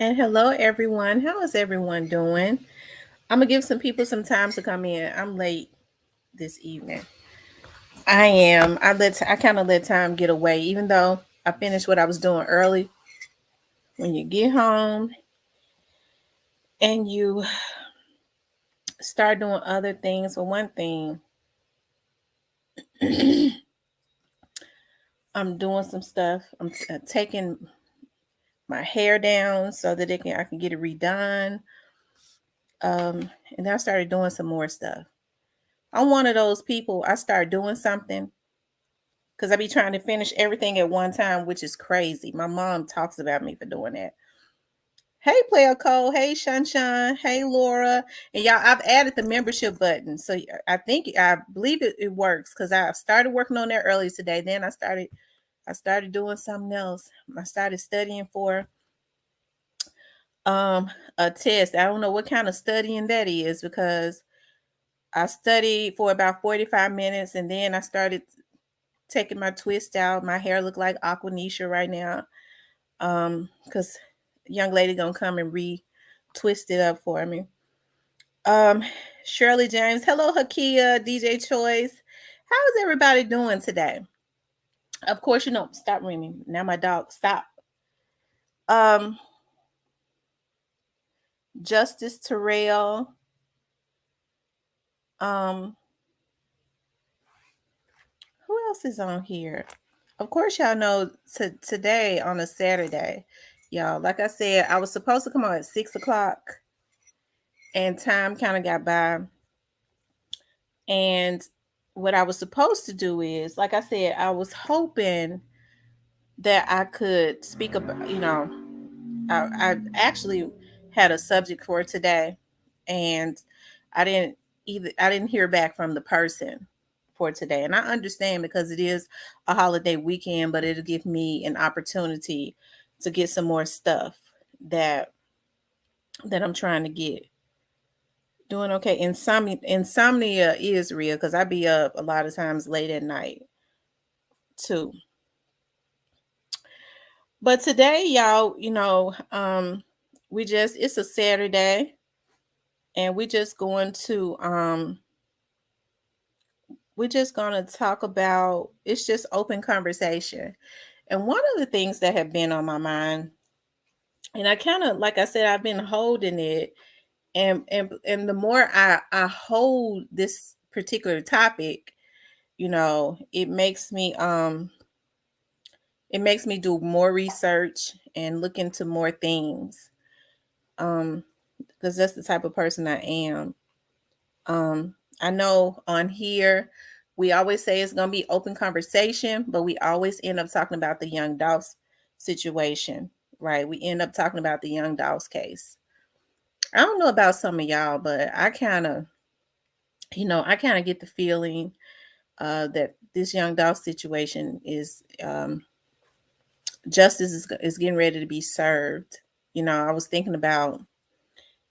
And hello, everyone. How is everyone doing? I'm gonna give some people some time to come in. I'm late this evening. I am. I kind of let time get away, even though I finished what I was doing early. When you get home and you start doing other things, for one thing, I'm doing some stuff. I'm taking my hair down so that I can get it redone. And then I started doing some more stuff. I'm one of those people. I start doing something because I be trying to finish everything at one time, which is crazy. My mom talks about me for doing that. Hey, Player Cole. Hey, Sunshine. Hey, Laura. And y'all, I've added the membership button. So I believe it works because I started working on that earlier today. Then I started doing something else. I started studying for um a test. I don't know what kind of studying that is because I studied for about 45 minutes and then I started taking my twist out. My hair look like Aquanisha right now. Because young lady gonna come and twist it up for me. Um, Shirley James, hello Hakia, DJ Choice. How is everybody doing today? Of course, stop ringing. Now my dog, stop. Um, Justice Terrell. Um, who else is on here? Of course, y'all know today on a Saturday, y'all. Like I said, I was supposed to come on at 6 o'clock, and time kind of got by. And what I was supposed to do is, like I said, I was hoping that I could speak about, I actually had a subject for today, and I didn't hear back from the person for today. And I understand because it is a holiday weekend, but it'll give me an opportunity to get some more stuff that I'm trying to get. Doing okay. Insomnia is real because I be up a lot of times late at night too. But today, y'all, it's a Saturday and we're just gonna talk about it's just open conversation. And one of the things that have been on my mind, and I kind of like I said, I've been holding it, and the more I hold this particular topic, it makes me do more research and look into more things. Because that's the type of person I am. Um, I know on here we always say it's gonna be open conversation, but we always end up talking about the young Dolph situation, right? We end up talking about the young Dolph's case. I don't know about some of y'all, but I kind of get the feeling that this young Dolph situation is justice is getting ready to be served. I was thinking about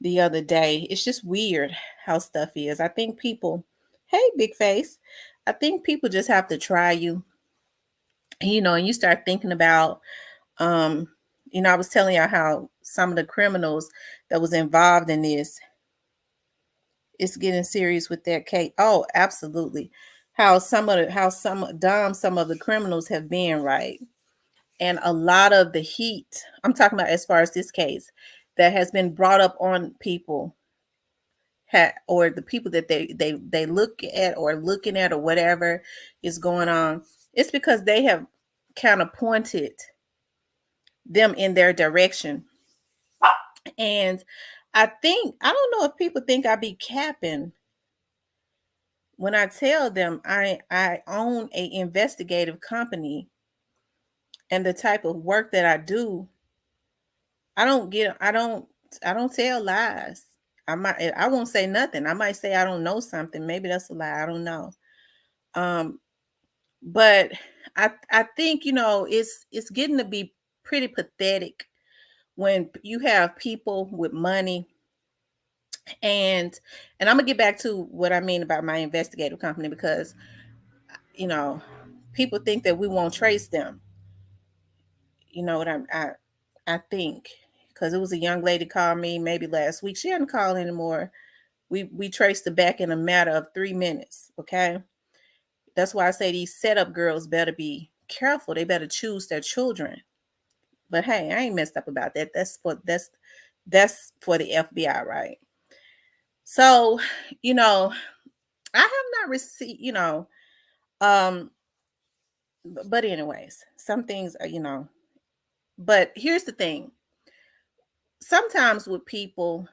the other day. It's just weird how stuff is. I think people, hey, big face, I think people just have to try you, and you start thinking about, um, I was telling y'all how some of the criminals that was involved in this, it's getting serious with that case. Oh, absolutely. Some of the criminals have been right. And a lot of the heat, I'm talking about as far as this case, that has been brought up on people or the people that they look at or looking at or whatever is going on, it's because they have kind of pointed them in their direction. And I don't know if people think I be capping when I tell them I own a investigative company, and the type of work that I do, I don't get I don't tell lies. I won't say nothing. I might say I don't know something. Maybe that's a lie. I don't know. Um, but I think it's getting to be pretty pathetic when you have people with money, and I'm gonna get back to what I mean about my investigative company because you know people think that we won't trace them. You know what I think because it was a young lady called me maybe last week. She hadn't called anymore. We traced it back in a matter of 3 minutes. Okay. That's why I say these setup girls better be careful. They better choose their children. But hey, I ain't messed up about that. That's for the FBI, right? So, I have not received, um, but anyways, some things are, but here's the thing. Sometimes with people,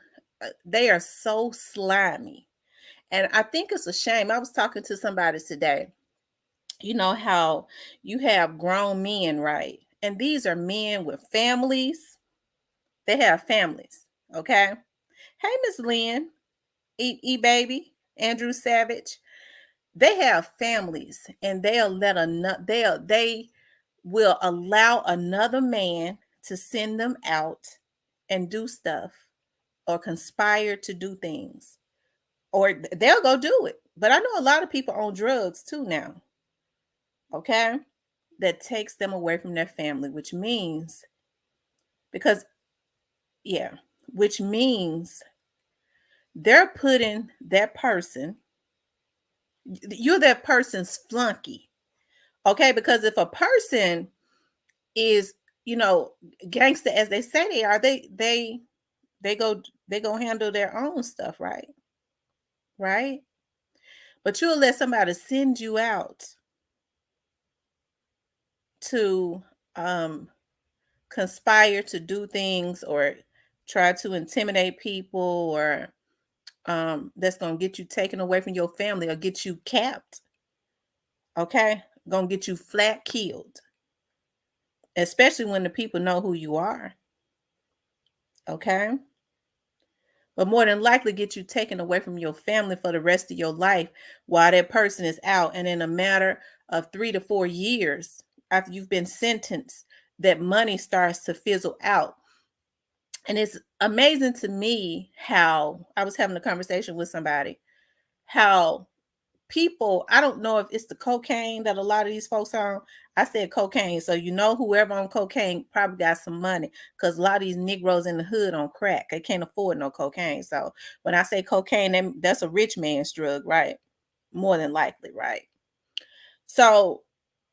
they are so slimy. And I think it's a shame. I was talking to somebody today. You know how you have grown men, right? And these are men with families. They have families, okay? Hey, Miss Lynn, baby, Andrew Savage. They have families, and they will allow another man to send them out and do stuff or conspire to do things, or they'll go do it. But I know a lot of people on drugs too now, okay? That takes them away from their family, which means because yeah, which means they're putting that person, you're that person's flunky. Okay, because if a person is, you know, gangster as they say they are, they go handle their own stuff, right? Right? But you'll let somebody send you out to conspire to do things or try to intimidate people, or that's gonna get you taken away from your family or get you capped. Okay, gonna get you flat killed, especially when the people know who you are. Okay, but more than likely get you taken away from your family for the rest of your life while that person is out. And in a matter of 3 to 4 years after you've been sentenced, that money starts to fizzle out. And it's amazing to me how I was having a conversation with somebody, how people, I don't know if it's the cocaine that a lot of these folks are on. I said cocaine, so whoever on cocaine probably got some money, because a lot of these Negroes in the hood on crack, they can't afford no cocaine. So when I say cocaine, that's a rich man's drug, right? More than likely, right? So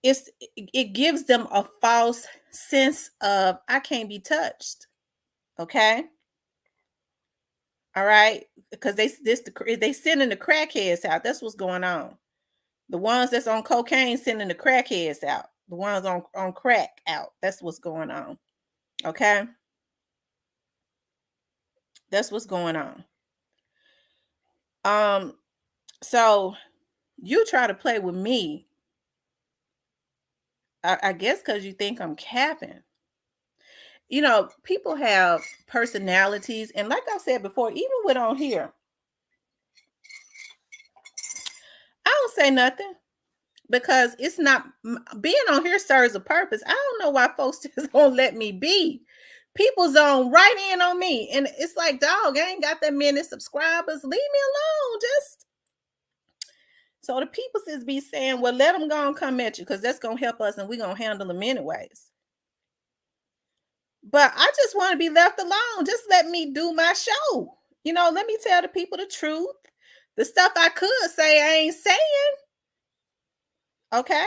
it gives them a false sense of I can't be touched. Okay. All right. Because they sending the crackheads out. That's what's going on. The ones that's on cocaine sending the crackheads out. The ones on crack out. That's what's going on. Okay. That's what's going on. So you try to play with me, I guess because you think I'm capping. People have personalities, and like I said before, even with on here, I don't say nothing because it's not being on here serves a purpose. I don't know why folks just won't let me be. People zone right in on me, and it's like, dog, I ain't got that many subscribers. Leave me alone. Just so the people just be saying, well, let them go and come at you because that's gonna help us, and we're gonna handle them anyways. But I just want to be left alone. Just let me do my show. Let me tell the people the truth. The stuff I could say, I ain't saying. Okay?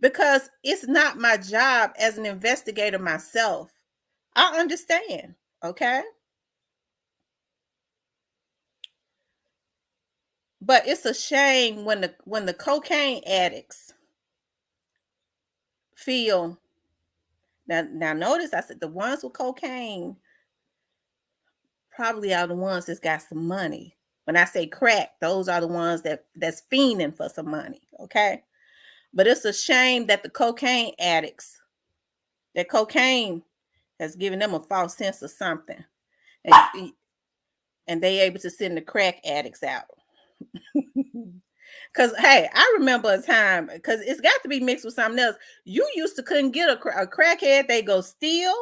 Because it's not my job as an investigator myself. I understand. Okay? But it's a shame when the cocaine addicts feel now notice I said the ones with cocaine probably are the ones that's got some money. When I say crack, those are the ones that's fiending for some money. Okay? But it's a shame that the cocaine addicts, that cocaine has given them a false sense of something. And they able to send the crack addicts out. Because, hey, I remember a time, because it's got to be mixed with something else. You used to couldn't get a crackhead. They go steal,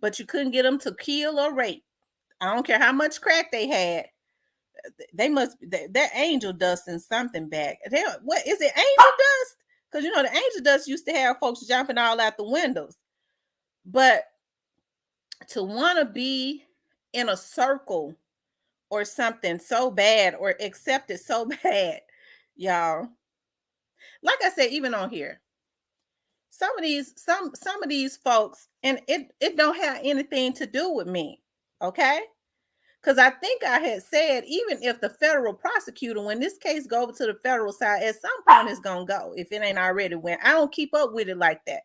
but you couldn't get them to kill or rape. I don't care how much crack they had. They must, they're angel dust and something back. What is it, angel dust? Because the angel dust used to have folks jumping all out the windows. But to want to be in a circle or something so bad or accept it so bad, y'all. Like I said, even on here, some of these folks, and it don't have anything to do with me, okay? Because I think I had said, even if the federal prosecutor, when this case go over to the federal side, at some point it's gonna go if it ain't already went. I don't keep up with it like that.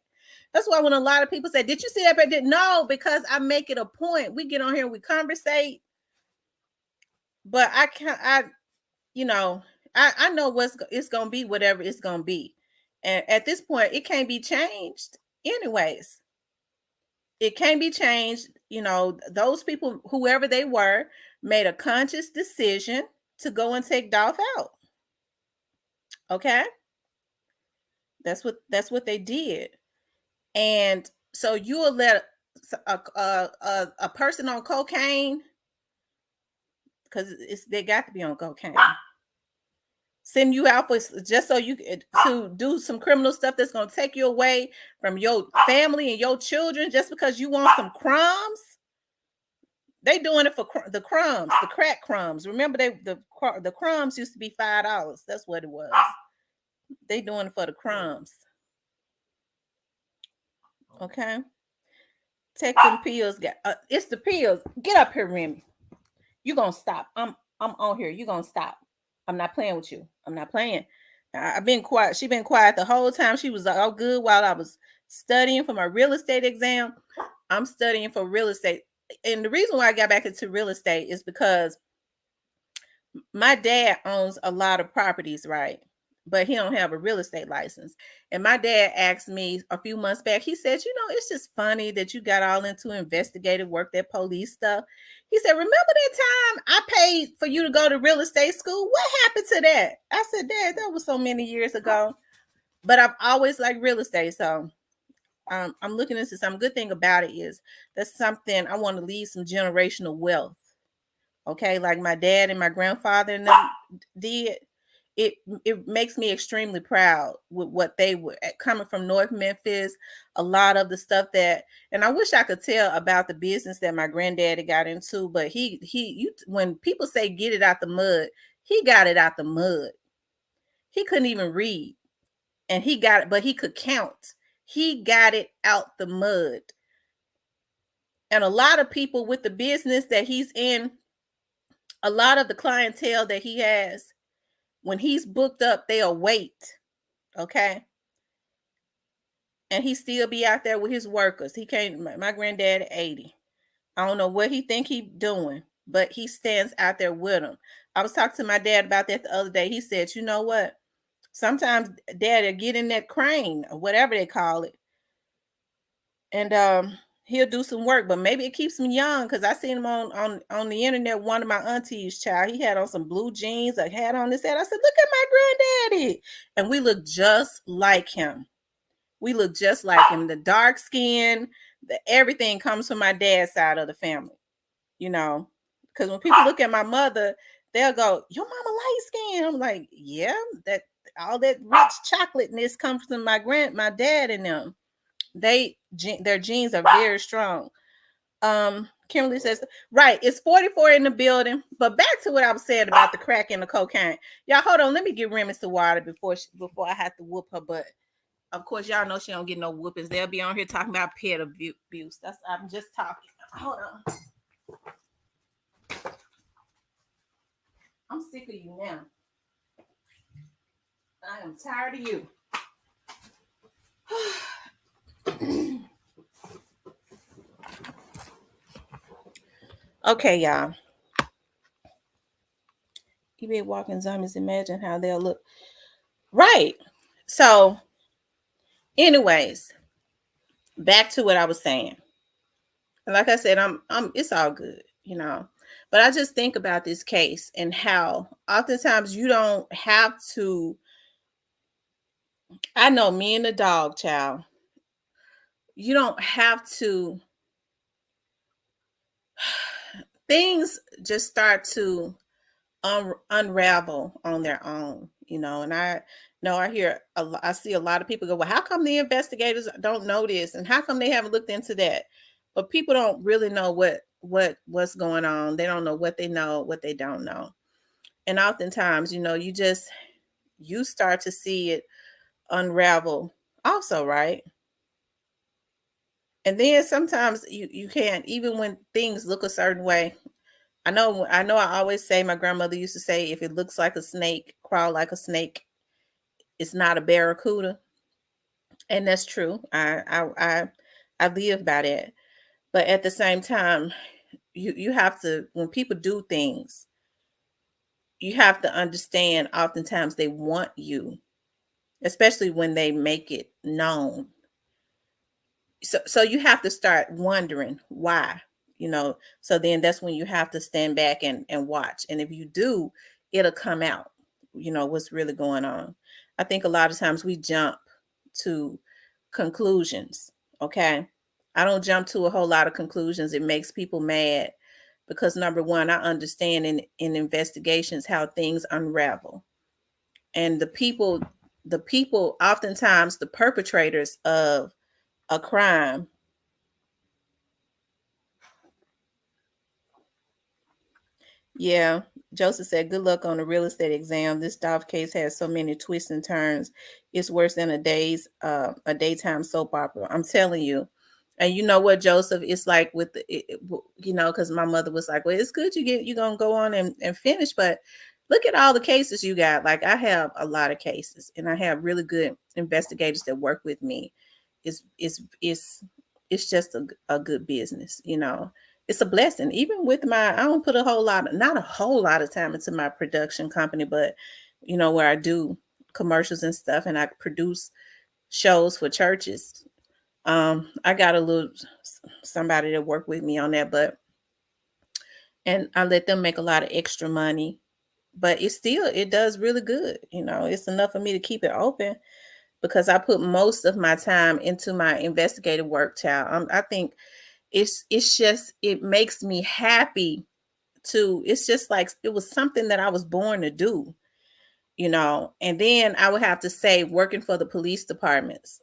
That's why when a lot of people say, "Did you see that?" But did no, because I make it a point. We get on here, we conversate, but I can't. You know, I know it's gonna be whatever it's gonna be, and at this point, it can't be changed. Anyways, it can't be changed. You know, those people, whoever they were, made a conscious decision to go and take Dolph out. Okay, that's what they did, and so you will let a person on cocaine, because they got to be on cocaine, send you out for just so you to do some criminal stuff that's going to take you away from your family and your children just because you want some crumbs. They doing it for the crumbs, the crack crumbs. Remember, the crumbs used to be $5. That's what it was. They doing it for the crumbs. Okay, take them pills. It's the pills. Get up here, Remy. You gonna stop? I'm on here. You gonna stop? I'm not playing with you. I'm not playing. I've been quiet. She been quiet the whole time. She was all good while I was studying for my real estate exam. I'm studying for real estate. And the reason why I got back into real estate is because my dad owns a lot of properties, right? But he don't have a real estate license. And my dad asked me a few months back, he said, it's just funny that you got all into investigative work, that police stuff. He said, remember that time I paid for you to go to real estate school? What happened to that? I said, Dad, that was so many years ago. But I've always liked real estate. So I'm looking into some good thing about it is that's something I want to leave some generational wealth. Okay, like my dad and my grandfather and them did. It makes me extremely proud with what they were coming from North Memphis. A lot of the stuff that, and I wish I could tell about the business that my granddaddy got into, but when people say get it out the mud, he got it out the mud. He couldn't even read, and he got it, but he could count. He got it out the mud. And a lot of people with the business that he's in, a lot of the clientele that he has, when he's booked up, they'll wait. Okay. And he still be out there with his workers. He can't, my granddad 80. I don't know what he think he doing, but he stands out there with them. I was talking to my dad about that the other day. He said, you know what? Sometimes dad will get in that crane or whatever they call it. And he'll do some work, but maybe it keeps him young because I seen him on the internet. One of my aunties, child, he had on some blue jeans, a hat on his head. I said, look at my granddaddy. And we look just like him. We look just like him. The dark skin, everything comes from my dad's side of the family, because when people look at my mother, they'll go, your mama light skin. I'm like, yeah, that all that rich chocolateness comes from my dad and them. Their genes are very strong. Kimberly says, right, it's 44 in the building. But back to what I was saying about the crack and the cocaine. Y'all, hold on. Let me give Remy some water before I have to whoop her butt. Of course, y'all know she don't get no whoopings. They'll be on here talking about pet abuse. I'm just talking. Hold on. I'm sick of you now. I am tired of you. Okay, y'all. eBay walking zombies. Imagine how they'll look. Right. So, anyways, back to what I was saying. Like I said, I'm it's all good, But I just think about this case and how oftentimes you don't have to. I know me and the dog, child. You don't have to. Things just start to unravel on their own, And I know I see a lot of people go, well, how come the investigators don't know this, and how come they haven't looked into that? but people don't really know what's going on. They don't know what they know, what they don't know. And oftentimes, you start to see it unravel also, right? And then sometimes you can't, even when things look a certain way. I always say, my grandmother used to say, if it looks like a snake, crawl like a snake, it's not a barracuda. And that's true. I live by that. But at the same time, you have to, when people do things, you have to understand oftentimes they want you, especially when they make it known. So you have to start wondering why, so then that's when you have to stand back and watch. And if you do, it'll come out, what's really going on. I think a lot of times we jump to conclusions. Okay, I don't jump to a whole lot of conclusions. It makes people mad because, number one, I understand in investigations how things unravel. And the people oftentimes, the perpetrators of a crime. Yeah, Joseph said, "Good luck on the real estate exam. This Dolph case has so many twists and turns. It's worse than a daytime soap opera. I'm telling you." And you know what, Joseph? It's like with because my mother was like, "Well, it's good you gonna go on and finish, but look at all the cases you got." Like, I have a lot of cases, and I have really good investigators that work with me. It's just a good business. It's a blessing. Even with I don't put not a whole lot of time into my production company, but where I do commercials and stuff, and I produce shows for churches. I got a little somebody that work with me on that, and I let them make a lot of extra money. But it does really good. It's enough for me to keep it open because I put most of my time into my investigative work, child. I think it makes me happy to it's just like it was something that I was born to do. And then I would have to say, working for the police departments,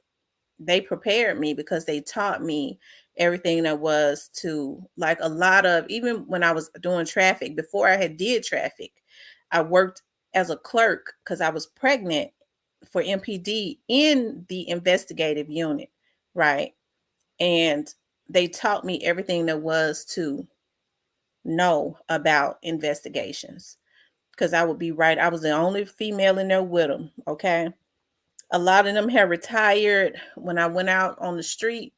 they prepared me because they taught me everything that was to, like, a lot of, even when I was doing traffic, before I had did traffic, I worked as a clerk because I was pregnant for MPD in the investigative unit, right? And they taught me everything there was to know about investigations because I would be right. I was the only female in there with them. Okay. A lot of them had retired when I went out on the street.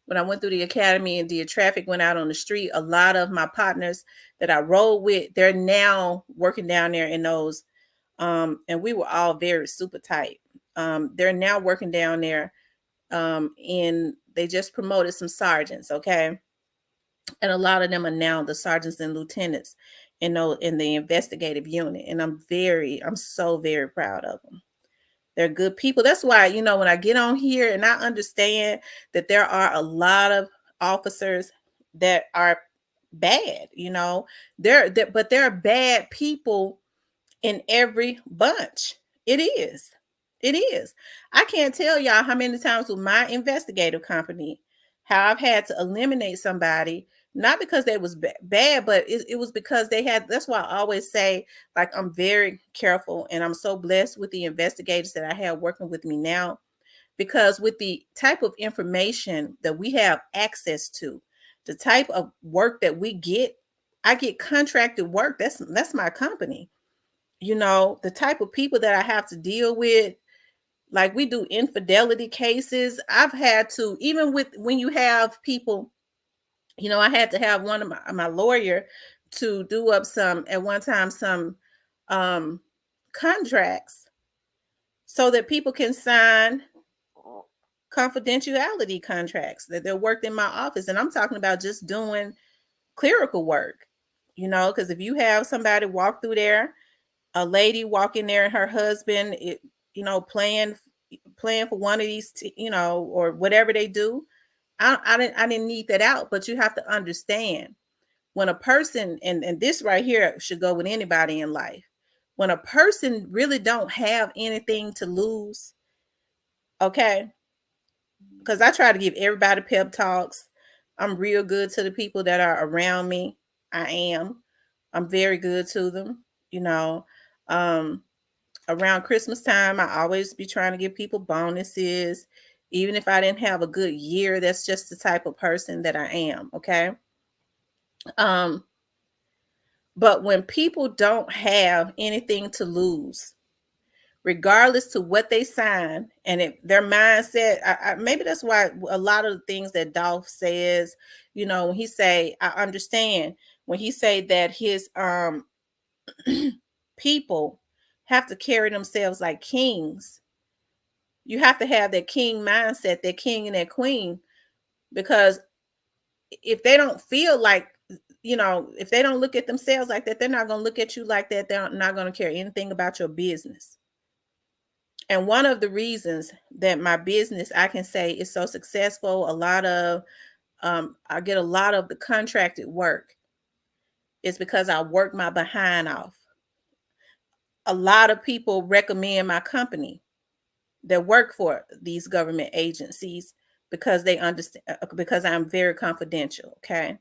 When I went through the academy and did traffic, went out on the street, a lot of my partners that I rode with, they're now working down there in those. And we were all very super tight. They're now working down there. They just promoted some sergeants. Okay. And a lot of them are now the sergeants and lieutenants in the investigative unit. And I'm so very proud of them. They're good people. That's why, when I get on here and I understand that there are a lot of officers that are bad, but there are bad people in every bunch. It is. It is. I can't tell y'all how many times with my investigative company, how I've had to eliminate somebody, not because they was bad, but it was because that's why I always say, like, I'm very careful and I'm so blessed with the investigators that I have working with me now, because with the type of information that we have access to, the type of work that we get, I get contracted work. That's my company. The type of people that I have to deal with, like, we do infidelity cases. I've had to, even with when you have people, I had to have one of my lawyer to do up some at one time some um contracts so that people can sign confidentiality contracts that they're worked in my office. And I'm talking about just doing clerical work, because if you have somebody walk through there, a lady walk in there and her husband, playing for one of these, or whatever they do. I didn't need that out, but you have to understand when a person, and this right here should go with anybody in life, when a person really don't have anything to lose, okay, because I try to give everybody pep talks. I'm real good to the people that are around me. I am. I'm very good to them, you know. Um, Around Christmas time, I always be trying to give people bonuses. Even if I didn't have a good year, that's just the type of person that I am. Okay. Um, but when people don't have anything to lose, regardless to what they sign, and if their mindset, maybe that's why a lot of the things that Dolph says, when he say, I understand when he say that his people have to carry themselves like kings. You have to have that king mindset, that king and that queen, because if they don't feel like, if they don't look at themselves like that, they're not going to look at you like that. They're not going to care anything about your business. And one of the reasons that my business, I can say, is so successful, I get a lot of the contracted work, is because I work my behind off. A lot of people recommend my company that work for these government agencies because they understand, because I'm very confidential. Okay.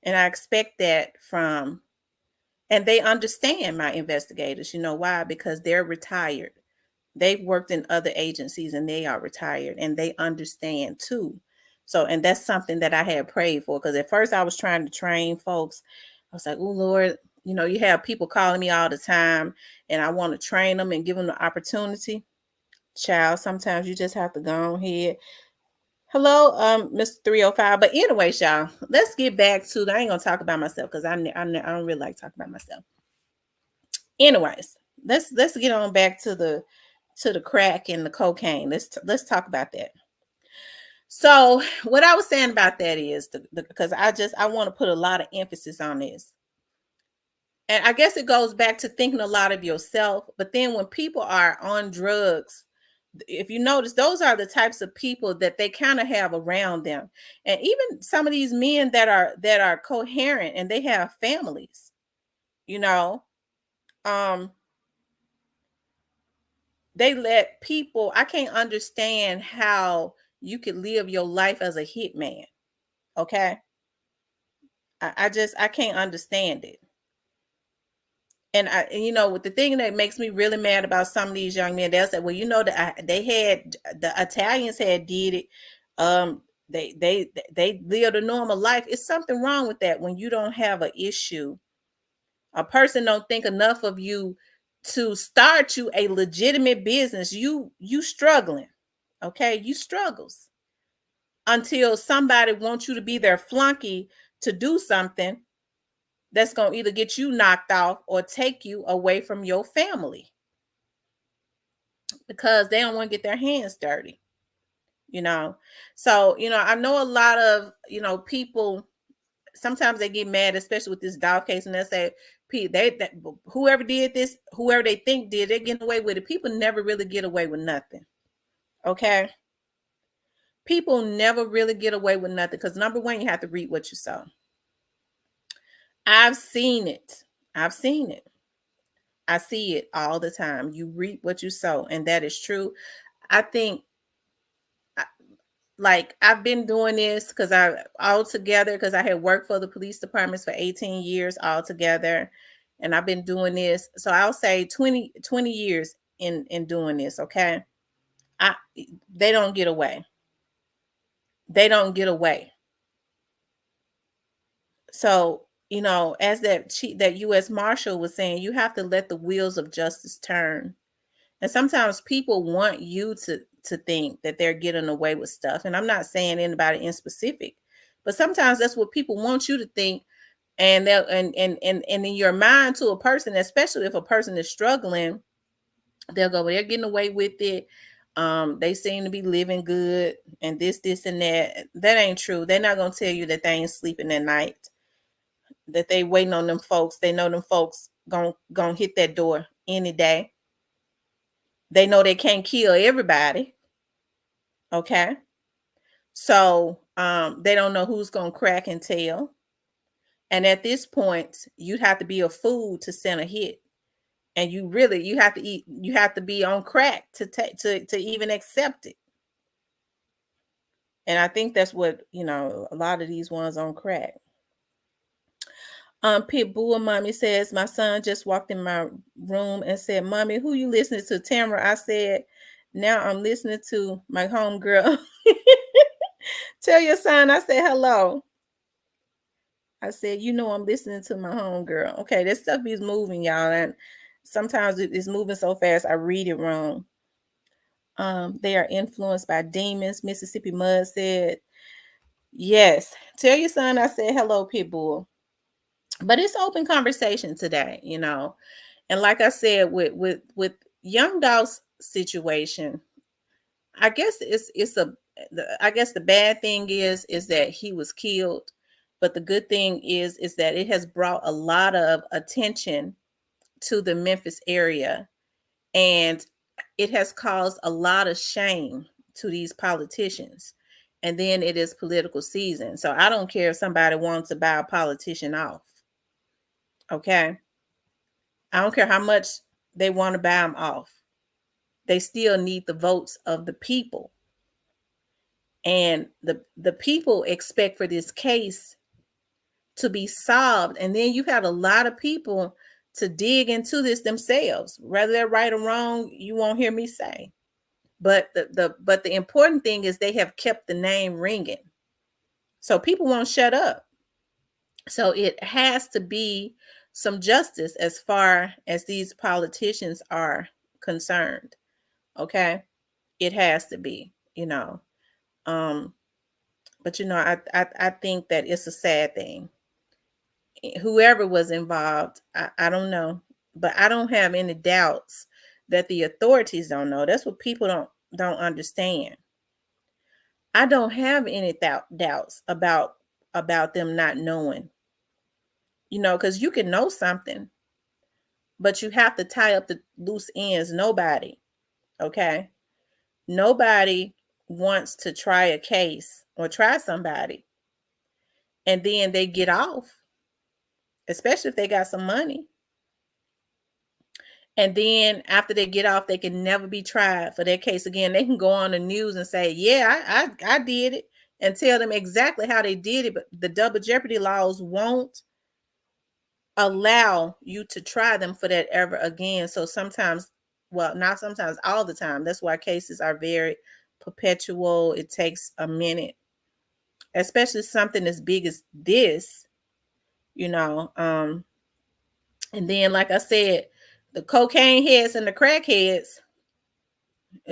And I expect that from, and they understand my investigators. You know why? Because they're retired. They've worked in other agencies and they are retired and they understand too. So, and that's something that I had prayed for, because at first I was trying to train folks. I was like, oh Lord, you have people calling me all the time and I want to train them and give them the opportunity. Child, sometimes you just have to go ahead. Hello, Mr. 305. But anyway, y'all, let's get back to, I ain't gonna talk about myself because I don't really like talking about myself. Anyways, let's get on back to the crack and the cocaine. Let's talk about that. So what I was saying about that is because I want to put a lot of emphasis on this. And I guess it goes back to thinking a lot of yourself. But then when people are on drugs, if you notice, those are the types of people that they kind of have around them. And even some of these men that are coherent and they have families, you know, um, they let people, I can't understand how you could live your life as a hitman. Okay. I can't understand it. With the thing that makes me really mad about some of these young men, they'll say, well, that they had, the Italians had did it. They lived a normal life. It's something wrong with that when you don't have an issue. A person don't think enough of you to start you a legitimate business. You struggling. Okay, you struggles until somebody wants you to be their flunky to do something that's going to either get you knocked off or take you away from your family because they don't want to get their hands dirty, you know. So, I know a lot of, people sometimes they get mad, especially with this Dolph case, and they say, Pete, whoever did this, whoever they think did, they're getting away with it. People never really get away with nothing. Okay. People never really get away with nothing because number one, you have to read what you sow. I've seen it. I've seen it. I see it all the time. You reap what you sow, and that is true. I think, like, I've been doing this because I had worked for the police departments for 18 years altogether, and I've been doing this. So I'll say 20 years in doing this. Okay, I they don't get away. They don't get away. So, as that U.S. Marshal was saying, you have to let the wheels of justice turn. And sometimes people want you to think that they're getting away with stuff. And I'm not saying anybody in specific, but sometimes that's what people want you to think. And they'll and in your mind to a person, especially if a person is struggling, they'll go, well, they're getting away with it. They seem to be living good and this and that. That ain't true. They're not gonna tell you that they ain't sleeping at night, that they waiting on them folks. They know them folks gonna hit that door any day. They know they can't kill everybody. Okay. So they don't know who's gonna crack and tell. And at this point, you'd have to be a fool to send a hit. And you have to be on crack to take to even accept it. And I think that's what, a lot of these ones on crack. Pitbull Mommy says, my son just walked in my room and said, Mommy, who you listening to? Tamara. I said, now I'm listening to my homegirl. Tell your son I said hello. I said, I'm listening to my homegirl. Okay, this stuff is moving, y'all. And sometimes it's moving so fast, I read it wrong. They are influenced by demons. Mississippi Mud said, yes. Tell your son I said hello, Pitbull. But it's open conversation today, And like I said, with Young Dolph's situation, I guess I guess the bad thing is that he was killed, but the good thing is that it has brought a lot of attention to the Memphis area, and it has caused a lot of shame to these politicians. And then it is political season, so I don't care if somebody wants to buy a politician off. Okay, I don't care how much they want to buy them off. They still need the votes of the people. And the people expect for this case to be solved. And then you have a lot of people to dig into this themselves. Whether they're right or wrong, you won't hear me say. But the important thing is they have kept the name ringing. So people won't shut up. So it has to be some justice as far as these politicians are concerned. Okay? It has to be, But I think that it's a sad thing. Whoever was involved, I don't know, but I don't have any doubts that the authorities don't know. That's what people don't understand. I don't have any doubts about them not knowing. Because you can know something, but you have to tie up the loose ends. Okay? Nobody wants to try a case or try somebody and then they get off, especially if they got some money. And then after they get off, they can never be tried for their case again. They can go on the news and say, yeah, I did it, and tell them exactly how they did it. But the double jeopardy laws won't allow you to try them for that ever again. So sometimes, well, not sometimes, all the time. That's why cases are very perpetual. It takes a minute, especially something as big as this, and then, like I said, the cocaine heads and the crack heads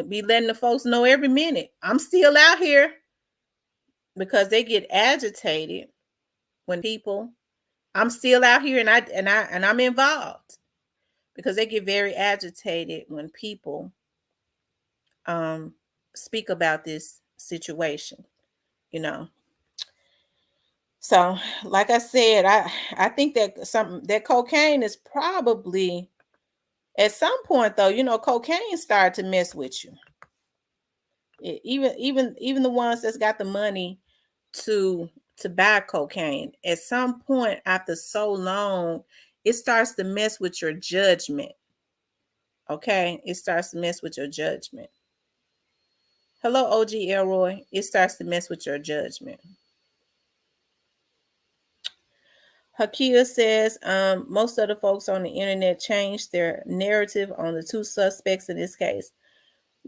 be letting the folks know every minute, I'm still out here, because they get agitated when people, I'm still out here, and I'm involved, because they get very agitated when people speak about this situation, you know. So, like I said, I think that cocaine is probably, at some point though, cocaine started to mess with you. Even the ones that's got the money to buy cocaine, at some point after so long, it starts to mess with your judgment. Okay, it starts to mess with your judgment. Hello, OG Elroy. It starts to mess with your judgment. Hakia says, most of the folks on the internet changed their narrative on the two suspects in this case.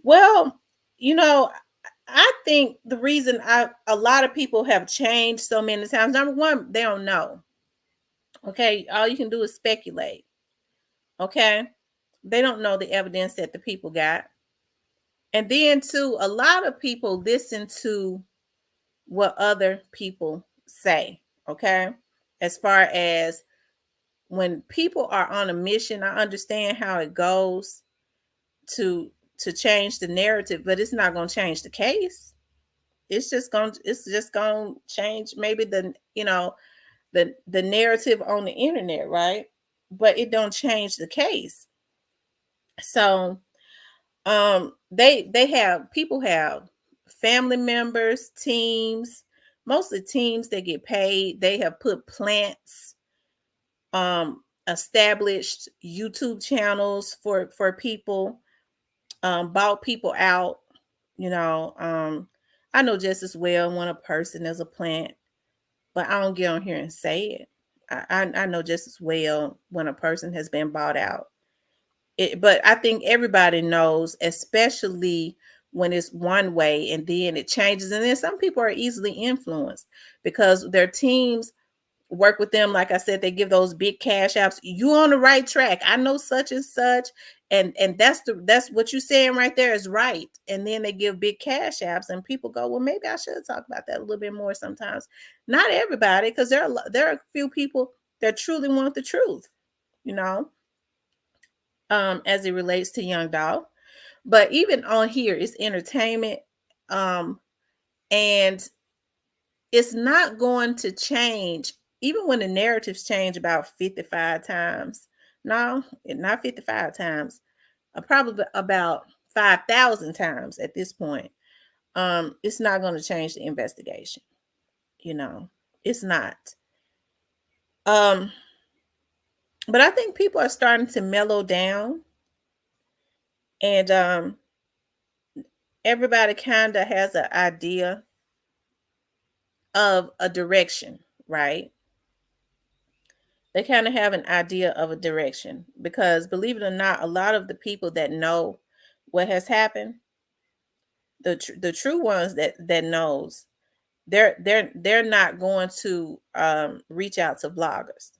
Well, I think the reason a lot of people have changed so many times, number one, they don't know. Okay, all you can do is speculate. Okay, they don't know the evidence that the people got. And then, too, a lot of people listen to what other people say. Okay, as far as when people are on a mission, I understand how it goes to change the narrative, but it's not going to change the case. It's just going to change maybe the narrative on the internet, right? But it don't change the case. So people have family members, teams, mostly teams that get paid. They have put plants, established YouTube channels for people, bought people out, I know just as well when a person is a plant, but I don't get on here and say it. I know just as well when a person has been bought out. But I think everybody knows, especially when it's one way and then it changes. And then some people are easily influenced because their teams work with them. Like I said, they give those big cash apps. You on the right track. I know such and such. And that's what you're saying right there is right. And then they give big cash apps and people go, well, maybe I should talk about that a little bit more sometimes. Not everybody, because there are a few people that truly want the truth, you know, as it relates to young Dolph. But even on here, it's entertainment. Um, and it's not going to change, even when the narratives change about 55 times. No, not 55 times, probably about 5,000 times at this point. It's not going to change the investigation. You know, it's not. Um, but I think people are starting to mellow down, and everybody kind of has an idea of a direction, right? They kind of have an idea of a direction because, believe it or not, a lot of the people that know what has happened, the true ones that knows, they're not going to reach out to vloggers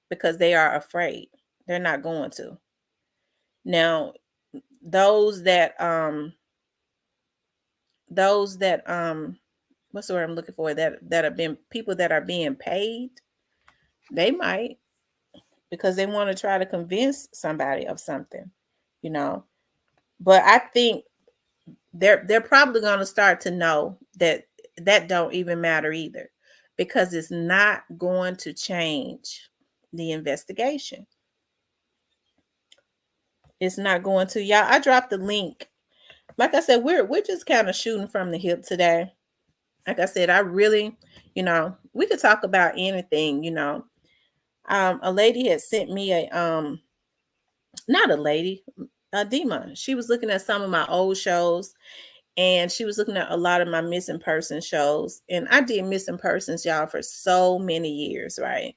because they are afraid. They're not going to. Now, those that those that what's the word I'm looking for, that have been people that are being paid, they might, because they want to try to convince somebody of something, you know. But I think they're probably going to start to know that that don't even matter either, because it's not going to change the investigation. It's not going to. Y'all, I dropped the link. Like I said, we're just kind of shooting from the hip today. Like I said, I really, we could talk about anything. A lady had sent me not a lady, a Dima. She was looking at some of my old shows, and she was looking at a lot of my missing person shows. And I did missing persons, y'all, for so many years, right?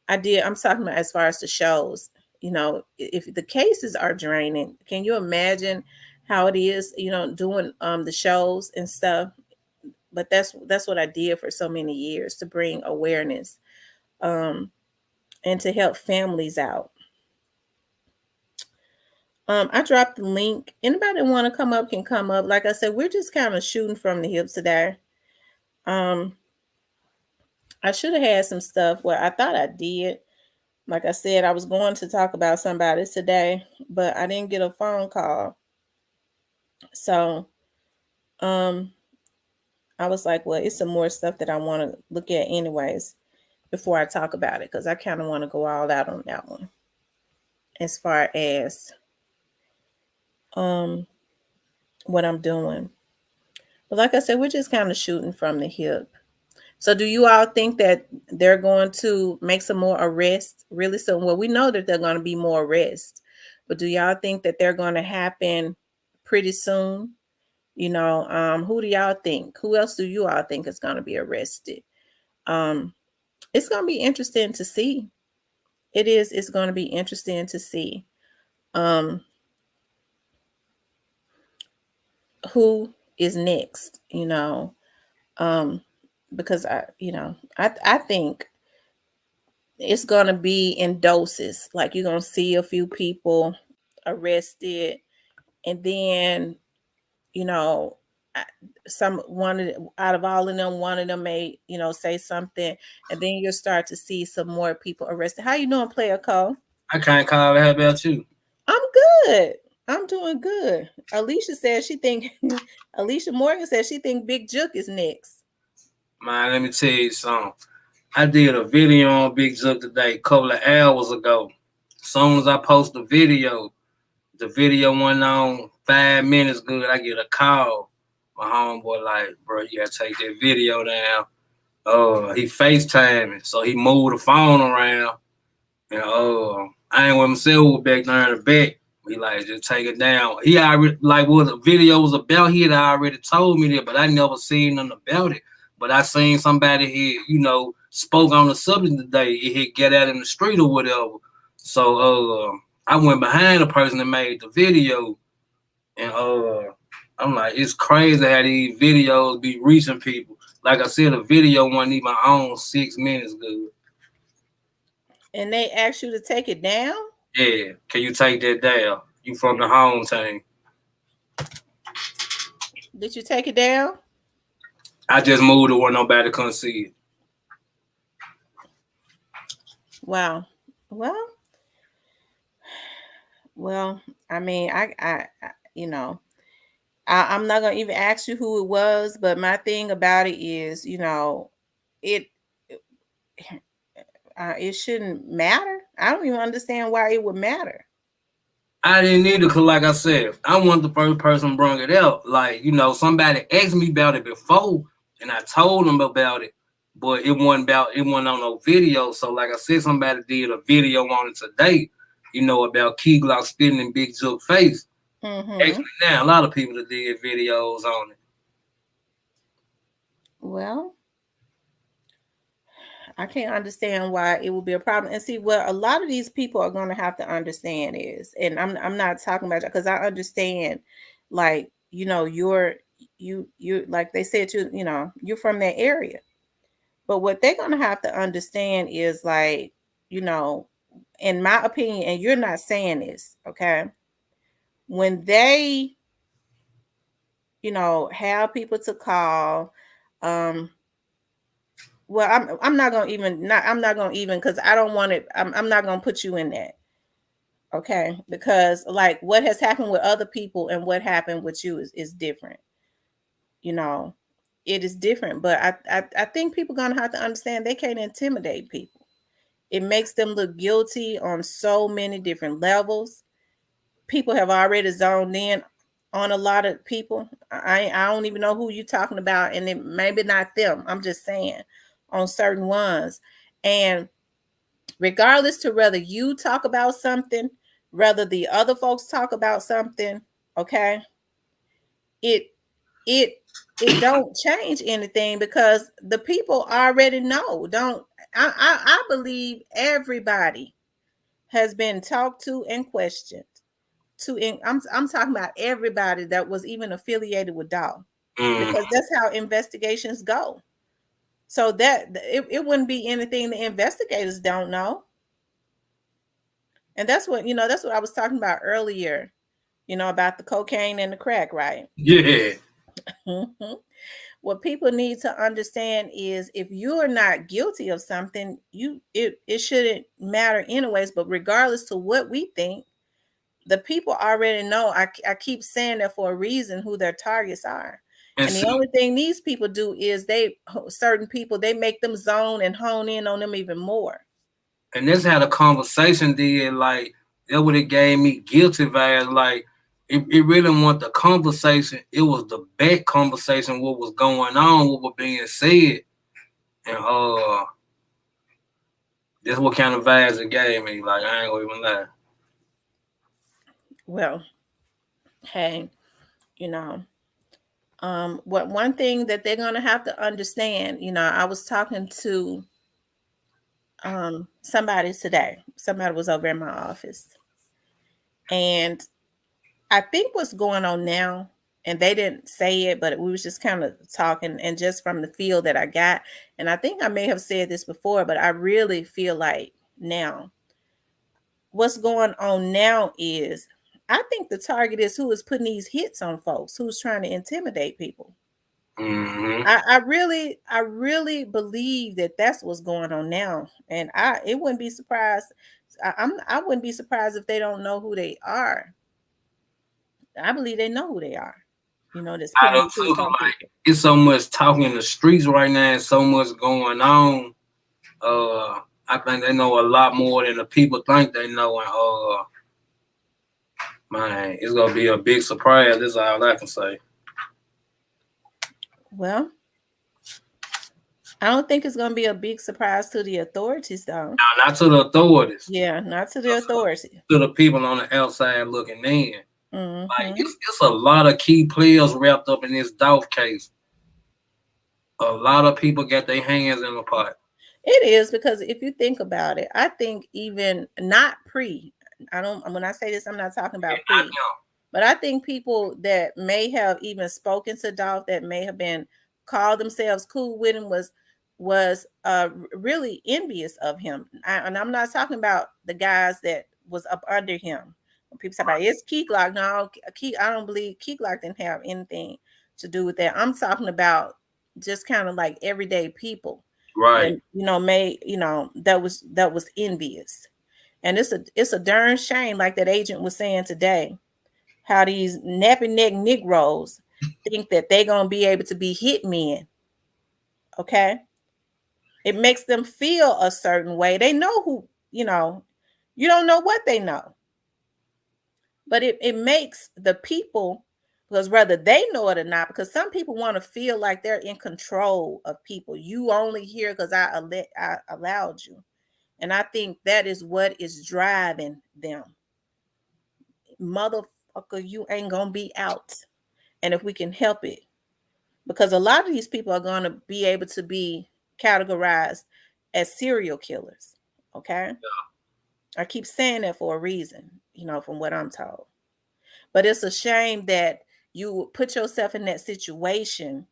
I did. I'm talking about as far as the shows. If the cases are draining, can you imagine how it is, doing the shows and stuff? But that's what I did for so many years, to bring awareness um and to help families out. I dropped the link. Anybody want to come up can come up. Like I said, we're just kind of shooting from the hips today. Um, I should have had some stuff. Well, I thought I did. Like I said, I was going to talk about somebody today, but I didn't get a phone call. So, I was like, well, it's some more stuff that I want to look at anyways before I talk about it, because I kind of want to go all out on that one as far as what I'm doing. But like I said, we're just kind of shooting from the hip. So do you all think that they're going to make some more arrests really soon? Well, we know that they're going to be more arrests, but do y'all think that they're going to happen pretty soon? Who do y'all think? Who else do you all think is going to be arrested? It's going to be interesting to see. It is. It's going to be interesting to see who is next. Because I think it's gonna be in doses. Like, you're gonna see a few people arrested, and then you know out of all of them, one of them may say something, and then you'll start to see some more people arrested. How you doing, Player Cole? I can't call it. How about you? I'm good. I'm doing good. Alicia says she think Alicia Morgan says she think Big Jook is next. Man, let me tell you something. I did a video on Big Zuck today, a couple of hours ago. As soon as I post the video went on 5 minutes good. I get a call. My homeboy like, bro, you gotta take that video down. He FaceTiming, so he moved the phone around. And I ain't with myself back there in the back. He like just take it down. He already like what the video was about. He had already told me that, but I never seen nothing about it. But I seen somebody here, spoke on the subject today. He had get out in the street or whatever. So I went behind the person that made the video, and I'm like, it's crazy how these videos be reaching people. Like I said, the video wasn't even on 6 minutes good. And they asked you to take it down? Yeah, can you take that down? You from the home team. Did you take it down? I just moved it where nobody couldn't see it. Wow. Well, well, I mean, you know, I'm not gonna even ask you who it was, but my thing about it is, it it shouldn't matter. I don't even understand why it would matter. I didn't need it because, like I said, I wasn't the first person bring it up. Like, somebody asked me about it before, and I told them about it, but it wasn't on no video. So, like I said, somebody did a video on it today, about Key Glock spitting in Big Joke face. Mm-hmm. Actually, now a lot of people that did videos on it. Well, I can't understand why it would be a problem. And see, what a lot of these people are going to have to understand is, and I'm not talking about, because I understand, like, you like they said, you're from that area. But what they're going to have to understand is, like, you know, in my opinion, and you're not saying this, okay? When they, have people to call, um, well, I'm not gonna even not I'm not gonna even, because I don't want it. I'm not gonna put you in that, okay? Because, like, what has happened with other people and what happened with you is different. You know, it is different. But I think people gonna have to understand they can't intimidate people. It makes them look guilty on so many different levels. People have already zoned in on a lot of people. I don't even know who you're talking about, and it maybe not them. I'm just saying on certain ones. And regardless to whether you talk about something, whether the other folks talk about something, okay, it it it don't change anything, because the people already know. Don't I believe everybody has been talked to and questioned. I'm talking about everybody that was even affiliated with Dolph, Mm. because that's how investigations go. So that it wouldn't be anything the investigators don't know. And that's what I was talking about earlier, about the cocaine and the crack, right? Yeah. Mhm. What people need to understand is, if you're not guilty of something, it shouldn't matter anyways. But regardless to what we think, the people already know. I keep saying that for a reason, who their targets are. And And the see, only thing these people do is, certain people, they make them zone and hone in on them even more. and that's how the conversation did. Like, that would have gave me guilty vibes. Like, it really wasn't the conversation. It was the back conversation, what was going on, what was being said. And that's what kind of vibes it gave me. Like, I ain't gonna even lie. Well, hey, you know, what one thing that they're gonna have to understand, I was talking to somebody today. Somebody was over in my office, and I think what's going on now, and they didn't say it, but we was just kind of talking, and just from the feel that I got, and I think I may have said this before, but I really feel like now, what's going on now is, I think the target is who is putting these hits on folks, who's trying to intimidate people. Mm-hmm. I really believe that that's what's going on now, and it wouldn't be surprised. I wouldn't be surprised if they don't know who they are. I believe they know who they are. That's I putting do these too. hits on Like, people. it's so much talking in the streets right now, and so much going on. I think they know a lot more than the people think they know. And man, it's gonna be a big surprise. That's all I can say. Well, I don't think it's gonna be a big surprise to the authorities, though. Now, not to the authorities, Yeah, not to the but authority. to the people on the outside looking in. Like Mm-hmm. it's a lot of key players wrapped up in this Dolph case. A lot of people got their hands in the pot. It is because if you think about it, I think even not pre, I don't, when I say this, I'm not talking Yeah, about not pre, but I think people that may have even spoken to Dolph, that may have been called themselves cool with him, was really envious of him. And I'm not talking about the guys that was up under him. When people talk about it's Key Glock, no, I don't believe Key Glock didn't have anything to do with that. I'm talking about just kind of like everyday people right. that made that was envious. And it's a darn shame, like that agent was saying today, how these nappy neck Negroes think that they're gonna be able to be hit men. Okay, it makes them feel a certain way. They know you don't know what they know, but it makes the people, because whether they know it or not, because some people want to feel like they're in control of people. You only here because I allowed you. And I think that is what is driving them. Motherfucker, you ain't gonna be out. And if we can help it, because a lot of these people are gonna be able to be categorized as serial killers. Okay. I keep saying that for a reason, from what I'm told. But it's a shame that you put yourself in that situation,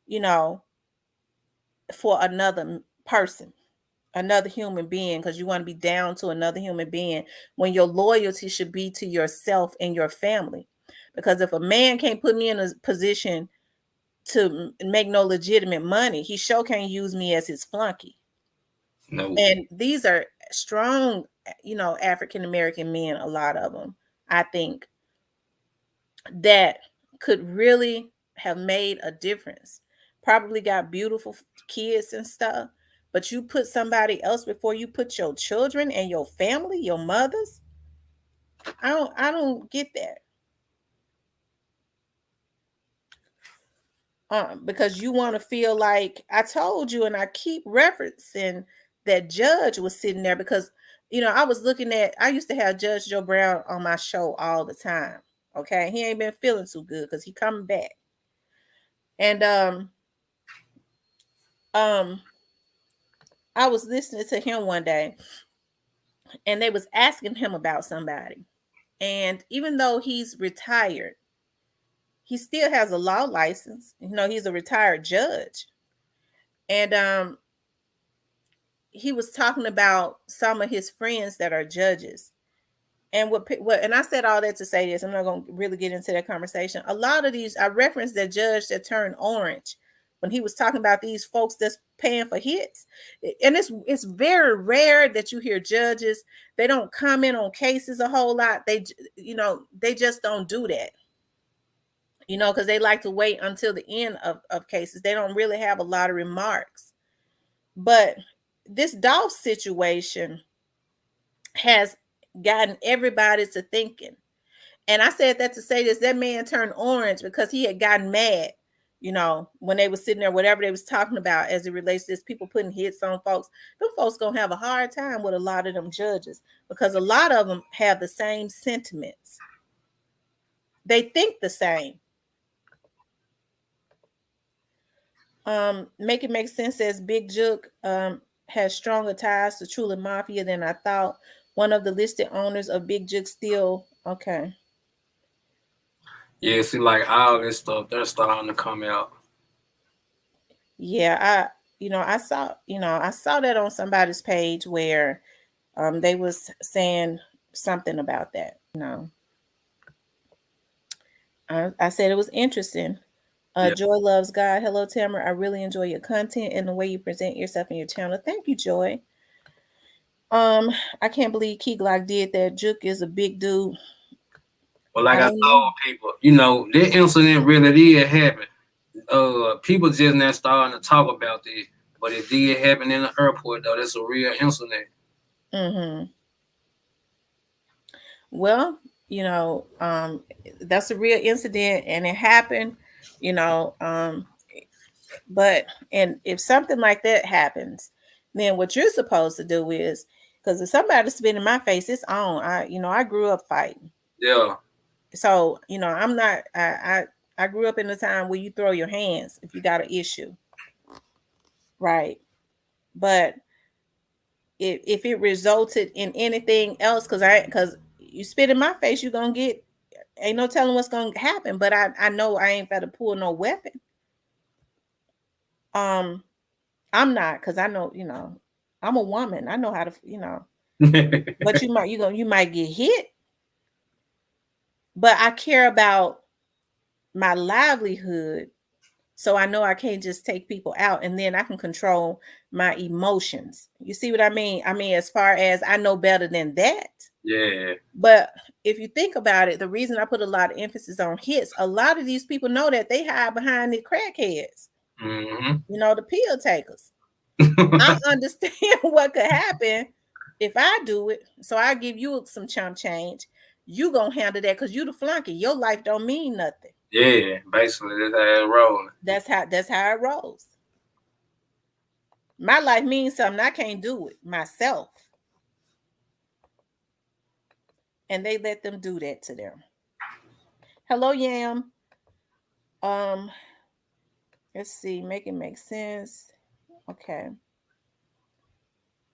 you know, for another person, another human being, because you want to be down to another human being when your loyalty should be to yourself and your family. Because if a man can't put me in a position to make no legitimate money, he sure can't use me as his flunky. No. And these are strong, African American men, a lot of them, I think, that could really have made a difference. Probably got beautiful kids and stuff, but you put somebody else before you put your children and your family, your mothers. I don't get that. Because you want to feel like I told you, and I keep referencing that Judge was sitting there because I used to have Judge Joe Brown on my show all the time. Okay, he ain't been feeling too good because he coming back, and um I was listening to him one day, and they was asking him about somebody, and even though he's retired, he still has a law license. He's a retired judge, and he was talking about some of his friends that are judges. And and I said all that to say this. I'm not going to really get into that conversation. A lot of these, I referenced that judge that turned orange when he was talking about these folks that's paying for hits. And it's very rare that you hear judges, they don't comment on cases a whole lot. They just don't do that. Because they like to wait until the end of cases. They don't really have a lot of remarks. But this Dolph situation has gotten everybody to thinking. And I said that to say this: that man turned orange because he had gotten mad, when they were sitting there, whatever they was talking about as it relates to this, people putting hits on folks. Them folks gonna have a hard time with a lot of them judges because a lot of them have the same sentiments. They think the same. Make it make sense says Big Jook has stronger ties to Truly Mafia than I thought. One of the listed owners of Big Jook still okay. Yeah, see, like all this stuff, they're starting to come out. Yeah, I saw that on somebody's page where they was saying something about that. I said it was interesting. Yeah, Joy loves God. Hello, Tamara. I really enjoy your content and the way you present yourself in your channel. Thank you, Joy. Um, I can't believe Key Glock did that. Juke is a big dude. but like I I don't know. told people, that incident really did happen. People just not starting to talk about this, but it did happen in the airport though. That's a real incident. Mm-hmm. Well, you know, um, that's a real incident, and it happened. You know, um, But and if something like that happens, then what you're supposed to do is, because if somebody's spit in my face, it's on. I grew up fighting. Yeah. So, I'm not I grew up in a time where you throw your hands if you got an issue, right? But if it resulted in anything else, because you spit in my face, you're gonna get, ain't no telling what's gonna happen. But I know I ain't got to pull no weapon. Um, I'm not, because I know, I'm a woman. I know how to. But you might get hit. But I care about my livelihood. So I know I can't just take people out, and then I can control my emotions. You see what I mean? I mean, as far as I know better than that. Yeah. But if you think about it, the reason I put a lot of emphasis on hits, a lot of these people know that they hide behind the crackheads, Hmm. the pill takers. I understand what could happen if I do it. So I give you some chump change. You gonna handle that because you the flunky. Your life don't mean nothing. Yeah, basically that's how it rolling. That's how it rolls. My life means something. I can't do it myself. And they let them do that to them. Hello, Yam. Um, let's see, make it make sense. Okay.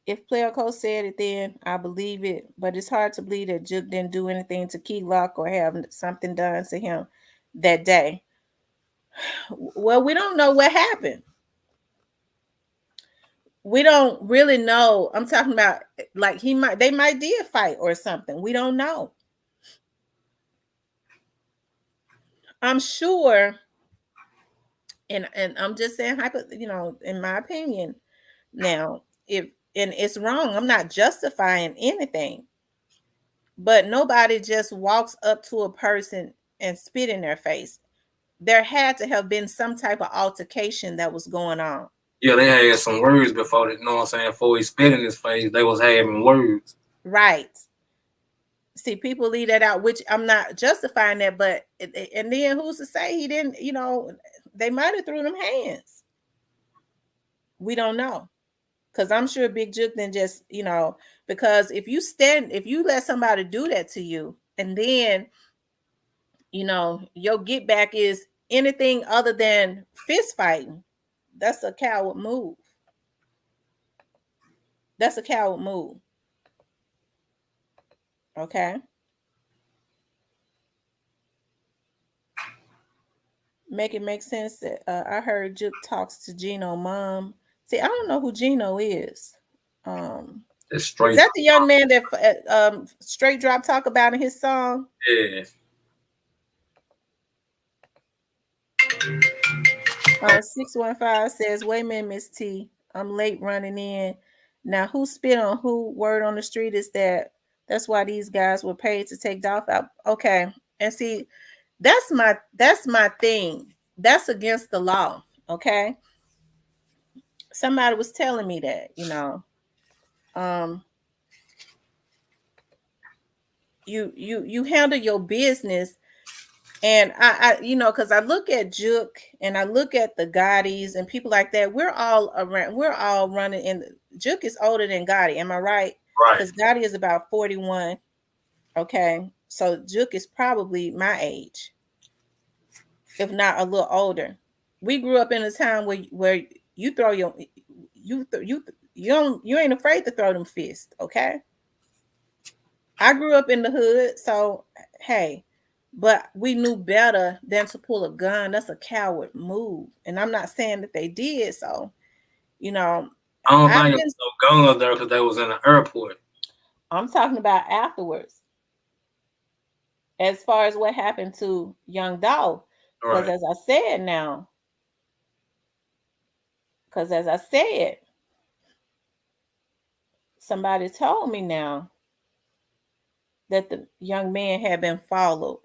If Player Coach said it, then I believe it. But it's hard to believe that Juke didn't do anything to Key Lock or have something done to him that day. Well, we don't know what happened. We don't really know. I'm talking about, like, they might did fight or something. We don't know. I'm sure, and I'm just saying, in my opinion. Now, if and it's wrong, I'm not justifying anything, but nobody just walks up to a person and spit in their face. There had to have been some type of altercation that was going on. Yeah, they had some words before that, you know what I'm saying? Before he spit in his face, they was having words. Right. See, people leave that out, which I'm not justifying that, but and then who's to say he didn't, they might have threw them hands. We don't know. Because I'm sure Big Juke then just, because if you let somebody do that to you, and then, your get back is anything other than fist fighting, that's a coward move. That's a coward move. Okay. Make it make sense that I heard Juke talks to Gino mom. See, I don't know who Gino is. Um, It's is straight. that the young man that Straight Drop talk about in his song? Yeah. 615 says, wait a minute, Miss T. I'm late running in. Now, who spit on who? Word on the street is that that's why these guys were paid to take Dolph out. Okay. And see, that's my thing. That's against the law. Okay. Somebody was telling me that. Um, you handle your business. And because I look at Juke and I look at the Gottis and people like that, we're all around, we're all running in. Juke is older than Gotti, am I right? Right. Because Gotti is about 41. Okay. So Juke is probably my age, if not a little older. We grew up in a time where you throw your you ain't afraid to throw them fists, okay? I grew up in the hood, so hey, but we knew better than to pull a gun. That's a coward move. And I'm not saying that they did. So, you know, I don't I've think it been, was no gun there because they was in the airport. I'm talking about afterwards, as far as what happened to young Dolph. Because Right. as I said now, because as I said, somebody told me now that the young man had been followed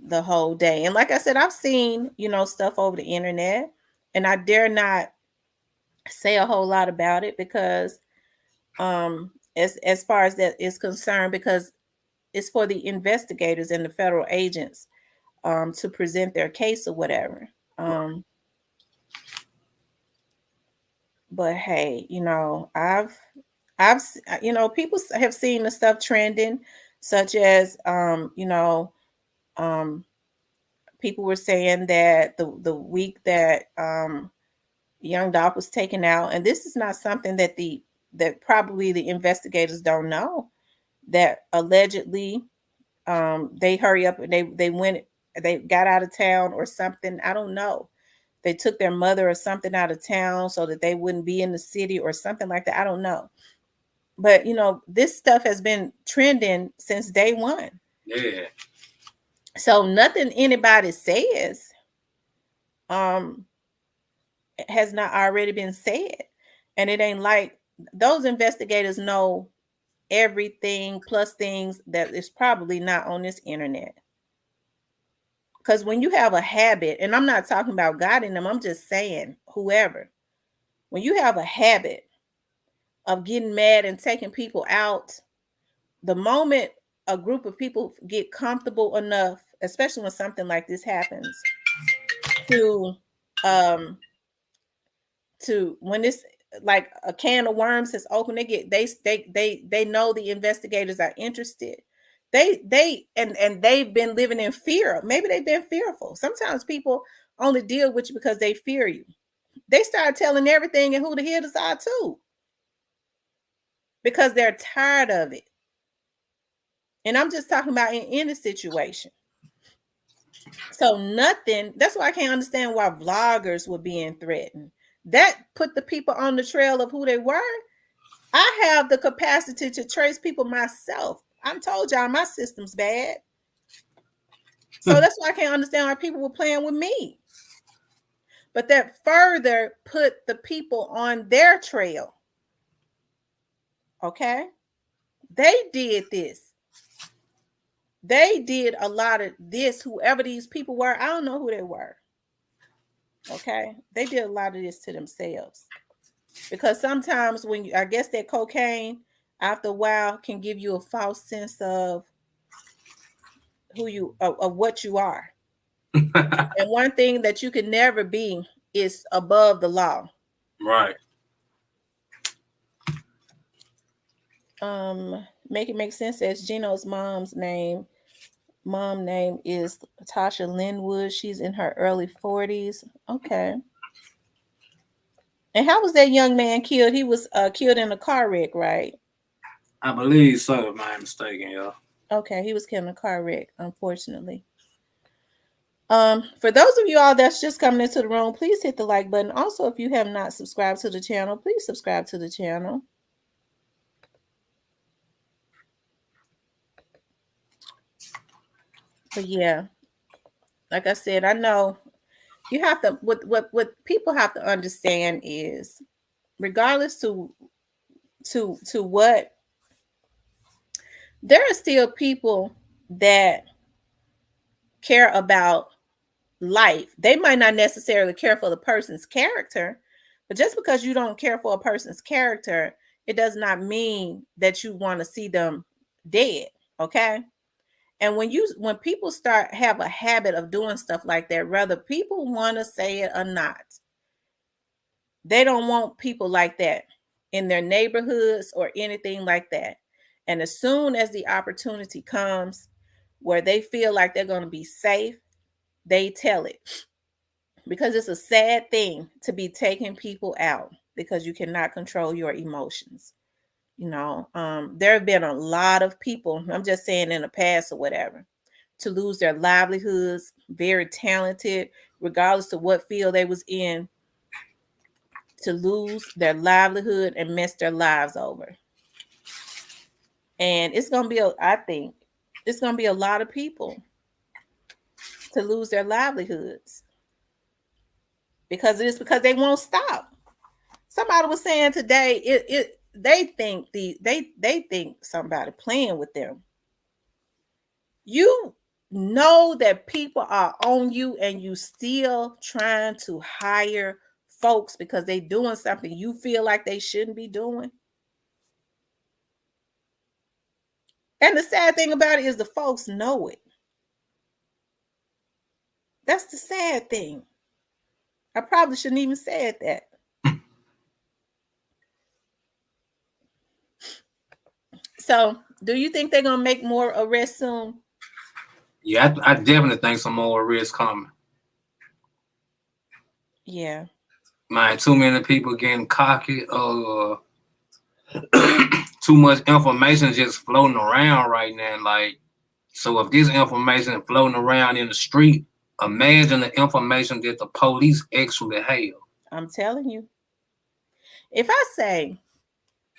the whole day. And like I said, I've seen, stuff over the internet, and I dare not say a whole lot about it because as far as that is concerned, because it's for the investigators and the federal agents to present their case or whatever. But hey, people have seen the stuff trending, such as, um, people were saying that the week that young Dolph was taken out, and this is not something that probably the investigators don't know, that allegedly they hurry up and they got out of town or something. I don't know. They took their mother or something out of town so that they wouldn't be in the city or something like that. I don't know. But this stuff has been trending since day one. Yeah. So nothing anybody says um has not already been said. And it ain't like those investigators know everything plus things that is probably not on this internet. Because when you have a habit, and I'm not talking about God in them, I'm just saying whoever, when you have a habit of getting mad and taking people out, the moment a group of people get comfortable enough, especially when something like this happens, to um when this, like a can of worms has opened, they know the investigators are interested. And they've been living in fear. Maybe they've been fearful. Sometimes people only deal with you because they fear you. They start telling everything and who the hitters are too, because they're tired of it. And I'm just talking about in any situation. So nothing, that's why I can't understand why vloggers were being threatened. That put the people on the trail of who they were. I have the capacity to trace people myself. I'm told y'all my system's bad. So that's why I can't understand why people were playing with me. But that further put the people on their trail. Okay? They did this. They did a lot of this, whoever these people were. I don't know who they were. Okay? They did a lot of this to themselves. Because sometimes I guess that cocaine, after a while, can give you a false sense of of what you are. And one thing that you can never be is above the law. Right. Make it make sense as Gino's mom name is Tasha Linwood. She's in her early 40s. Okay. And how was that young man killed? He was killed in a car wreck, right? I believe so, if I'm mistaken, y'all. Okay, he was killed in a car wreck, unfortunately. For those of you all that's just coming into the room, please hit the like button. Also, if you have not subscribed to the channel, please subscribe to the channel. But yeah, like I said, I know you have to, what people have to understand is, regardless to what, there are still people that care about life. They might not necessarily care for the person's character, but just because you don't care for a person's character, it does not mean that you want to see them dead. Okay. And when people start have a habit of doing stuff like that, whether people want to say it or not, they don't want people like that in their neighborhoods or anything like that. And as soon as the opportunity comes where they feel like they're going to be safe, they tell it. Because it's a sad thing to be taking people out because you cannot control your emotions. There have been a lot of people, I'm just saying in the past or whatever, to lose their livelihoods, very talented, regardless of what field they was in, to lose their livelihood and mess their lives over. And it's gonna be I think it's gonna be a lot of people to lose their livelihoods because they won't stop. Somebody was saying today, they think somebody playing with them. You know that people are on you and you still trying to hire folks because they doing something you feel like they shouldn't be doing. And the sad thing about it is the folks know it. That's the sad thing. I probably shouldn't even said that. So, do you think they're gonna make more arrests soon? Yeah, I definitely think some more arrests coming. Yeah, Man, too many people getting cocky. Too much information just floating around right now. Like, so if this information is floating around in the street, imagine the information that the police actually have. I'm telling you. If I say,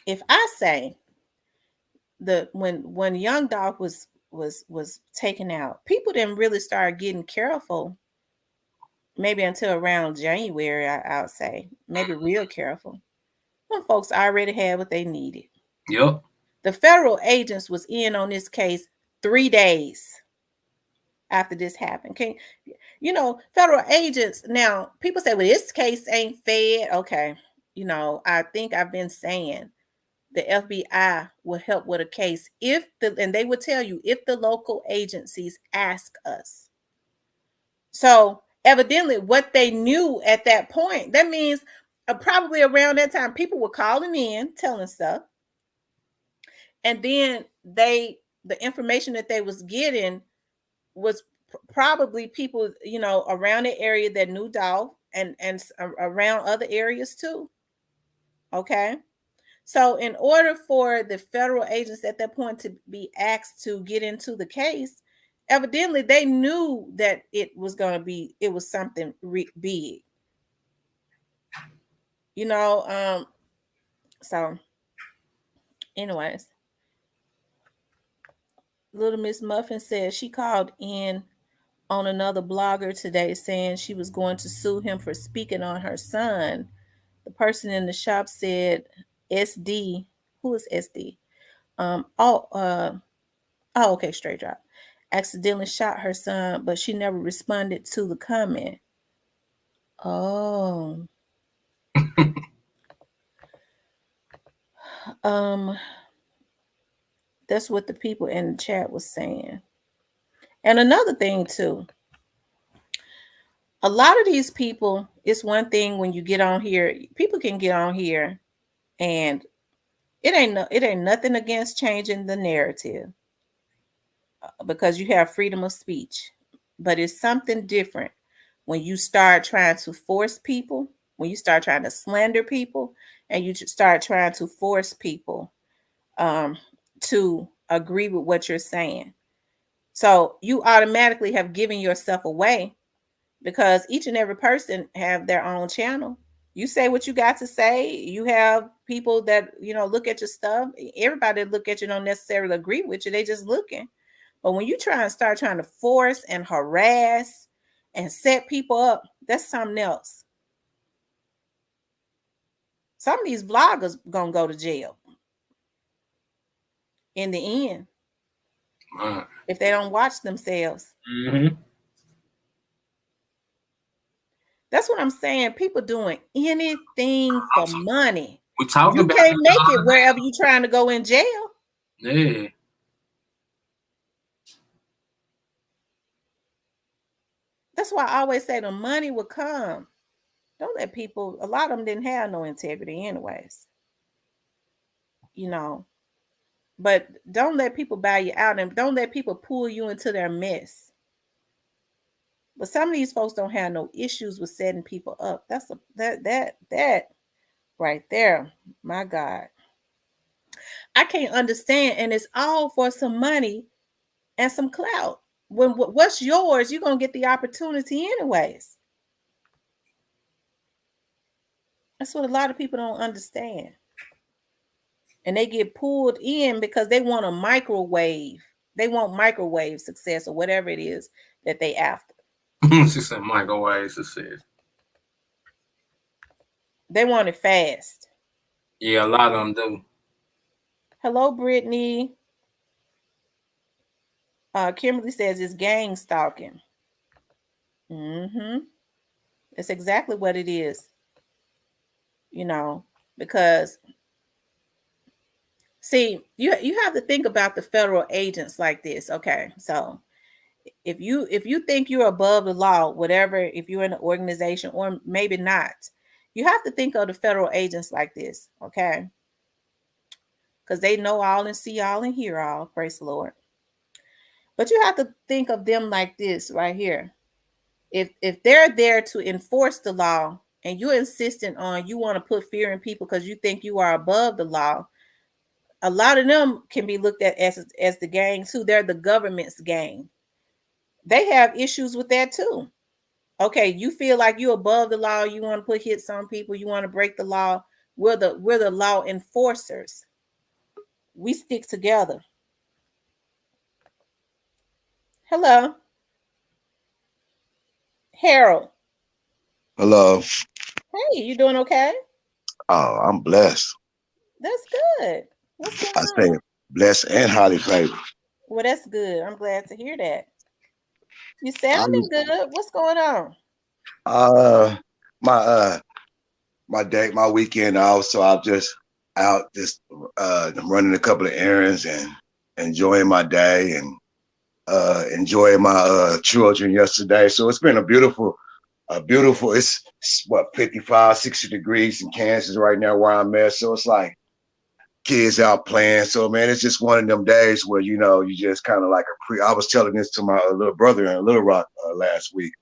if I say the when young Dolph was taken out, people didn't really start getting careful. Maybe until around January, I would say, maybe real careful. When folks already had what they needed. Yep. The federal agents was in on this case 3 days after this happened. Can federal agents now? People say, "Well, this case ain't fed." Okay, I think I've been saying the FBI will help with a case and they will tell you if the local agencies ask us. So evidently, what they knew at that point, that means probably around that time, people were calling in, telling stuff, and then the information that they was getting was probably people around the area that knew Dolph and around other areas too. Okay. So, in order for the federal agents at that point to be asked to get into the case, evidently they knew that it was something big, you know. So, anyways, Little Miss Muffin said she called in on another blogger today saying she was going to sue him for speaking on her son. The person in the shop said SD. Who is SD? Um, oh, uh, Oh, okay, straight drop. Accidentally shot her son, but she never responded to the comment. Oh, um, that's what the people in the chat was saying. And another thing too, a lot of these people, it's one thing when you get on here, people can get on here and it ain't nothing against changing the narrative because you have freedom of speech. But it's something different when you start trying to force people, when you start trying to slander people, and you start trying to force people um, to agree with what you're saying. So you automatically have given yourself away because each and every person have their own channel. You say what you got to say. You have people that look at your stuff. Everybody that look at you don't necessarily agree with you. They just looking. But when you start trying to force and harass and set people up, that's something else. Some of these vloggers gonna go to jail in the end if they don't watch themselves. Mm-hmm. That's what I'm saying. People doing anything for money. We talked You about can't it the make it other wherever you trying to go in jail. day. Yeah. That's why I always say the money will come. Don't let people, a lot of them didn't have no integrity anyways. You know, but don't let people buy you out and don't let people pull you into their mess. But some of these folks don't have no issues with setting people up. That's that right there. My God. I can't understand. And it's all for some money and some clout. When what's yours, you're gonna get the opportunity anyways. That's what a lot of people don't understand. And they get pulled in because they want a microwave. They want microwave success or whatever it is that they after. She said microwave success. They want it fast. Yeah, a lot of them do. Hello, Brittany. Kimberly says it's gang stalking. Mm-hmm. It's exactly what it is. You know, because see, you have to think about the federal agents like this. Okay, so if you think you're above the law, whatever, if you're in an organization or maybe not, you have to think of the federal agents like this. Okay, because they know all and see all and hear all. Praise the Lord. But you have to think of them like this right here. If they're there to enforce the law and you're insistent on you want to put fear in people because you think you are above the law, a lot of them can be looked at as the gang too. They're the government's gang. They have issues with that too. Okay, you feel like you're above the law, you want to put hits on people, you want to break the law. We're the law enforcers. We stick together. Hello, Harold. Hello. Hey, you doing okay? Oh, I'm blessed. That's good. What's going I say on? blessed and highly favored. Well, that's good. I'm glad to hear that. You I sounding was good. What's going on? uh my my day, my weekend off, so I'm just out just running a couple of errands and enjoying my day and enjoying my children yesterday. So it's been a beautiful it's what 55, 60 degrees in Kansas right now where I'm at. So it's like kids out playing. So man, it's just one of them days where you just kind of like I was telling this to my little brother in Little Rock last week.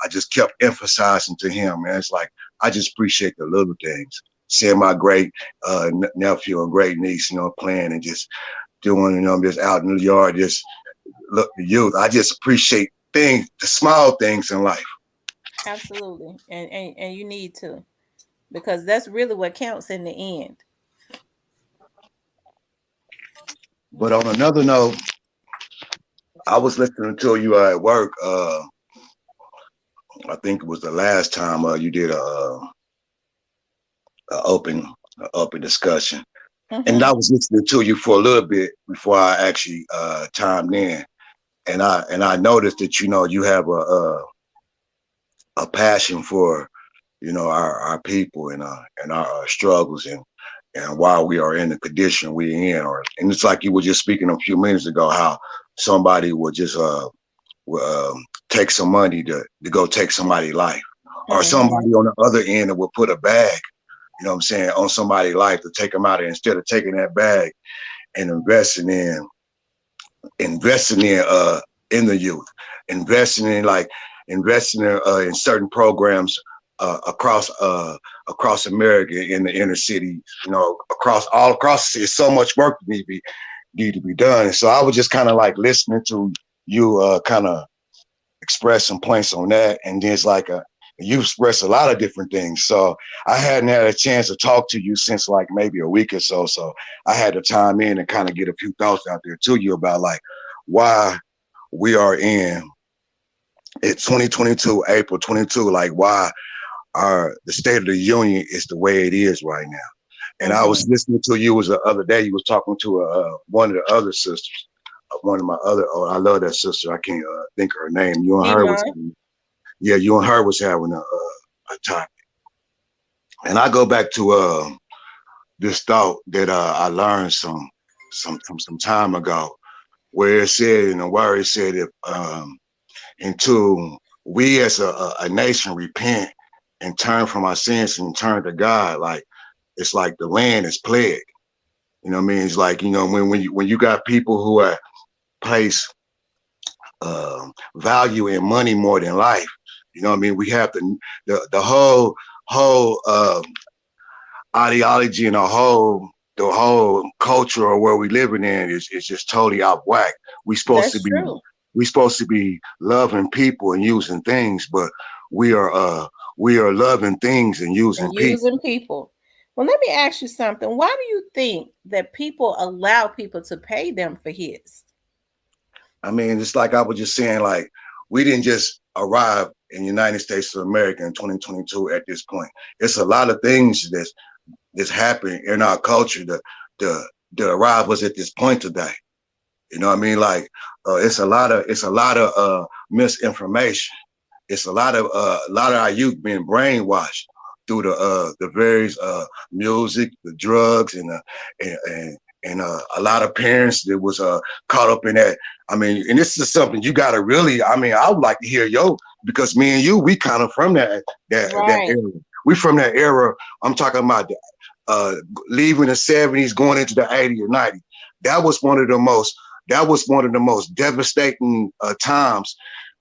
I just kept emphasizing to him, man. It's like I just appreciate the little things. Seeing my great nephew and great niece, playing and just doing, just out in the yard, just look the youth. I just appreciate the small things in life. Absolutely. And you need to, because that's really what counts in the end. But on another note, I was listening to you at work. I think it was the last time you did a open discussion, and Mm-hmm. I was listening to you for a little bit before I actually chimed in, and I noticed that you have a passion for our people and our struggles and why we are in the condition we're in, and it's like you were just speaking a few minutes ago how somebody would just take some money to go take somebody's life, or Mm-hmm. somebody on the other end that would put a bag, what I'm saying, on somebody's life to take them out of, instead of taking that bag and investing in the youth, investing in like investing in certain programs across America in the inner city, all across the city. So much work need to be done. And so I was just kind of like listening to you kind of express some points on that, and then it's like you express a lot of different things. So I hadn't had a chance to talk to you since like maybe a week or so. So I had to time in and kind of get a few thoughts out there to you about like why we are in it's 2022, April 22, like why the state of the union is the way it is right now. And I was Mm-hmm. listening to you was the other day. You was talking to one of the other sisters, one of my other. Oh, I love that sister. I can't think of her name. You and her was, Iman. yeah, you and her was having a time. And I go back to this thought that I learned some time ago, where it said in the word, it said if until we as a nation repent and turn from our sins and turn to God, like it's like the land is plagued. You know what I mean? It's like when you got people who are place value in money more than life. You know what I mean? We have the whole ideology and the whole culture of where we living in is just totally out of whack. We supposed to That's be true. we supposed to be loving people and using things, but we are uh we are loving things and using And people. using people. Well, let me ask you something. Why do you think that people allow people to pay them for hits? I mean, it's like I was just saying, like we didn't just arrive in the United States of America in 2022 at this point. It's a lot of things that's happening in our culture to to arrive us at this point today. You know what I mean? Like it's a lot of misinformation. It's a lot of our youth being brainwashed through the various music, the drugs, and a lot of parents that was caught up in that. I mean, and this is something you got to really. I mean, I would like to hear because me and you, we kind of from that Right. era. We from that era. I'm talking about. leaving the 70s, going into the 80s or 90s. That was one of the most devastating times.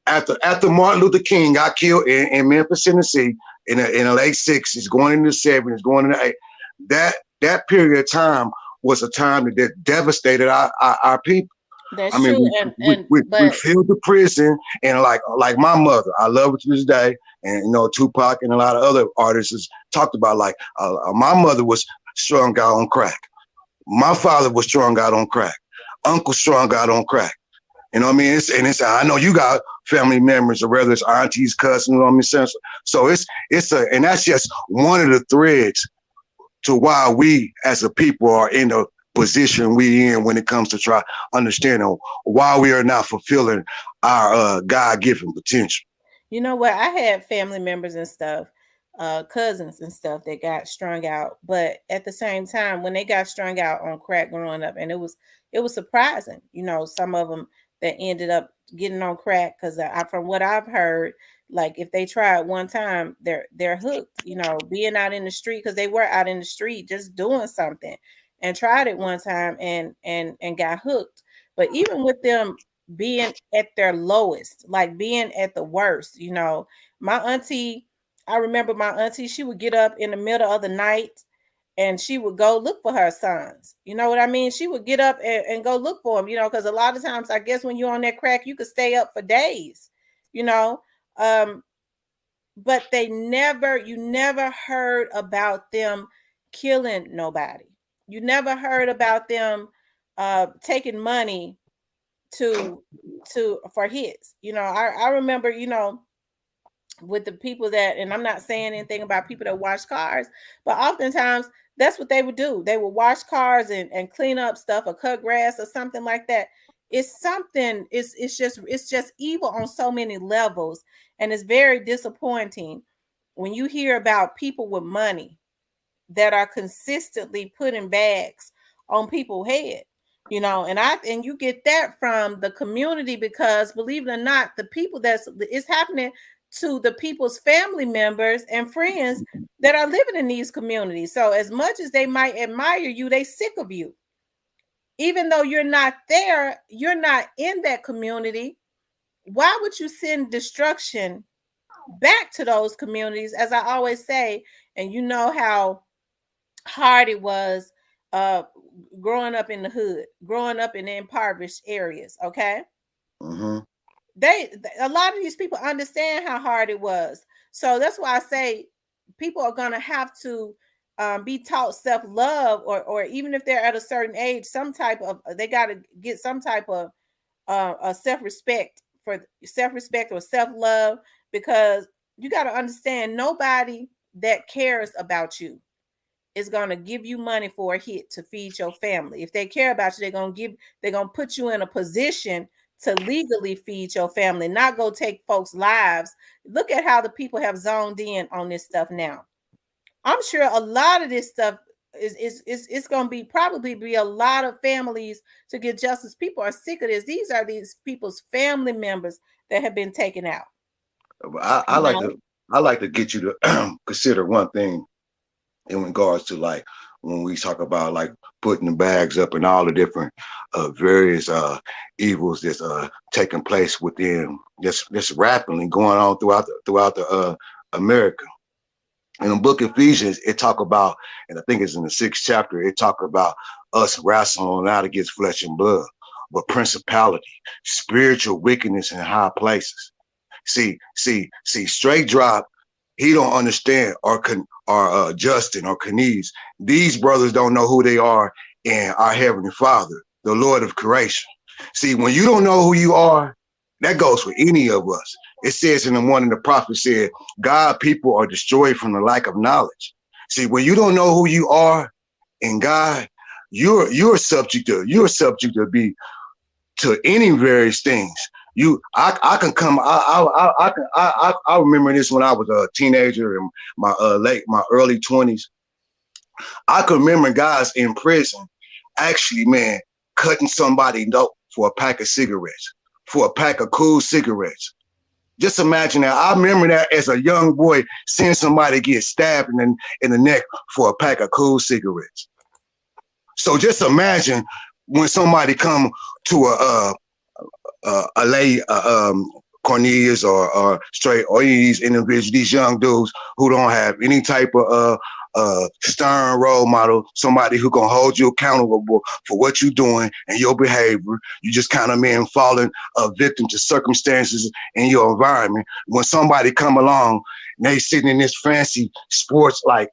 After Martin Luther King got killed in Memphis, Tennessee, in the late 60s, going into the 70s, going into the 80s, that period of time was a time that devastated our people. I That's mean, true. we filled the prison, and like my mother, I love her to this day, and Tupac and a lot of other artists talked about my mother was strung out on crack, my father was strung out on crack, uncle strung out on crack. You know what I mean? I know you got family members, or whether it's aunties, cousins, you know what I mean? So and that's just one of the threads to why we as a people are in the position we in when it comes to try understanding why we are not fulfilling our God-given potential. You know what? I had family members and stuff, cousins and stuff that got strung out, but at the same time, when they got strung out on crack growing up, and it was surprising. Some of them that ended up getting on crack because from what I've heard, like if they try it one time, they're hooked. Being out in the street, because they were out in the street just doing something, and tried it one time and got hooked. But even with them being at their lowest, like being at the worst. My auntie, I remember my auntie, she would get up in the middle of the night and she would go look for her sons. You know what I mean? She would get up and go look for them, because a lot of times, I guess when you're on that crack, you could stay up for days, you know. But you never heard about them killing nobody. You never heard about them taking money to for hits. I remember, with the people that, and I'm not saying anything about people that wash cars, but oftentimes that's what they would do. They would wash cars and clean up stuff or cut grass or something like that. It's just evil on so many levels, and it's very disappointing when you hear about people with money that are consistently putting bags on people's head. And you get that from the community, because believe it or not, the people it's happening to the people's family members and friends that are living in these communities. So as much as they might admire you, they sick of you. Even though you're not there, you're not in that community. Why would you send destruction back to those communities? As I always say, and you know how hard it was growing up in the hood, growing up in the impoverished areas. Okay. Mm-hmm. A lot of these people understand how hard it was. So that's why I say people are going to have to be taught self-love, or even if they're at a certain age, they got to get some type of self-respect or self-love, because you got to understand, nobody that cares about you is going to give you money for a hit to feed your family. If they care about you, they're going to put you in a position to legally feed your family, not go take folks' lives. Look at how the people have zoned in on this stuff now. I'm sure a lot of this stuff is going to be a lot of families to get justice. People are sick of this. These are these people's family members that have been taken out. I like to get you to consider one thing in regards to, like, when we talk about like putting the bags up and all the different various evils that's taking place within this rapidly going on throughout the America. In the book of Ephesians, it talk about, and I think it's in the 6th chapter, it talk about us wrestling not against flesh and blood, but principality, spiritual wickedness in high places. See, straight drop, he don't understand, or Justin or Kenice. These brothers don't know who they are in our Heavenly Father, the Lord of creation. See, when you don't know who you are, that goes for any of us. It says in the morning, the prophet said, God, people are destroyed from the lack of knowledge. See, when you don't know who you are in God, you're subject to be to any various things. I can come. I remember this when I was a teenager in my early 20s. I can remember guys in prison actually, man, cutting somebody dope for a pack of cigarettes, for a pack of cool cigarettes. Just imagine that. I remember that as a young boy, seeing somebody get stabbed in the neck for a pack of cool cigarettes. So just imagine when somebody come to a lay Cornelius or straight or any of these individuals, these young dudes who don't have any type of stern role model, somebody who can hold you accountable for what you're doing and your behavior. You just kind of being falling a victim to circumstances in your environment. When somebody come along and they sitting in this fancy sports like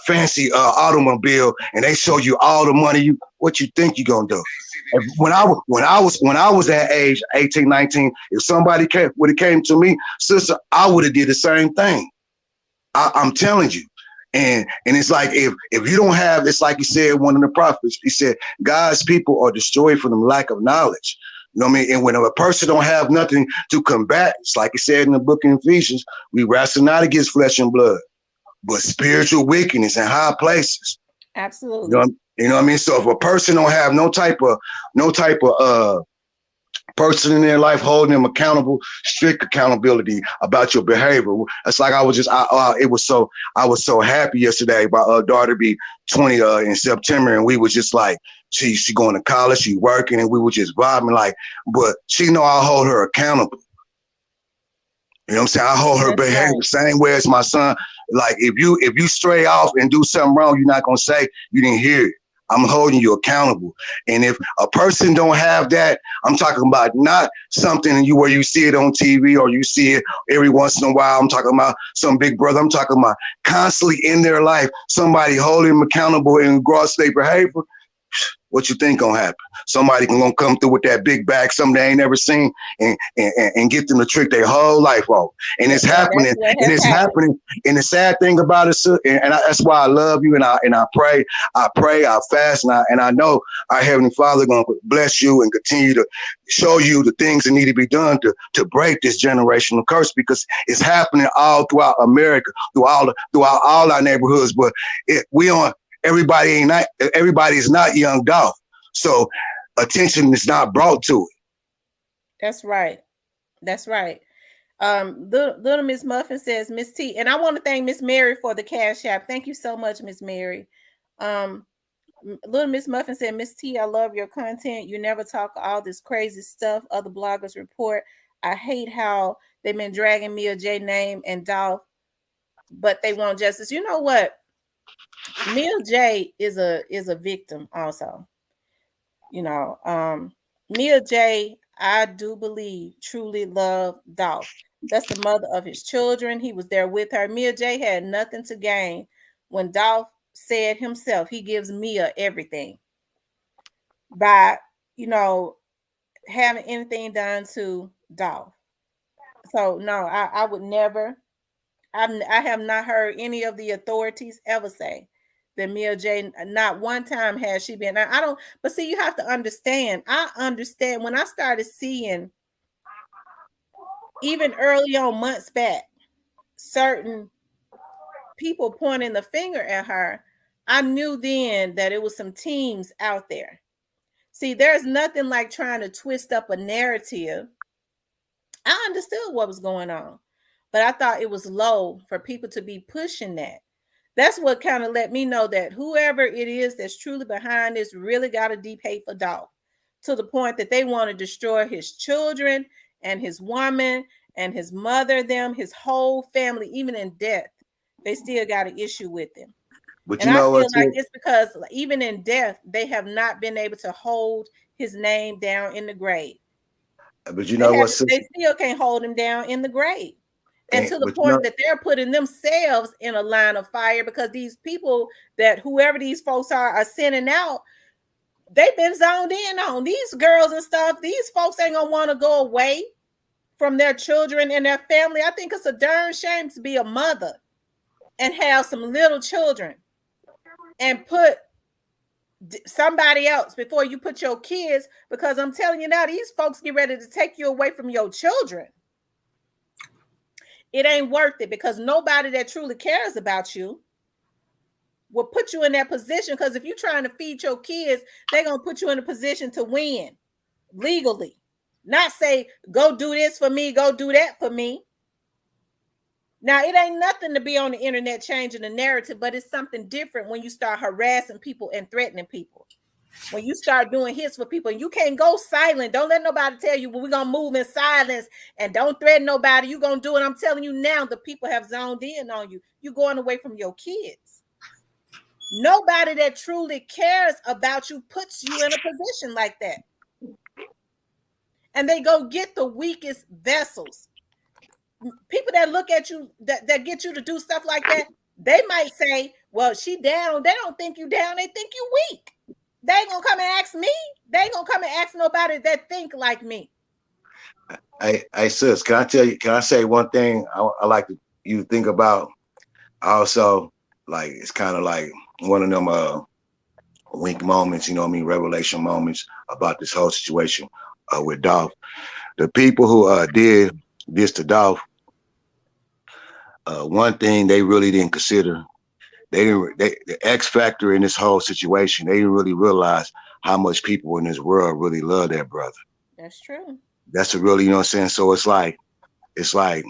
fancy automobile and they show you all the money, what you think you're gonna do? When I was that age, 18, 19, if somebody would have came to me, sister, I would have did the same thing. I'm telling you. And it's like if you don't have, it's like he said, one of the prophets, he said, God's people are destroyed for the lack of knowledge. You know what I mean? And when a person don't have nothing to combat, it's like he said in the book of Ephesians, we wrestle not against flesh and blood, but spiritual wickedness in high places. Absolutely. You know what I mean? So if a person don't have no type of person in their life holding them accountable, strict accountability about your behavior. It's like I was so happy yesterday. My daughter be 20 in September, and we was just like, she going to college, she working, and we were just vibing like, but she know I hold her accountable. You know what I'm saying? I hold her behavior the same way as my son. Like if you stray off and do something wrong, you're not gonna say you didn't hear it. I'm holding you accountable. And if a person don't have that, I'm talking about not something where you see it on TV or you see it every once in a while. I'm talking about some big brother. I'm talking about constantly in their life, somebody holding them accountable in gross their behavior. What you think gonna happen? Somebody gonna come through with that big bag, something they ain't never seen, and get them to trick their whole life off. And it's happening. And it's happening. And the sad thing about it, that's why I love you, and I pray, I fast, and I know our Heavenly Father gonna bless you and continue to show you the things that need to be done to break this generational curse, because it's happening all throughout America, throughout all our neighborhoods. But everybody is not young Dolph. So attention is not brought to it. That's right. Little Miss Muffin says, Miss T, and I want to thank Miss Mary for the Cash App. Thank you so much, Miss Mary. Little Miss Muffin said, Miss T, I love your content. You never talk all this crazy stuff other bloggers report. I hate how they've been dragging Mia J name and Dolph, but they want justice. You know what? Mia J is a victim also. You know, Mia J, I do believe, truly loved Dolph. That's the mother of his children. He was there with her. Mia J had nothing to gain when Dolph said himself he gives Mia everything by, having anything done to Dolph. So no, I would never. I have not heard any of the authorities ever say that Mia J, not one time has she been. I don't, but see, you have to understand. I understand when I started seeing, even early on months back, certain people pointing the finger at her, I knew then that it was some teams out there. See, there's nothing like trying to twist up a narrative. I understood what was going on, but I thought it was low for people to be pushing that. That's what kind of let me know that whoever it is that's truly behind this really got a deep hate for Dolph, to the point that they want to destroy his children and his woman and his mother, his whole family, even in death. They still got an issue with him. But and I feel like it's because even in death, they have not been able to hold his name down in the grave. But you know what? They still can't hold him down in the grave. And to the point that they're putting themselves in a line of fire, because these people that whoever these folks are sending out, they've been zoned in on these girls and stuff. These folks ain't gonna want to go away from their children and their family. I think it's a darn shame to be a mother and have some little children and put somebody else before you put your kids, because I'm telling you now, these folks get ready to take you away from your children. It ain't worth it, because nobody that truly cares about you will put you in that position. Because if you're trying to feed your kids, they're going to put you in a position to win legally. Not say, go do this for me, go do that for me. Now, it ain't nothing to be on the internet changing the narrative, but it's something different when you start harassing people and threatening people. When you start doing hits for people, and you can't go silent. Don't let nobody tell you, well, we're going to move in silence and don't threaten nobody. You're going to do it. I'm telling you now, the people have zoned in on you. You're going away from your kids. Nobody that truly cares about you puts you in a position like that. And they go get the weakest vessels. People that look at you, that get you to do stuff like that, they might say, well, she down. They don't think you down. They think you weak. They ain't gonna come and ask me. They ain't gonna come and ask nobody that think like me. Hey, sis, can I say one thing I like you to think about? Also, like, it's kind of like one of them wink moments, you know what I mean, revelation moments about this whole situation with Dolph. The people who did this to Dolph, one thing they really didn't consider, the X factor in this whole situation, they didn't really realize how much people in this world really love that brother. That's true. That's a really, you know what I'm saying? So it's like, that's why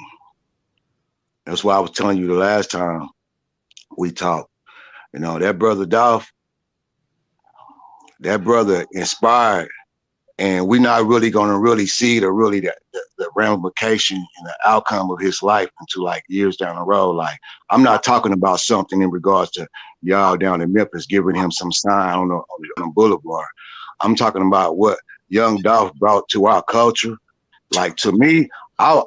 I was telling you the last time we talked, you know, that brother Dolph, that brother inspired, and we're not really going to really see the ramification and the outcome of his life until like years down the road. Like, I'm not talking about something in regards to y'all down in Memphis giving him some sign on the boulevard. I'm talking about what young Dolph brought to our culture. Like, to me, I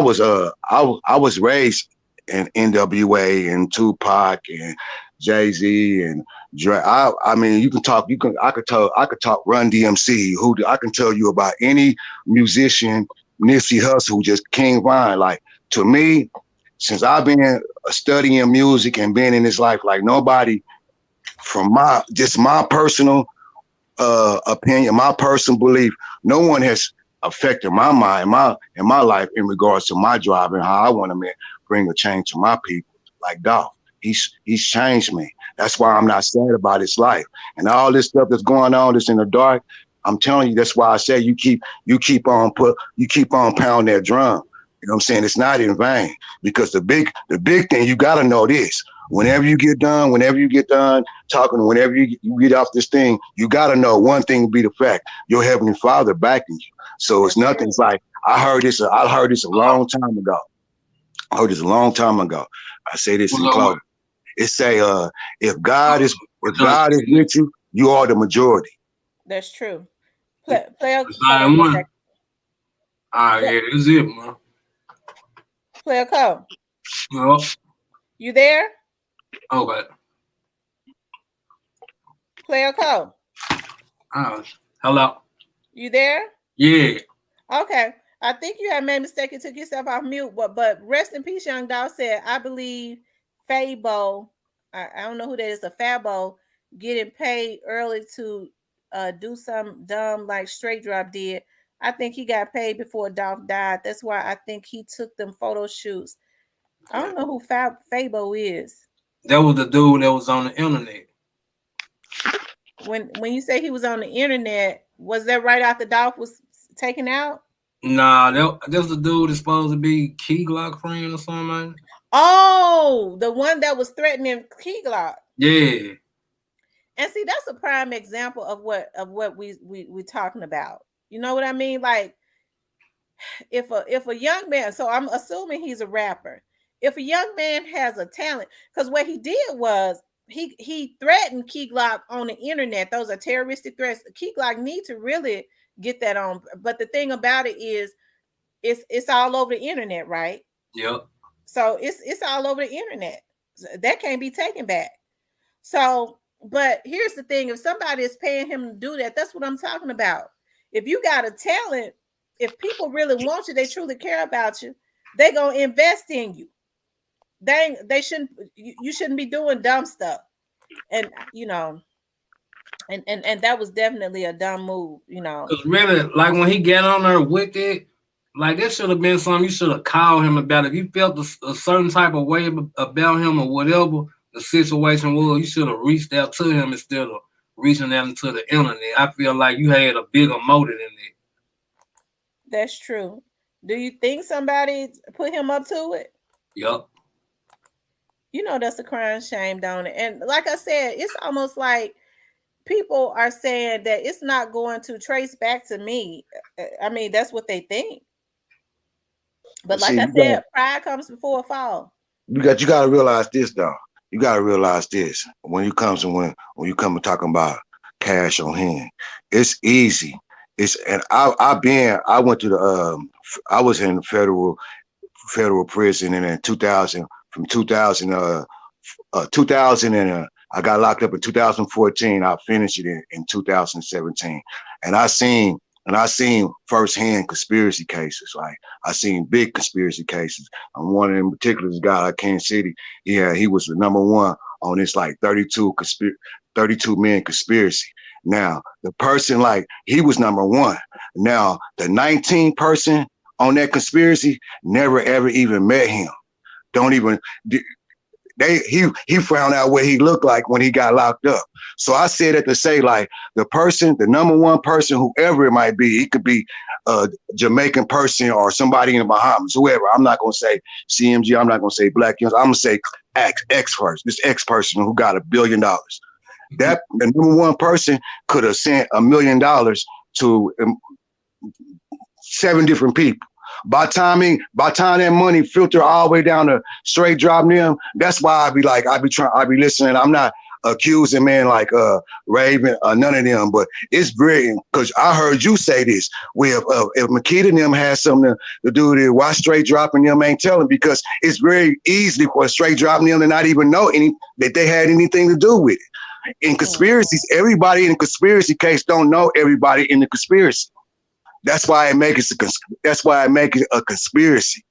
was raised in NWA and Tupac and Jay-Z and Dre. I mean, I could talk Run DMC. I can tell you about any musician, Nipsey Hussle, who just King Von. Like, to me, since I've been studying music and been in this life, like, nobody from my personal opinion, my personal belief, no one has affected my mind, in my life in regards to my drive and how I want to bring a change to my people. Like Dolph, he's changed me. That's why I'm not sad about his life and all this stuff that's going on. That's in the dark. I'm telling you, that's why I say you keep on pounding that drum. You know what I'm saying? It's not in vain, because the big thing, you got to know this. Whenever you get done talking, whenever you get off this thing, you got to know one thing will be the fact: your Heavenly Father backing you. So it's nothing. It's like, I heard this a long time ago. I say this in closing. It say, if God is with you, you are the majority. That's true. Play a one. All right, that's it, man. Play a call. No. You there? Okay. Play a call. Hello. You there? Yeah. Okay. I think you had made a mistake and took yourself off mute, but rest in peace, young Dolph said, I believe Fabo, I don't know who that is, a Fabo, getting paid early to do something dumb like Straight Drop did. I think he got paid before Dolph died. That's why I think he took them photo shoots. I don't know who Fabo is. That was the dude that was on the internet. When you say he was on the internet, was that right after Dolph was taken out? Nah, that was the dude that's supposed to be Key Glock friend or something. Oh, the one that was threatening Key Glock. Yeah. And see, that's a prime example of what we're talking about. You know what I mean? Like, if a young man, so I'm assuming he's a rapper. If a young man has a talent, because what he did was he threatened Key Glock on the internet. Those are terroristic threats. Key Glock need to really get that on. But the thing about it is, it's all over the internet, right? Yep. So it's all over the internet. That can't be taken back. So, but here's the thing: if somebody is paying him to do that, that's what I'm talking about. If you got a talent, if people really want you, they truly care about you, they gonna invest in you. They shouldn't. You shouldn't be doing dumb stuff. And you know, and that was definitely a dumb move. You know, because really, like when he got on there with it, like that should have been something you should have called him about. If you felt a certain type of way about him or whatever the situation was, you should have reached out to him instead of reaching out into the internet. I feel like you had a bigger motive than that. That's true. Do you think somebody put him up to it? Yup. You know that's a crime shame, don't it? And like I said, it's almost like people are saying that it's not going to trace back to me. I mean, that's what they think. But But like see, I said, pride comes before a fall. you got to realize this though. You got to realize this when you come to when you come to talking about cash on hand, it's easy. It's and I went to the I was in the federal prison and in 2000 from 2000 2000 and I got locked up in 2014. I finished it in 2017, and I seen firsthand conspiracy cases. Like I seen big conspiracy cases. One in particular, this guy at Kansas City. Yeah, he was the number one on this like 32 man conspiracy. Now the person like he was number one. Now the 19 person on that conspiracy never ever even met him. Don't even he found out what he looked like when he got locked up. So I said it to say like the number one person, whoever it might be, it could be a Jamaican person or somebody in the Bahamas, whoever. I'm not gonna say CMG. I'm not gonna say Black Youngsters. I'm gonna say X person. This X person who got $1 billion. That the number one person could have sent $1 million to 7 different people. By time that money filter all the way down to straight drop them, that's why I be listening. I'm not accusing man like Raven or none of them, but it's great because I heard you say this. Well, if Makita and them has something to do with it, why straight dropping them ain't telling? Because it's very easy for straight dropping them to not even know that they had anything to do with it. In conspiracies, everybody in a conspiracy case don't know everybody in the conspiracy. That's why I make it a conspiracy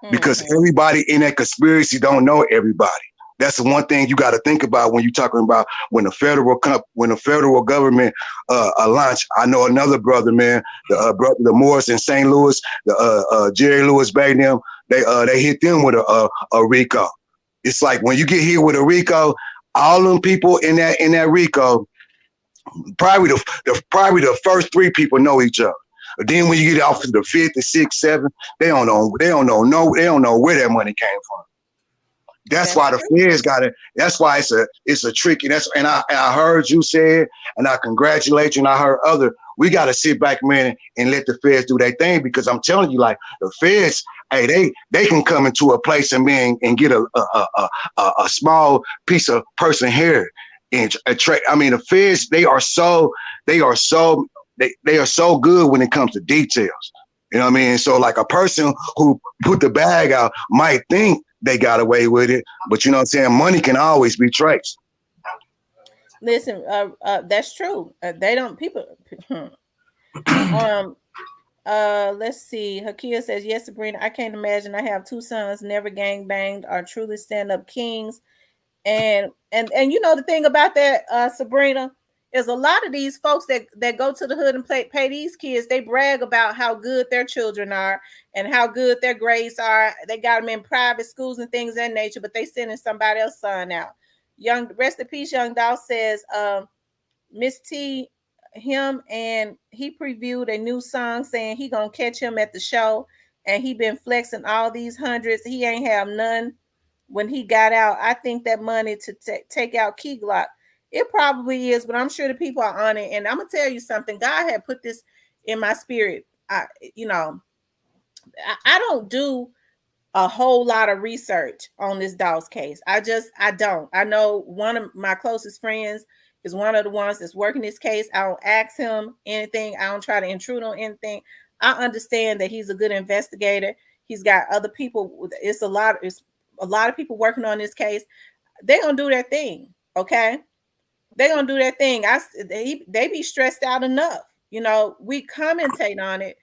because everybody in that conspiracy don't know everybody. That's the one thing you got to think about when you're talking about when the federal government launch. I know another brother, man, the Morris in St. Louis, the Jerry Lewis Bay, them they hit them with a RICO. It's like when you get hit with a RICO, all them people in that RICO. Probably the first 3 people know each other. But then when you get off to the 5th, the 6th, 7th, they don't know where that money came from. That's why the feds got it. That's why it's a tricky. And I heard you say it, and I congratulate you. And I heard we got to sit back, man, and let the feds do their thing because I'm telling you, like the feds, hey, they can come into a place and get a small piece of person hair. I mean, the feds, they are so good when it comes to details. You know what I mean? So like a person who put the bag out might think they got away with it, but you know what I'm saying? Money can always be traced. Listen, that's true. They don't people. Let's see. Hakia says, yes, Sabrina, I can't imagine. I have 2 sons, never gang banged, are truly stand-up kings. And you know the thing about that, Sabrina, is a lot of these folks that go to the hood and pay these kids, they brag about how good their children are and how good their grades are. They got them in private schools and things of that nature, but they sending somebody else's son out. Rest in peace, Young Dolph says, Miss T, him and he previewed a new song saying he gonna catch him at the show, and he been flexing all these hundreds. He ain't have none when he got out. I think that money to take out Key Glock, it probably is, but I'm sure the people are on it. And I'm gonna tell you something. God had put this in my spirit. I don't do a whole lot of research on this Dolph case. I don't. I know one of my closest friends is one of the ones that's working this case. I don't ask him anything. I don't try to intrude on anything. I understand that he's a good investigator. He's got other people. It's a lot of people working on this case. They're gonna do their thing. Okay. They're gonna do their thing. They be stressed out enough. You know, we commentate on it.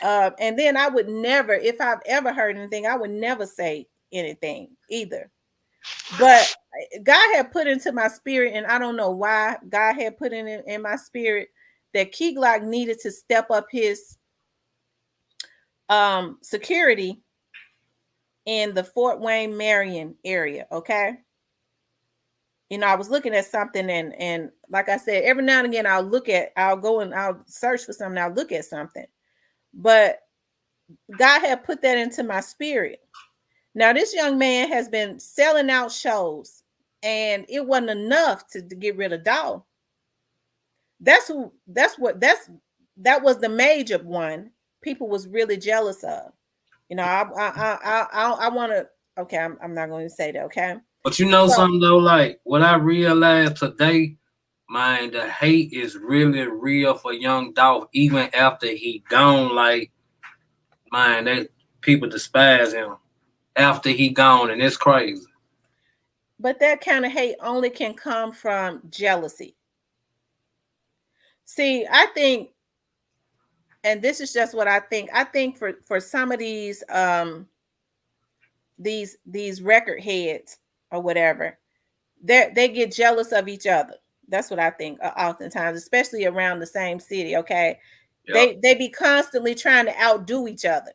And then I would never, if I've ever heard anything, I would never say anything either. But God had put into my spirit, and I don't know why God had put in my spirit that Key Glock needed to step up his security in the Fort Wayne Marion area. Okay. You know, I was looking at something, and like I said, every now and again I'll go and I'll search for something, I'll look at something. but God had put that into my spirit. Now, this young man has been selling out shows, and it wasn't enough to get rid of Dolph. That was the major one. People was really jealous of. You know, I want to. Okay, I'm not going to say that. Okay, But you know so something though, like what I realized today, man, the hate is really real for young Dolph, even after he gone. Like, man, they people despise him after he gone, and it's crazy. but that kind of hate only can come from jealousy. See, I think, and this is just what I think. I think for some of these record heads or whatever, they get jealous of each other. That's what I think oftentimes, especially around the same city. Okay, Yep. they be constantly trying to outdo each other.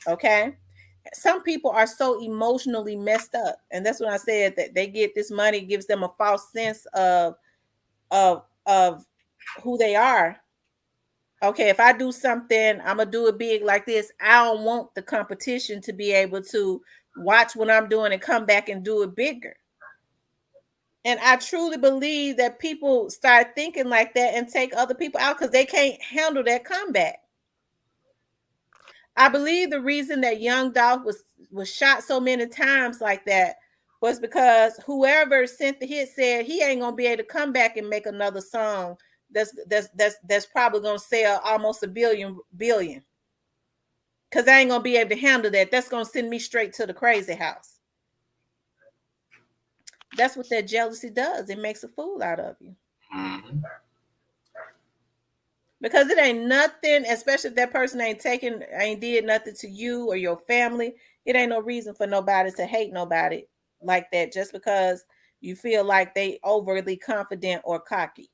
Okay, some people are so emotionally messed up, and that's when I said that they get this money gives them a false sense of who they are. Okay, if I do something, I'm gonna do it big like this. I don't want the competition to be able to watch what I'm doing and come back and do it bigger. And I truly believe that people start thinking like that and take other people out because they can't handle that comeback. I believe the reason that young Dolph was shot so many times like that was because whoever sent the hit said he ain't gonna be able to come back and make another song that's probably gonna sell almost a billion. Cause I ain't gonna be able to handle that. That's gonna send me straight to the crazy house. That's what that jealousy does. It makes a fool out of you. Mm-hmm. Because it ain't nothing, especially if that person ain't did nothing to you or your family. It ain't no reason for nobody to hate nobody like that just because you feel like they overly confident or cocky.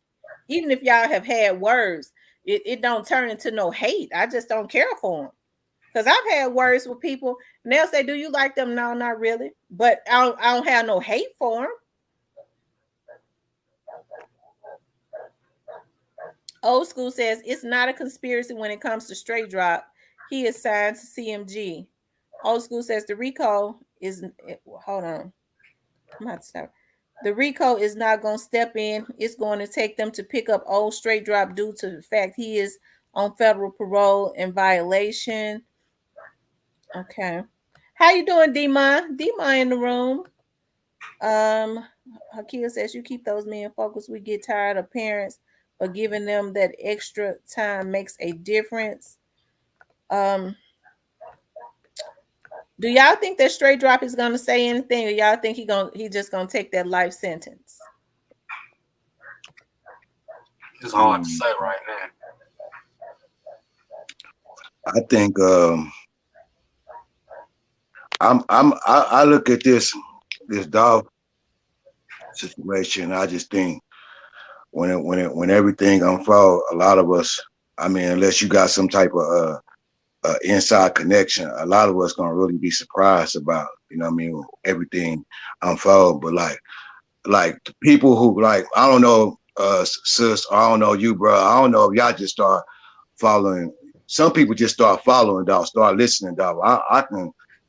Even if y'all have had words, it don't turn into no hate. I just don't care for them. Because I've had words with people and they'll say, "Do you like them?" No, not really. But I don't have no hate for them. Old school says it's not a conspiracy when it comes to straight drop. He is signed to CMG. Old school says the RICO is hold on. I'm about to stop. The RICO is not going to step in. It's going to take them to pick up old straight drop due to the fact he is on federal parole in violation. Okay. How you doing, D-Ma? D-Ma in the room. Hakia says you keep those men focused. We get tired of parents, but giving them that extra time makes a difference. Um, do y'all think that straight drop is gonna say anything, or y'all think he just gonna take that life sentence? It's hard to say right now. I think I look at this dog situation. I just think when everything unfolds, a lot of us, I mean, unless you got some type of inside connection, a lot of us gonna really be surprised about, you know what I mean, everything unfold. But like the people who, like, I don't know, sis, I don't know you, bro. I don't know if y'all just start following. Some people just start following Dolph, start listening to Dolph.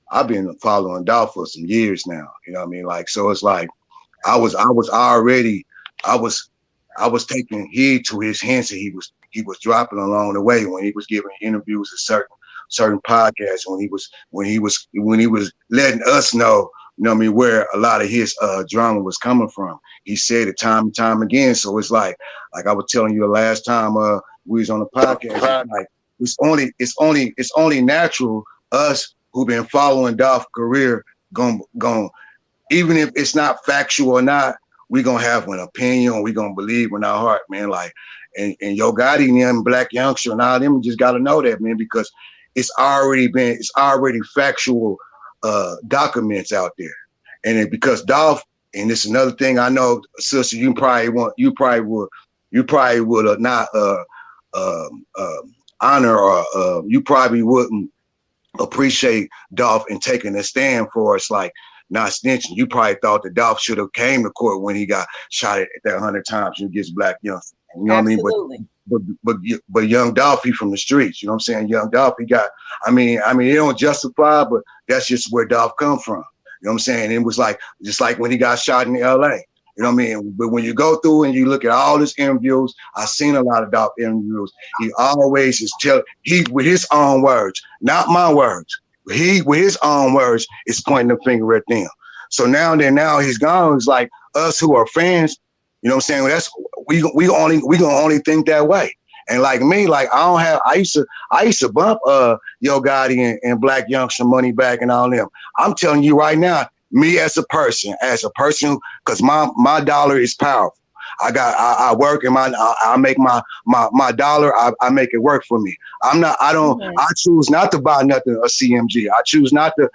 I've been following Dolph for some years now. You know what I mean? Like, so it's like I was already I was I was taking heed to his hints that he was dropping along the way when he was giving interviews at certain podcasts, when he was letting us know, you know what I mean, where a lot of his drama was coming from. He said it time and time again. So it's like I was telling you the last time we was on the podcast, it's like it's only natural us who've been following Dolph's career going even if it's not factual or not, we gonna have an opinion. We gonna believe in our heart, man. Like, and Yo Gotti and them, Black Youngster and all them just gotta know that, man, because it's already factual documents out there, and because Dolph, and this is another thing I know, sister, you probably would not honor, or you probably wouldn't appreciate Dolph in taking a stand for us, like not snitching. You probably thought that Dolph should have came to court when he got shot at that 100 times against Black Youngster. You know what I mean? Absolutely. but young Dolph, he from the streets. You know what I'm saying? Young Dolph, he got. I mean, it don't justify, but that's just where Dolph come from. You know what I'm saying? It was like just like when he got shot in L.A. You know what I mean? But when you go through and you look at all his interviews, I've seen a lot of Dolph interviews. He always is with his own words, not my words. He with his own words is pointing the finger at them. So now he's gone. It's like us who are fans. You know what I'm saying? That's we gonna only think that way. And like me, like I used to bump Yo Gotti and Black Youngster, Money Back and all them. I'm telling you right now, me as a person, because my dollar is powerful. I work and I make my dollar. I make it work for me. I choose not to buy nothing a CMG. I choose not to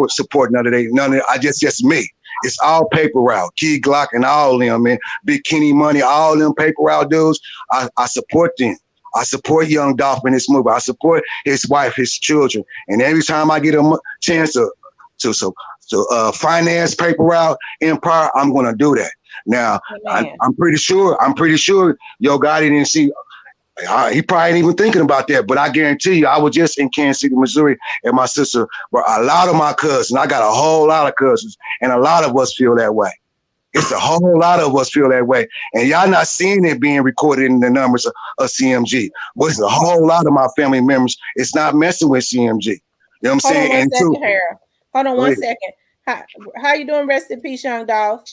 support none of that. I just me. It's all paper route. Key Glock and all them, man. Big Kenny Money, all them paper route dudes. I support them. I support young Dolph in this movie. I support his wife, his children. And every time I get a chance to finance paper route empire, I'm going to do that. Now, I'm pretty sure Yo Gotti didn't see. He probably ain't even thinking about that, but I guarantee you, I was just in Kansas City, Missouri, and my sister, were a lot of my cousins. I got a whole lot of cousins, and a lot of us feel that way. It's a whole lot of us feel that way, and y'all not seeing it being recorded in the numbers of CMG. But it's a whole lot of my family members. It's not messing with CMG. You know what I'm saying? Hold on one second, Harold. Hold on one second. How you doing? Rest in peace, young Dolph.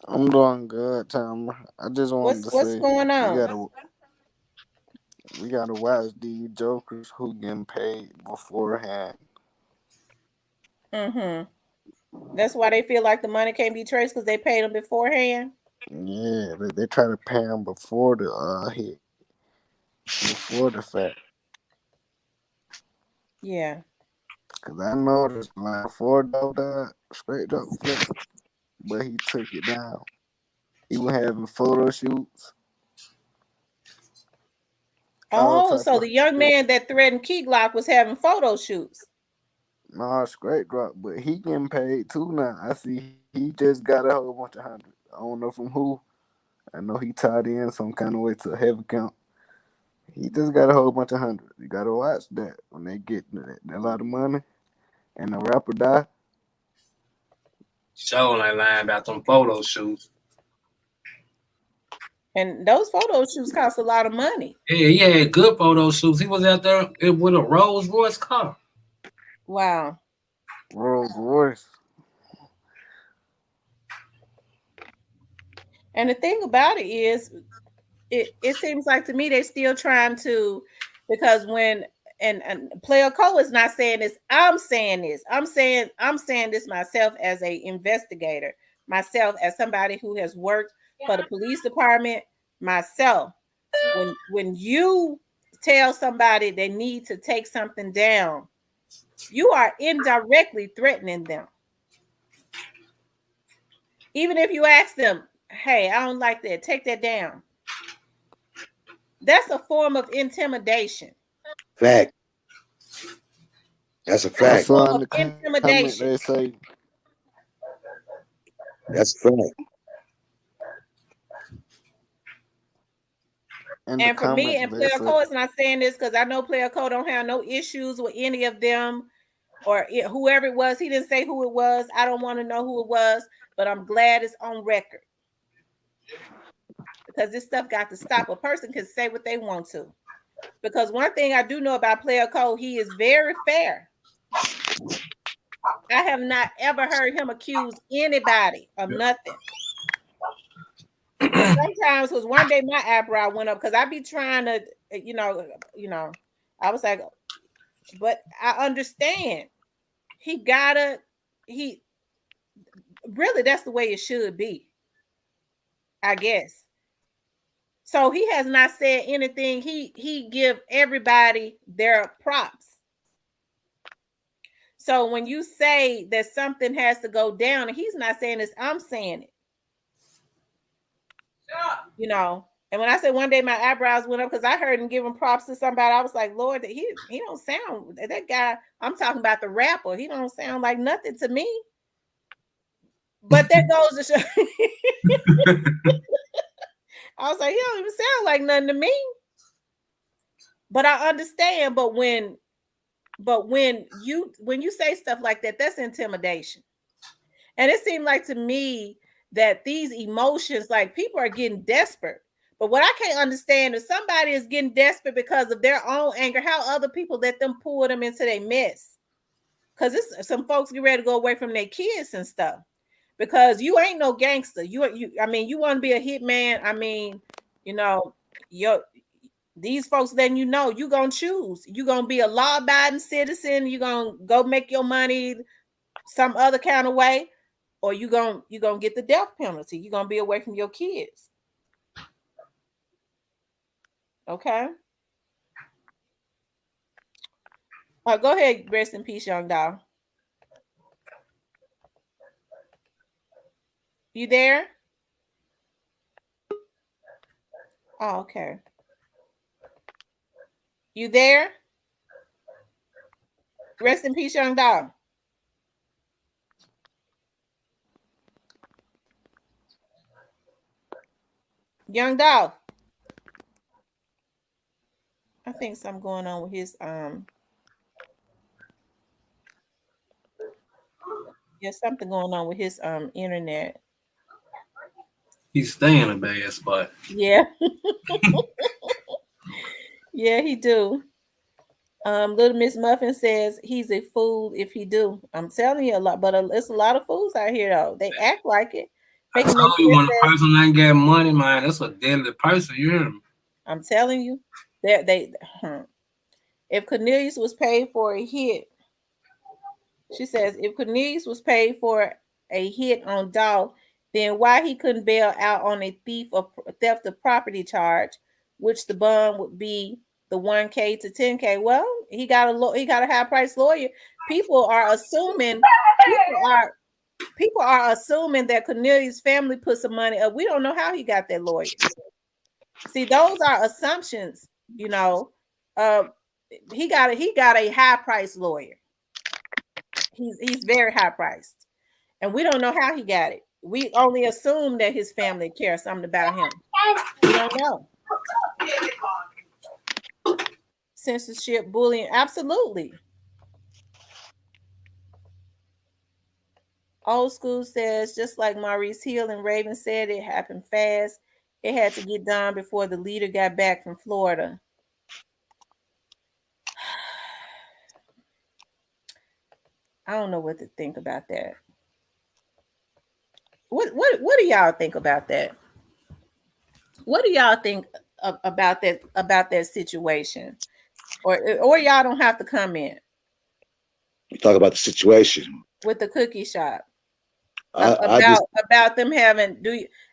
I'm doing good, Tom. I just wanted to say, what's going on? We gotta watch these jokers who getting paid beforehand. That's why they feel like the money can't be traced because they paid them beforehand. Yeah, they try to pay them before the hit, before the fact. Yeah. Cause I noticed like before that straight up flip, but he took it down. He was having photo shoots. Oh, so the young man that threatened Key Glock was having photo shoots. Nah, straight drop, but he getting paid too now. I see he just got a whole bunch of hundreds. I don't know from who. I know he tied in some kind of way to a heavy count. He just got a whole bunch of hundreds. You gotta watch that when they get a lot of money and the rapper die. Show ain't lying about them photo shoots. And those photo shoots cost a lot of money. Yeah, he had good photo shoots. He was out there with a Rolls Royce car. Wow. Rolls Royce. And the thing about it is, it seems like to me they're still trying to, because when and Player Cole is not saying this, I'm saying this. I'm saying this myself as a investigator, myself as somebody who has worked for the police department, myself. When you tell somebody they need to take something down, you are indirectly threatening them. Even if you ask them, hey, I don't like that, take that down. That's a form of intimidation. Fact. That's a fact. Intimidation. They say. That's a fact. And for me, and Player Cole is not saying this because I know Player Cole don't have no issues with any of them or whoever it was. He didn't say who it was. I don't want to know who it was, but I'm glad it's on record. Because this stuff got to stop. A person can say what they want to. Because one thing I do know about Player Cole, he is very fair. I have not ever heard him accuse anybody of nothing. Sometimes, because one day my eyebrow went up because I be trying to, I was like, but I understand. Really, that's the way it should be, I guess. So he has not said anything. He give everybody their props. So when you say that something has to go down, and he's not saying this, I'm saying it. And when I said one day my eyebrows went up because I heard him giving props to somebody, I was like, Lord, he don't sound, that guy, I'm talking about the rapper, he don't sound like nothing to me. But that goes to show I was like, he don't even sound like nothing to me. But I understand. But when you say stuff like that, that's intimidation. And it seemed like to me that these emotions, like people are getting desperate. But what I can't understand is somebody is getting desperate because of their own anger, how other people let them pull them into their mess. Because it's some folks get ready to go away from their kids and stuff. Because you ain't no gangster. I mean, you want to be a hitman. I mean, you know, these folks letting you know you gonna choose. You gonna be a law-abiding citizen. You gonna go make your money some other kind of way, or you gonna get the death penalty. You're gonna be away from your kids. Okay. Go ahead, rest in peace, young doll. You there? Oh, okay. You there? Rest in peace, young dog. Young dog. I think something going on with his something going on with his internet. He's staying in a bad spot. Yeah. Yeah, he do. Little Miss Muffin says he's a fool if he do. I'm telling you a lot, but it's a lot of fools out here though. They act like it. I told you when a person ain't got money, man, that's a deadly person. You hear me? I'm telling you, if Cornelius was paid for a hit, she says if Cornelius was paid for a hit on Dolph, then why he couldn't bail out on a theft of property charge, which the bond would be the 1K to 10K. Well, he got a high price lawyer. People are assuming that Cornelius' family put some money up. We don't know how he got that lawyer. See, those are assumptions, you know. He got a high price lawyer. He's very high priced, and we don't know how he got it. We only assume that his family cares something about him. We don't know. Censorship, bullying, absolutely. Old school says, just like Maurice Hill and Raven said, it happened fast. It had to get done before the leader got back from Florida. I don't know what to think about that. What do y'all think about that? What do y'all think about that situation? Or y'all don't have to comment. You talk about the situation with the cookie shop. About them having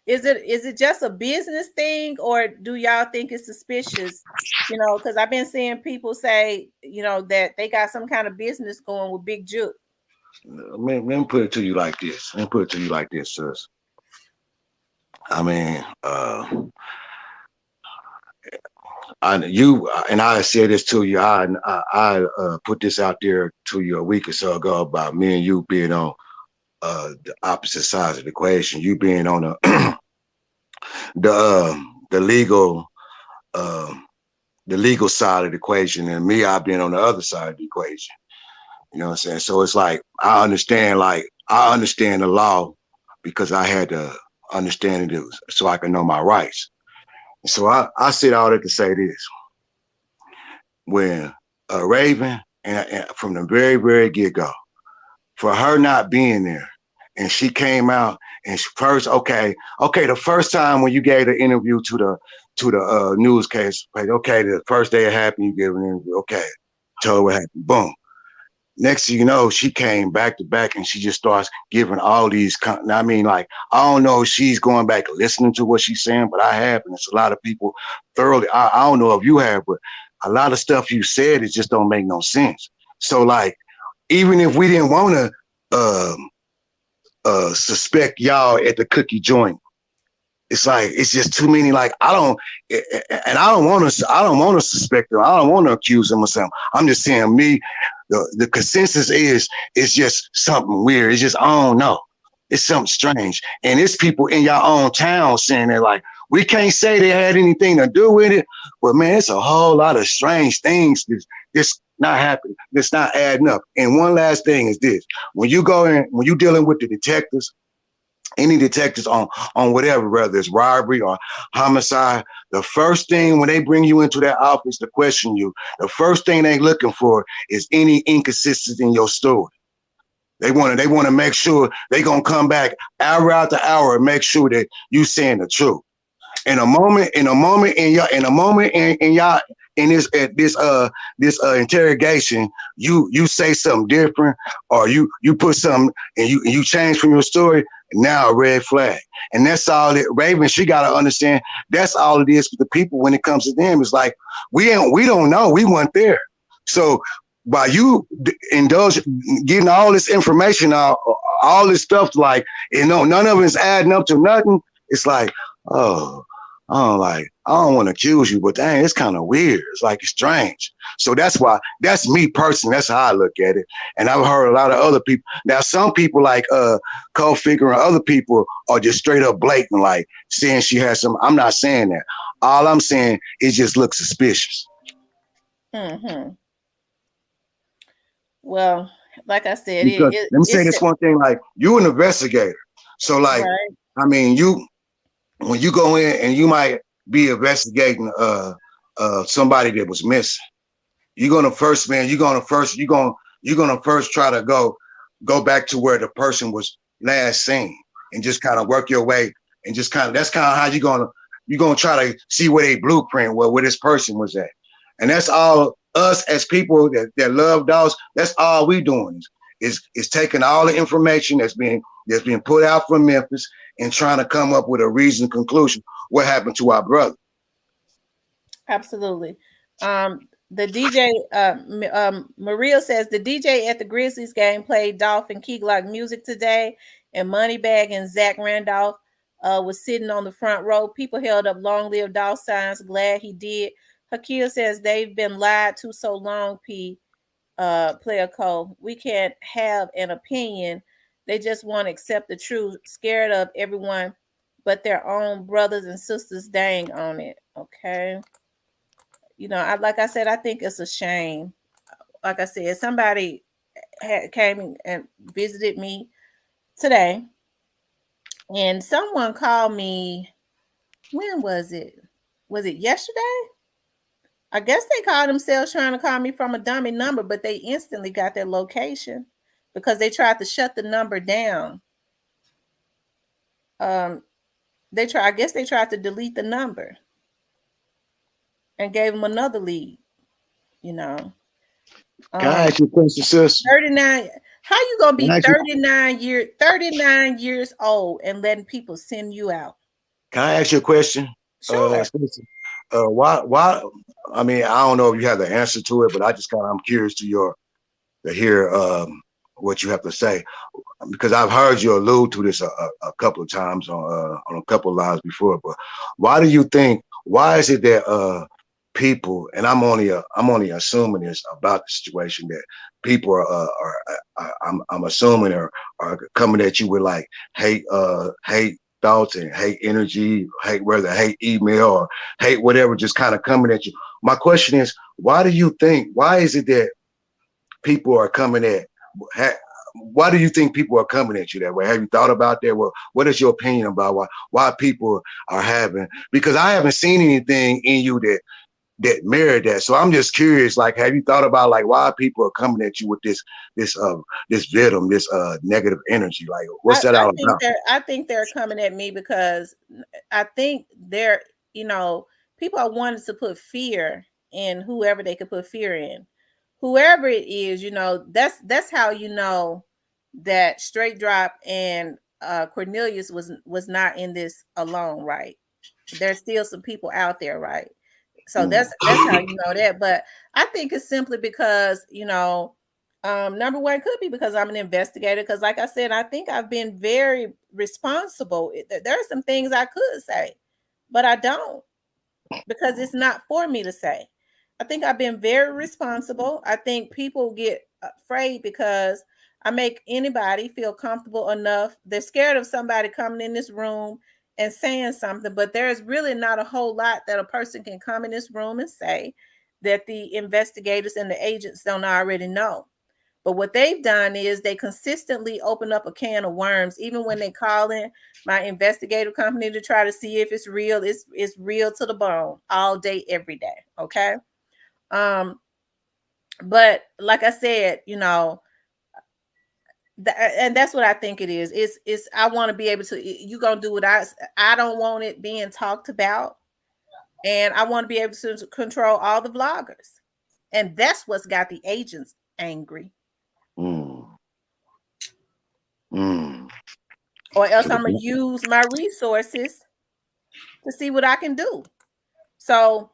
is it just a business thing, or do y'all think it's suspicious? You know, because I've been seeing people say, you know, that they got some kind of business going with Big Juke. Let me put it to you like this. Sis. I mean, I said this to you. I put this out there to you a week or so ago about me and you being on the opposite sides of the equation. You being on the legal side of the equation, and me, I being on the other side of the equation. You know what I'm saying? So it's like I understand the law because I had to understand it so I can know my rights. So I said all that to say this. When Raven, and from the very, very get-go, for her not being there, and she came out and the first time when you gave the interview to the newscast page, the first day it happened, you gave an interview, tell her what happened, boom. Next thing you know, she came back to back and she just starts giving all these. I mean, like, I don't know if she's going back listening to what she's saying, but I have, and it's a lot of people thoroughly. I don't know if you have, but a lot of stuff you said, it just don't make no sense. So, like, even if we didn't want to suspect y'all at the cookie joint, it's like it's just too many. Like, I don't want to suspect them. I don't want to accuse them of something. I'm just saying, me. The consensus is it's just something weird. It's just I don't know. It's something strange. And it's people in your own town saying they're like, we can't say they had anything to do with it. But man, it's a whole lot of strange things that's not happening. That's not adding up. And one last thing is this. When you go in, when you're dealing with the detectives, any detectives on whatever, whether it's robbery or homicide, the first thing when they bring you into that office to question you, the first thing they looking for is any inconsistency in your story. They want to make sure they gonna come back hour after hour and make sure that you saying the truth. In y'all in this interrogation, you say something different, or you put something and you change from your story. Now a red flag, and that's all that Raven. She got to understand. That's all it is for the people when it comes to them. It's like we don't know. We weren't there. So by you indulge getting all this information out, all this stuff, like none of it's adding up to nothing. It's like, oh, I don't want to accuse you, but dang, it's kind of weird. It's like it's strange. So that's me personally. That's how I look at it. And I've heard a lot of other people. Now, some people like Co-Figure and other people are just straight up blatant, like saying she has some. I'm not saying that. All I'm saying it just looks suspicious. Mm-hmm. Well, like I said, Because let me say it's this one thing: like you an investigator, so like right. I mean you when you go in and you might be investigating somebody that was missing. You're gonna first try to go back to where the person was last seen and just kind of work your way and just kind of that's kind of how you're gonna try to see where they blueprint where this person was at. And that's all us as people that love dogs, that's all we doing is taking all the information that's being put out from Memphis and trying to come up with a reasoned conclusion. What happened to our brother? Absolutely. The DJ, Maria says the DJ at the Grizzlies game played Dolph and Key Glock music today, and Moneybag and Zach Randolph was sitting on the front row. People held up "Long Live Dolph" signs. Glad he did. Hakia says they've been lied to so long. Player Cole, we can't have an opinion. They just want to accept the truth, scared of everyone but their own brothers and sisters. Dang on it. Okay. Like I said, I think it's a shame. Like I said, somebody came and visited me today, and someone called me. When was it? Was it yesterday? I guess they called themselves trying to call me from a dummy number, but they instantly got their location because they tried to shut the number down. Um, I guess they tried to delete the number and gave them another lead. You know, Can I ask you a question, sis? 39. How you gonna Can I be ask you, 39 years old and letting people send you out? can I ask you a question? Sure. Sis? Why? I mean, I don't know if you have the answer to it, but I'm curious to hear what you have to say because I've heard you allude to this a couple of times on a couple of lives before. But why do you think? Why is it that people, and I'm only assuming this about the situation, that people I'm assuming are coming at you with like hate thoughts and hate energy, hate email or hate whatever, just kind of coming at you. My question is, why do you think? Why is it that people are coming at? Why do you think people are coming at you that way? Have you thought about that? Well, what is your opinion about why people are having? Because I haven't seen anything in you that mirrored that. So I'm just curious, like, have you thought about like why people are coming at you with this venom, this negative energy? Like, what's that all about? I think they're coming at me because I think they're, you know, people are wanting to put fear in whoever they could put fear in. Whoever it is, that's how you know that Straight Drop and Cornelius was not in this alone, right? There's still some people out there, right? So Mm. that's how you know that. But I think it's simply because, number one, could be because I'm an investigator. Because, like I said, I think I've been very responsible. There are some things I could say, but I don't because it's not for me to say. I think I've been very responsible. I think people get afraid because I make anybody feel comfortable enough. They're scared of somebody coming in this room and saying something, but there's really not a whole lot that a person can come in this room and say that the investigators and the agents don't already know. But what they've done is they consistently open up a can of worms, even when they call in my investigative company to try to see if it's real. It's real to the bone all day, every day. Okay. Um, but like I said, and that's what I think it is. It's I want to be able to. You gonna do what I don't want it being talked about, and I want to be able to control all the vloggers, and that's what's got the agents angry. Mm. Mm. Or else So I'm gonna use my resources to see what I can do. So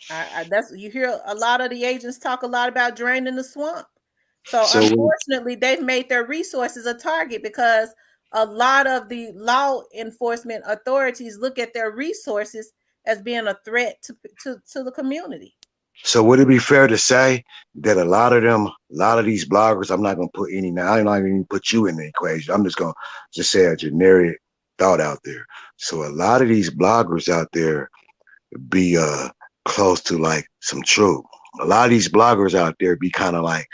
that's you hear a lot of the agents talk a lot about draining the swamp. So so unfortunately, they've made their resources a target because a lot of the law enforcement authorities look at their resources as being a threat to the community. So would it be fair to say that a lot of these bloggers, I'm not gonna put any now, I'm not gonna put you in the equation. I'm just gonna just say a generic thought out there. So a lot of these bloggers out there be close to like some truth. A lot of these bloggers out there be kind of like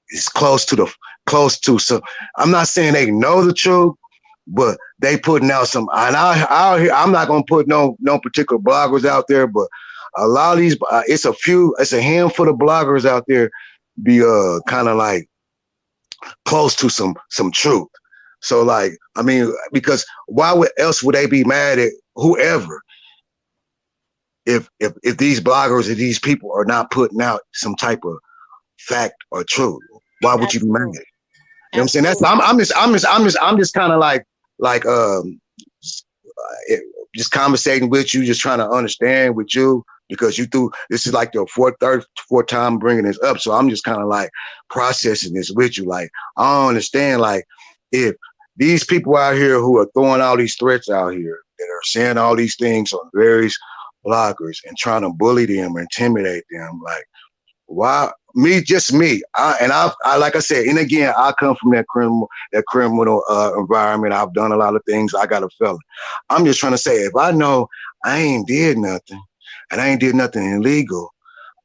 it's close to so I'm not saying they know the truth, but they putting out some and I'm not gonna put no particular bloggers out there, but a lot of these it's a handful of bloggers out there be kind of like close to some truth. So like I mean, because else would they be mad at whoever if these bloggers or these people are not putting out some type of fact or truth? Why would you be mad? Absolutely. You know what I'm saying? That's Absolutely. I'm just kind of like it, just conversating with you, just trying to understand with you because this is like the fourth time bringing this up. So I'm just kind of like processing this with you. Like I don't understand. Like if these people out here who are throwing all these threats out here that are saying all these things on various bloggers and trying to bully them or intimidate them, like why just me I like I said, and again I come from that criminal environment. I've done a lot of things. I got a felon. I'm just trying to say if I know I ain't did nothing and I ain't did nothing illegal,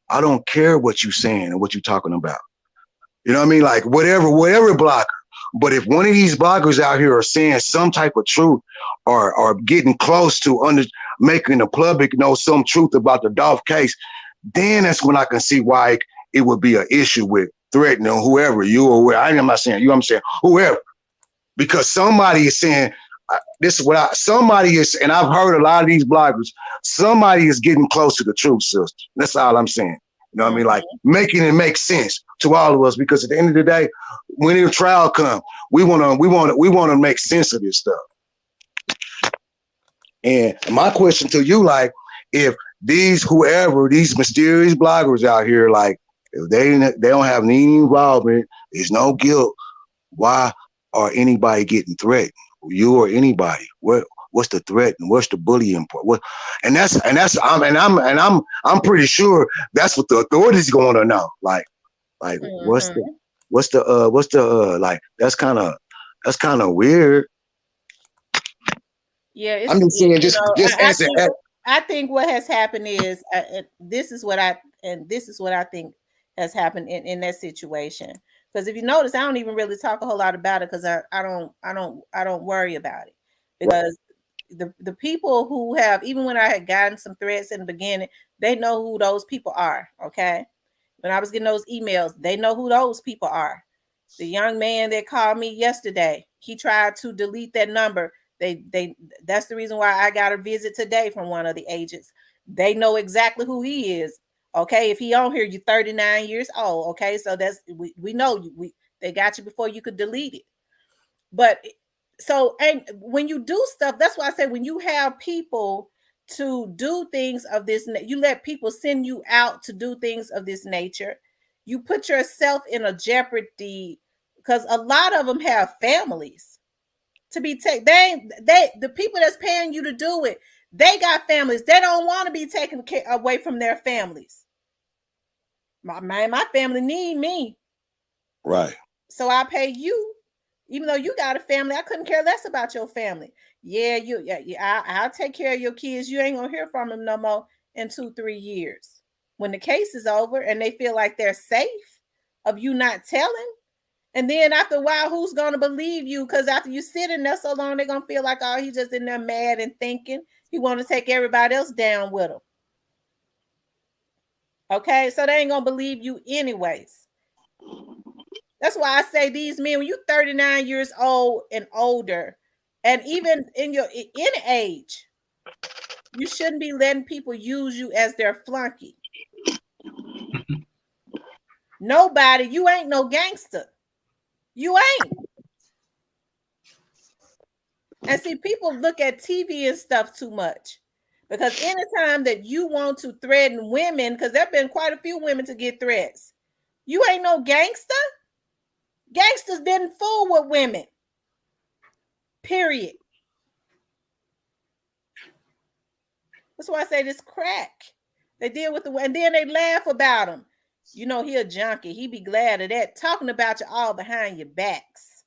I don't care what you saying and what you talking about. You know what I mean? Like whatever blocker. But if one of these bloggers out here are saying some type of truth or getting close to making the public know some truth about the Dolph case, then that's when I can see why it would be an issue with threatening whoever, you or where. I'm not saying you, I'm saying whoever. Because somebody is saying, this is what somebody is, and I've heard a lot of these bloggers, somebody is getting close to the truth, sister. That's all I'm saying. You know what I mean? Like making it make sense to all of us, because at the end of the day, when the trial comes, we want to make sense of this stuff. And my question to you, like, if these mysterious bloggers out here, like, if they don't have any involvement, there's no guilt, why are anybody getting threatened? You or anybody? What's the threat and what's the bullying part? I'm pretty sure that's what the authorities going to know. Like what's the like that's kind of weird. Yeah, I'm just saying, just answer. I think what has happened is this is what I think has happened in that situation. Because if you notice, I don't even really talk a whole lot about it because I don't worry about it, because the people who have, even when I had gotten some threats in the beginning, they know who those people are. Okay, when I was getting those emails, they know who those people are. The young man that called me yesterday, he tried to delete that number. They that's the reason why I got a visit today from one of the agents. They know exactly who he is. Okay, if he on here, you're 39 years old. Okay, so that's we know you. They got you before you could delete it. But so, and when you do stuff, that's why I say when you have people to do things of this, you let people send you out to do things of this nature, you put yourself in a jeopardy, because a lot of them have families to be taken. The people that's paying you to do it, they got families. They don't want to be taken away from their families. My family need me. Right. So I pay you, even though you got a family. I couldn't care less about your family. Yeah, I'll take care of your kids. You ain't gonna hear from them no more in 2-3 years. When the case is over and they feel like they're safe of you not telling, and then after a while, who's gonna believe you? Because after you sit in there so long, they're gonna feel like, oh, he's just in there mad and thinking he want to take everybody else down with him. Okay, so they ain't gonna believe you anyways. That's why I say these men, when you're 39 years old and older, and even in your age, you shouldn't be letting people use you as their flunky. Nobody, you ain't no gangster. You ain't. And see, people look at TV and stuff too much. Because anytime that you want to threaten women, because there have been quite a few women to get threats, you ain't no gangster. Gangsters didn't fool with women. Period. That's why I say this crack. They deal with the, and then they laugh about him. You know, he a junkie. He be glad of that. Talking about you all behind your backs.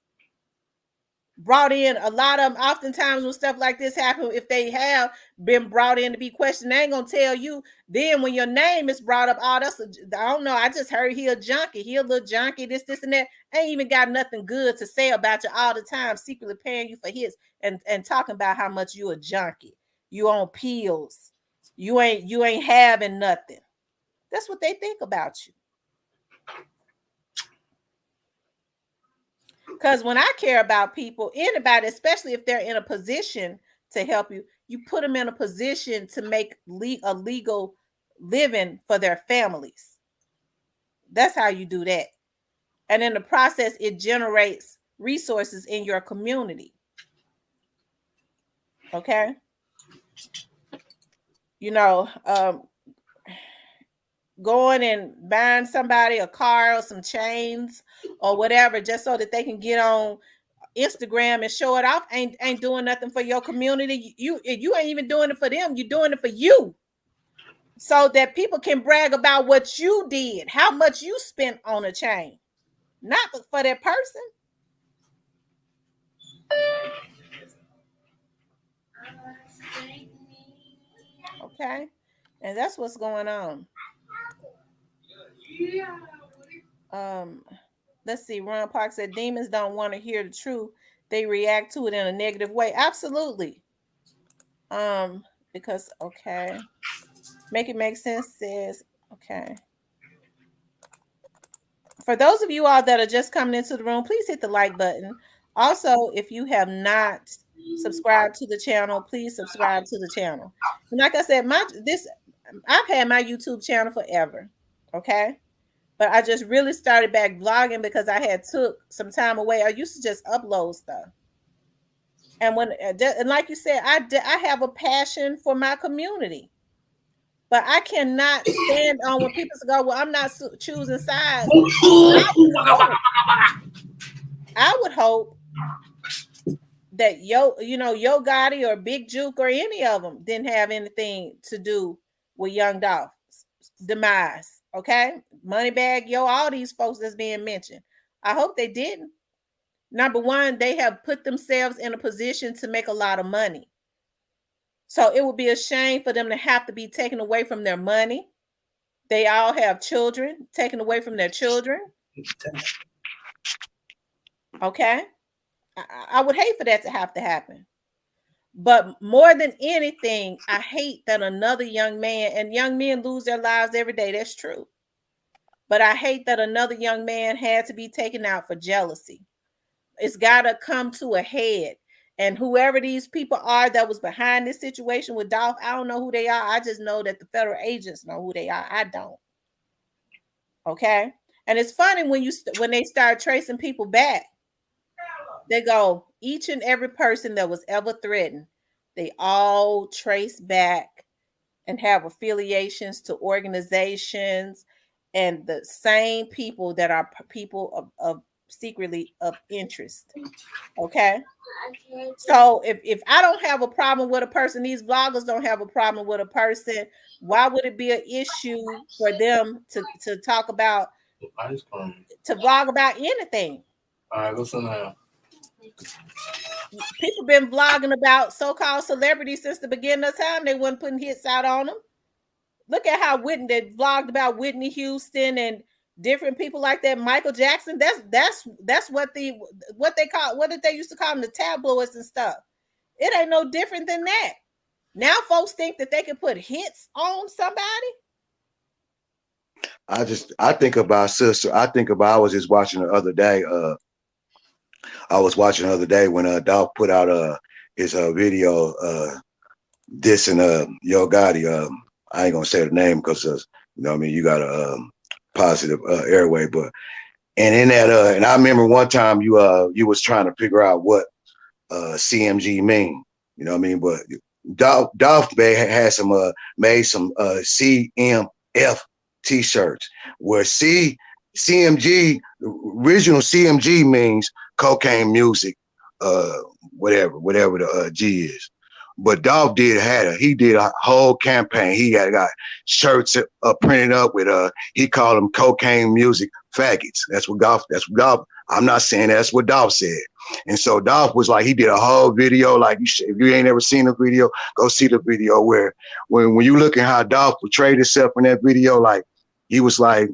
Brought in a lot of them. Oftentimes when stuff like this happen, if they have been brought in to be questioned, they ain't gonna tell you. Then when your name is brought up, oh, that's I don't know. I just heard he a junkie. He a little junkie. This, and that. Ain't even got nothing good to say about you all the time. Secretly paying you for hits and talking about how much you a junkie. You on pills. You ain't having nothing. That's what they think about you. Because when I care about people, anybody, especially if they're in a position to help you, you put them in a position to make a legal living for their families. That's how you do that. And in the process, it generates resources in your community. Okay? You know, going and buying somebody a car or some chains or whatever just so that they can get on Instagram and show it off ain't doing nothing for your community. You ain't even doing it for them. You're doing it for you, so that people can brag about what you did, how much you spent on a chain, not for that person. Okay, and that's what's going on. Let's see. Ron Park said demons don't want to hear the truth. They react to it in a negative way. Absolutely. Because okay. Make it make sense says, okay. For those of you all that are just coming into the room, please hit the like button. Also, if you have not subscribed to the channel, please subscribe to the channel. And like I said, I've had my YouTube channel forever. Okay. But I just really started back vlogging because I had took some time away. I used to just upload stuff. And and like you said, I have a passion for my community. But I cannot stand on when people go, well, I'm not choosing sides. I would hope that Yo Gotti or Big Juke or any of them didn't have anything to do with Young Dolph's demise. Okay, Moneybag Yo, all these folks that's being mentioned. I hope they didn't. Number one, they have put themselves in a position to make a lot of money. So it would be a shame for them to have to be taken away from their money. They all have children, taken away from their children. Okay. I would hate for that to have to happen. But more than anything, I hate that another young man, and young men lose their lives every day. That's true. But I hate that another young man had to be taken out for jealousy. It's got to come to a head. And whoever these people are that was behind this situation with Dolph, I don't know who they are. I just know that the federal agents know who they are. I don't. Okay. And it's funny when they start tracing people back, they go, each and every person that was ever threatened, they all trace back and have affiliations to organizations and the same people that are people of secretly of interest. Okay. So if I don't have a problem with a person, these vloggers don't have a problem with a person, why would it be an issue for them to talk about, to vlog about anything? All right, what's up now? People been vlogging about so-called celebrities since the beginning of time. They wasn't putting hits out on them. Look at how Whitney they vlogged about Whitney Houston and different people like that. Michael Jackson. That's what they call, what did they used to call them, the tabloids and stuff. It ain't no different than that. Now folks think that they can put hits on somebody. I think about sister. I was just watching the other day. I was watching the other day when Dolph put out his video dissing Yo Gotti. I ain't gonna say the name because you know what I mean, you got a positive airway, but and in that and I remember one time you was trying to figure out what CMG mean, you know what I mean, but Dolph had some made some CMF t-shirts where CMG, original CMG means cocaine music, whatever the G is. But Dolph did a whole campaign. He got shirts printed up with he called them cocaine music faggots. That's what Dolph. I'm not saying that's what Dolph said. And so Dolph was like, he did a whole video. Like, if you ain't ever seen the video, go see the video where when you look at how Dolph portrayed himself in that video, like he was like,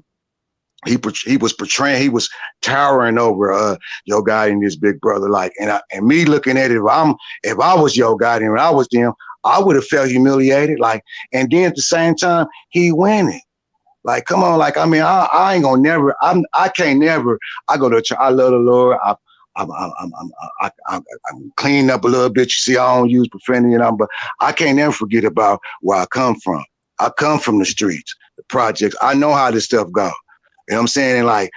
he was portraying, he was towering over Yo Gotti and his big brother. Like, and me looking at it, if I was Yo Gotti and I was them, I would have felt humiliated. Like, and then at the same time, he winning. Like, come on, like, I mean, I ain't gonna never, I can't never. I go to church. I love the Lord. I'm cleaning up a little bit. You see, I don't use profanity, but I can't never forget about where I come from. I come from the streets, the projects. I know how this stuff goes. You know what I'm saying? And like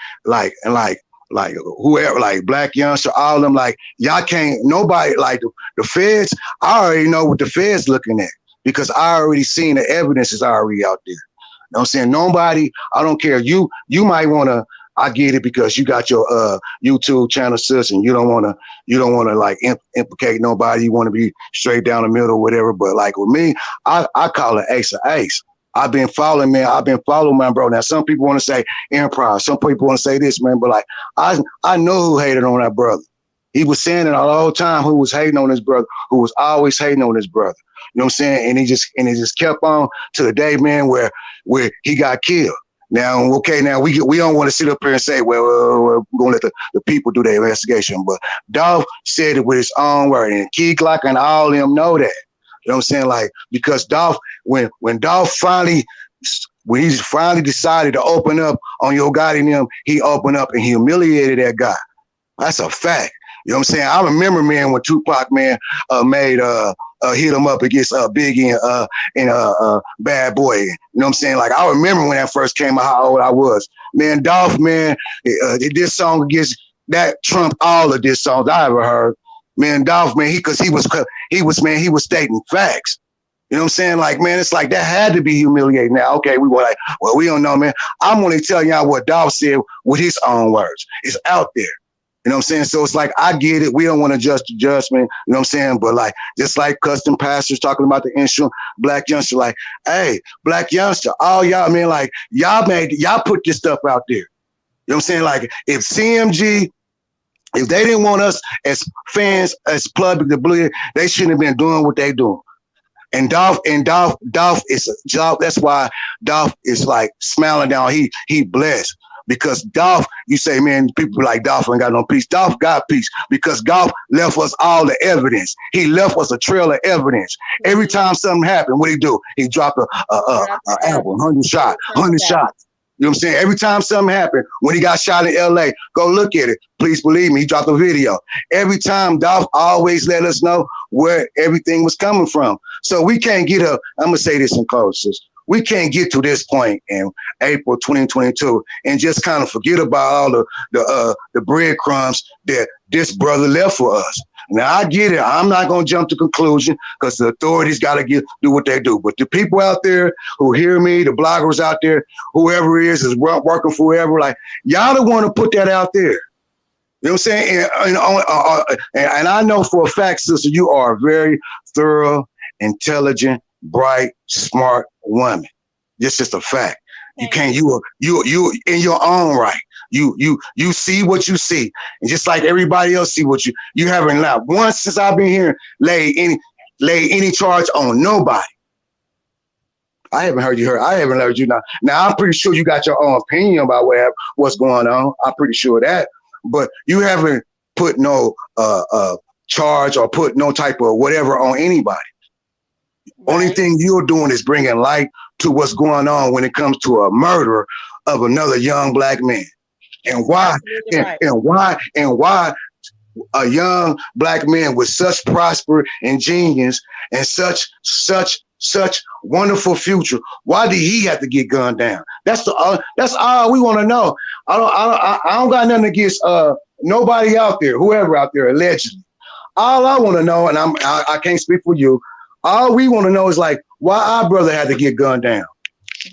whoever, like Black Youngster, all of them, like, y'all can't, nobody, like the feds, I already know what the feds looking at because I already seen the evidence is already out there. You know what I'm saying? Nobody, I don't care. You might want to, I get it because you got your YouTube channel, sis, and you don't want to like implicate nobody. You want to be straight down the middle, whatever. But like with me, I call it ace of ace. I've been following, man. I've been following my bro. Now, some people want to say Empire. Some people want to say this, man. But like, I know who hated on that brother. He was saying it all the time. Who was hating on his brother? Who was always hating on his brother? You know what I'm saying? And he just kept on to the day, man, where he got killed. Now, okay, now we don't want to sit up here and say, well, we're going to let the people do their investigation. But Dolph said it with his own word, and Key Glock and all of them know that. You know what I'm saying? Like, because Dolph, when Dolph finally decided to open up on Yo Gotti and them, he opened up and humiliated that guy. That's a fact. You know what I'm saying? I remember, man, when Tupac, man, made hit him up against Biggie and Bad Boy. You know what I'm saying? Like, I remember when that first came out, how old I was. Man, Dolph, man, this song against that trumped all of this songs I ever heard. Man, Dolph, man, he was stating facts. You know what I'm saying? Like, man, it's like that had to be humiliating. Now, okay, we were like, well, we don't know, man. I'm only telling y'all what Dolph said with his own words. It's out there. You know what I'm saying? So it's like, I get it. We don't want to judge the judgment. You know what I'm saying? But like, just like custom pastors talking about the insurance, Black Youngster, like, hey, Black Youngster, all y'all, man, like, y'all put this stuff out there. You know what I'm saying? Like, if CMG, if they didn't want us as fans, as public to believe, they shouldn't have been doing what they doing. And Dolph is Dolph. That's why Dolph is like smiling down. He blessed because Dolph. You say, man, people like Dolph ain't got no peace. Dolph got peace because Dolph left us all the evidence. He left us a trail of evidence. Every time something happened, what he do? He dropped a album, 100 shots. You know what I'm saying? Every time something happened, when he got shot in LA, go look at it. Please believe me, he dropped a video. Every time, Dolph always let us know where everything was coming from. So we can't get I'm going to say this in closing. We can't get to this point in April 2022 and just kind of forget about all the breadcrumbs that this brother left for us. Now, I get it. I'm not going to jump to conclusion because the authorities got to do what they do. But the people out there who hear me, the bloggers out there, whoever is working for whoever, like, y'all don't want to put that out there. You know what I'm saying? And I know for a fact, sister, you are a very thorough, intelligent, bright, smart woman. It's just a fact. You can't, you in your own right. You see what you see, and just like everybody else see what you haven't not once since I've been here laid any charge on nobody. I haven't heard you heard. I haven't heard you now. Now I'm pretty sure you got your own opinion about what's going on. I'm pretty sure of that, but you haven't put no charge or put no type of whatever on anybody. Right. Only thing you're doing is bringing light to what's going on when it comes to a murder of another young black man, and why and why a young black man with such prosper and genius and such wonderful future, why did he have to get gunned down? That's all we want to know. I don't got nothing against nobody out there, whoever out there allegedly. All I want to know, and I can't speak for you, all we want to know is like why our brother had to get gunned down.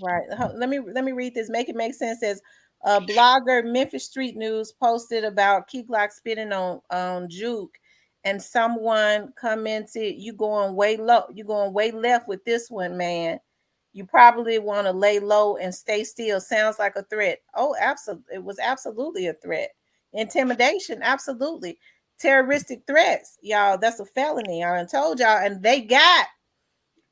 Right. Let me read this. Make it make sense. Says blogger Memphis Street News posted about Key Glock spitting on Juke, and someone commented, "You going way low. You going way left with this one, man. You probably want to lay low and stay still. Sounds like a threat." Oh, absolutely. It was absolutely a threat. Intimidation, absolutely. Terroristic threats, y'all. That's a felony. I told y'all, and they got.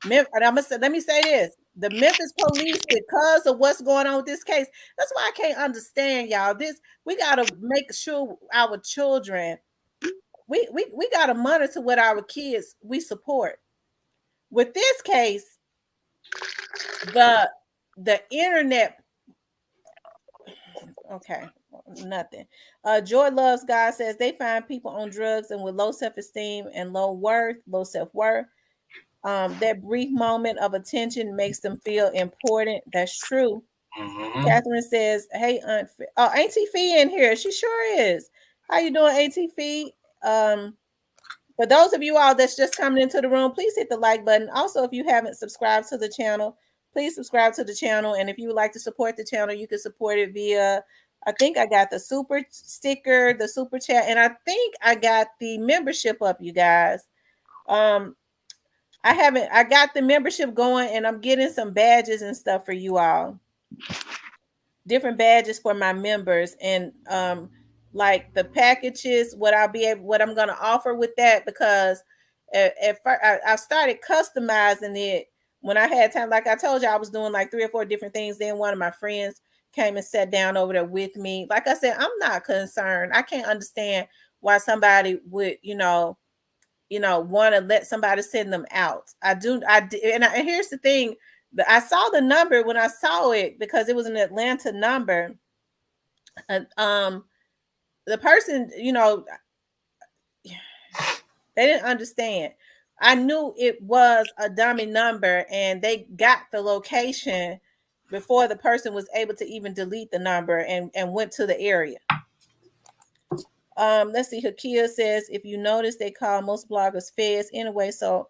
And let me say this: the Memphis police, because of what's going on with this case, that's why I can't understand, y'all. We got to make sure our children, we got to monitor what our kids we support. With this case, the internet. Okay, nothing. Joy Loves God says they find people on drugs and with low self-esteem and low self-worth. That brief moment of attention makes them feel important. That's true. Mm-hmm. Catherine says, "Hey, Auntie Fee in here. She sure is. How you doing, Auntie Fee? For those of you all that's just coming into the room, please hit the like button. Also, if you haven't subscribed to the channel, please subscribe to the channel. And if you would like to support the channel, you can support it via, I think I got the super sticker, the super chat, and I think I got the membership up, you guys. I got the membership going, and I'm getting some badges and stuff for you all. Different badges for my members, and like the packages, what I'm going to offer with that, because at first I started customizing it when I had time. Like I told you, I was doing like 3 or 4 different things. Then one of my friends came and sat down over there with me. Like I said, I'm not concerned. I can't understand why somebody would, want to let somebody send them out. And here's the thing. I saw the number when I saw it because it was an Atlanta number. And the person, they didn't understand. I knew it was a dummy number, and they got the location before the person was able to even delete the number and went to the area. Let's see. Hakia says, if you notice, they call most bloggers feds anyway, so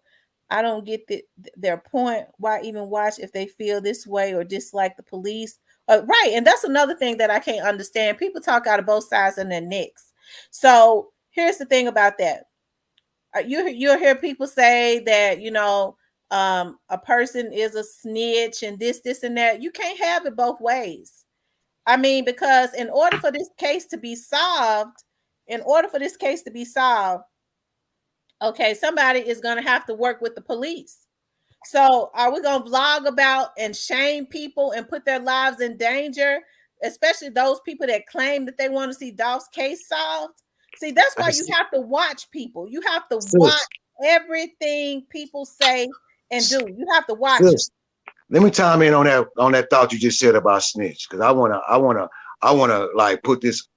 I don't get their point. Why even watch if they feel this way or dislike the police? Right, and that's another thing that I can't understand. People talk out of both sides of their necks. So here's the thing about that. You'll hear people say that, a person is a snitch and this, and that. You can't have it both ways. I mean, because in order for this case to be solved, okay, somebody is going to have to work with the police. So are we going to vlog about and shame people and put their lives in danger, especially those people that claim that they want to see Dolph's case solved? See, that's why you have to watch people. You have to watch everything people say and do. You have to watch it. Let me chime in on that thought you just said about snitch, because I wanna like put this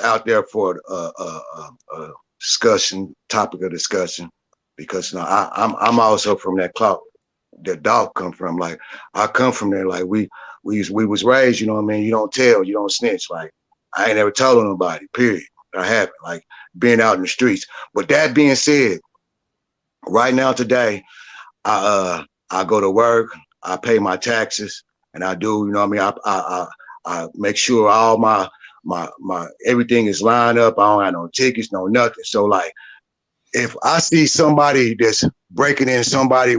out there for a discussion, topic of discussion, because I'm also from that clout that Dolph come from. Like I come from there. Like we was raised, you know what I mean? You don't tell, you don't snitch. Like I ain't never told nobody, period. I haven't, like being out in the streets. But that being said, right now today, I go to work, I pay my taxes, and I do, you know what I mean? I make sure all my everything is lined up. I don't have no tickets, no nothing. So like, if I see somebody that's breaking in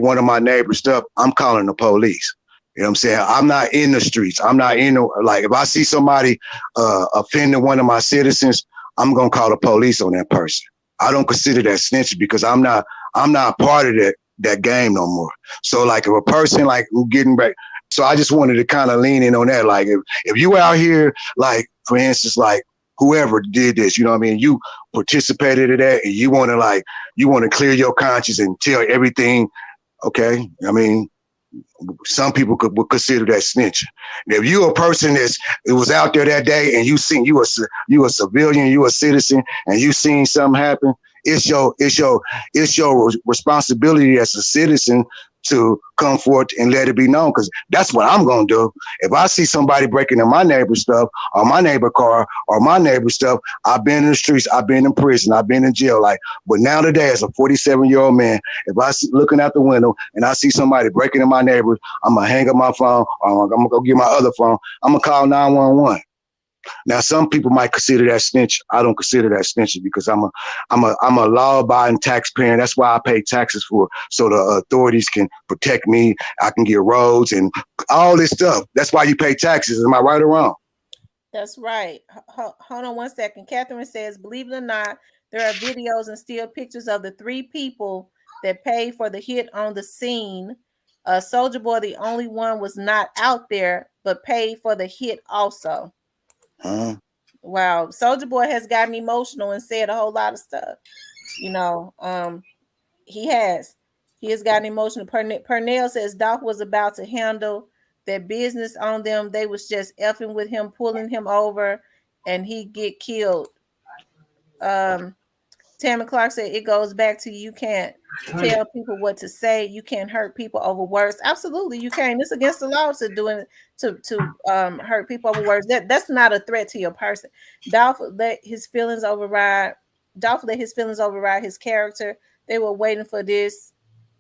one of my neighbor's stuff, I'm calling the police. You know what I'm saying? I'm not in the streets. I'm not in the, like, if I see somebody offending one of my citizens, I'm gonna call the police on that person. I don't consider that snitching because I'm not part of that game no more. So like if a person like who getting back, so I just wanted to kind of lean in on that. Like if you out here, like for instance, like whoever did this, you know what I mean? You participated in that and you want to clear your conscience and tell everything. Okay. I mean, some people would consider that snitching. And if you a person it was out there that day and you a civilian, you a citizen, and you seen something happen, it's your responsibility as a citizen to come forth and let it be known, because that's what I'm gonna do. If I see somebody breaking in my neighbor's stuff or my neighbor car or my neighbor's stuff, I've been in the streets, I've been in prison, I've been in jail. Like, but now today, as a 47-year-old man, if I see looking out the window and I see somebody breaking in my neighbor, I'm gonna hang up my phone or I'm gonna go get my other phone. I'm gonna call 911. Now, some people might consider that snitch. I don't consider that snitching because I'm a law-abiding taxpayer. That's why I pay taxes for, so the authorities can protect me. I can get roads and all this stuff. That's why you pay taxes. Am I right or wrong? That's right. Hold on one second. Catherine says, believe it or not, there are videos and still pictures of the 3 people that paid for the hit on the scene. Soldier Boy, the only one, was not out there, but paid for the hit also. Wow. Soldier Boy has gotten emotional and said a whole lot of stuff. You know, he has gotten emotional. Pernell says Dolph was about to handle their business on them. They was just effing with him, pulling him over, and he get killed. Tammy Clark said it goes back to you can't tell people what to say. You can't hurt people over words. Absolutely, you can't. It's against the law to hurt people over words. That's not a threat to your person. Dolph let his feelings override. Dolph let his feelings override his character. They were waiting for this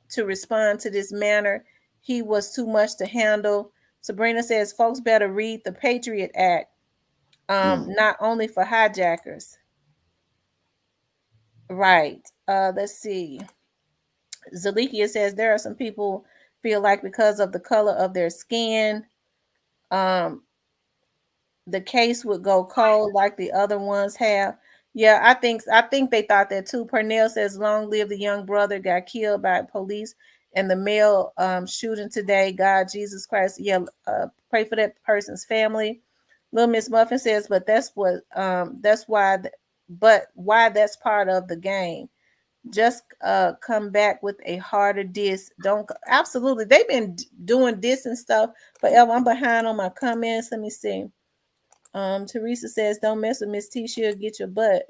to respond to this manner. He was too much to handle. Sabrina says folks better read the Patriot Act, not only for hijackers. Right. Let's see. Zalikia says there are some people feel like because of the color of their skin, um, the case would go cold like the other ones have. Yeah, I think they thought that too. Pernell says, "Long live the young brother got killed by police and the male shooting today. God, Jesus Christ, yeah, pray for that person's family." Little Miss Muffin says, "But that's why, but why that's part of the game. Just come back with a harder diss. Don't absolutely. They've been doing diss and stuff forever. I'm behind on my comments. Let me see." Teresa says, "Don't mess with Miss T. She'll get your butt."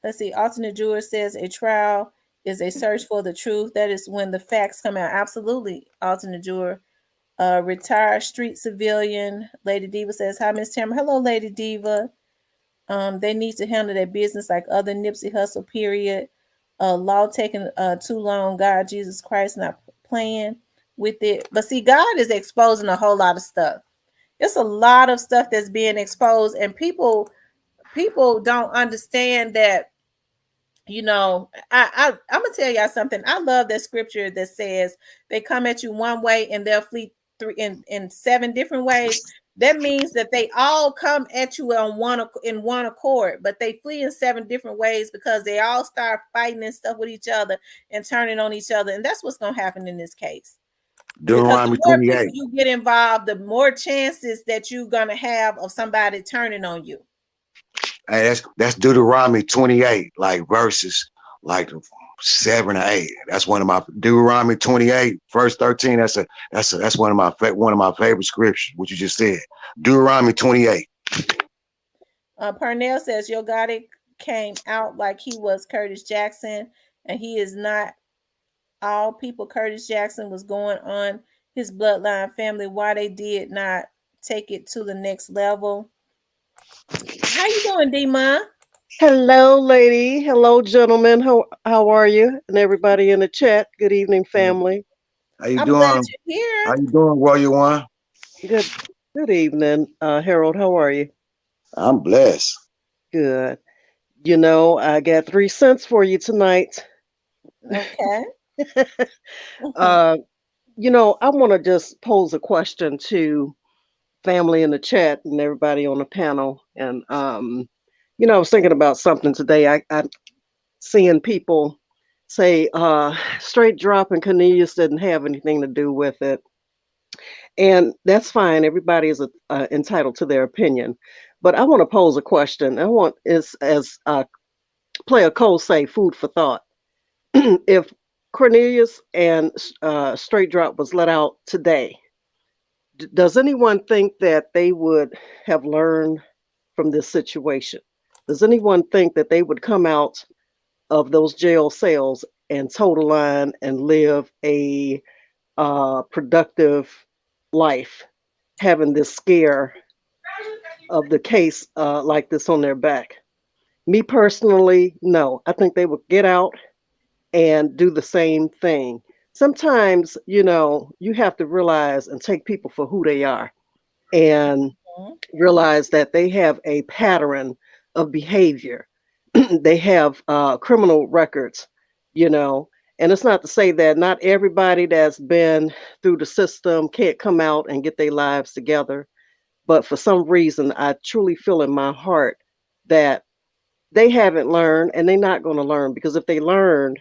Let's see. Alternate Juror says a trial is a search for the truth. That is when the facts come out. Absolutely, Alternate Juror. Retired street civilian. Lady Diva says, "Hi, Miss Tamara." Hello, Lady Diva. They need to handle their business like other Nipsey Hussle, period. Law taking too long. God, Jesus Christ, not playing with it. But see, God is exposing a whole lot of stuff. It's a lot of stuff that's being exposed, and people don't understand that. You know, I'm gonna tell y'all something. I love that scripture that says they come at you one way and they'll flee in 7 different ways. That means that they all come at you in one accord, but they flee in 7 different ways because they all start fighting and stuff with each other and turning on each other. And that's what's gonna happen in this case. Because the Deuteronomy more people 28. you get involved, the more chances that you're gonna have of somebody turning on you. Hey, that's Deuteronomy 28, like verses like 7 or 8. That's one of my Deuteronomy 28, verse 13. That's one of my favorite scriptures. What you just said, Deuteronomy 28. Parnell says Yo Gotti came out like he was Curtis Jackson, and he is not. All people Curtis Jackson was going on his bloodline family. Why they did not take it to the next level? How you doing, D-Ma? Hello, lady. Hello, gentlemen. How are you? And everybody in the chat. Good evening, family. How you I'm glad doing? you're here. How you doing, Warrior One? Good evening, Harold. How are you? I'm blessed. Good. You know, I got 3 cents for you tonight. Okay. Mhm. uh, I want to just pose a question to family in the chat and everybody on the panel. And I was thinking about something today. I seeing people say straight drop and Cornelius didn't have anything to do with it, and that's fine. Everybody is entitled to their opinion. But I want to pose a question. I want is as Player Cole say, food for thought. If Cornelius and Straight Drop was let out today, does anyone think that they would have learned from this situation? Does anyone think that they would come out of those jail cells and toe the line and live a productive life, having this scare of the case like this on their back? Me personally, no. I think they would get out and do the same thing. Sometimes, you have to realize and take people for who they are and realize that they have a pattern of behavior. They have criminal records, you know. And it's not to say that not everybody that's been through the system can't come out and get their lives together. But for some reason, I truly feel in my heart that they haven't learned and they're not going to learn, because if they learned,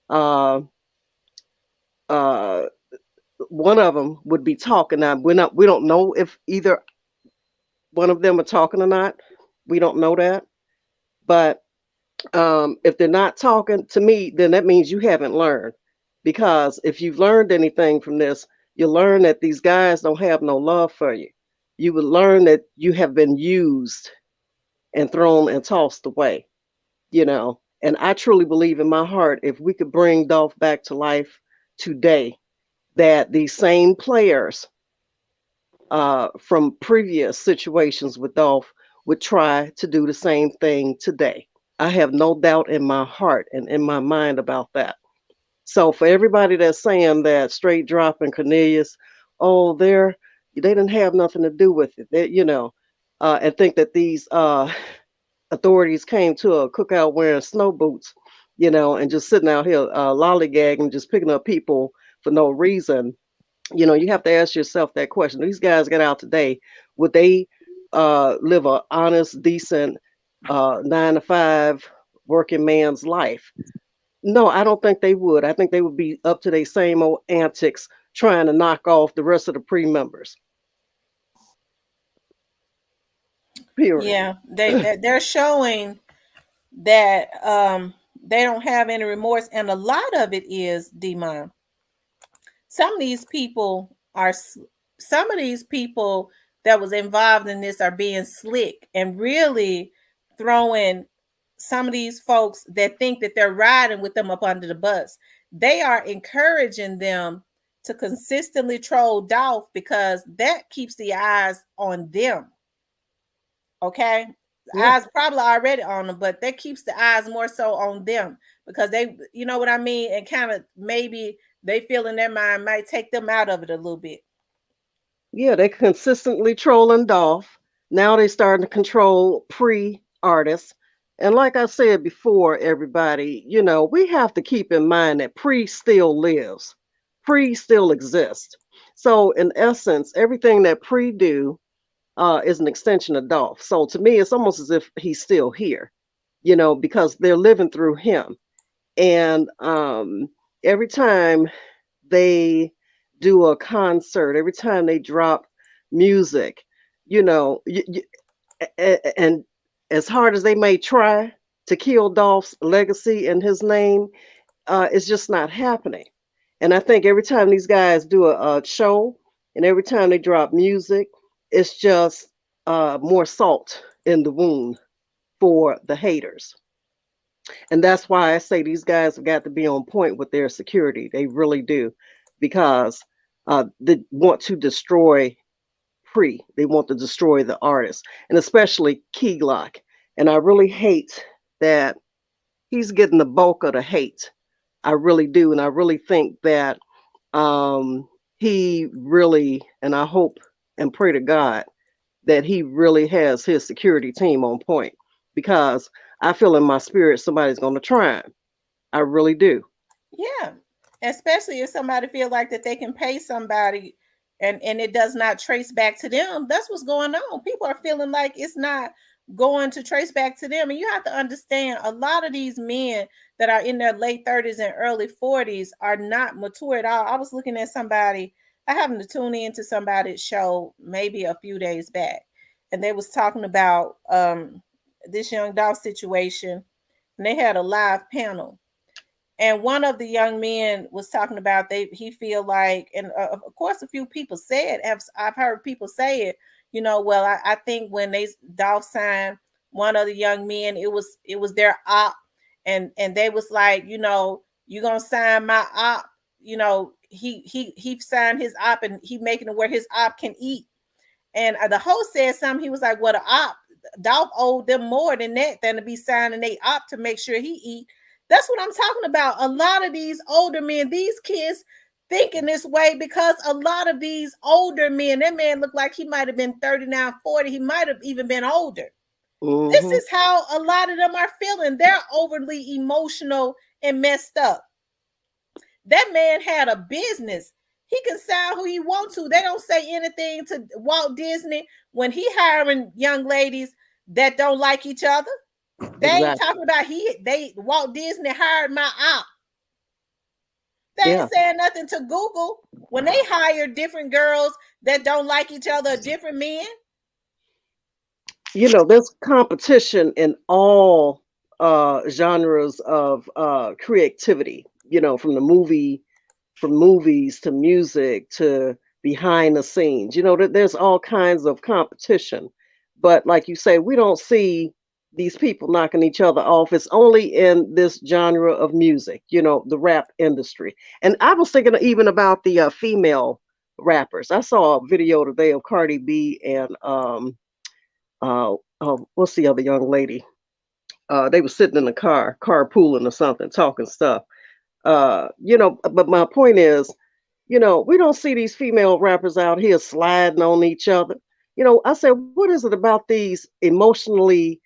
uh, uh, one of them would be talking. Now we don't know if either one of them are talking or not. We don't know that. But if they're not talking to me, then that means you haven't learned. Because if you've learned anything from this, you learn that these guys don't have no love for you. You would learn that you have been used and thrown and tossed away, And I truly believe in my heart, if we could bring Dolph back to life today, that these same players from previous situations with Dolph would try to do the same thing today. I have no doubt in my heart and in my mind about that. So for everybody that's saying that Straight Drop and Cornelius, oh, they didn't have nothing to do with it, and think that these authorities came to a cookout wearing snow boots, and just sitting out here lollygagging, just picking up people for no reason. You have to ask yourself that question. These guys got out today. Would they live a honest, decent 9 to 5 working man's life? No, I don't think they would. I think they would be up to their same old antics trying to knock off the rest of the pre-members. Period. Yeah, they're showing that they don't have any remorse, and a lot of it is Demon. Some of these people are some of these people that was involved in this are being slick and really throwing some of these folks that think that they're riding with them up under the bus. They are encouraging them to consistently troll Dolph because that keeps the eyes on them. Okay, Yeah. eyes probably already on them, but that keeps the eyes more so on them because they, you know what I mean, and kind of maybe they feel in their mind might take them out of it a little bit. Yeah, they consistently trolling Dolph. Now they starting to control pre-artists. And like I said before, everybody, we have to keep in mind that pre still lives. Pre still exists. So in essence, everything that pre do is an extension of Dolph. So to me, it's almost as if he's still here, because they're living through him. And every time they do a concert, every time they drop music, and as hard as they may try to kill Dolph's legacy and his name, it's just not happening. And I think every time these guys do a show and every time they drop music, it's just more salt in the wound for the haters. And that's why I say these guys have got to be on point with their security. They really do, because they want to destroy They want to destroy the artist, and especially Key Glock. And I really hate that he's getting the bulk of the hate. I really do, and I really think that he really, and I hope and pray to God that he really has his security team on point, because I feel in my spirit somebody's going to try him. I really do. Yeah, especially if somebody feel like that they can pay somebody and it does not trace back to them. That's what's going on. People are feeling like it's not going to trace back to them. And you have to understand, a lot of these men that are in their late 30s and early 40s are not mature at all. I was looking at somebody, I happened to tune into somebody's show maybe a few days back, and they was talking about this young Dolph situation, and they had a live panel, and one of the young men was talking about he feel like, and of course a few people said, I've heard people say it, well, I think when they Dolph signed one of the young men, it was their op, and they was like, you gonna sign my op, he signed his op, and he making it where his op can eat. And the host said something. He was like, "Well, the op Dolph owed them more than that, than to be signing they op to make sure he eat." That's what I'm talking about. A lot of these older men, these kids thinking this way because a lot of these older men, that man looked like he might have been 39, 40. He might have even been older. This Mm-hmm. is how a lot of them are feeling. They're overly emotional and messed up. That man had a business. He can sign who he want to. They don't say anything to Walt Disney when he hiring young ladies that don't like each other. They ain't Exactly. talking about Walt Disney hired my op. They ain't Yeah. saying nothing to Google when they hire different girls that don't like each other, different men. There's competition in all genres of creativity, from from movies to music to behind the scenes. There's all kinds of competition. But like you say, we don't see these people knocking each other off. It's only in this genre of music, the rap industry. And I was thinking even about the female rappers. I saw a video today of Cardi B and what's the other young lady? They were sitting in the car, carpooling or something, talking stuff. But my point is, we don't see these female rappers out here sliding on each other. I said, what is it about these emotionally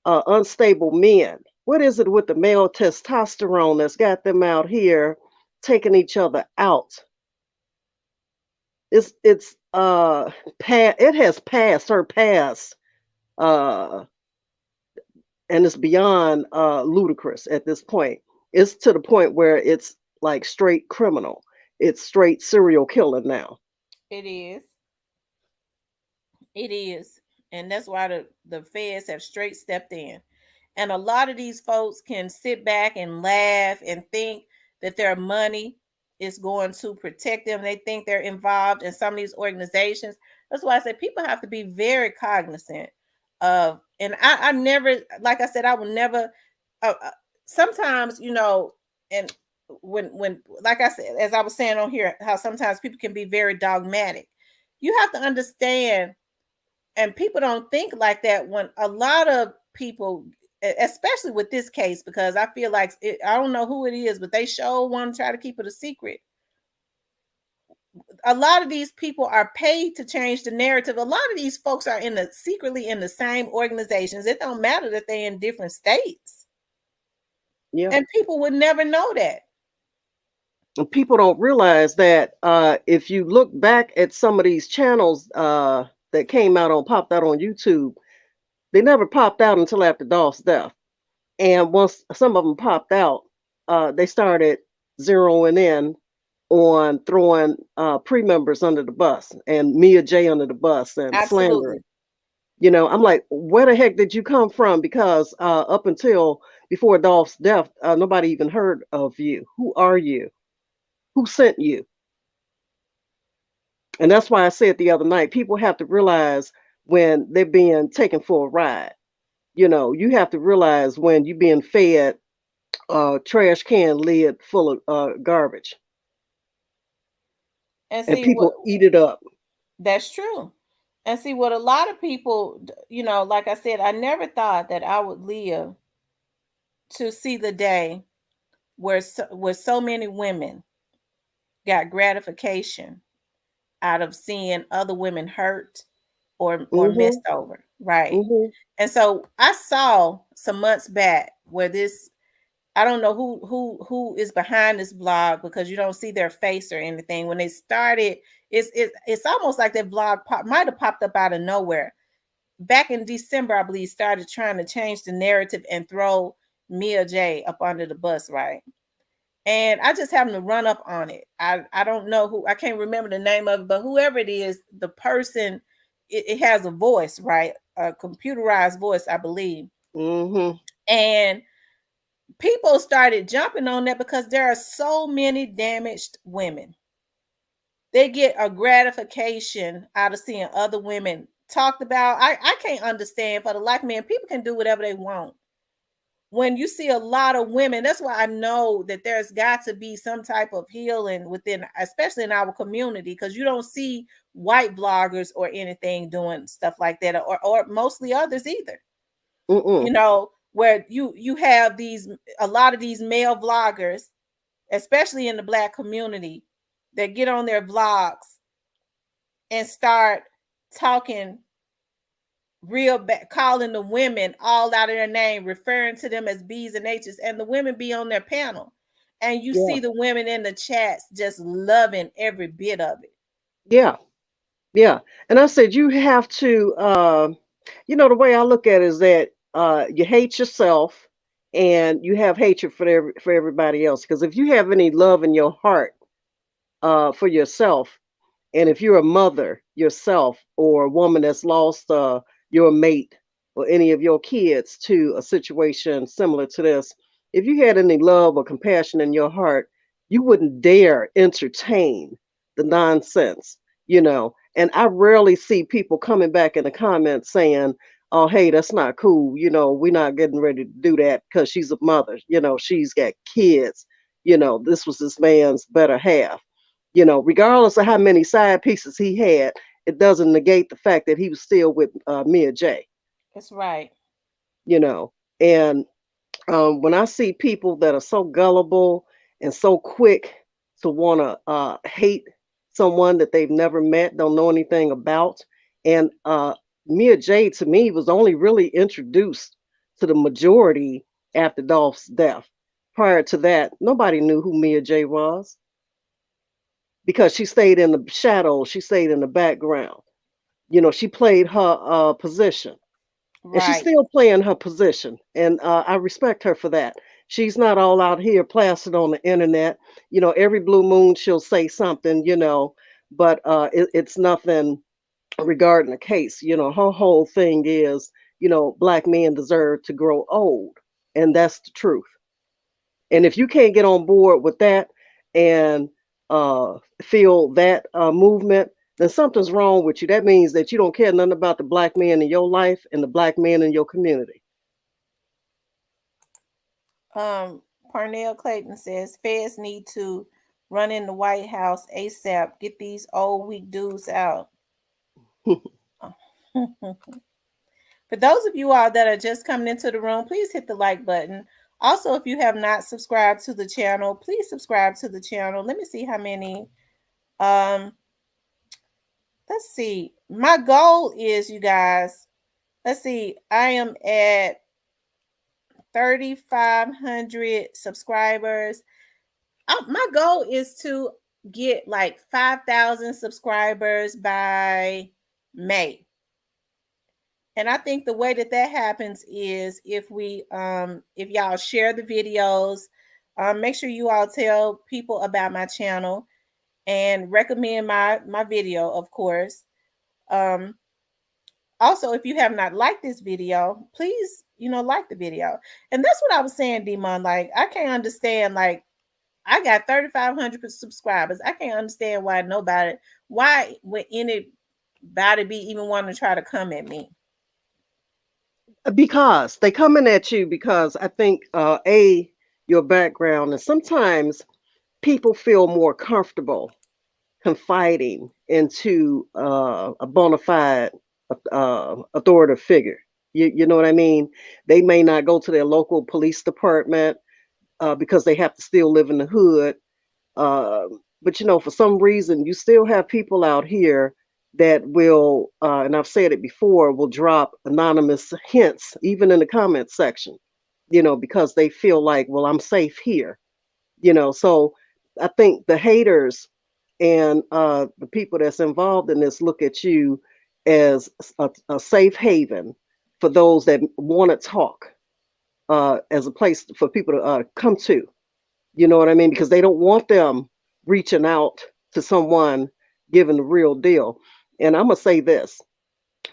unstable men? What is it with the male testosterone that's got them out here taking each other out? It has surpassed uh and it's beyond ludicrous at this point. It's to the point where it's like straight criminal. It's straight serial killing now. It is. It is. And that's why the feds have straight stepped in. And a lot of these folks can sit back and laugh and think that their money is going to protect them. They think they're involved in some of these organizations. That's why I say people have to be very cognizant of, and I never, like I said, I will never, sometimes, and when, like I said, as I was saying on here, how sometimes people can be very dogmatic. You have to understand, and people don't think like that, when a lot of people, especially with this case, because I feel like I don't know who it is, but they sure want to try to keep it a secret. A lot of these people are paid to change the narrative. A lot of these folks are secretly in the same organizations. It don't matter that they're in different states, Yeah. and people would never know that. And people don't realize that if you look back at some of these channels that popped out on YouTube, they never popped out until after Dolph's death. And once some of them popped out, they started zeroing in on throwing pre-members under the bus and Mia J under the bus and slandering. Absolutely. I'm like, where the heck did you come from? Because up until before Dolph's death, nobody even heard of you. Who are you? Who sent you? And that's why I said the other night, people have to realize when they're being taken for a ride. You have to realize when you're being fed a trash can lid full of garbage And and see what people eat it up. that's true. And see what a lot of people, like I said, I never thought that I would live to see the day where so many women got gratification out of seeing other women hurt or Mhm. missed over, right? Mhm. And so I saw some months back where I don't know who is behind this vlog because you don't see their face or anything. When they started, it's almost like that vlog might have popped up out of nowhere. Back in December, I believe, started trying to change the narrative and throw Mia J up under the bus, right? And I just happened to run up on it. I don't know who, I can't remember the name of it, but whoever it is, the person, it has a voice, right? A computerized voice, I believe. Mm-hmm. And people started jumping on that because there are so many damaged women. They get a gratification out of seeing other women talked about. I can't understand for the life of me. People can do whatever they want. When you see a lot of women, that's why I know that there's got to be some type of healing within, especially in our community, because you don't see white bloggers or anything doing stuff like that, or mostly others either. Mm-mm. Where you have a lot of these male vloggers, especially in the Black community, that get on their vlogs and start talking real bad, calling the women all out of their name, referring to them as B's and H's, and the women be on their panel. And you Yeah. see the women in the chats just loving every bit of it. Yeah. Yeah. And I said, you have to, the way I look at it is that you hate yourself and you have hatred for everybody else. Because if you have any love in your heart for yourself, and if you're a mother yourself or a woman that's lost your mate or any of your kids to a situation similar to this, if you had any love or compassion in your heart, you wouldn't dare entertain the nonsense, And I rarely see people coming back in the comments saying, oh, hey, that's not cool. We're not getting ready to do that because she's a mother. She's got kids. This was this man's better half. Regardless of how many side pieces he had, it doesn't negate the fact that he was still with Mia J. That's right. You know, and when I see people that are so gullible and so quick to want to hate someone that they've never met, don't know anything about, and Mia J to me was only really introduced to the majority after Dolph's death. Prior to that, nobody knew who Mia J was because she stayed in the shadows, she stayed in the background. She played her position, and she's Right. still playing her position, and I respect her for that. She's not all out here plastered on the internet. Every blue moon she'll say something, but it's nothing regarding the case. Her whole thing is, black men deserve to grow old, and that's the truth. And if you can't get on board with that and feel that movement, then something's wrong with you. That means that you don't care nothing about the black man in your life and the black man in your community. Parnell Clayton says feds need to run in the White House ASAP. Get these old weak dudes out. For those of you all that are just coming into the room, please hit the like button. Also, if you have not subscribed to the channel, please subscribe to the channel. Let me see how many. Let's see. My goal is, you guys, let's see, I am at 3,500 subscribers. My goal is to get like 5,000 subscribers by May. And I think the way that happens is if y'all share the videos, make sure you all tell people about my channel and recommend my video, of course. Also, if you have not liked this video, please, like the video. And that's what I was saying, Demon. Like, I can't understand, like, I got 3,500 subscribers. I can't understand why would anybody be even wanting to try to come at me? Because they coming at you because I think your background, and sometimes people feel more comfortable confiding into a bona fide authoritative figure. You know what I mean? They may not go to their local police department because they have to still live in the hood. But for some reason, you still have people out here that will, and I've said it before, will drop anonymous hints, even in the comment section. because they feel like, well, I'm safe here. So I think the haters and the people that's involved in this look at you as a safe haven for those that want to talk, as a place for people to come to. You know what I mean? Because they don't want them reaching out to someone giving the real deal. And I'm gonna say this: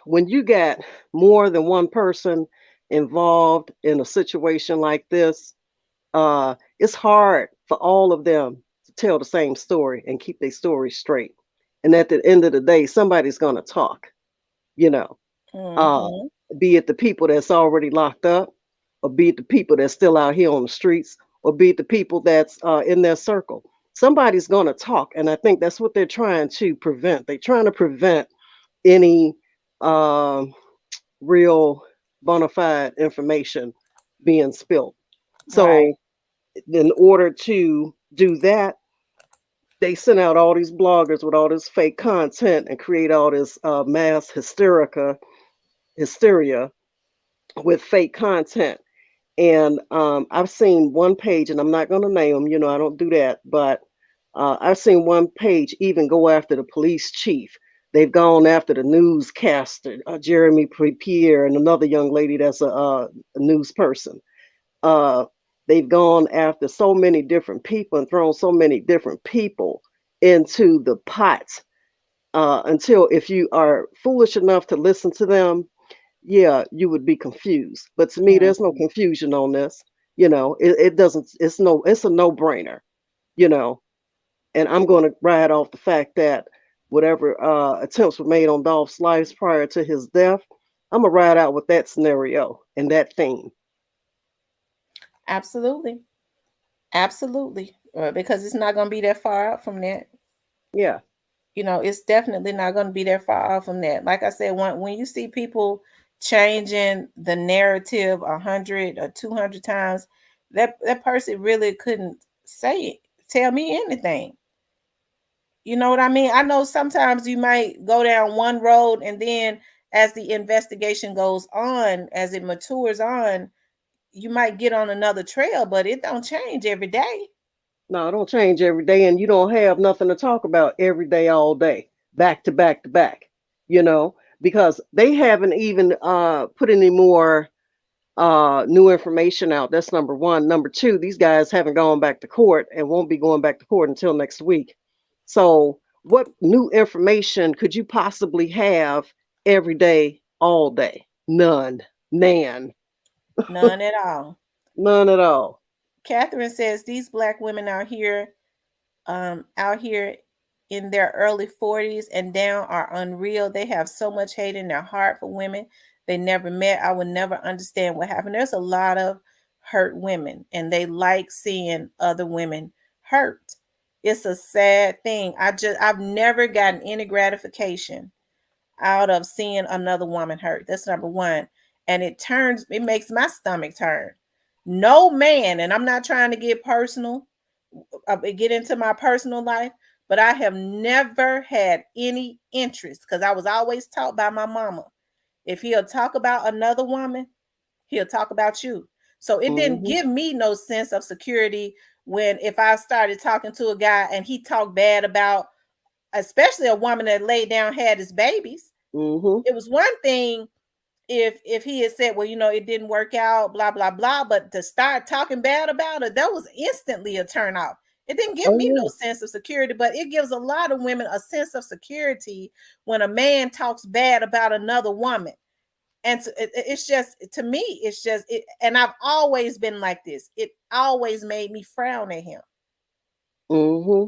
when you got more than one person involved in a situation like this, it's hard for all of them to tell the same story and keep their story straight. And at the end of the day, somebody's going to talk, you know, uh, Mm-hmm. be it the people that's already locked up, or be it the people that's still out here on the streets, or be it the people that's in their circle. Somebody's going to talk. And I think that's what they're trying to prevent. They're trying to prevent any um real bona fide information being spilled. Right. So, in order to do that, they send out all these bloggers with all this fake content and create all this mass hysteria with fake content. And I've seen one page, and I'm not going to name them, I don't do that, but I've seen one page even go after the police chief. They've gone after the newscaster, Jeremy Pierre, and another young lady that's a news person. uh, they've gone after so many different people and thrown so many different people into the pot, until if you are foolish enough to listen to them, yeah, you would be confused. But to me, there's no Mm-hmm. confusion on this. It doesn't. It's a no brainer. You know, and I'm going to ride off the fact that whatever attempts were made on Dolph's life prior to his death, I'm gonna ride out with that scenario and that theme. Absolutely. Absolutely. Because it's not going to be that far out from that. Yeah. It's definitely not going to be that far off from that. Like I said, when you see people changing the narrative 100 or 200 times, that person really couldn't tell me anything. You know what I mean? I know sometimes you might go down one road, and then as the investigation goes on, as it matures on, you might get on another trail, but it don't change every day. No, it don't change every day, and you don't have nothing to talk about every day, all day, back to back to back. Because they haven't even put any more new information out. That's number one. Number two, these guys haven't gone back to court and won't be going back to court until next week. So, what new information could you possibly have every day, all day? None. Nan. None at all. None at all. Catherine says these black women out here in their early 40s and down are unreal. They have so much hate in their heart for women they never met. I would never understand what happened. There's a lot of hurt women, and they like seeing other women hurt. It's a sad thing. I've never gotten any gratification out of seeing another woman hurt. That's number one. And it makes my stomach turn. No man, and I'm not trying to get personal, get into my personal life, but I have never had any interest because I was always taught by my mama, if he'll talk about another woman, he'll talk about you. So it didn't Hmm. give me no sense of security when if I started talking to a guy and he talked bad about, especially a woman that laid down had his babies. Hmm. It was one thing if he had said, well, it didn't work out, blah blah blah, but to start talking bad about it, that was instantly a turn off. It didn't give Oh me no yeah. sense of security, but it gives a lot of women a sense of security when a man talks bad about another woman. And it's just, to me, it's just it, and I've always been like this. It always made me frown at him. Hmm.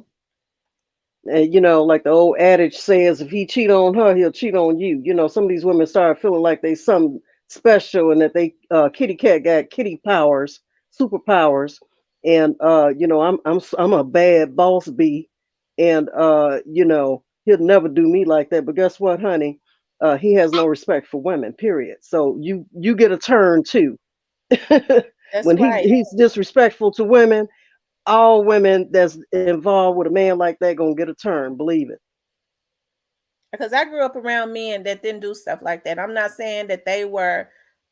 And like the old adage says, if he cheat on her, he'll cheat on you. Some of these women start feeling like they some special and that they kitty cat got kitty powers, superpowers, and I'm a bad boss bee, and he'll never do me like that. But guess what, honey? He has no respect for women. Period. So you get a turn too. That's When right. he's disrespectful to women, all women that's involved with a man like that gonna get a turn. Believe it. Because I grew up around men that didn't do stuff like that. I'm not saying that they were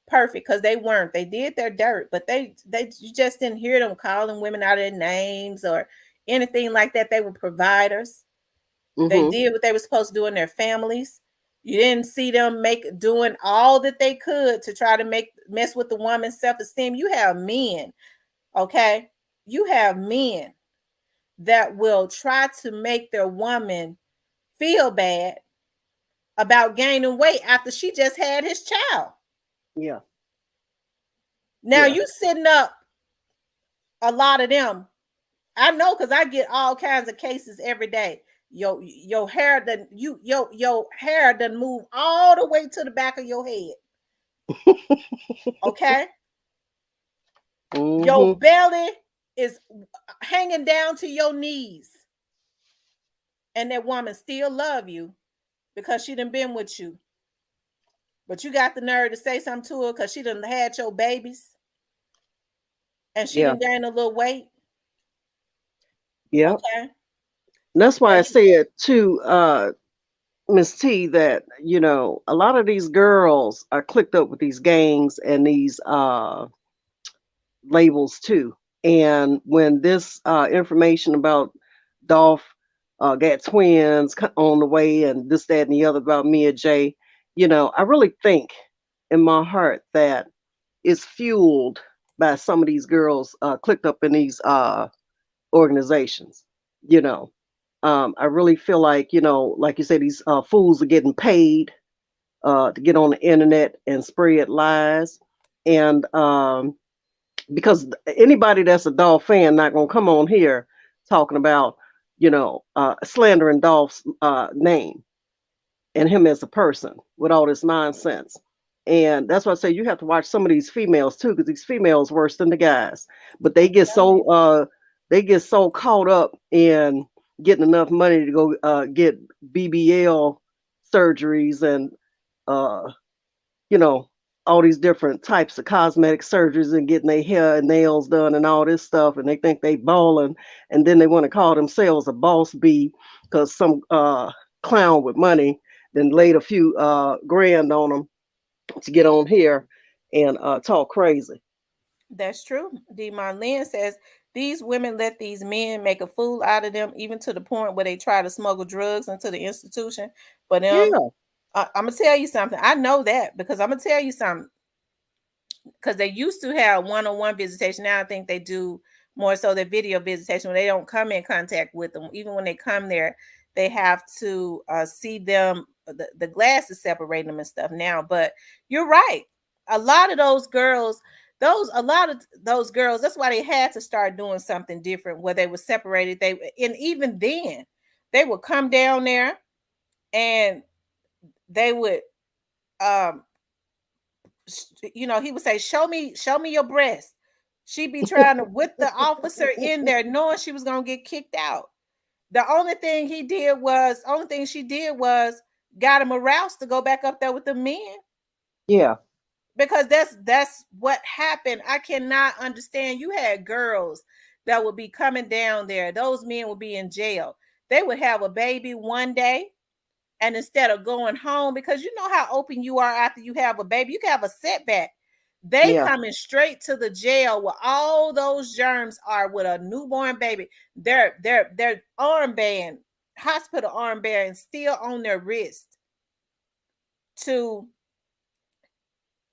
perfect, because they weren't. They did their dirt, but they you just didn't hear them calling women out of their names or anything like that. They were providers. They Mm-hmm. did what they were supposed to do in their families. You didn't see them doing all that they could to try to mess with the woman's self-esteem. You have men, okay? You have men that will try to make their woman feel bad about gaining weight after she just had his child. Yeah. Now Yeah. you sitting up a lot of them. I know because I get all kinds of cases every day. Your hair done your hair done move all the way to the back of your head. Okay, your Mm-hmm. belly is hanging down to your knees, and that woman still love you because she done been with you. But you got the nerve to say something to her because she done had your babies and she Yeah. done gained a little weight. Yep. Okay, And that's why I and said to Miss T that, a lot of these girls are clicked up with these gangs and these labels too. And when this information about Dolph got twins on the way and this, that, and the other about Mia J, I really think in my heart that it's fueled by some of these girls clicked up in these organizations. You know, I really feel like, like you said, these fools are getting paid to get on the internet and spread lies. And because anybody that's a Dolph fan not gonna come on here talking about, slandering Dolph's name and him as a person with all this nonsense. And that's why I say you have to watch some of these females too, because these females worse than the guys. But I'm telling you, they get so caught up in getting enough money to go get BBL surgeries and uh, you know, all these different types of cosmetic surgeries and getting their hair and nails done and all this stuff, and they think they balling, and then they want to call themselves a boss bee because some clown with money then laid a few grand on them to get on here and talk crazy. that's true. D. Marlene says these women let these men make a fool out of them, even to the point where they try to smuggle drugs into the institution. For them, Yeah, I'm gonna tell you something. I know that because I'm gonna tell you something. Because they used to have one-on-one visitation. Now I think they do more so their video visitation when they don't come in contact with them. Even when they come there, they have to see them. The glass is separating them and stuff now. But you're right. A lot of those girls, a lot of those girls, that's why they had to start doing something different where they were separated. And even then, they would come down there and they would um he would say, show me your breast. She'd be trying to whip the officer in there, knowing she was gonna get kicked out. Only thing she did was got him aroused to go back up there with the men. yeah, Because that's what happened. I cannot understand. You had girls that would be coming down there. Those men would be in jail. They would have a baby one day, and instead of going home, because you know how open you are after you have a baby, you can have a setback. They yeah, coming straight to the jail where all those germs are with a newborn baby. Their armband, hospital armband, still on their wrist to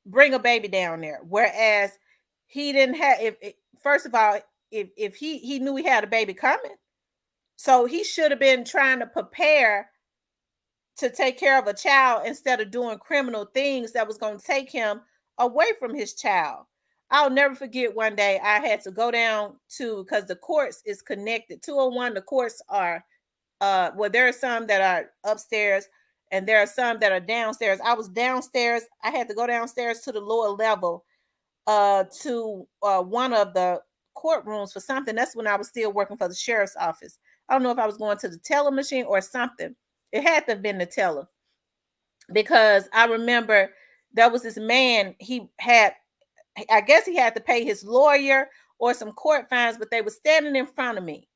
bring a baby down there. Whereas he didn't have. If first of all, if he knew he had a baby coming, so he should have been trying to prepare to take care of a child instead of doing criminal things that was going to take him away from his child. I'll never forget one day I had to go down to, because the courts is connected. 201, the courts are well, there are some that are upstairs and there are some that are downstairs. I was downstairs. I had to go downstairs to the lower level to one of the courtrooms for something. That's when I was still working for the sheriff's office. I don't know if I was going to the teller machine or something. It had to have been the teller, because I remember there was this man. I guess he had to pay his lawyer or some court fines, but they were standing in front of me.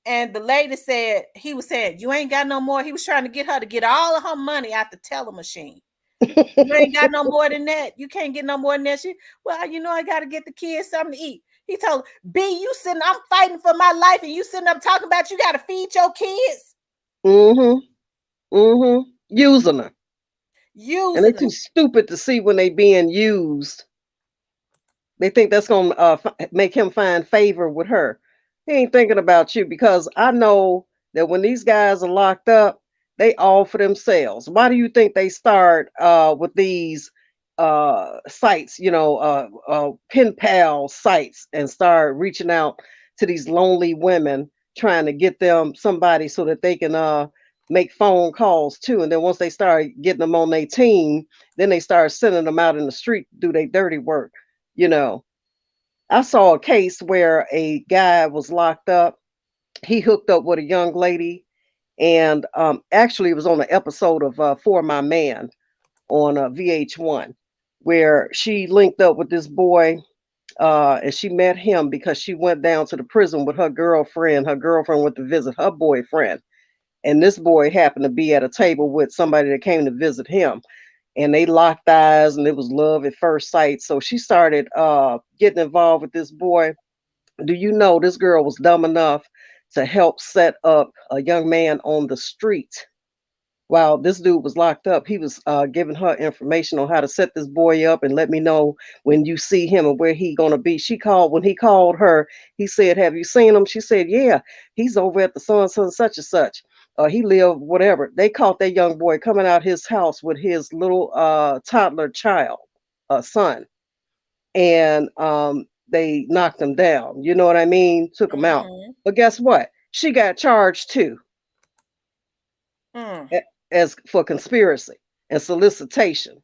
And the lady said, he was saying, you ain't got no more. He was trying to get her to get all of her money out the teller machine. You ain't got no more than that. You can't get no more than that. Well, I got to get the kids something to eat. He told B, I'm fighting for my life, and you sitting up talking about you got to feed your kids. Using her. And they Using too them. stupid to see when they being used. They think that's gonna make him find favor with her. He ain't thinking about you, because I know that when these guys are locked up, they all for themselves. Why do you think they start with these sites, pen pal sites, and start reaching out to these lonely women, trying to get them somebody so that they can make phone calls too. And then once they start getting them on their team, then they start sending them out in the street to do their dirty work. You know, I saw a case where a guy was locked up. He hooked up with a young lady, and actually, it was on an episode of For My Man on VH1, where she linked up with this boy, and she met him because she went down to the prison with her girlfriend. Her girlfriend went to visit her boyfriend, and this boy happened to be at a table with somebody that came to visit him, and they locked eyes, and it was love at first sight. So she started getting involved with this boy. Do you know this girl was dumb enough to help set up a young man on the street while this dude was locked up? He was giving her information on how to set this boy up, and let me know when you see him and where he gonna be. She called When he called her, he said, "Have you seen him?" She said, "Yeah, he's over at the son such and such. He lived whatever." They caught that young boy coming out his house with his little toddler child, son, and they knocked him down. You know what I mean? Took him out. Mm-hmm. But guess what? She got charged too, Mm. as for conspiracy and solicitation,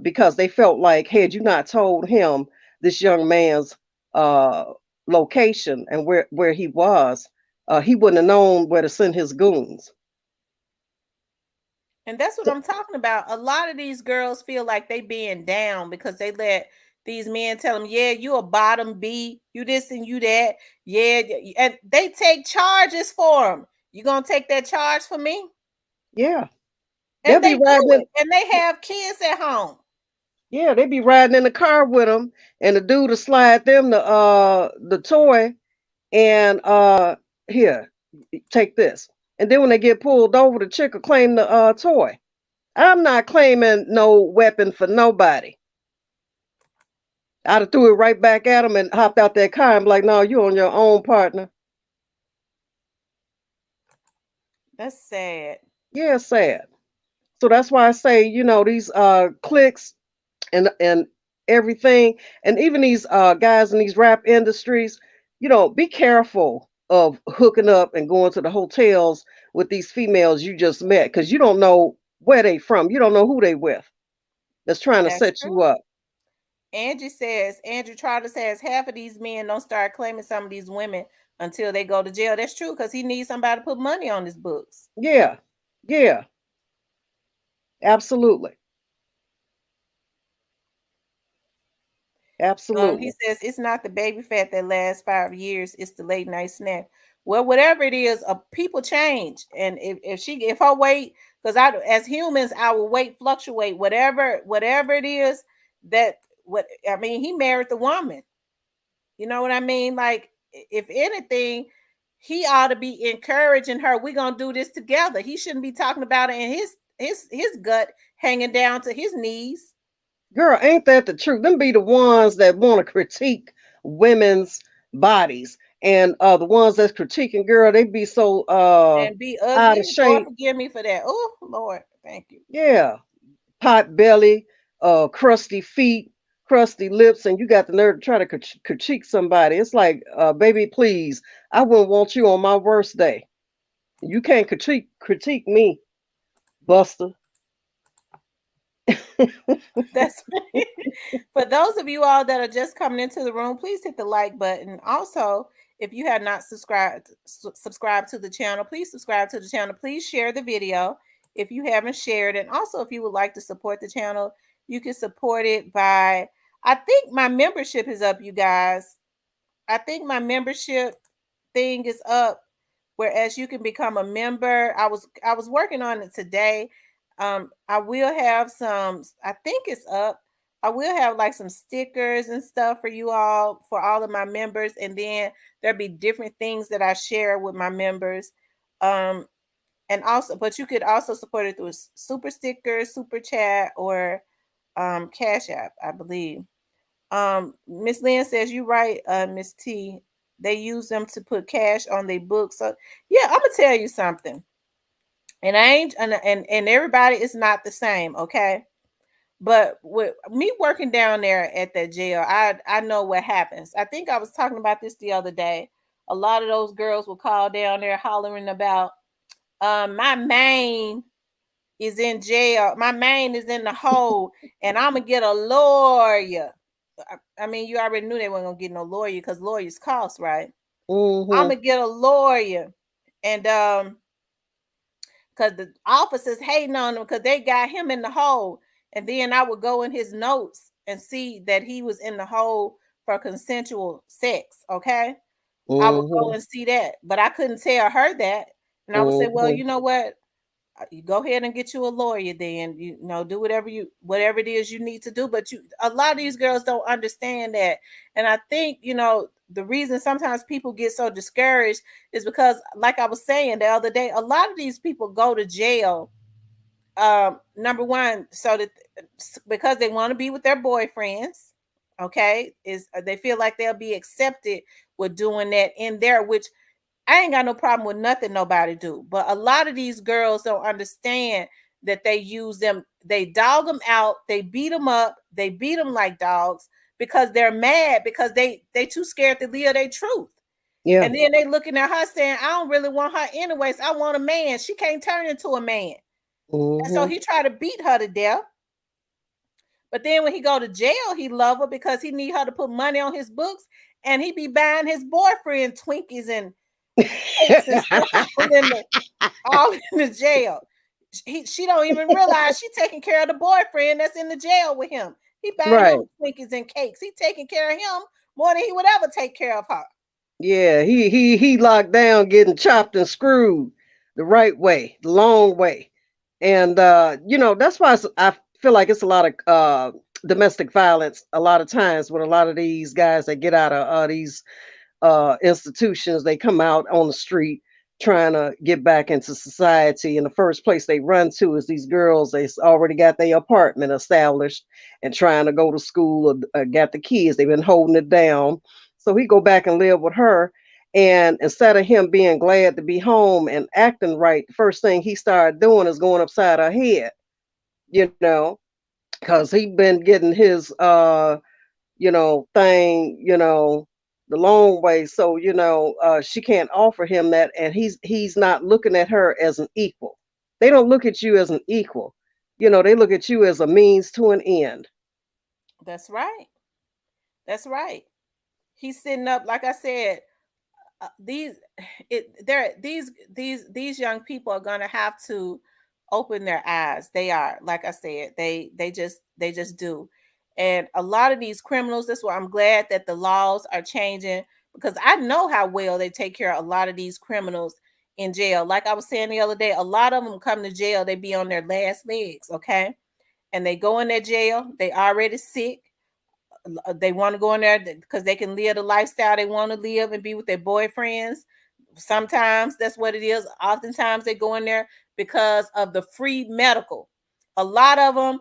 because they felt like, had you not told him this young man's uh, location and where he was, he wouldn't have known where to send his goons. And that's what I'm talking about. A lot of these girls feel like they being down because they let these men tell them, "Yeah, you a bottom B, you this and you that." Yeah, and they take charges for them. You gonna take that charge for me? Yeah, they'll And be they do riding in. it, and they have kids at home. Yeah, they be riding in the car with them, and the dude will slide them the toy, and here, take this. And then when they get pulled over, the chick will claim the toy. I'm not claiming no weapon for nobody. I'd have threw it right back at him and hopped out that car and be like, "No, you on your own, partner." That's sad. Yeah, sad. So that's why I say, these clicks and everything, and even these guys in these rap industries, be careful of hooking up and going to the hotels with these females you just met, because you don't know where they from. You don't know who they with that's trying to That's set you true. up. Andrew Trotter says half of these men don't start claiming some of these women until they go to jail. That's true because he needs somebody to put money on his books. Yeah, yeah, absolutely, He absolutely. says it's not the baby fat that lasts 5 years; it's the late night snack. Well, whatever it is, people change, and if her weight, because as humans, our weight fluctuate. Whatever it is that what I mean, he married the woman. You know what I mean? Like, if anything, he ought to be encouraging her. We're gonna do this together. He shouldn't be talking about it in his gut hanging down to his knees Girl, ain't that the truth? Them be the ones that want to critique women's bodies. And the ones that's critiquing, girl, they be so and be out ugly. of Lord, shape. forgive me for that. Oh, Lord, thank you. Yeah. Pot belly, crusty feet, crusty lips, and you got the nerve to try to critique somebody. It's like, baby, please, I wouldn't want you on my worst day. You can't critique me, Buster. That's for those of you all that are just coming into the room. Please hit the like button. Also, if you have not subscribed to the channel, please subscribe to the channel. Please share the video if you haven't shared, and also if you would like to support the channel, you can support it by. I think my membership is up, you guys. I think my membership thing is up, whereas you can become a member. I was working on it today. I will have some, I think it's up. I will have like some stickers and stuff for you all, for all of my members, and then there'll be different things that I share with my members. Um, and also, but you could also support it through super sticker, super chat, or Cash App, I believe. Miss Lynn says you right, Miss T. They use them to put cash on their books. So yeah, I'm gonna tell you something. And I ain't and everybody is not the same, okay? But with me working down there at that jail, I know what happens. I think I was talking about this the other day. A lot of those girls will call down there hollering about my main is in jail. My main is in the hole, and I'm gonna get a lawyer. I mean, you already knew they weren't gonna get no lawyer because lawyers cost, right? I'm Mm-hmm. gonna get a lawyer, and because the officers hating on him because they got him in the hole, and then I would go in his notes and see that he was in the hole for consensual sex. Okay, I would go Mm-hmm. and see that, but I couldn't tell her that, and I would say, well, Mm-hmm. you know what? You go ahead and get you a lawyer, then you know, do whatever it is you need to do. But you, a lot of these girls don't understand that, and I think, you know, the reason sometimes people get so discouraged is because, like I was saying the other day, a lot of these people go to jail, number one, so that because they want to be with their boyfriends, okay, is they feel like they'll be accepted with doing that in there, which I ain't got no problem with nothing nobody do. But a lot of these girls don't understand that they use them, they dog them out, they beat them up, they beat them like dogs because they're mad because they too scared to live their truth. Yeah. And then they looking at her saying, I don't really want her anyways. I want a man. She can't turn into a man. And so Mm-hmm. he tried to beat her to death. But then when he go to jail, he love her because he need her to put money on his books, and he be buying his boyfriend Twinkies and cakes and stuff all in the jail. She don't even realize she taking care of the boyfriend that's in the jail with him. He buying Right. him Twinkies and cakes. He taking care of him more than he would ever take care of her. Yeah, he locked down getting chopped and screwed the right way, the long way. And that's why I feel like it's a lot of domestic violence a lot of times with a lot of these guys that get out of these institutions. They come out on the street trying to get back into society. And the first place they run to is these girls. They already got their apartment established and trying to go to school, or got the kids. They've been holding it down. So he go back and live with her. And instead of him being glad to be home and acting right, the first thing he started doing is going upside her head, you know, because he been getting his thing, the long way. So, she can't offer him that, and he's not looking at her as an equal. They don't look at you as an equal. They look at you as a means to an end. That's right. That's right. He's sitting up, like I said, these these young people are gonna have to open their eyes. They are, like I said, they just do. And a lot of these criminals, that's why I'm glad that the laws are changing, because I know how well they take care of a lot of these criminals in jail. Like I was saying the other day, a lot of them come to jail, they be on their last legs, okay? And they go in their jail, they already sick, they want to go in there because they can live the lifestyle they want to live and be with their boyfriends. Sometimes that's what it is. Oftentimes they go in there because of the free medical. A lot of them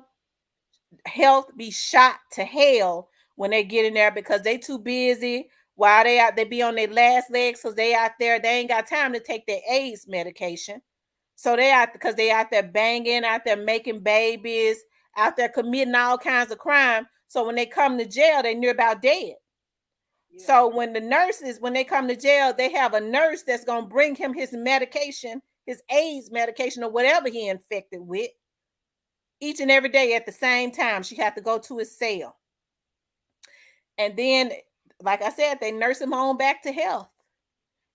health be shot to hell when they get in there because they too busy while they out, they be on their last legs because they out there, they ain't got time to take their AIDS medication. So they out because they out there banging, out there making babies, out there committing all kinds of crime. So when they come to jail, they near about dead. Yeah. So when the nurses, when they come to jail, they have a nurse that's gonna bring him his medication, his AIDS medication or whatever he infected with, each and every day at the same time. She had to go to his cell. And then, like I said, they nurse him on back to health.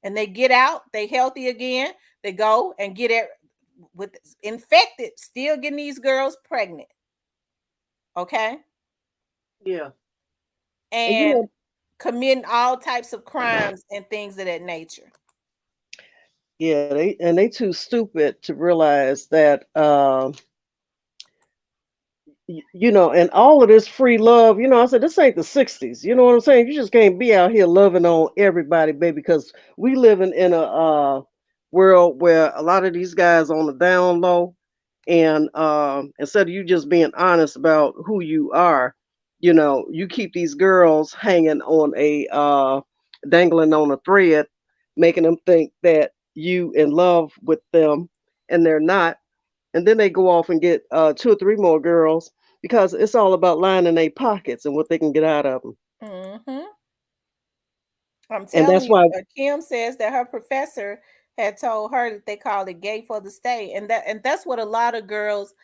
And they get out, they healthy again. They go and get it with infected, still getting these girls pregnant. Okay. Yeah. And And committing all types of crimes and things of that nature. yeah, they too stupid to realize that and all of this free love, I said, this ain't the 60s. You know what I'm saying? You just can't be out here loving on everybody, baby, because we living in a world where a lot of these guys on the down low, and instead of you just being honest about who you are, you keep these girls hanging on dangling on a thread, making them think that you in love with them, and they're not. And then they go off and get two or three more girls because it's all about lining their pockets and what they can get out of them. Mm-hmm. I'm And telling that's you, why, Kim says that her professor had told her that they call it gay for the state, and that's what a lot of girls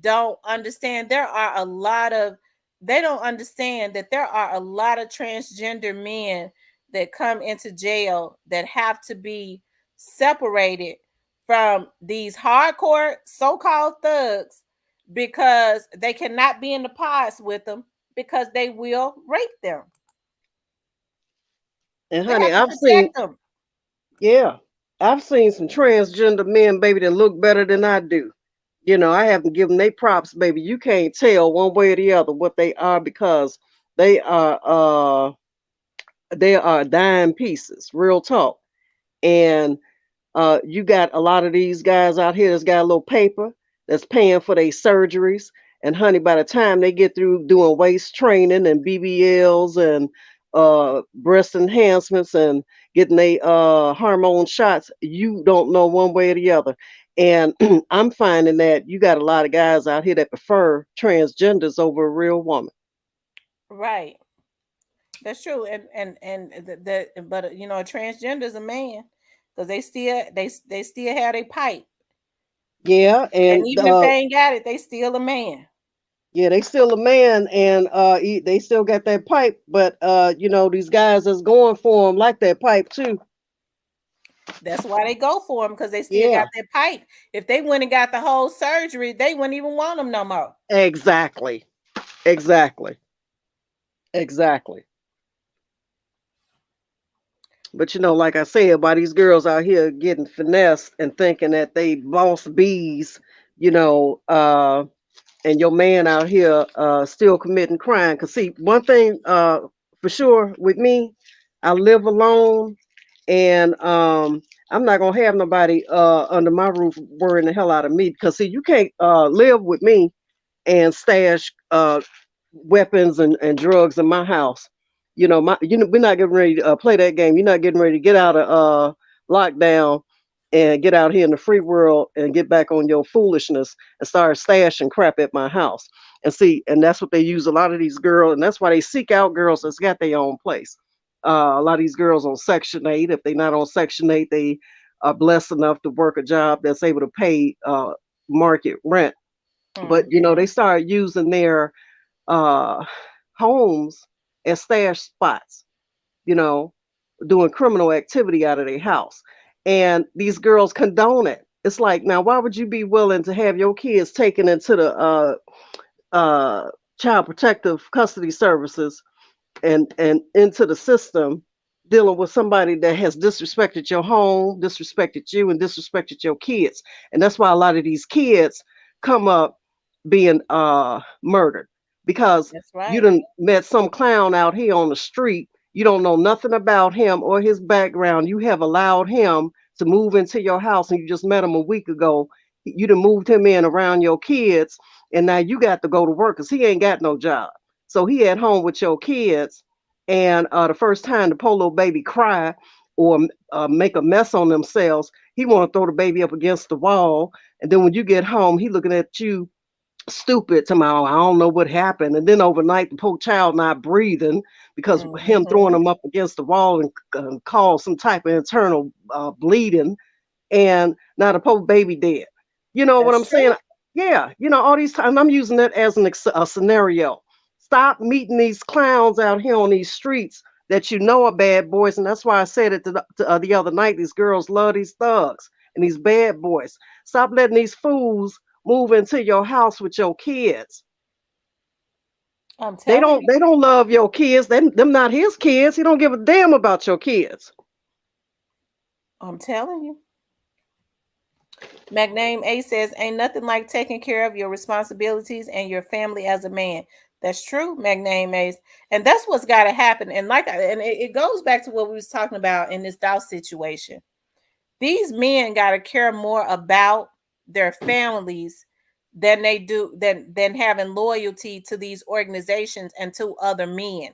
don't understand. There are a lot of they don't understand that there are a lot of transgender men that come into jail that have to be separated from these hardcore so-called thugs because they cannot be in the pods with them because they will rape them. and They honey, have to I've seen, protect them. yeah, I've seen some transgender men, baby, that look better than I do. I haven't given they props, baby. You can't tell one way or the other what they are because they are dime pieces, real talk. And you got a lot of these guys out here that's got a little paper that's paying for their surgeries. And honey, by the time they get through doing waist training and BBLs and breast enhancements and getting their hormone shots, you don't know one way or the other. And I'm finding that you got a lot of guys out here that prefer transgenders over a real woman. Right. That's true. And the but a transgender is a man because they still have a pipe. Yeah, And and even if they ain't got it, they still a man. yeah, they still a man, and they still got that pipe. But these guys that's going for them like that pipe too. That's why they go for them because they still got Yeah, that pipe. If they went and got the whole surgery, they wouldn't even want them no more. exactly, exactly, exactly. But like I said, by these girls out here getting finessed and thinking that they boss bees, you know, uh, and your man out here still committing crime. Cause see, one thing for sure with me, I live alone, and I'm not gonna have nobody under my roof worrying the hell out of me. Because see, you can't live with me and stash weapons and drugs in my house. We're not getting ready to play that game. You're not getting ready to get out of lockdown and get out here in the free world and get back on your foolishness and start stashing crap at my house. And see, and that's what they use a lot of these girls, and that's why they seek out girls that's got their own place. A lot of these girls on Section 8, if they're not on Section 8, they are blessed enough to work a job that's able to pay market rent. But Mm-hmm. they start using their uh, homes as stash spots, you know, doing criminal activity out of their house. And these girls condone it. It's like, now, why would you be willing to have your kids taken into the child protective custody services and into the system, dealing with somebody that has disrespected your home, disrespected you, and disrespected your kids? And that's why a lot of these kids come up being murdered because That's you right. done met some clown out here on the street. You don't know nothing about him or his background. You have allowed him to move into your house, and you just met him a week ago. You done moved him in around your kids, and now you got to go to work because he ain't got no job. So he at home with your kids, and the first time the polo baby cry or make a mess on themselves, he want to throw the baby up against the wall. And then when you get home, he looking at you stupid tomorrow. I don't know what happened. And then overnight, the poor child not breathing because him throwing Mm-hmm. him up against the wall and caused some type of internal bleeding, and now the poor baby dead. You know what That's I'm saying? true. Yeah, all these times I'm using that as a scenario. Stop meeting these clowns out here on these streets that are bad boys, and that's why I said it the other night. These girls love these thugs and these bad boys. Stop letting these fools move into your house with your kids. I'm They telling don't you. they don't love your kids. Them not his kids. He don't give a damn about your kids. I'm telling you. McName A says, ain't nothing like taking care of your responsibilities and your family as a man. That's true, McName Ace. And that's what's got to happen. And it goes back to what we was talking about in this Dolph situation. These men got to care more about their families than they do than having loyalty to these organizations and to other men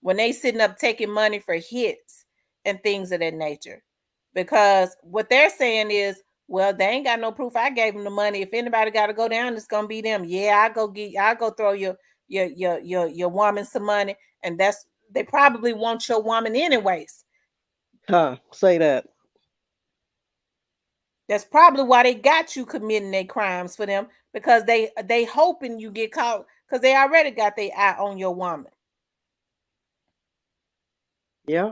when they sitting up taking money for hits and things of that nature. Because what they're saying is, well, they ain't got no proof I gave them the money. If anybody got to go down, it's gonna be them. Yeah, I go throw your woman some money, and that's they probably want your woman anyways. Huh? Say that. That's probably why they got you committing their crimes for them because they hoping you get caught because they already got their eye on your woman. Yeah.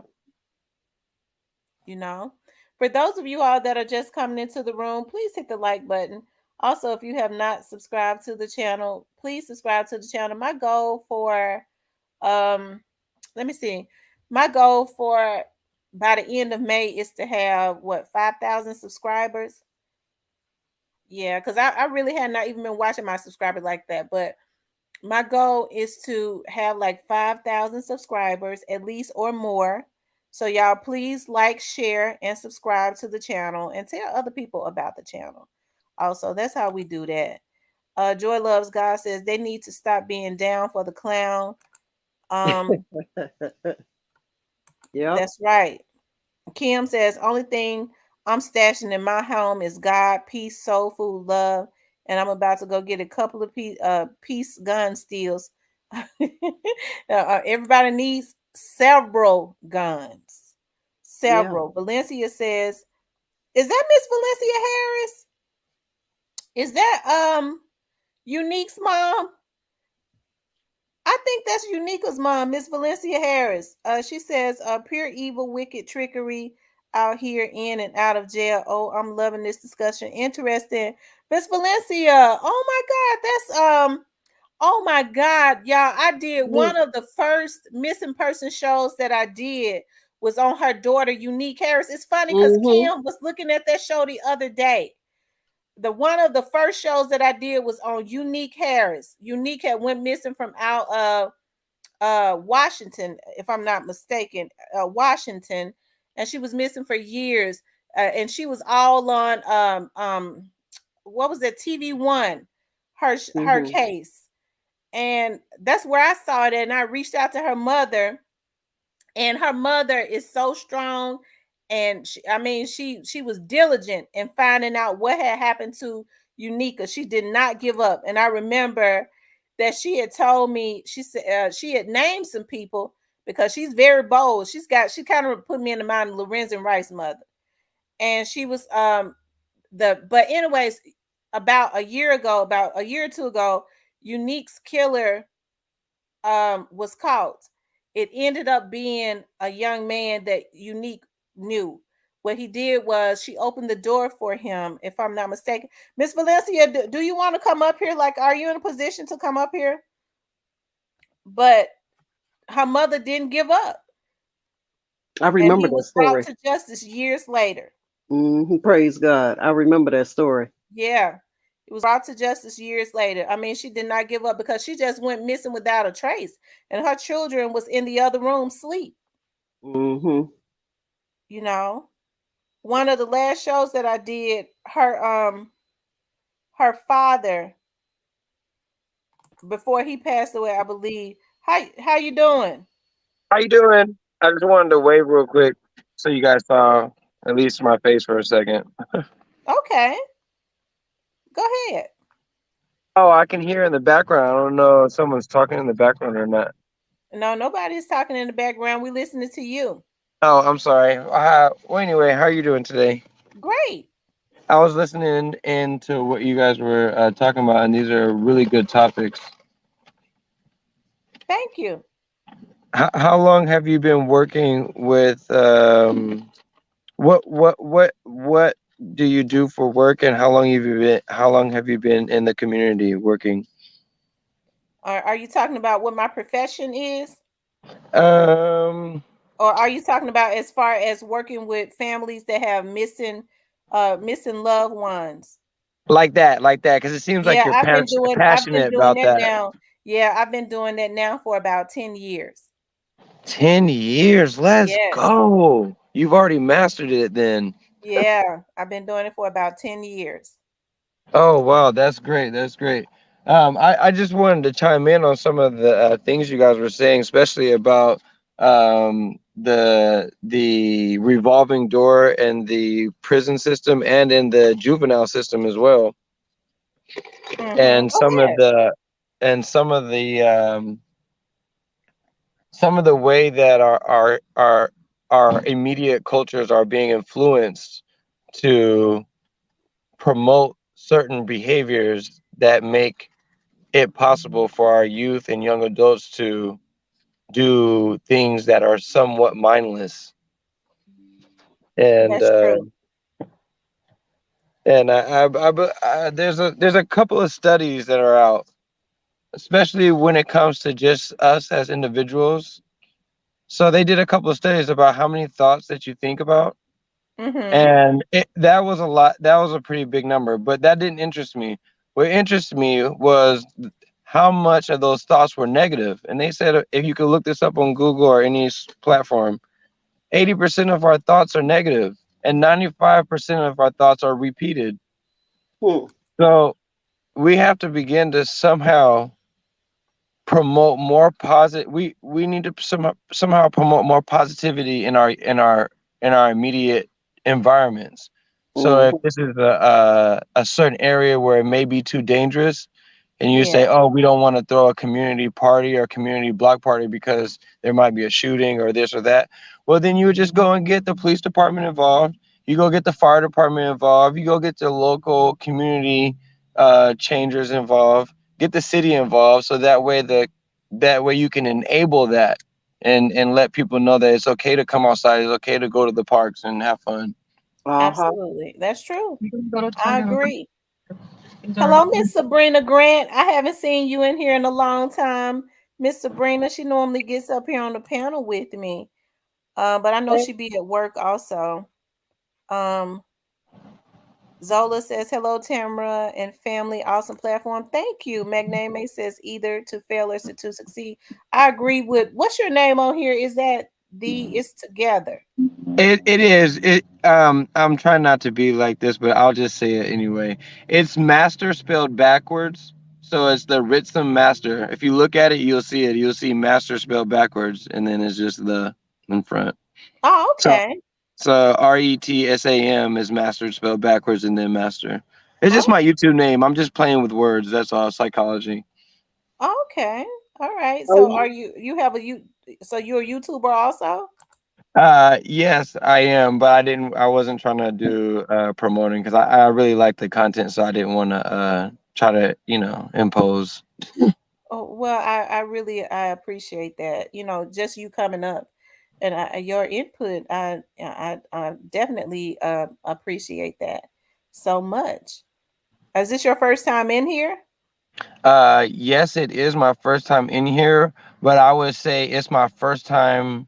You know, for those of you all that are just coming into the room, please hit the like button. Also, if you have not subscribed to the channel, please subscribe to the channel. My goal for let me see, my goal for by the end of May is to have what 5,000 subscribers. Yeah, because I really had not even been watching my subscribers like that, but my goal is to have like 5,000 subscribers at least or more. So y'all please like, share, and subscribe to the channel and tell other people about the channel. Also, that's how we do that. Joy Loves God says they need to stop being down for the clown. Um, Yep. that's right. Kim says only thing I'm stashing in my home is God, peace, soul food, love, and I'm about to go get a couple of peace gun steals. Everybody needs several guns. Yeah. Several. Valencia says, "Is that Miss Valencia Harris? Is that Unique's mom? I think that's Unique's mom, Miss Valencia Harris. She says, pure evil, wicked trickery out here in and out of jail. Oh, I'm loving this discussion. Interesting. Miss Valencia. Oh my God. Oh my God, y'all. I did one of the first missing person shows that I did was on her daughter, Unique Harris. It's funny because Mm-hmm. Kim was looking at that show the other day. The one of the first shows that I did was on Unique Harris. Unique had went missing from out of Washington, if I'm not mistaken, Washington, and she was missing for years. And she was all on what was that TV1, her Mm-hmm. case, and that's where I saw it. And I reached out to her mother, and her mother is so strong, and she was diligent in finding out what had happened to Unica. She did not give up, and I remember that she had told me she said she had named some people because she's very bold. She kind of put me in the mind of Lorenzen Rice's mother, and she was but anyways, about a year or two ago, Unique's killer was caught. It ended up being a young man that Unique knew. What he did was she opened the door for him, if I'm not mistaken. Miss Valencia, do you want to come up here? Like, are you in a position to come up here? But her mother didn't give up, I and remember he that was brought story. to justice years later. Mm-hmm. Praise God. I remember that story. Yeah, it was brought to justice years later. I mean, she did not give up because she just went missing without a trace, and her children was in the other room sleep. Mm-hmm. You know, one of the last shows that I did, her father, before he passed away, I believe. How you doing? How you doing? I just wanted to wave real quick so you guys saw at least my face for a second. Okay, go ahead. Oh, I can hear in the background. I don't know if someone's talking in the background or not. No, nobody's talking in the background. We listening to you. Oh, I'm sorry. Well, anyway, how are you doing today? Great. I was listening into what you guys were talking about, and these are really good topics. Thank you. How long have you been working with? What do you do for work, and How long have you been in the community working? Are you talking about what my profession is? Um, Or are you talking about as far as working with families that have missing missing loved ones. like that, because it seems like Yeah, you're I've been passionate doing about that that. now. Yeah, I've been doing that now for about 10 years. 10 years, let's Yes. go. You've already mastered it then. Yeah, I've been doing it for about 10 years. Oh wow, that's great. That's great. I just wanted to chime in on some of the things you guys were saying, especially about the revolving door and the prison system and in the juvenile system as well, Mm-hmm. and Go some of ahead. the and some of the way that our immediate cultures are being influenced to promote certain behaviors that make it possible for our youth and young adults to do things that are somewhat mindless. And That's true. there's a couple of studies that are out, especially when it comes to just us as individuals. So they did a couple of studies about how many thoughts that you think about, Mm-hmm. and that was a lot. That was a pretty big number, but that didn't interest me. What interested me was how much of those thoughts were negative. And they said if you could look this up on Google or any platform, 80% of our thoughts are negative, and 95% of our thoughts are repeated. Hmm. So we have to begin to somehow promote more positive. We need to somehow promote more positivity in our immediate environments. So if Mhm. this is a certain area where it may be too dangerous, and you say, Yeah, oh, we don't want to throw a community party or community block party because there might be a shooting or this or that, well, then you would just go and get the police department involved. You go get the fire department involved. You go get the local community changers involved. Get the city involved, so that way you can enable that and let people know that it's okay to come outside. It's okay to go to the parks and have fun. Uh-huh. absolutely. That's true. I agree. Hello, Miss Sabrina Grant. I haven't seen you in here in a long time. Miss Sabrina, she normally gets up here on the panel with me. But I know she be at work also. Um, Zola says, hello, Tamara and family. Awesome platform. Thank you. Magname says, either to fail or to succeed. I agree with what's your name on here? Is that the it's together? It is I'm trying not to be like this, but I'll just say it anyway. It's master spelled backwards, so it's the Ritsum master. If you look at it, you'll see it. You'll see master spelled backwards, and then it's just the in front. Oh, So okay. RETSAM is master spelled backwards and then master. It's just Oh, my YouTube name. I'm just playing with words. That's all. Psychology. okay. All right. Are So you, you have a you so you're a YouTuber also? Yes, I am, but I wasn't trying to do promoting because I really like the content, so I didn't want to try to, impose. Oh, well, I really I appreciate that. Just you coming up and your input, I definitely appreciate that so much. Is this your first time in here? Yes, it is my first time in here, but I would say it's my first time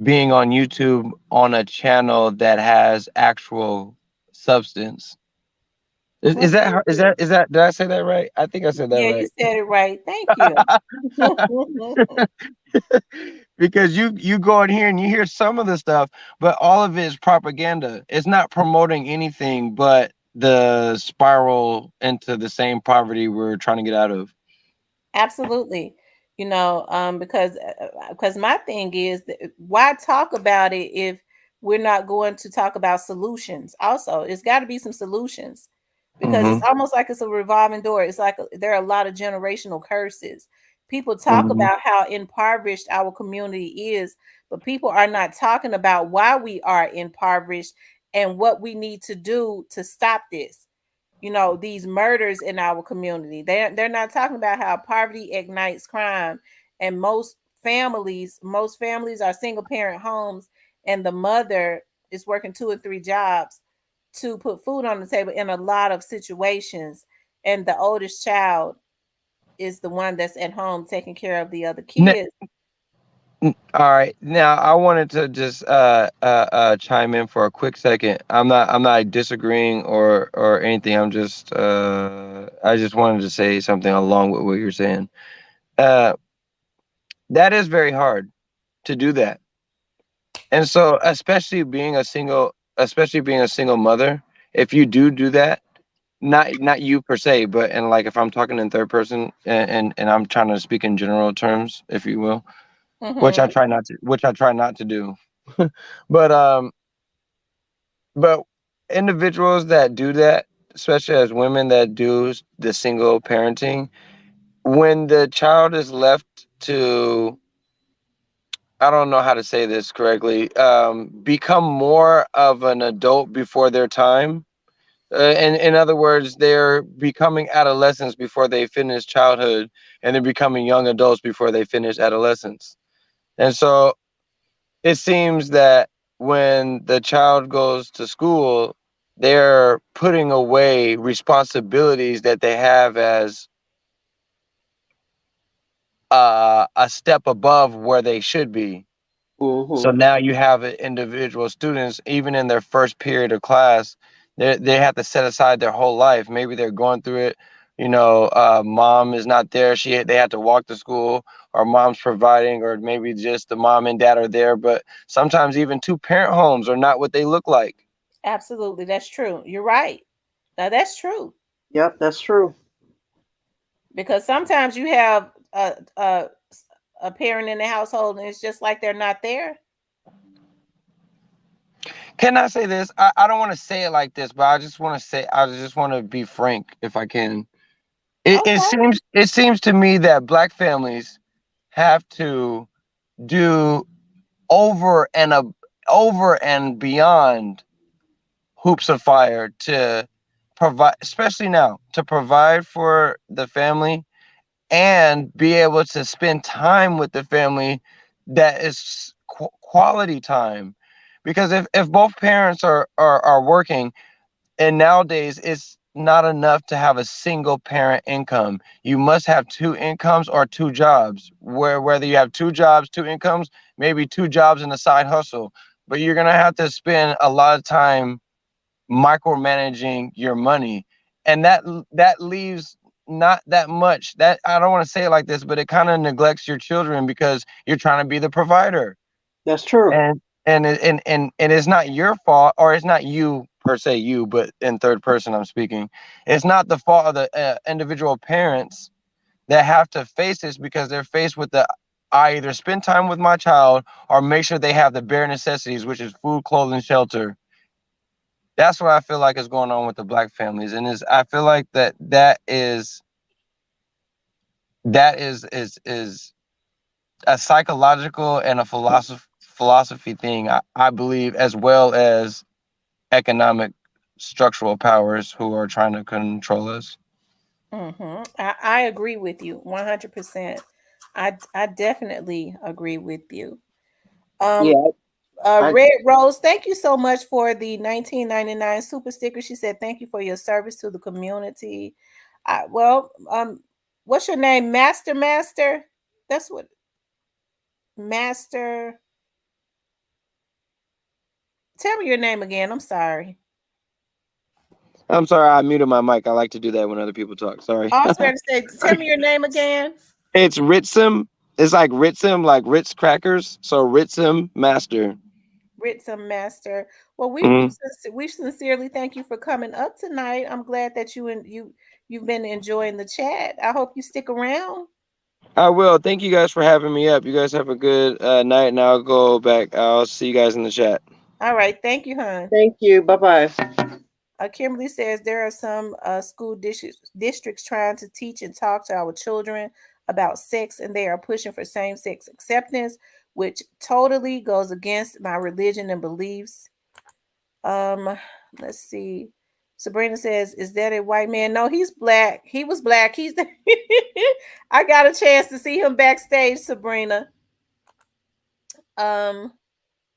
being on YouTube on a channel that has actual substance. Well, thank you. Is that did I say that right? I think I said that Yeah, you right. said it right. Thank you. Because you go in here and you hear some of the stuff, but all of it is propaganda. It's not promoting anything but the spiral into the same poverty we're trying to get out of. Absolutely. Because my thing is why talk about it if we're not going to talk about solutions? Also, it's got to be some solutions because it's Hmm. almost like it's a revolving door. It's like there are a lot of generational curses. People talk Hmm. about how impoverished our community is, but people are not talking about why we are impoverished and what we need to do to stop this. These murders in our community. They're not talking about how poverty ignites crime, and most families are single parent homes, and the mother is working two or three jobs to put food on the table in a lot of situations, and the oldest child is the one that's at home taking care of the other kids. All right. Now I wanted to just chime in for a quick second. I'm not disagreeing or anything. I just wanted to say something along with what you're saying. Uh that is very hard to do that. And so especially being a single mother, if you do that, not you per se, but and like if I'm talking in third person and I'm trying to speak in general terms, if you will, which Mm-hmm. I try not to do. But but individuals that do that, especially as women that do the single parenting, when the child is left to, I don't know how to say this correctly, become more of an adult before their time. In other words, they're becoming adolescents before they finish childhood, and they're becoming young adults before they finish adolescence. And so it seems that when the child goes to school, they're putting away responsibilities that they have as a step above where they should be. So Mm-hmm. now you have individual students, even in their first period of class, they have to set aside their whole life. Maybe they're going through it. Mom is not there. They have to walk to school, or mom's providing, or maybe just the mom and dad are there. But sometimes even two parent homes are not what they look like. Absolutely, that's true. You're right. Now that's true Yep, that's true. because sometimes you have a parent in the household and it's just like they're not there. Can I say this? I don't want to say it like this, but I just want to be frank if I can. Okay. It seems to me that black families have to do over and over and beyond hoops of fire to provide, especially now, to provide for the family and be able to spend time with the family that is quality time. Because if both parents are working, and nowadays it's not enough to have a single parent income. You must have two incomes or two jobs. Whether you have two jobs, two incomes, maybe two jobs and a side hustle. But you're gonna have to spend a lot of time micromanaging your money. And that leaves not that much. That I don't want to say it like this, but it kind of neglects your children because you're trying to be the provider. That's true. And it's not your fault, or it's not you per se, you, but in third person I'm speaking. It's not the fault of the individual parents that have to face this, because they're faced with the, I either spend time with my child or make sure they have the bare necessities, which is food, clothing, shelter. That's what I feel like is going on with the black families. And is I feel like that is a psychological and a philosophy thing, I believe, as well as economic structural powers who are trying to control us. I agree with you 100%. I definitely agree with you. Um, Yeah, I Red Rose, thank you so much for the 1999 super sticker. She said, "Thank you for your service to the community." What's your name, Master? That's what Master. Tell me your name again. I'm sorry. I'm sorry, I muted my mic. I like to do that when other people talk. Sorry. I was going to say, tell me your name again. It's Ritzum. It's like Ritzum, like Ritz crackers. So Ritzum Master. Ritz Master. Well, Mhm. we sincerely thank you for coming up tonight. I'm glad that you've been enjoying the chat. I hope you stick around. I will. Thank you guys for having me up. You guys have a good night, and I'll go back. I'll see you guys in the chat. All right, thank you, hon. thank you. Bye bye. Kimberly says there are some school districts trying to teach and talk to our children about sex, and they are pushing for same-sex acceptance, which totally goes against my religion and beliefs. Um, let's see. Sabrina says, "Is that a white man?" No, he's black. He was black. He's. I got a chance to see him backstage, Sabrina. Um,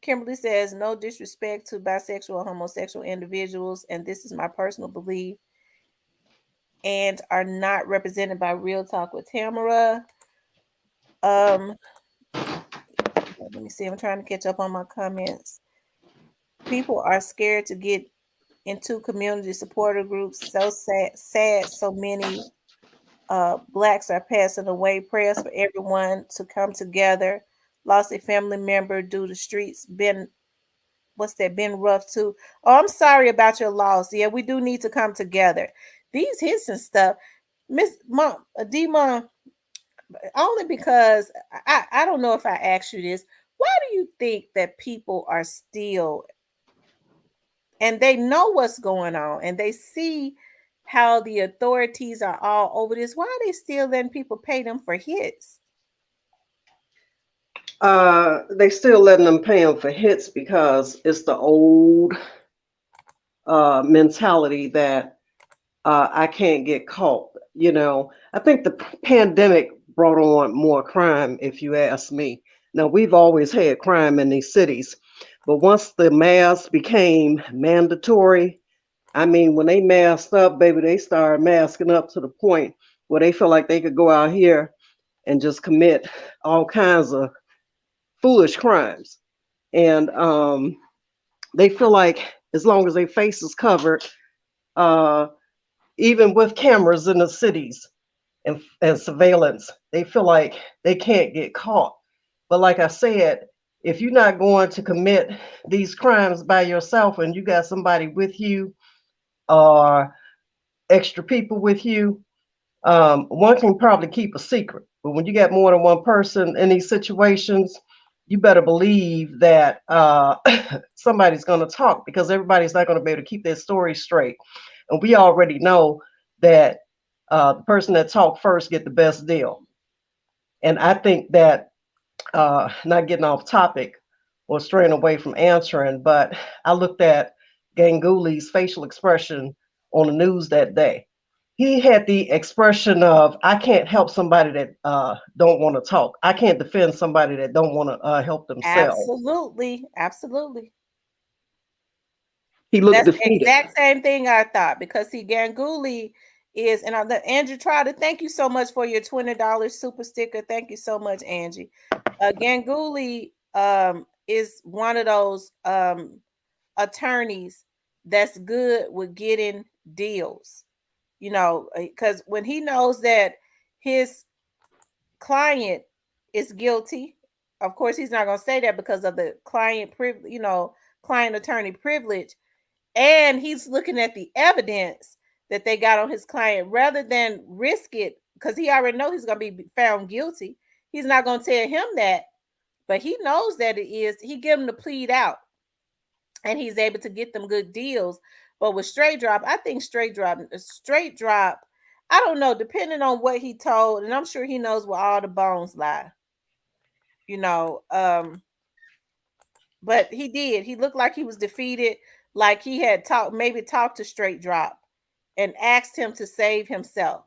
Kimberly says, "No disrespect to bisexual or homosexual individuals, and this is my personal belief, and are not represented by Real Talk with Tamara." Um, Let me see. I'm trying to catch up on my comments. People are scared to get into community supporter groups. So sad. So many blacks are passing away. Prayers for everyone to come together. Lost a family member due to streets. Been what's that? Been rough too. Oh, I'm sorry about your loss. Yeah, we do need to come together. These hits and stuff, Miss Mom, Demon, only because I don't know if I asked you this. Why do you think that people are still and they know what's going on and they see how the authorities are all over this? Why are they still letting people pay them for hits? They still letting them pay them for hits because it's the old mentality that I can't get caught. I think the pandemic brought on more crime, if you ask me. Now, we've always had crime in these cities, but once the masks became mandatory, I mean, when they masked up, baby, they started masking up to the point where they feel like they could go out here and just commit all kinds of foolish crimes. And they feel like as long as their face is covered, uh, even with cameras in the cities and surveillance, they feel like they can't get caught. But like I said, if you're not going to commit these crimes by yourself and you got somebody with you or extra people with you, one can probably keep a secret. But when you got more than one person in these situations, you better believe that somebody's going to talk because everybody's not going to be able to keep their story straight. And we already know that the person that talked first get the best deal. And I think that not getting off topic or straying away from answering, but I looked at Ganguly's facial expression on the news that day. He had the expression of, I can't help somebody that don't want to talk. I can't defend somebody that don't want to help themselves. Absolutely. Absolutely. He looked That's the defeated. exact same thing I thought because see, Ganguly is, and Andrew Trotter, thank you so much for your $20 super sticker. Thank you so much, Angie. Ganguly is one of those attorneys that's good with getting deals, because when he knows that his client is guilty, of course, he's not going to say that because of the client privilege, client attorney privilege. And he's looking at the evidence that they got on his client rather than risk it because he already knows he's going to be found guilty. He's not going to tell him that, but he knows that it is. He give him the plead out and he's able to get them good deals. But with straight drop, I think straight drop, I don't know, depending on what he told, and I'm sure he knows where all the bones lie, you know. But he did. He looked like he was defeated, like he had talked to straight drop and asked him to save himself.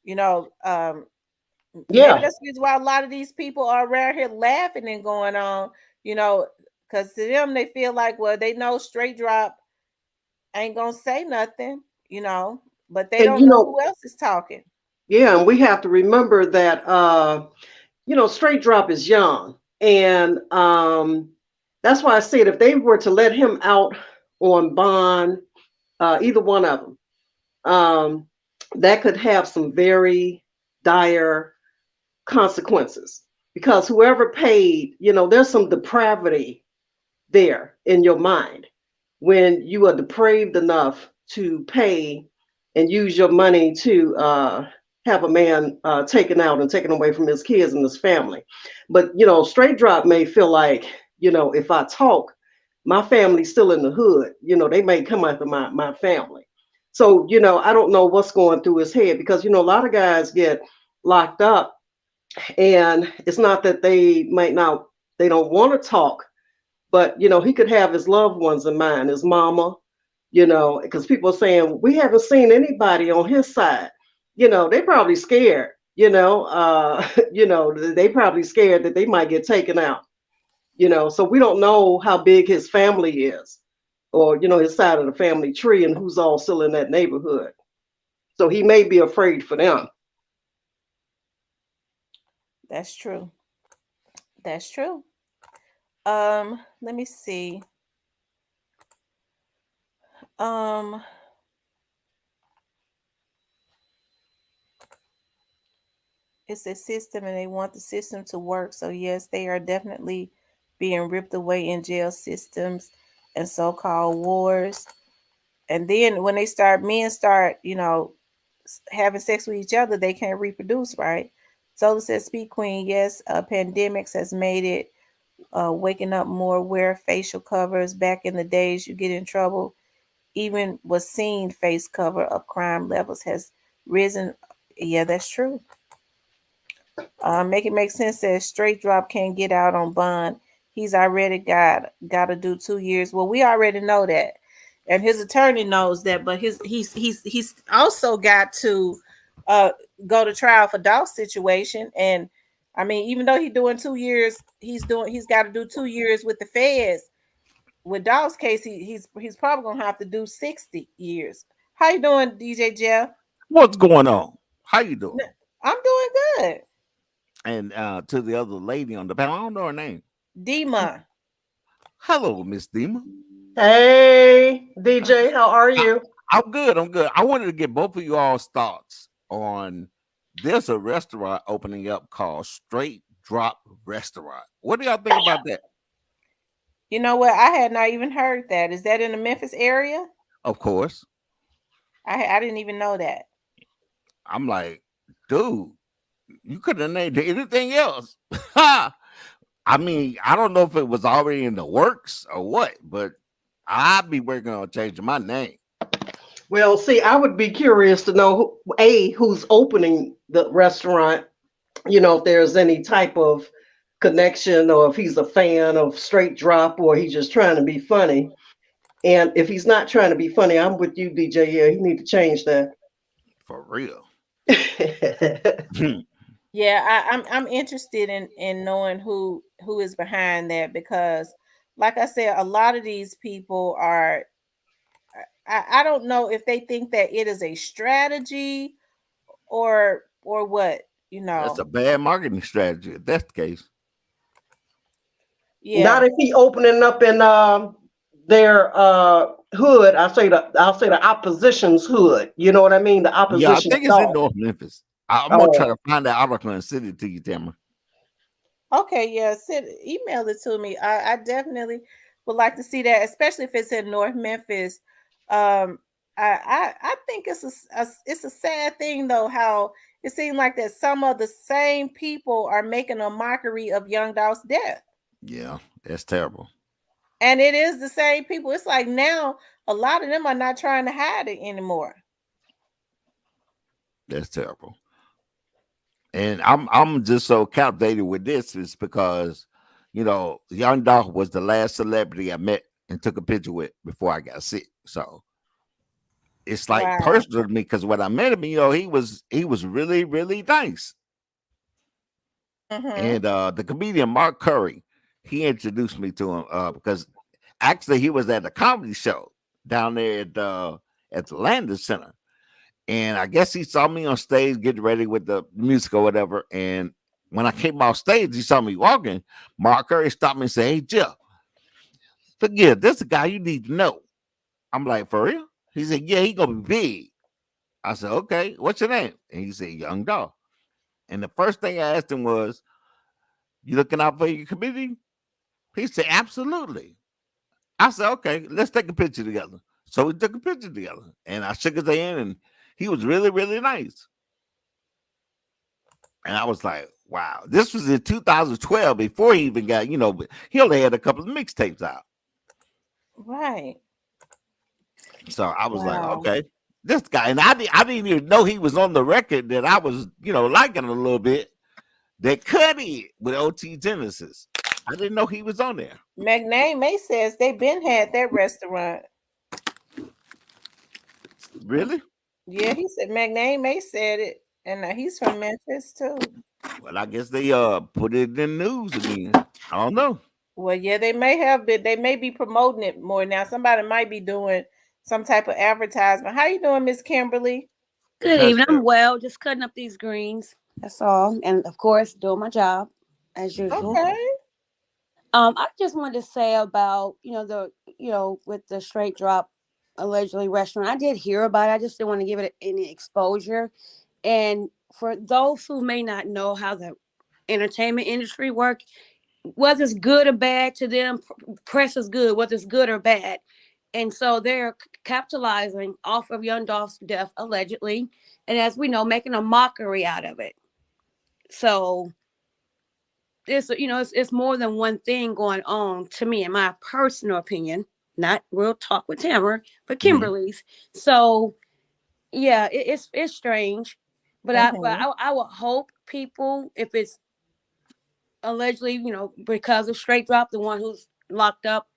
You know, maybe Yeah. that's the reason why a lot of these people are around here laughing and going on, because to them they feel like, well, they know straight drop ain't gonna say nothing, but they And don't know who else is talking. yeah, and we have to remember that straight drop is young. And that's why I said if they were to let him out on bond, either one of them, that could have some very dire consequences because whoever paid, there's some depravity there in your mind when you are depraved enough to pay and use your money to have a man taken out and taken away from his kids and his family. But straight drop may feel like, if I talk, my family's still in the hood. They may come after my family. So I don't know what's going through his head because a lot of guys get locked up and it's not that they don't want to talk, but he could have his loved ones in mind, his mama, because people are saying we haven't seen anybody on his side. They probably scared. They probably scared that they might get taken out. So we don't know how big his family is, or his side of the family tree, and who's all still in that neighborhood. So he may be afraid for them. That's true. That's true. Let me see. Um, it's a system and they want the system to work. So yes, they are definitely being ripped away in jail systems and so-called wars. And then when they start, men start, having sex with each other, they can't reproduce, right? Zola says, "Speak Queen." Yes, pandemics has made it. Waking up more, wear facial covers. Back in the days, you get in trouble. Even was seen face cover of crime levels has risen. Yeah, that's true. Make it make sense says straight drop can't get out on bond. He's already got to do 2 years. Well, we already know that, and his attorney knows that. But he's also got to uh go to trial for Dolph's situation. And I mean, even though he's doing 2 years, he's got to do 2 years with the feds. With Dolph's case, he's probably gonna have to do 60 years. How you doing, DJ Jeff? What's going on? How you doing? I'm doing good. And to the other lady on the panel, I don't know her name. Dima. Hello, Miss Dima. Hey, DJ, how are you? I'm good. I'm good. I wanted to get both of you all's thoughts on there's a restaurant opening up called Straight Drop Restaurant. What do y'all think about that? You know what? I had not even heard that. Is that in the Memphis area? Of course. I didn't even know that. I'm like, dude, you could have named anything else. I mean, I don't know if it was already in the works or what, but I'd be working on changing my name. Well, see, I would be curious to know who's opening the restaurant. If there's any type of connection, or if he's a fan of Straight Drop, or he's just trying to be funny. And if he's not trying to be funny, I'm with you, DJ. Yeah, he need to change that. For real. Yeah, I'm interested in knowing who is behind that, because like I said, a lot of these people are I don't know if they think that it is a strategy or what, That's a bad marketing strategy if that's the case. Yeah. Not if he opening up in their hood. I'll say the opposition's hood. You know what I mean? The Yeah, I opposition. think it's in North Memphis. I'm gonna try to find that article and send it to you, Tamara. Okay, yeah, email it to me. I definitely would like to see that, especially if it's in North Memphis. I think it's a sad thing though, how it seems like that some of the same people are making a mockery of Young Dolph's death. Yeah, that's terrible. And it is the same people. It's like now a lot of them are not trying to hide it anymore. That's terrible. And I'm just so captivated with this is because, Young Dolph was the last celebrity I met and took a picture with before I got sick. So it's like personal to me because when I met him, he was really, really nice. And the comedian Mark Curry, he introduced me to him because actually he was at a comedy show down there at the Landis Center. And I guess he saw me on stage getting ready with the music or whatever. And when I came off stage, he saw me walking. Mark Curry stopped me and said, "Hey, Jeff, look here, this is a guy you need to know." I'm like, "For real?" He said, "Yeah, he gonna be big." I said, "Okay, what's your name?" And he said, "Young Dolph." And the first thing I asked him was, "You looking out for your community?" He said, "Absolutely." I said, "Okay, let's take a picture together." So we took a picture together, and I shook his hand, and he was really, really nice. And I was like, wow, this was in 2012 before he even got, but he only had a couple of mixtapes out. Right. So I was like, okay, this guy, and I didn't even know he was on the record that I was, liking a little bit. That cut it with OT Genesis. I didn't know he was on there. McName May says they been had that restaurant. Really? Yeah, he said McName May said it, and he's from Memphis too. Well, I guess they put it in the news again. I don't know. Well, yeah, they may have been. They may be promoting it more now. Somebody might be doing some type of advertisement. How you doing, Miss Kimberly? Good evening. I'm well. Just cutting up these greens. That's all. And of course, doing my job as usual. Okay. I just wanted to say about with the straight drop allegedly restaurant. I did hear about it. I just didn't want to give it any exposure. And for those who may not know how the entertainment industry work, whether it's good or bad to them, press is good, whether it's good or bad. And so they're capitalizing off of Young Dolph's death allegedly, and as we know, making a mockery out of it. So it's more than one thing going on to me, in my personal opinion. Not real talk with Tamara, but Mhm. Kimberly's. So yeah, it's strange, but Mm-hmm. I would hope people, if it's allegedly, because of Straight Drop, the one who's locked up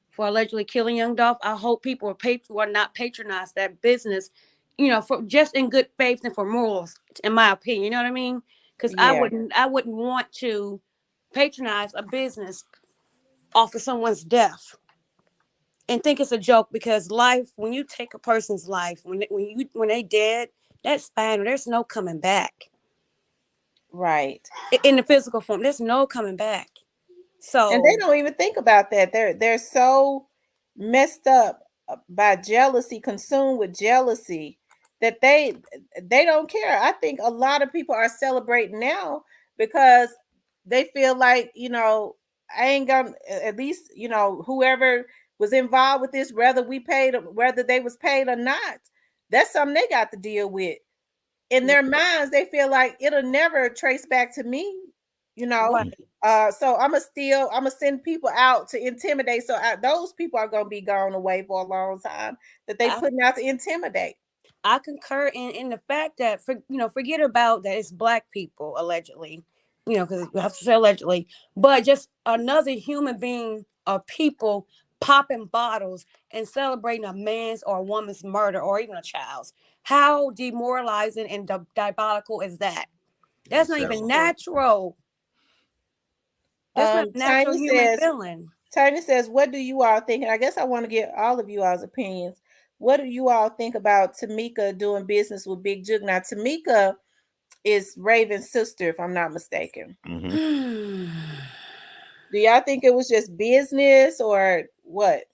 for allegedly killing Young Dolph, I hope people are not patronize that business, for just in good faith and for morals, in my opinion. You know what I mean? Because Yeah. I wouldn't want to patronize a business off of someone's death and think it's a joke, because life, when you take a person's life, when they dead, that's final. There's no coming back. Right. In the physical form, there's no coming back. And they So don't even think about that. They're so messed up by jealousy, consumed with jealousy, that they don't care. I think a lot of people are celebrating now because they feel like, I ain't gonna, at least, whoever was involved with this, whether they was paid or not, that's something they got to deal with. In their minds, they feel like it'll never trace back to me, you know. right. So I'm gonna send people out to intimidate. So those people are gonna be gone away for a long time that they I, putting out to intimidate. I concur in the fact that, forget about that it's black people allegedly, because we have to say allegedly, but just another human being or people popping bottles and celebrating a man's or a woman's murder or even a child's. How demoralizing and diabolical is that? That's That's not even terrible. natural. That's not a natural Tiny human says, feeling. what do you all think? And I guess I want to get all of you all's opinions. What do you all think about Tamika doing business with Big Jug? Now, Tamika is Raven's sister, if I'm not mistaken. Hmm. Do y'all think it was just business or what?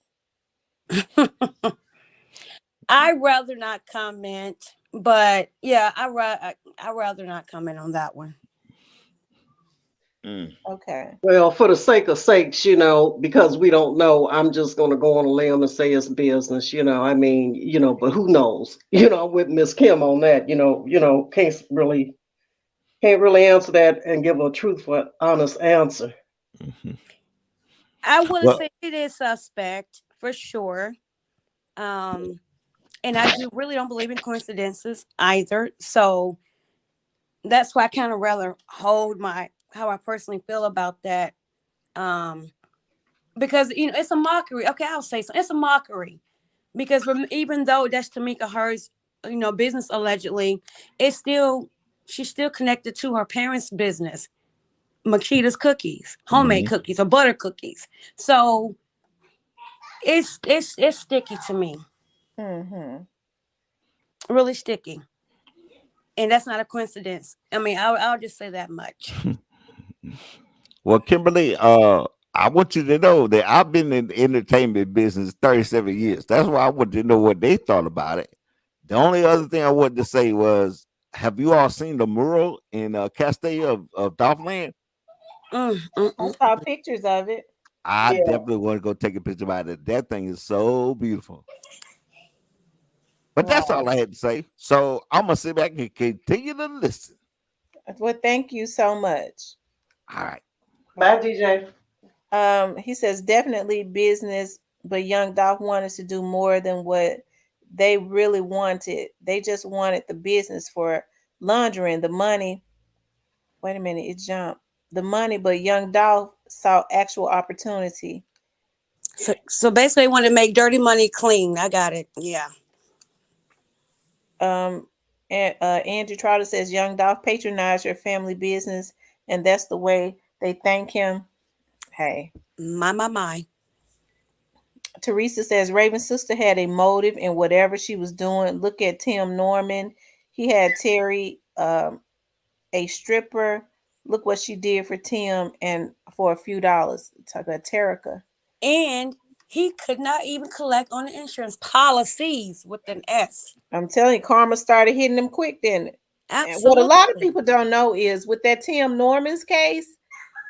I rather not comment, but yeah, I rather not comment on that one. Mm. Okay. Well, for the sake of sakes, because we don't know, I'm just going to go on a limb and say it's business. I mean, but who knows? I'm with Miss Kim on that. Can't really answer that and give a truthful, honest answer. Mhm. I want to Well, say it is suspect for sure. Um, and I do really don't believe in coincidences either. So that's why I kind of rather hold my how I personally feel about that. Um, because it's a mockery. Okay, I'll say so. It's a mockery because even though that's Tamika Hurst, business allegedly, it's still she's still connected to her parents' business, Makita's cookies, homemade mhm. cookies or butter cookies. So it's sticky to me, Mm-hmm. really sticky, and that's not a coincidence. I mean, I'll just say that much. Well, Kimberly, I want you to know that I've been in the entertainment business 37 years. That's why I want to know what they thought about it. The only other thing I wanted to say was, have you all seen the mural in Castile of Dolphland? Mm, mm, I mm. saw pictures of it. I Yeah. definitely want to go take a picture about it. That thing is so beautiful. But that's Wow. all I had to say. So I'm gonna sit back and continue to listen. Well, thank you so much. All right. Bye, DJ. He says definitely business, but Young Dolph wanted to do more than what they really wanted. They just wanted the business for laundering the money. Wait a minute, it jumped. The money, but Young Dolph saw actual opportunity. So basically, they want to make dirty money clean. I got it. Yeah. Um, and Andrew Trotter says Young Dolph patronized your family business, and that's the way they thank him. Hey. My. Teresa says Raven's sister had a motive in whatever she was doing. Look at Tim Norman. He had Terry, a stripper, Look what she did for Tim and for a few dollars. Talk about Terica. And he could not even collect on the insurance policies with an S. I'm telling you, karma started hitting them quick, didn't it? And what a lot of Absolutely. people don't know is with that Tim Norman's case,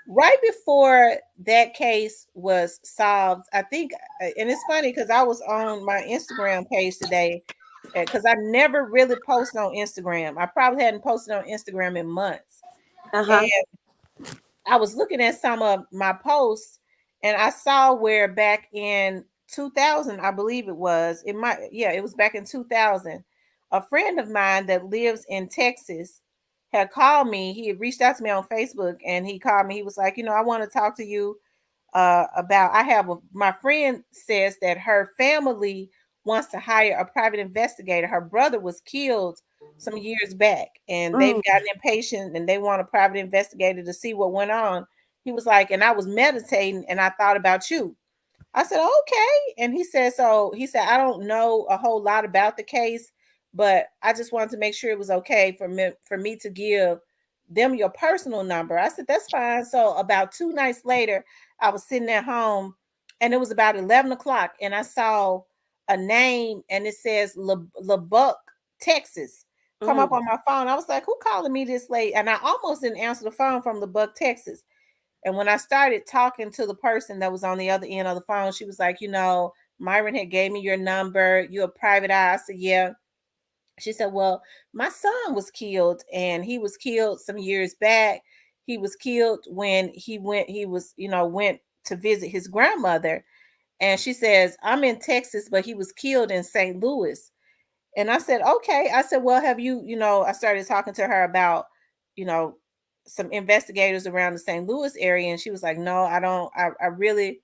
right before that case was solved, I think, and it's funny because I was on my Instagram page today because I never really post on Instagram. I probably hadn't posted on Instagram in months. And Uh-huh. I was looking at some of my posts and I saw where back in 2000, I believe it was back in 2000. A friend of mine that lives in Texas had called me. He had reached out to me on Facebook and he called me. He was like, I want to talk to you about. My friend says that her family wants to hire a private investigator. Her brother was killed some years back and they've Mm. gotten impatient and they want a private investigator to see what went on. He was like, and I was meditating and I thought about you. I said, okay. And he said, I don't know a whole lot about the case, but I just wanted to make sure it was okay for me to give them your personal number. I said, that's fine. So about 2 nights later, I was sitting at home and it was about 11 o'clock and I saw a name and it says Lubbock, Texas, come up Mm. on my phone. I was like, who calling me this late? And I almost didn't answer the phone from Lubbock, Texas. And when I started talking to the person that was on the other end of the phone, she was like, Myron had gave me your number. You're a private eye. I said, yeah. She said, well, my son was killed and he was killed some years back. He was killed when went to visit his grandmother. And she says, I'm in Texas, but he was killed in St. Louis. And I said, okay. I said, well, have I started talking to her about, you know, some investigators around the St. Louis area. And she was like, no, I don't, I really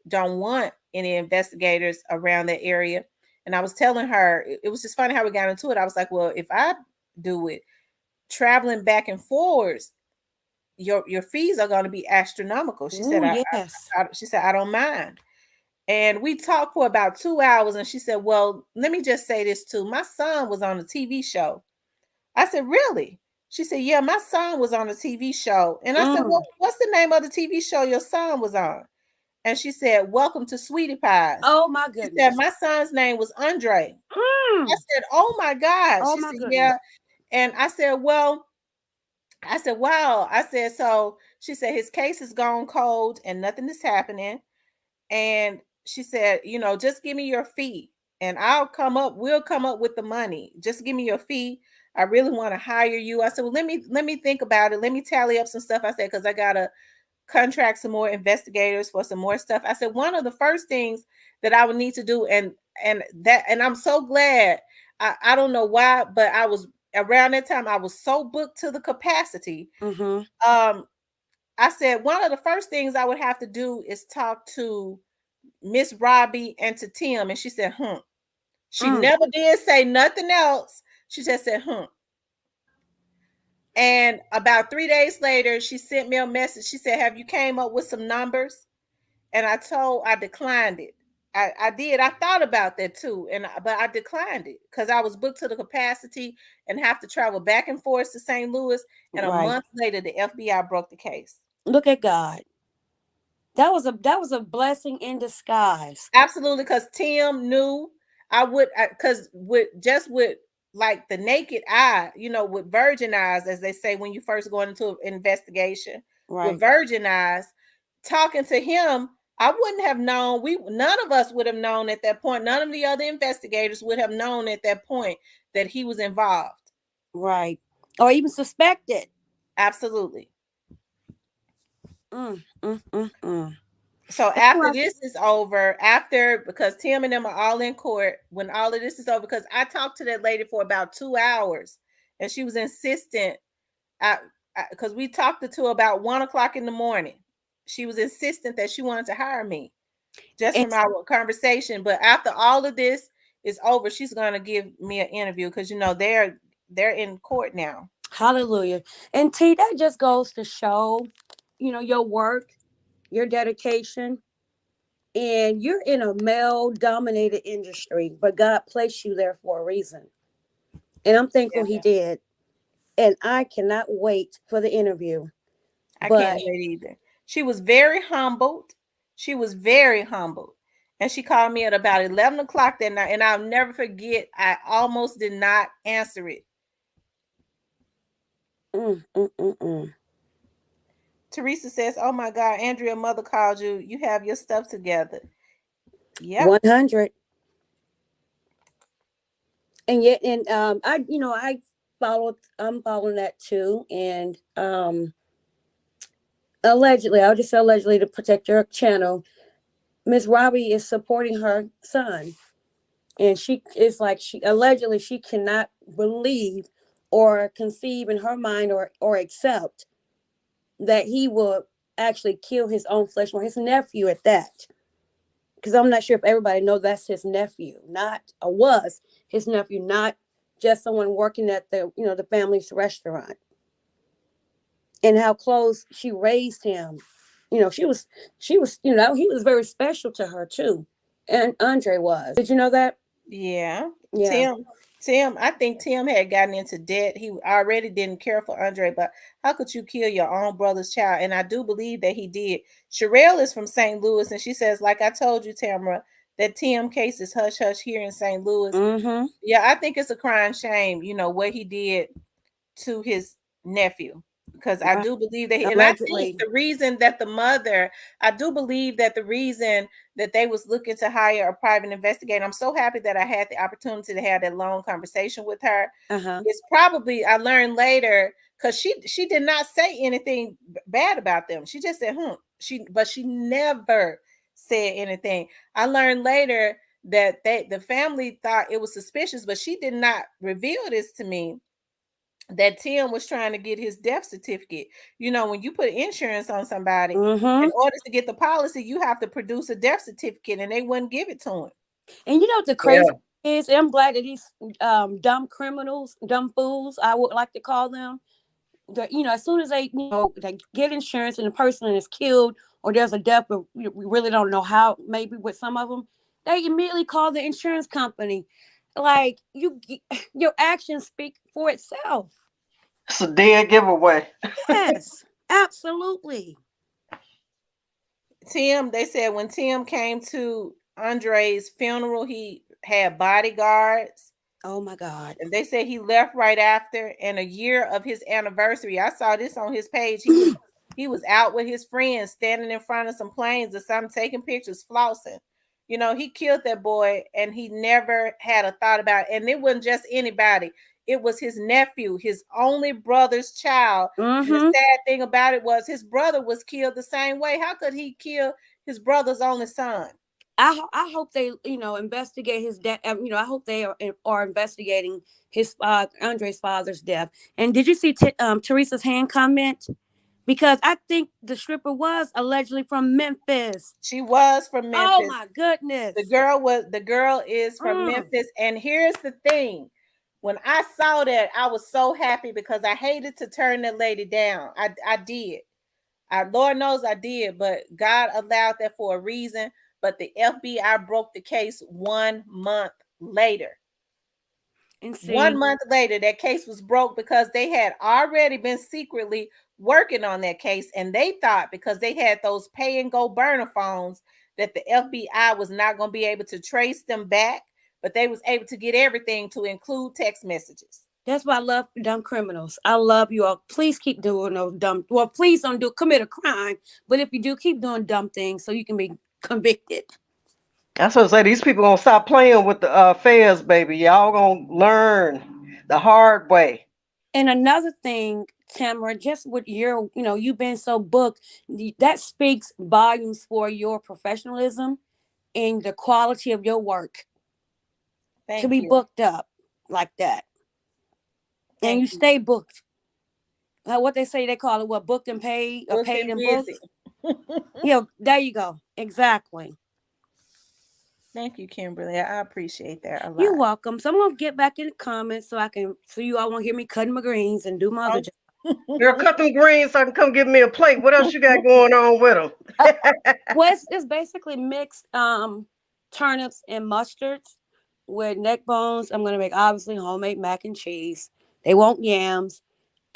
don't want any investigators around that area. And I was telling her, it was just funny how we got into it. I was like, well, if I do it, traveling back and forwards, your fees are going to be astronomical. She said, Oh, yes. she said, I don't mind. And we talked for about 2 hours. And she said, well, let me just say this too. My son was on a TV show. I said, really? She said, yeah, my son was on a TV show. And I said, Mm. well, what's the name of the TV show your son was on? And she said, Welcome to Sweetie Pies. Oh my She said, goodness. my son's name was Andre. I Mm. said, oh my God. Oh She my said, goodness. yeah. And I said, well, I said, wow. I said, so she said, his case is gone cold and nothing is happening. And she said, just give me your fee and we'll come up with the money. Just give me your fee. I really want to hire you. I said, well, let me think about it. Let me tally up some stuff. I said, because I gotta contract some more investigators for some more stuff. I said, one of the first things that I would need to do, and I'm so glad. I don't know why, but I was around that time, I was so booked to the capacity. Mm-hmm. I said one of the first things I would have to do is talk to Miss Robbie and to Tim. And she said, She Mm. never did say nothing else. She just said, And about 3 days later, she sent me a message. She said, have you came up with some numbers? And I declined it. I did. I thought about that too. But I declined it because I was booked to the capacity and have to travel back and forth to St. Louis. And a Right. month later, the FBI broke the case. Look at God. That was a blessing in disguise. Absolutely, because Tim knew I would, because with like the naked eye, with virgin eyes, as they say when you first go into an investigation, with Right. virgin eyes, talking to him, I wouldn't have known. None of us would have known at that point. None of the other investigators would have known at that point that he was involved. Right. Or even suspected. Absolutely. Mm, mm, mm, mm. So after this is over, because Tim and them are all in court, when all of this is over, because I talked to that lady for about 2 hours and she was insistent, because we talked to about 1 o'clock in the morning. She was insistent that she wanted to hire me just And from our conversation. But after all of this is over, she's going to give me an interview because, they're in court now. hallelujah. And T, that just goes to show, your work, your dedication, and you're in a male dominated industry, but God placed you there for a reason. And I'm thankful he did. And I cannot wait for the interview. I can't But wait either. She was very humbled. She was very humbled. And she called me at about 11 o'clock that night. And I'll never forget, I almost did not answer it. mm, mm, mm, mm. Teresa says, "Oh my God, Andrea, mother called you. You have your stuff together." Yep. 100. And yet, and I followed. I'm following that too. And allegedly, I'll just say allegedly to protect your channel, Miss Robbie is supporting her son, and she is like she allegedly she cannot believe or conceive in her mind or accept that he will actually kill his own flesh or his nephew at that. Because I'm not sure if everybody knows that's his nephew, not was his nephew, not just someone working at the family's restaurant, and how close she raised him. She was he was very special to her too, and Andre was. Did you know that? Yeah. Yeah. Tim, I think Tim had gotten into debt. He already didn't care for Andre, but how could you kill your own brother's child? And I do believe that he did. Sherelle is from St. Louis, and she says, like I told you, Tamara, that Tim case is hush hush here in St. Louis. Mm-hmm. Yeah, I think it's a crying shame, what he did to his nephew. Because I Right. do believe that and I think Allegedly. the reason that I do believe that the reason that they was looking to hire a private investigator, I'm so happy that I had the opportunity to have that long conversation with her. Uh-huh. It's probably, I learned later, because she did not say anything bad about them. She just said, but she never said anything. I learned later that the family thought it was suspicious, but she did not reveal this to me, that Tim was trying to get his death certificate. When you put insurance on somebody, in Mm-hmm. order to get the policy, you have to produce a death certificate, and they wouldn't give it to him. And you know what the Yeah. crazy is? I'm glad that these dumb criminals, dumb fools, I would like to call them, that as soon as they get insurance and the person is killed or there's a death, but we really don't know how, maybe with some of them, they immediately call the insurance company. Like your actions speak for itself. It's a dead giveaway. Yes, absolutely. Tim, they said when Tim came to Andre's funeral, he had bodyguards. Oh my God. And they said he left right after, and a year of his anniversary. I saw this on his page. He was out with his friends, standing in front of some planes or something, taking pictures, flossing. He killed that boy, and he never had a thought about it. And it wasn't just anybody. It was his nephew, his only brother's child. And the Mm-hmm. sad thing about it was his brother was killed the same way. How could he kill his brother's only son? I hope they investigate his death. I hope they are investigating his Andre's father's death. And did you see Teresa's hand comment? Because I think the stripper was allegedly from Memphis. She was from Oh Memphis. my goodness. The girl is from Memphis. And here's the thing. When I saw that, I was so happy because I hated to turn that lady down. I did. Lord knows I did, but God allowed that for a reason. But the FBI broke the case 1 month later. And see, 1 month later, that case was broke because they had already been secretly working on that case. And they thought, because they had those pay and go burner phones, that the FBI was not going to be able to trace them back, but they was able to get everything, to include text messages. that's why I love dumb criminals. I love you all. Please keep doing those dumb. Well, please don't commit a crime, but if you do, keep doing dumb things so you can be convicted. That's what I say. These people gonna stop playing with the feds, baby. Y'all gonna learn the hard way. And another thing, Tamara, just with you've been so booked, that speaks volumes for your professionalism and the quality of your work to Thank be you. booked up like that. And Thank you you. stay booked. What they say, they call it what, booked and paid, or Booked paid and and busy. booked. Yeah, there you go. Exactly. Thank you, Kimberly. I appreciate that a You're lot. welcome. So I'm gonna get back in the comments so you all won't hear me cutting my greens and do my other job. Girl, cut them greens so I can come give me a plate. What else you got going on with them? Well, it's basically mixed turnips and mustards with neck bones. I'm gonna make obviously homemade mac and cheese. They want yams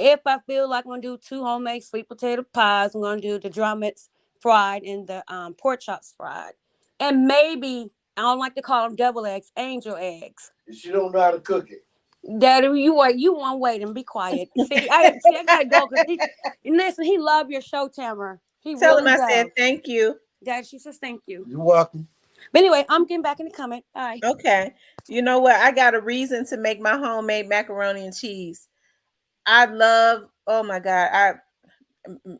If I feel like I'm gonna do 2 homemade sweet potato pies, I'm gonna do the drumettes fried and the pork chops fried, and maybe I don't like to call them devil eggs, angel eggs. She don't know how to cook it. Daddy, you want to wait and be quiet. See, I gotta go because listen. He love your show, Tamara. He Tell him really I said does. thank you. Daddy, she says thank you. You're welcome. But anyway, I'm getting back in the comment. Bye. Okay. You know what? I got a reason to make my homemade macaroni and cheese. I love, oh my God.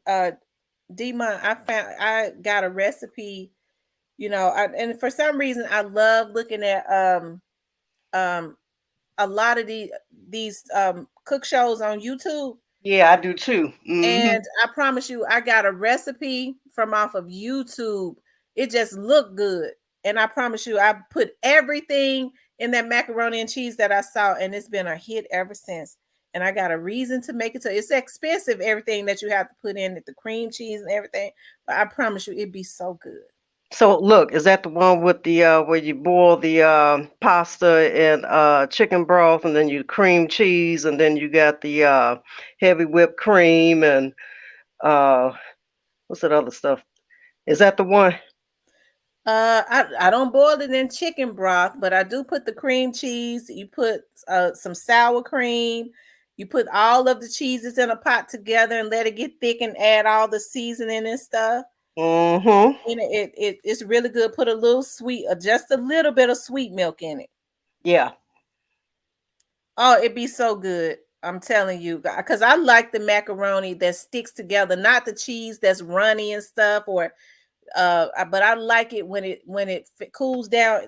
Uh Demon, I got a recipe, and for some reason I love looking at um a lot of these cook shows on YouTube. Yeah, I do too. And I promise you, I got a recipe from off of YouTube. It just looked good. And I promise you, I put everything in that macaroni and cheese that I saw, and it's been a hit ever since. And I got a reason to make it. So it's expensive, everything that you have to put in it, the cream cheese and everything. But I promise you, it'd be so good. So look, is that the one with the where you boil the pasta and chicken broth, and then you cream cheese, and then you got the heavy whipped cream and uh, what's that other stuff? Is that the one? I don't boil it in chicken broth, but I do put the cream cheese. You put some sour cream. You put all of the cheeses in a pot together and let it get thick, and add all the seasoning and stuff. Mm-hmm. And it's really good. Put a little sweet, just a little bit of sweet milk in it. Yeah. Oh, it'd be so good. I'm telling you, because I like the macaroni that sticks together, not the cheese that's runny and stuff, or but I like it when it cools down.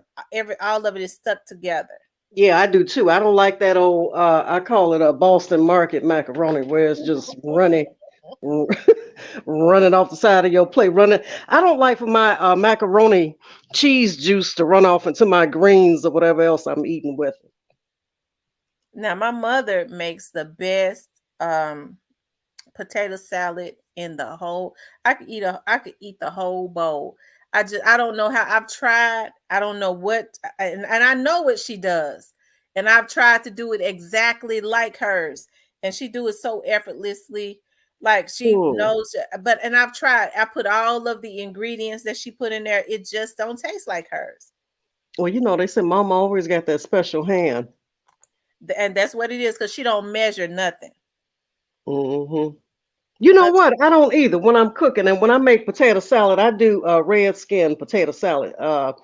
All of it is stuck together. Yeah, I do too. I don't like that old I call it a Boston Market macaroni where it's just running running off the side of your plate. Running. I don't like for my macaroni cheese juice to run off into my greens or whatever else I'm eating with. Now, my mother makes the best potato salad in the whole. I could eat the whole bowl. I don't know how. I've tried. I don't know what, and I know what she does, and I've tried to do it exactly like hers, and she do it so effortlessly, like she knows. And I've tried. I put all of the ingredients that she put in there. It just don't taste like hers. Well, they say Mama always got that special hand. And that's what it is, because she don't measure nothing. Mm-hmm. You know what? I don't either. When I'm cooking and when I make potato salad, I do red skin potato salad. What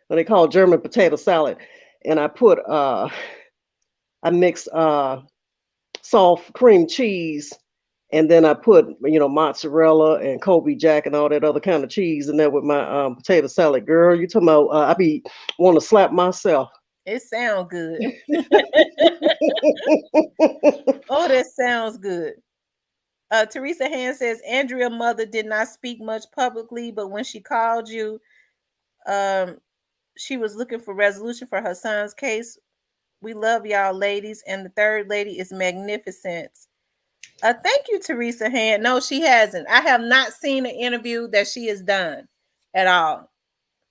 they call German potato salad, and I put I mix soft cream cheese, and then I put mozzarella and Kobe Jack and all that other kind of cheese in there with my potato salad. Girl, you talking about? I be want to slap myself. It sounds good. Oh, that sounds good. Teresa Hand says Andrea's mother did not speak much publicly, but when she called you, she was looking for resolution for her son's case. We love y'all, ladies, and the third lady is magnificent. Thank you, Teresa Hand. No, she hasn't. I have not seen an interview that she has done at all.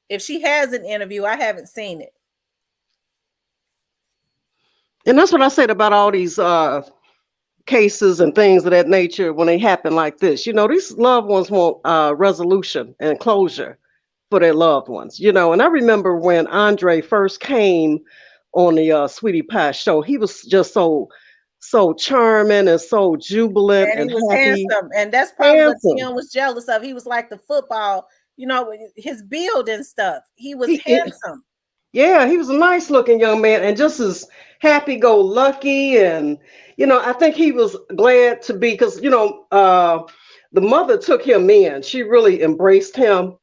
If she has an interview, I haven't seen it. And that's what I said about all these cases and things of that nature when they happen like this. These loved ones want resolution and closure for their loved ones. And I remember when Andre first came on the Sweetie Pie show, he was just so charming and so jubilant and and he was happy. handsome, and that's probably what Tim was jealous of. He was like the football, his build and stuff. He was handsome. Yeah, he was a nice looking young man and just as happy go lucky. And, I think he was glad to be, because, the mother took him in. She really embraced him,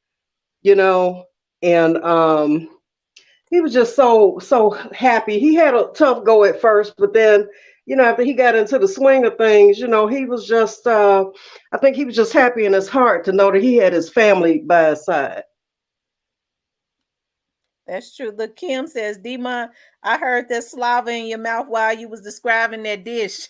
and he was just so happy. He had a tough go at first, but then, after he got into the swing of things, he was just, I think he was just happy in his heart to know that he had his family by his side. That's true. Look, Kim says, Demon, I heard that slava in your mouth while you was describing that dish.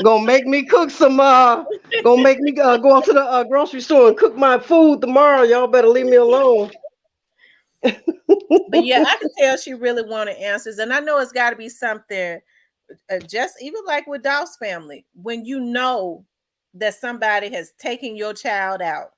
Gonna make me cook some, gonna make me go out to the grocery store and cook my food tomorrow. Y'all better leave me alone. But yeah, I can tell she really wanted answers. And I know it's got to be something just even like with Dolph's family, when you know that somebody has taken your child out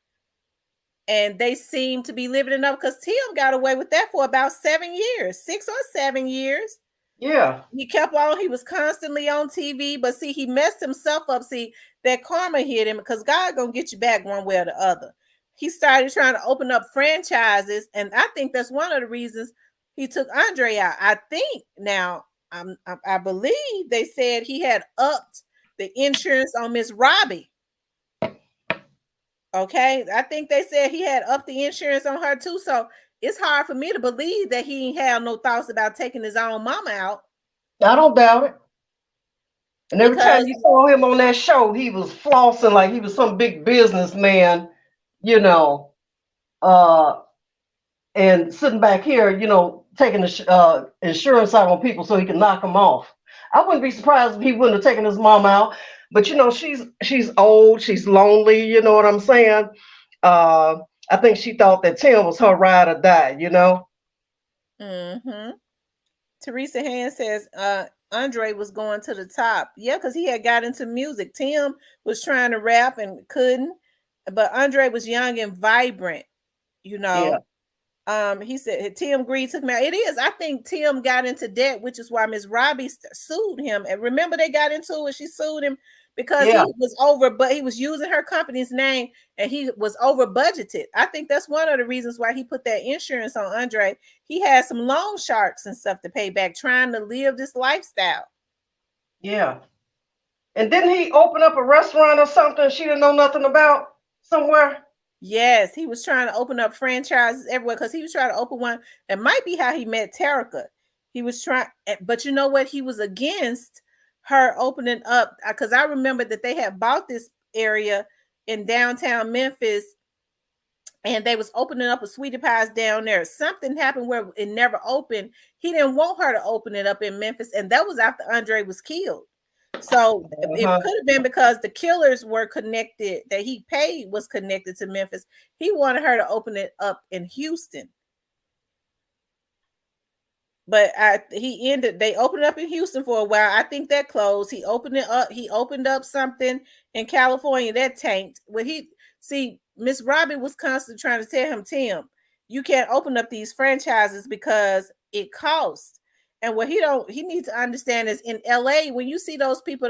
and they seem to be living it up, because Tim got away with that for about 7 years, 6 or 7 years. Yeah. He kept on, he was constantly on TV, but see, he messed himself up. See, that karma hit him, because God gonna get you back one way or the other. He started trying to open up franchises, and I think that's one of the reasons he took Andre out. I think now, I believe they said he had upped the insurance on Miss Robbie. Okay, I think they said he had upped the insurance on her too. So it's hard for me to believe that he ain't have no thoughts about taking his own mama out. I don't doubt it. And every time Because you saw him on that show, he was flossing like he was some big businessman, you know, uh, and sitting back here, taking the insurance out on people so he can knock them off. I wouldn't be surprised if he wouldn't have taken his mom out. But she's old, she's lonely. You know what I'm saying? Uh, I think she thought that Tim was her ride or die. mm-hmm. Teresa Hand says Andre was going to the top. Yeah, because he had got into music. Tim was trying to rap and couldn't, but Andre was young and vibrant, you know. He said Tim Green took him out. It is. I think Tim got into debt, which is why Miss Robbie sued him. And remember, they got into it. She sued him because Yeah. he was over, but he was using her company's name and he was over budgeted. I think that's one of the reasons why he put that insurance on Andre. He had some loan sharks and stuff to pay back, trying to live this lifestyle. Yeah. And didn't he open up a restaurant or something she didn't know nothing about somewhere? Yes, he was trying to open up franchises everywhere, because he was trying to open one. It might be how he met Terica. He was trying, but you know what? He was against her opening up, because I remember that they had bought this area in downtown Memphis and they was opening up a Sweetie Pies down there. Something happened where it never opened. He didn't want her to open it up in Memphis, and that was after Andre was killed. So it could have been because the killers were connected, that he paid was connected to Memphis. He wanted her to open it up in Houston. But they opened up in Houston for a while. I think that closed. He opened up something in California that tanked. Miss Robbie was constantly trying to tell him, Tim, you can't open up these franchises because it costs. And what he needs to understand is, in LA, when you see those people,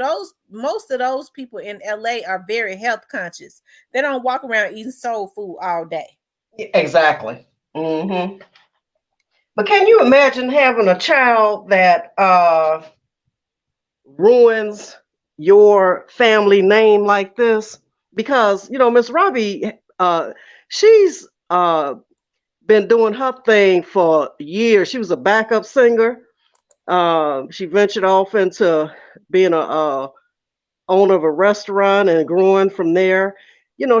most of those people in LA are very health conscious. They don't walk around eating soul food all day. Exactly. Mm-hmm. But can you imagine having a child that ruins your family name like this? Because Miss Robbie, she's been doing her thing for years. She was a backup singer. She ventured off into being a owner of a restaurant and growing from there.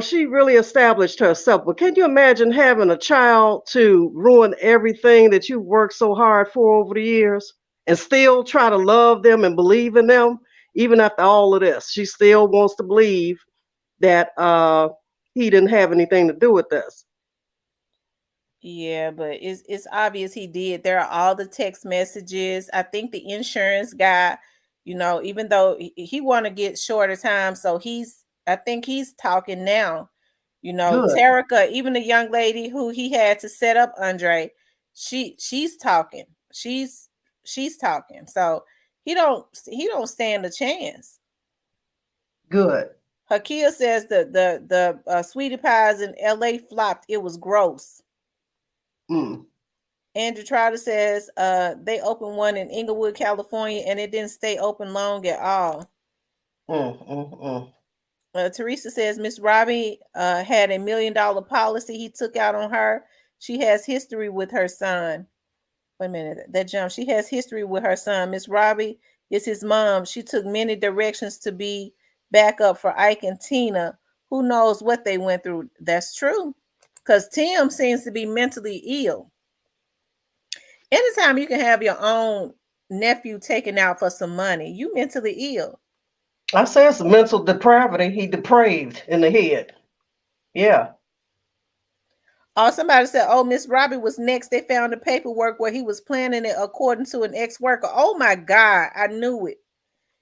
She really established herself. But can you imagine having a child to ruin everything that you worked so hard for over the years and still try to love them and believe in them? Even after all of this, she still wants to believe that he didn't have anything to do with this. Yeah, but it's obvious he did. There are all the text messages. I think the insurance guy, even though he want to get shorter time, so I think he's talking now. Good. Terica, even the young lady who he had to set up Andre, she's talking. She's talking. So he don't stand a chance. Good. Hakia says the Sweetie Pies in LA flopped. It was gross. Andrew Trotter says they opened one in Inglewood, California, and it didn't stay open long at all. Teresa says Miss Robbie had $1 million policy he took out on her. She has history with her son. Wait a minute, that jump. She has history with her son. Miss Robbie is his mom. She took many directions to be backup for Ike and Tina. Who knows what they went through? That's true. Because Tim seems to be mentally ill. Anytime you can have your own nephew taken out for some money, you mentally ill. I say it's a mental depravity. He depraved in the head. Yeah. Oh, somebody said, oh, Miss Robbie was next. They found the paperwork where he was planning it according to an ex-worker. Oh my God, I knew it.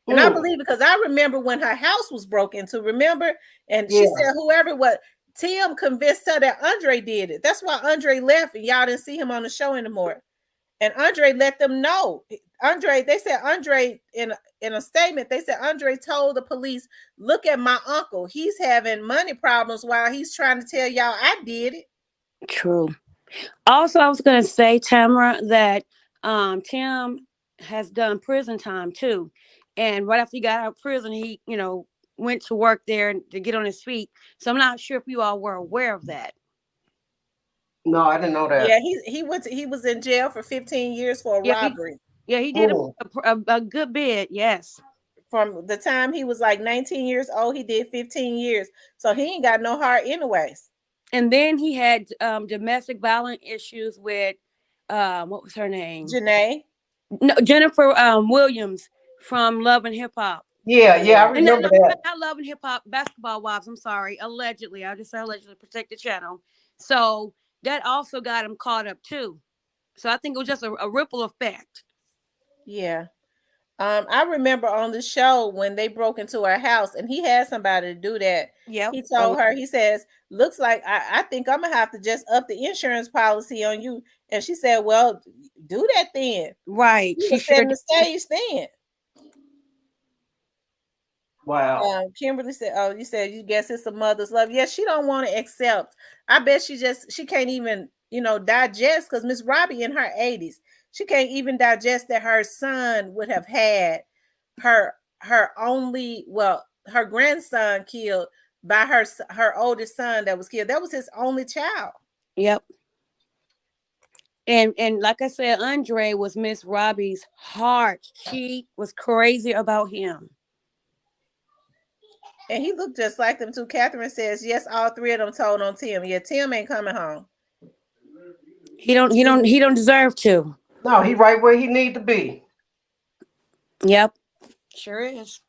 And I believe because I remember when her house was broken into, remember? And she Yeah. said whoever what Tim convinced her that Andre did it. That's why Andre left and y'all didn't see him on the show anymore. And Andre let them know. They said Andre in a statement, they said Andre told the police, look at my uncle. He's having money problems while he's trying to tell y'all I did it. True. Also, I was going to say, Tamara, that Tim has done prison time too. And right after he got out of prison, he, went to work there to get on his feet. So I'm not sure if you all were aware of that. No, I didn't know that. Yeah, he was in jail for 15 years for a robbery. He did a good bit, yes. From the time he was like 19 years old, he did 15 years. So he ain't got no heart anyways. And then he had domestic violence issues with what was her name? Janae? No, Jennifer Williams from Love and Hip Hop. Yeah, I remember that. Not Love and Hip Hop, Basketball Wives. I'm sorry, allegedly. I'll just say allegedly, protect the channel. So that also got him caught up too. So I think it was just a ripple effect. Yeah. I remember on the show when they broke into her house and he had somebody to do that. Yeah. He told her, he says, looks like I think I'm gonna have to just up the insurance policy on you. And she said, well, do that then. Right. She setting the stage then. Wow. Kimberly said, oh, you said you guess it's a mother's love. Yes, she don't want to accept. I bet she can't even, digest, because Miss Robbie in her 80s, she can't even digest that her son would have had her grandson killed by her oldest son that was killed. That was his only child. Yep. And like I said, Andre was Miss Robbie's heart. She was crazy about him. And he looked just like them too. Catherine says, yes, all three of them told on Tim. Yeah, Tim ain't coming home. He don't deserve to. No, he right where he need to be. Yep. Sure is.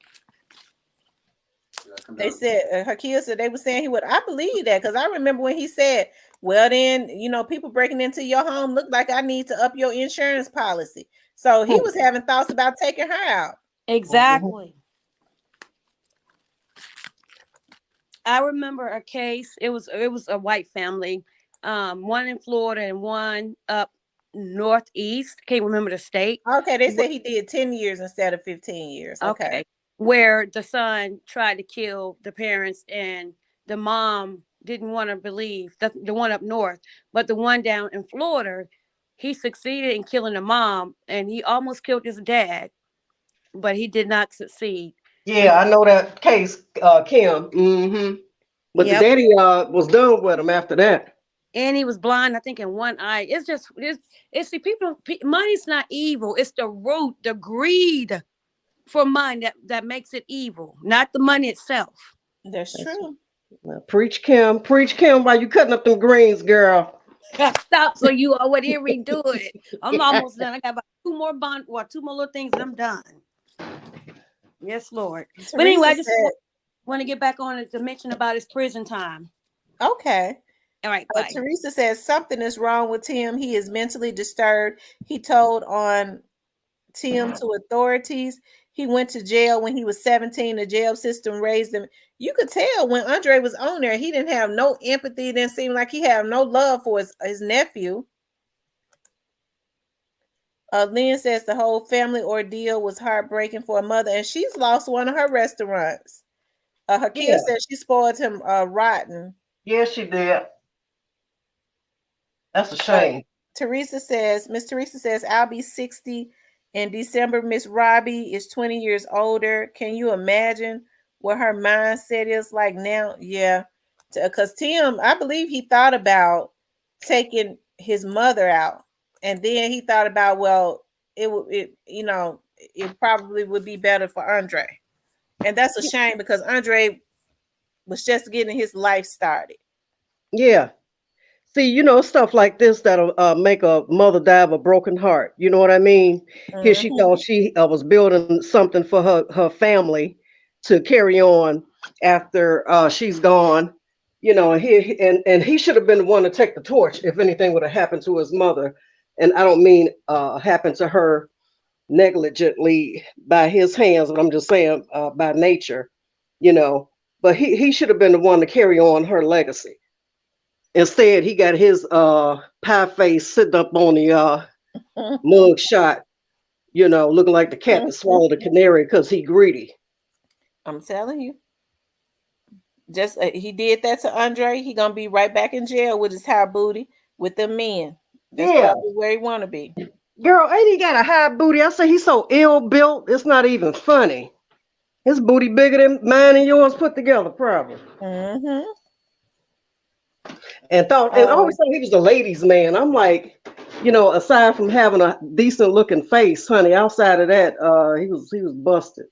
They said, Hakia said they were saying he would. I believe that because I remember when he said, well, then, people breaking into your home look like I need to up your insurance policy. So he was having thoughts about taking her out. Exactly. I remember a case. It was a white family, one in Florida and one up northeast. Can't remember the state. Okay, they said he did 10 years instead of 15 years. Okay. Where the son tried to kill the parents and the mom didn't want to believe the one up north, but the one down in Florida, he succeeded in killing the mom and he almost killed his dad, but he did not succeed. Yeah, I know that case, Kim. Mm-hmm. But the daddy was done with him after that. And he was blind, I think, in one eye. It's see, money's not evil. It's the root, the greed for money that makes it evil, not the money itself. That's true. Well, preach Kim while you cutting up them greens, girl. Stop so you would hear me do it. I'm almost done. I got about two more little things and I'm done. Yes, Lord. Teresa, but anyway, I just want to get back on it to mention about his prison time. Okay. All right. Bye. Teresa says something is wrong with Tim. He is mentally disturbed. He told on Tim to authorities. He went to jail when he was 17. The jail system raised him. You could tell when Andre was on there, he didn't have no empathy. It didn't seem like he had no love for his nephew. Lynn says the whole family ordeal was heartbreaking for a mother, and she's lost one of her restaurants. Her kid said she spoiled him rotten. Yes, she did. That's a shame. Miss Teresa says, I'll be 60 in December. Miss Robbie is 20 years older. Can you imagine what her mindset is like now? Yeah. Because Tim, I believe he thought about taking his mother out. And then he thought about, well, it probably would be better for Andre. And that's a shame because Andre was just getting his life started. Yeah. See, stuff like this that'll make a mother die of a broken heart. You know what I mean? Mm-hmm. Here she thought she was building something for her family to carry on after she's gone. And he should have been the one to take the torch if anything would have happened to his mother. And I don't mean happen to her negligently by his hands, but I'm just saying by nature, you know. But he should have been the one to carry on her legacy. Instead, he got his pie face sitting up on the mug shot, you know, looking like the cat that swallowed the canary because he greedy. I'm telling you. Just he did that to Andre. He gonna be right back in jail with his high booty with them men. That's Yeah, probably where he wanna be. girl, ain't he got a high booty? I say he's so ill built. It's not even funny. His booty bigger than mine and yours put together, probably. Mm-hmm. And always thought he was a ladies' man. I'm like, you know, aside from having a decent looking face, honey, outside of that, he was busted.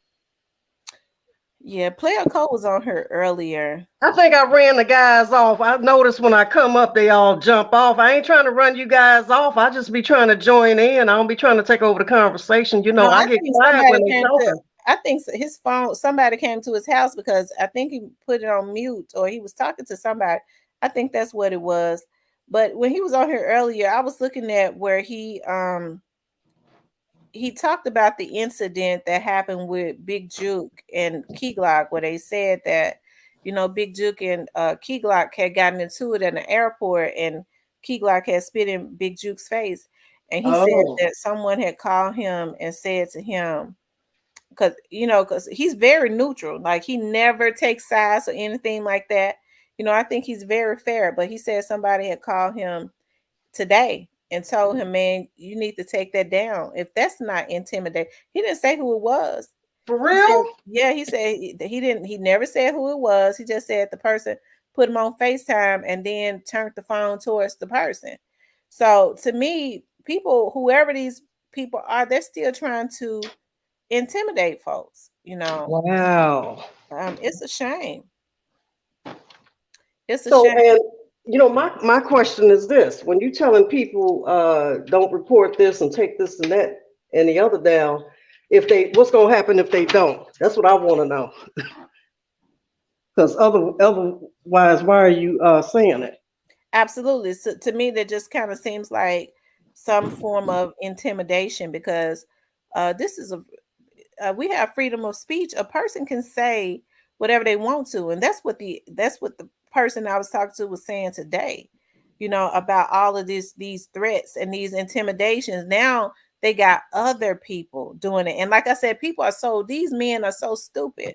Yeah, Player Cole was on here earlier. I think I ran the guys off. I noticed when I come up, they all jump off. I ain't trying to run you guys off. I just be trying to join in. I don't be trying to take over the conversation. You No, know, I I get think quiet somebody when they came to. talking. I think his phone. Somebody came to his house because I think he put it on mute or he was talking to somebody. I think that's what it was. But when he was on here earlier, I was looking at where he talked about the incident that happened with Big Juke and Key Glock, where they said that, Big Juke and Key Glock had gotten into it in the airport, and Key Glock had spit in Big Juke's face. And he said Oh, that someone had called him and said to him, because he's very neutral, like he never takes sides or anything like that. I think he's very fair, but he said somebody had called him today and told him, man, you need to take that down. If that's not intimidate, he didn't say who it was. for He said, real? yeah, he said he didn't, he never said who it was. He just said the person put him on FaceTime and then turned the phone towards the person. So to me, people, whoever these people are, they're still trying to intimidate folks. Wow. It's a shame. It's a So, shame. and you know, my question is this: when you telling people don't report this and take this and that and the other down, if they, what's gonna happen if they don't? That's what I want to know. Because otherwise, why are you saying it? Absolutely. So to me, that just kind of seems like some form of intimidation because this is we have freedom of speech. A person can say whatever they want to, and that's what the person I was talking to was saying today. About all of these threats and these intimidations. Now they got other people doing it, and like I said, these men are so stupid,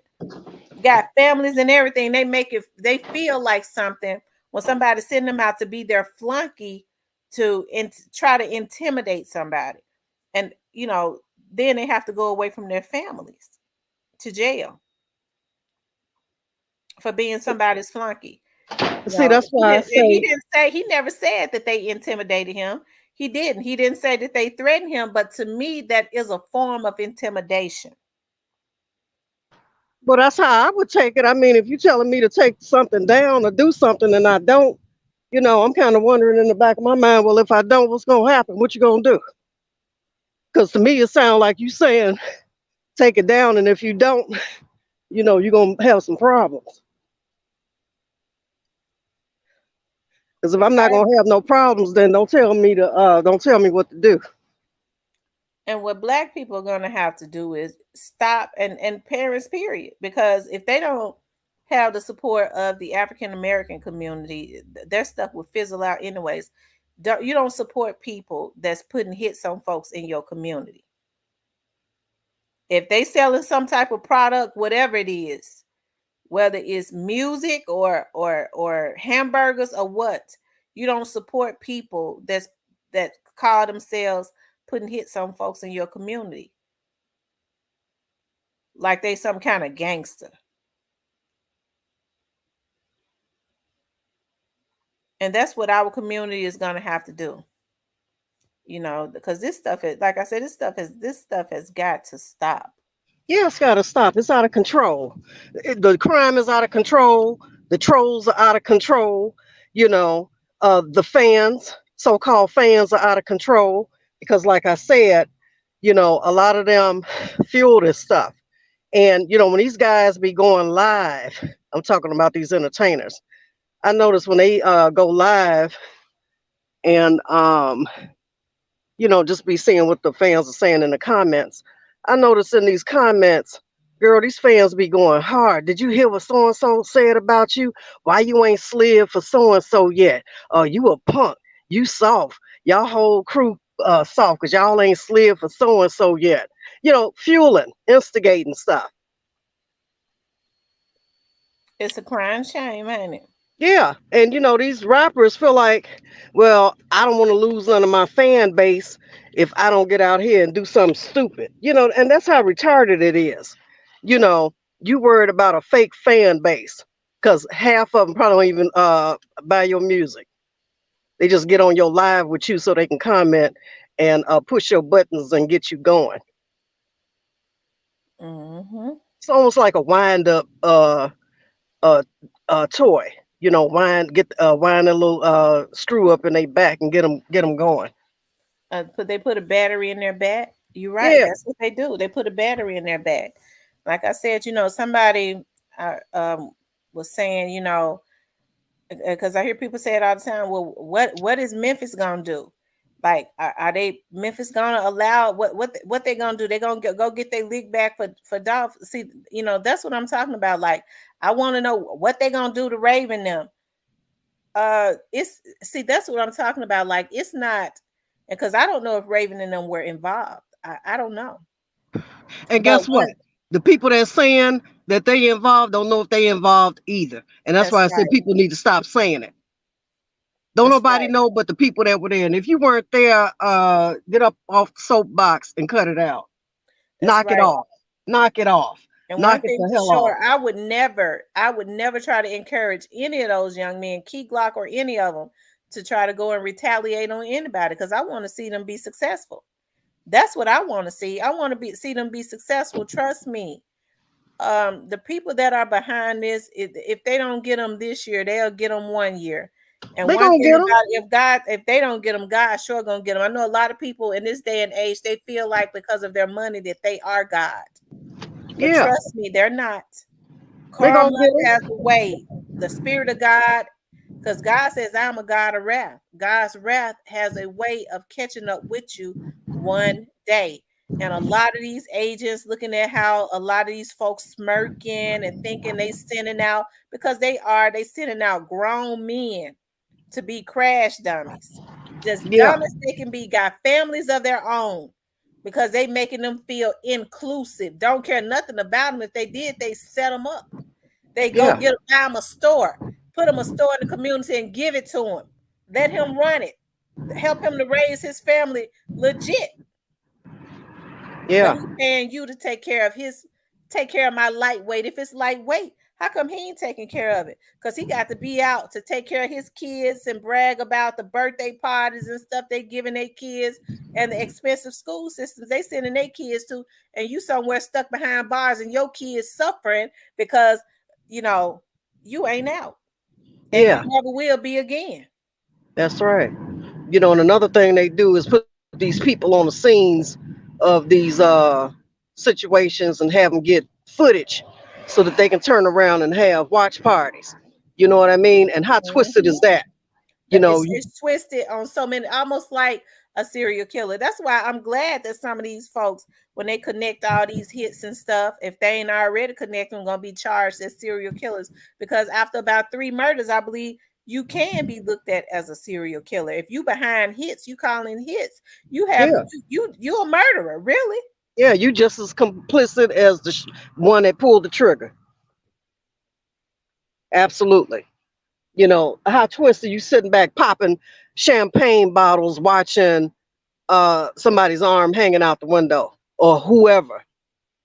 got families and everything. They feel like something when somebody's sending them out to be their flunky to try to intimidate somebody. And then they have to go away from their families to jail for being somebody's flunky. See, that's He why I didn't and he say, didn't say he never said that they intimidated him. He didn't say that they threatened him, but to me that is a form of intimidation. but that's how I would take it. I mean, if you're telling me to take something down or do something and I don't, you know, I'm kind of wondering in the back of my mind, well, if I don't, what's gonna happen? What you gonna do? Because to me, it sounds like you saying take it down, and if you don't, you know, you're gonna have some problems. Because if I'm not gonna have no problems, then don't tell me what to do. And what black people are going to have to do is stop, and parents, period, because if they don't have the support of the African American community, their stuff will fizzle out anyways. You don't support people that's putting hits on folks in your community. If they selling some type of product, whatever it is, whether it's music or hamburgers or what, you don't support people that call themselves putting hits on folks in your community like they some kind of gangster. And that's what our community is going to have to do, because this stuff is, like I said, this stuff has got to stop. Yeah, it's gotta stop. It's out of control. The crime is out of control. The trolls are out of control. You know, the fans, so-called fans, are out of control because, like I said, you know, a lot of them fuel this stuff. And you know, when these guys be going live, I'm talking about these entertainers. I notice when they go live and just be seeing what the fans are saying in the comments. I noticed in these comments, girl, these fans be going hard. Did you hear what so and so said about you? Why you ain't slid for so and so yet? You a punk. You soft. Y'all whole crew soft because y'all ain't slid for so and so yet. Fueling, instigating stuff. It's a crying shame, ain't it? Yeah, and these rappers feel like, well, I don't want to lose none of my fan base if I don't get out here and do something stupid. And that's how retarded it is. You know, you worried about a fake fan base because half of them probably don't even buy your music. They just get on your live with you so they can comment and push your buttons and get you going. Mm-hmm. It's almost like a wind up uh, toy. Wind a little screw up in their back and get them going. They put a battery in their back. You're right. Yeah, That's what they do. They put a battery in their back. Like I said, somebody was saying, because I hear people say it all the time. Well, what is Memphis gonna do? Like, are they Memphis gonna allow what they gonna do? They gonna go get their league back for Dolph? See, that's what I'm talking about. Like, I want to know what they gonna do to Raven them. It's see that's what I'm talking about. Like, it's not, because I don't know if Raven and them were involved. I don't know, and but guess what? The people that's saying that they involved don't know if they involved either, and that's that's why I said right. people need to stop saying it. Don't That's nobody right. know but the people that were there. And if you weren't there, get up off the soapbox and cut it out. That's Knock it right. off. Knock it off. And Knock one it thing the for hell off. sure, I would never try to encourage any of those young men, Key Glock or any of them, to try to go and retaliate on anybody, because I want to see them be successful. That's what I want to see. I want to see them be successful. Trust me. The people that are behind this, if they don't get them this year, they'll get them one year. And They one gonna thing get them. about, if they don't get them, God sure gonna get them. I know a lot of people in this day and age, they feel like because of their money that they are God, but Yeah, trust me, they're not. they Karma gonna get has them. a way. The spirit of God, because God says, I'm a God of wrath. God's wrath has a way of catching up with you one day. And a lot of these agents looking at how a lot of these folks smirking and thinking they sending out, because they sending out grown men to be crash dummies. Just Yeah, dumb as they can be, got families of their own, because they making them feel inclusive. Don't care nothing about them. If they did, they set them up. They go yeah, get buy him a store, put him a store in the community and give it to him. Let him run it. Help him to raise his family legit. But yeah, he paying you to take care of my lightweight. If it's lightweight, how come he ain't taking care of it? Because he got to be out to take care of his kids and brag about the birthday parties and stuff they giving their kids, and the expensive school systems they sending their kids to, and you somewhere stuck behind bars and your kids suffering because you know you ain't out, and you yeah. never will be again. That's right. And another thing they do is put these people on the scenes of these situations and have them get footage so that they can turn around and have watch parties. You know what I mean? And how twisted is Mhm. that? You That know, it's twisted on so many, almost like a serial killer. That's why I'm glad that some of these folks, when they connect all these hits and stuff, if they ain't already connected, gonna be charged as serial killers. Because after about 3 murders, I believe you can be looked at as a serial killer. If you behind hits, you calling hits, you have yeah, you a murderer, really. yeah, you just as complicit as the one that pulled the trigger. Absolutely. How twisted you sitting back popping champagne bottles watching somebody's arm hanging out the window or whoever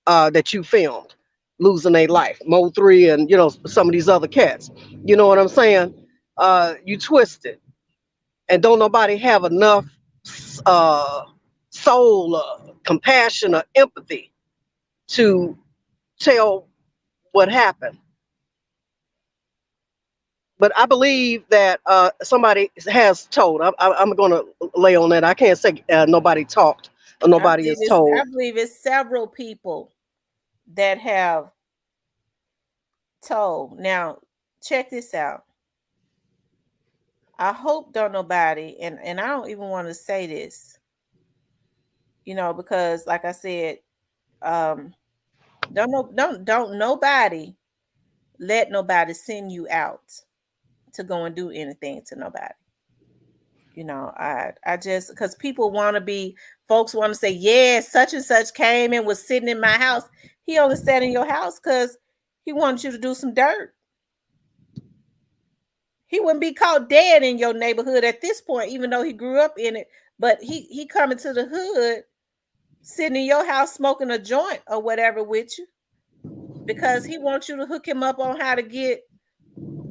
that you filmed losing their life. Mo 3 and some of these other cats. You know what I'm saying? You twisted and don't nobody have enough uh, soul, compassion, or empathy to tell what happened. But I believe that somebody has told. I'm going to lay on that. I can't say nobody talked or nobody is I told. believe it's several people that have told. Now, check this out. I hope don't nobody, and I don't even want to say this, because like I said, um, don't nobody let nobody send you out to go and do anything to nobody. I just because people want to be folks want to say, yeah, such and such came and was sitting in my house. He only sat in your house because he wanted you to do some dirt. He wouldn't be caught dead in your neighborhood at this point, even though he grew up in it. But he coming to the hood, sitting in your house smoking a joint or whatever with you because he wants you to hook him up on how to get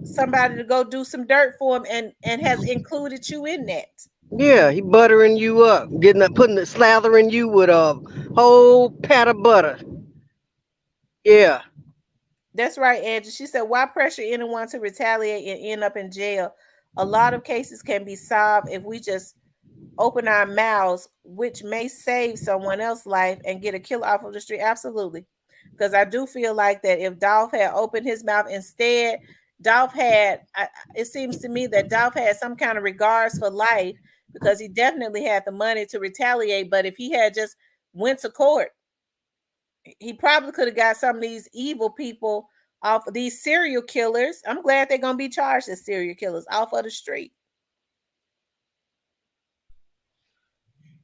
somebody to go do some dirt for him and has included you in that. Yeah, he buttering you up, getting that, putting it, slathering you with a whole pat of butter. Yeah, That's right, Angie. She said, why pressure anyone to retaliate and end up in jail? A lot of cases can be solved if we just open our mouths, which may save someone else's life and get a killer off of the street. Absolutely. Because I do feel like that if Dolph had opened his mouth instead, it seems to me that Dolph had some kind of regards for life because he definitely had the money to retaliate. But if he had just went to court, he probably could have got some of these evil people off of these serial killers. I'm glad they're going to be charged as serial killers off of the street.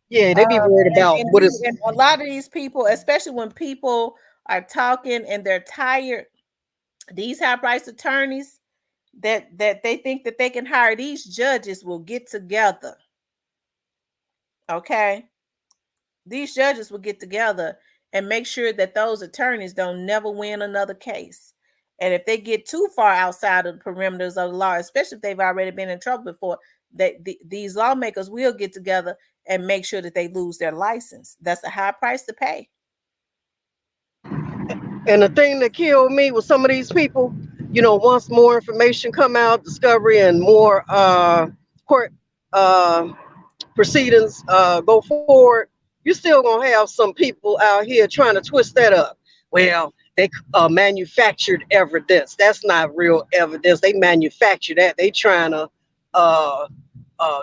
yeah, they be Um, worried and, about and, what is. and a lot of these people, especially when people are talking and they're tired, these high priced attorneys that they think that they can hire, these judges will get together. Okay. These judges will get together and make sure that those attorneys don't never win another case. And if they get too far outside of the perimeters of the law, especially if they've already been in trouble before, these lawmakers will get together and make sure that they lose their license. That's a high price to pay. And the thing that killed me was some of these people. Once more information come out, discovery, and more court uh, proceedings go forward, you're still gonna have some people out here trying to twist that up. Well, they manufactured evidence. That's not real evidence. They manufactured that. They trying to uh,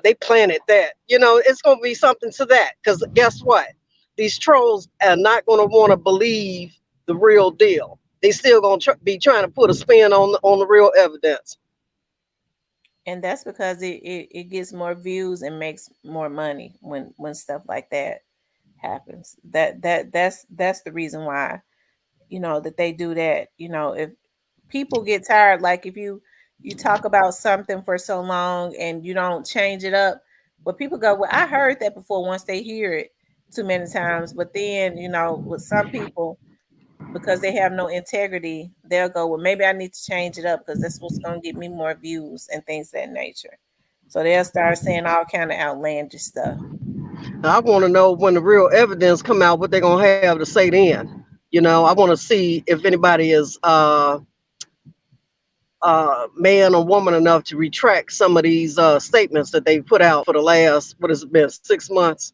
they planted that. It's gonna be something to that. Because guess what? These trolls are not gonna want to believe the real deal. They still gonna be trying to put a spin on the real evidence. And that's because it gets more views and makes more money when stuff like that happens. That's the reason why, that they do that. If people get tired, like if you talk about something for so long and you don't change it up, but people go, well, I heard that before, once they hear it too many times. But then, with some people, because they have no integrity, they'll go, well, maybe I need to change it up because that's what's going to get me more views and things of that nature. So they'll start saying all kind of outlandish stuff. I want to know when the real evidence come out, what they're gonna have to say then. I want to see if anybody is man or woman enough to retract some of these statements that they put out for the last, what has it been, 6 months.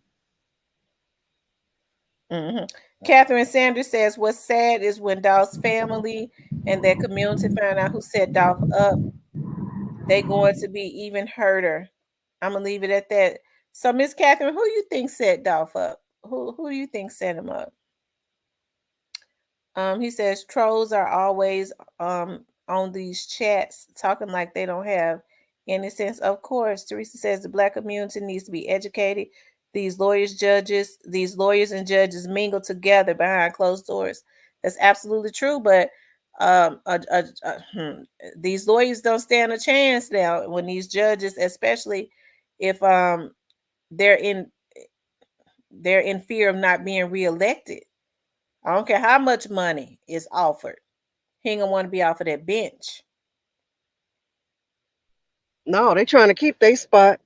Hmm. Catherine Sanders says, what's sad is when Dolph's family and their community find out who set Dolph up, they going to be even hurter. I'm gonna leave it at that. So, Miss Catherine, who you think set Dolph up? Who do you think set him up? He says trolls are always on these chats talking like they don't have any sense. Of course, Teresa says the black community needs to be educated. These lawyers and judges mingle together behind closed doors. That's absolutely true. But um, uh, uh, uh, hmm, these lawyers don't stand a chance now when these judges, especially if they're in they're in fear of not being reelected. I don't care how much money is offered. He ain't gonna want to be off of that bench. No, they trying to keep their spot,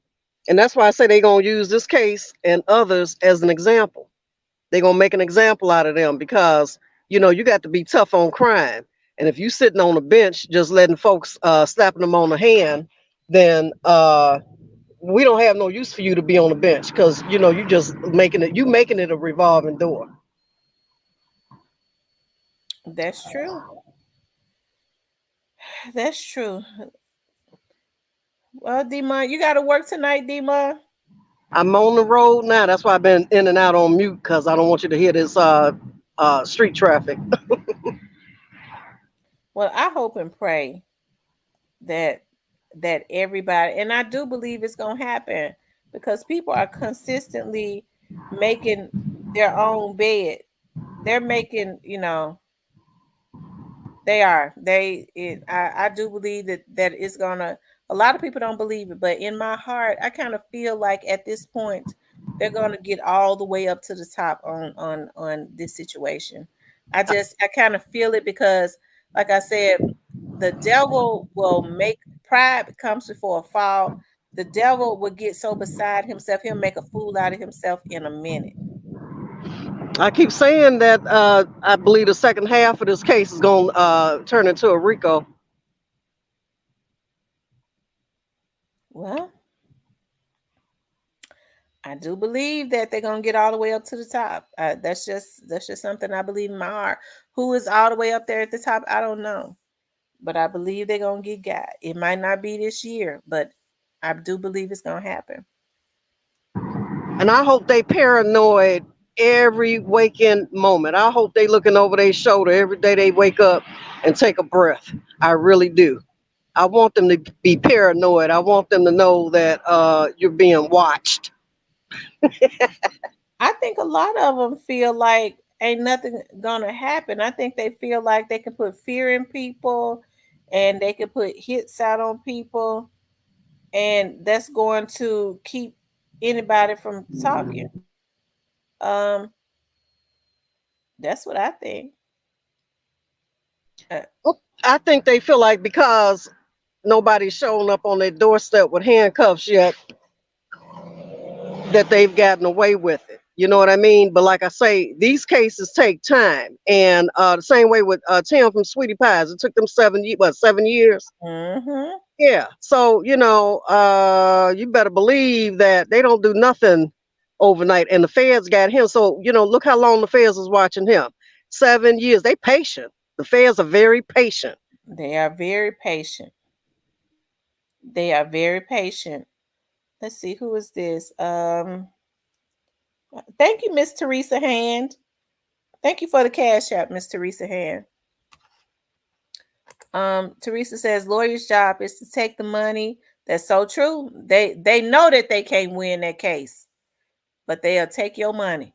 and that's why I say they gonna use this case and others as an example. They gonna make an example out of them because you got to be tough on crime. And if you sitting on a bench just letting folks slapping them on the hand, then we don't have no use for you to be on the bench because you just making it a revolving door. That's true. That's true. Well, Dima, you got to work tonight, Dima. I'm on the road now. That's why I've been in and out on mute because I don't want you to hear this street traffic. Well, I hope and pray that everybody, and I do believe it's gonna happen because people are consistently making their own bed. They're making, they are. I do believe that it's gonna. A lot of people don't believe it, but in my heart, I kind of feel like at this point, they're gonna get all the way up to the top on this situation. I kind of feel it because, like I said, the devil will make pride comes before a fall. The devil will get so beside himself, he'll make a fool out of himself in a minute. I keep saying that I believe the second half of this case is going to turn into a RICO. Well, I do believe that they're gonna get all the way up to the top. That's just something I believe in my heart. Who is all the way up there at the top? I don't know, but I believe they're gonna get got. It might not be this year, but I do believe it's gonna happen. And I hope they paranoid every waking moment. I hope they looking over their shoulder every day they wake up and take a breath. I really do. I want them to be paranoid. I want them to know that you're being watched. I think a lot of them feel like ain't nothing gonna happen. I think they feel like they can put fear in people, and they can put hits out on people, and that's going to keep anybody from talking. Um, that's what I think. Uh, I think they feel like because nobody's showing up on their doorstep with handcuffs yet, that they've gotten away with it. You know what I mean? But like I say, these cases take time, and the same way with Tim from Sweetie Pies, it took them 7 years. mhm. Yeah. So you better believe that they don't do nothing overnight, and the feds got him. So look how long the feds was watching him. 7 years. They patient. The feds are very patient. They are very patient. They are very patient. Let's see, who is this? Thank you, Miss Teresa Hand. Thank you for the cash app, Miss Teresa Hand. Teresa says lawyer's job is to take the money. That's so true. They know that they can't win that case, but they'll take your money.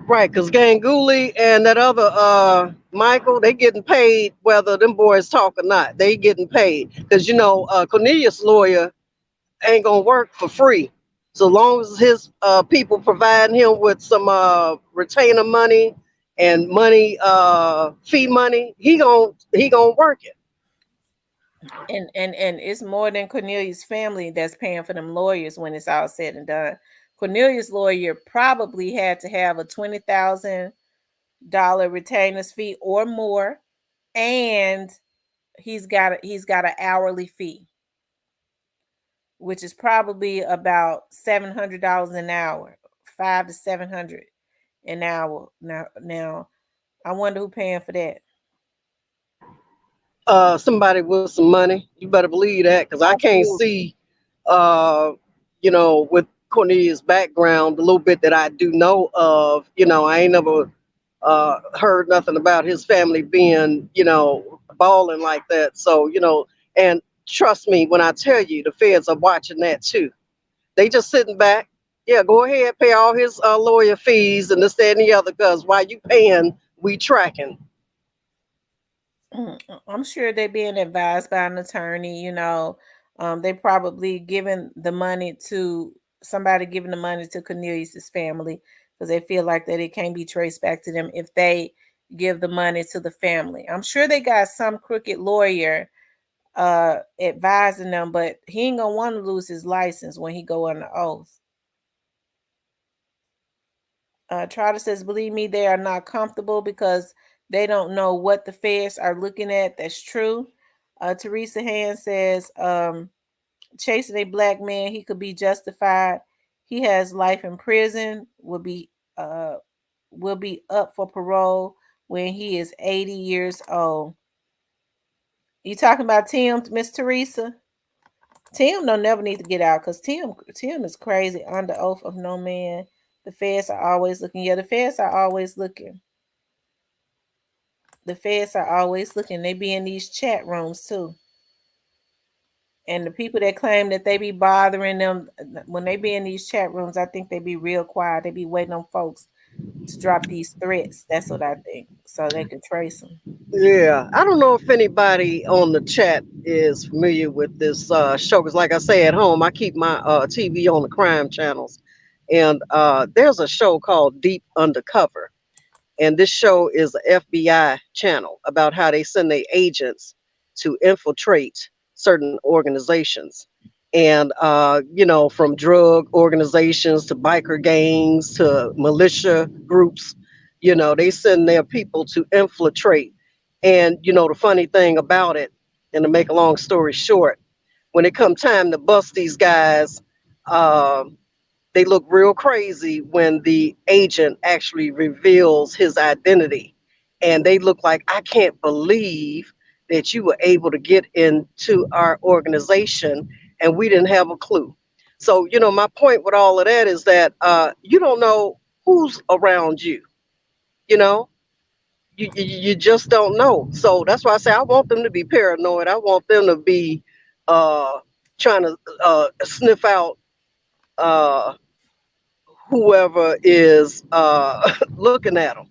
Right, because Ganguly and that other Michael, they getting paid whether them boys talk or not. They getting paid because Cornelius' lawyer ain't gonna work for free. So long as his people providing him with some retainer money and money fee money, he gonna work it. And it's more than Cornelius' family that's paying for them lawyers when it's all said and done. Cornelius' lawyer probably had to have a $20,000 retainers fee or more, and he's got an hourly fee, which is probably about $700 an hour, 500 to 700 an hour. Now, I wonder who paying for that. Somebody with some money. You better believe that because I can't Absolutely. see, uh, with Cornelius' background, the little bit that I do know of, I ain't never heard nothing about his family being, balling like that. So, and trust me when I tell you, the feds are watching that too. They just sitting back. Yeah, go ahead, pay all his lawyer fees and this, that, and the other. Because while you paying, we tracking. I'm sure they're being advised by an attorney. They probably giving the money to somebody, giving the money to Cornelius's family because they feel like that it can't be traced back to them if they give the money to the family. I'm sure they got some crooked lawyer advising them, but he ain't gonna want to lose his license when he go under oath. Trotter says, believe me, they are not comfortable because they don't know what the feds are looking at. That's true. Teresa Hand says, chasing a black man, he could be justified. He has life in prison, uh will be up for parole when he is 80 years old. You talking about Tim, Miss Teresa? Tim don't never need to get out because Tim is crazy under oath of no man. The feds are always looking. Yeah, the feds are always looking. The feds are always looking. They be in these chat rooms too. And the people that claim that they be bothering them when they be in these chat rooms, I think they be real quiet. They be waiting on folks to drop these threats. That's what I think, so they can trace them. Yeah, I don't know if anybody on the chat is familiar with this show. Because, like I say, at home, I keep my TV on the crime channels, and there's a show called Deep Undercover, and this show is a FBI channel about how they send their agents to infiltrate certain organizations. And, from drug organizations to biker gangs to militia groups, they send their people to infiltrate. And, the funny thing about it, and to make a long story short, when it come time to bust these guys, um, they look real crazy when the agent actually reveals his identity. And they look like, I can't believe that you were able to get into our organization and we didn't have a clue. So, my point with all of that is that you don't know who's around you, you know, you just don't know. So that's why I say I want them to be paranoid. I want them to be uh, trying to sniff out uh, whoever is looking at them,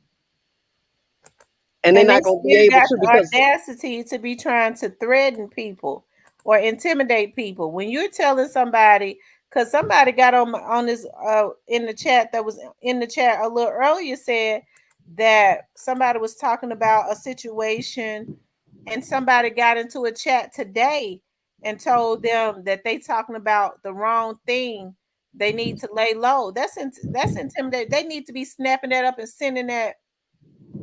and they're And they not going to be still able got to the because audacity to be trying to threaten people or intimidate people. When you're telling somebody, because somebody got on this in the chat that was in the chat a little earlier said that somebody was talking about a situation and somebody got into a chat today and told them that they talking about the wrong thing. They need to lay low. That's intimidating. They need to be snapping that up and sending that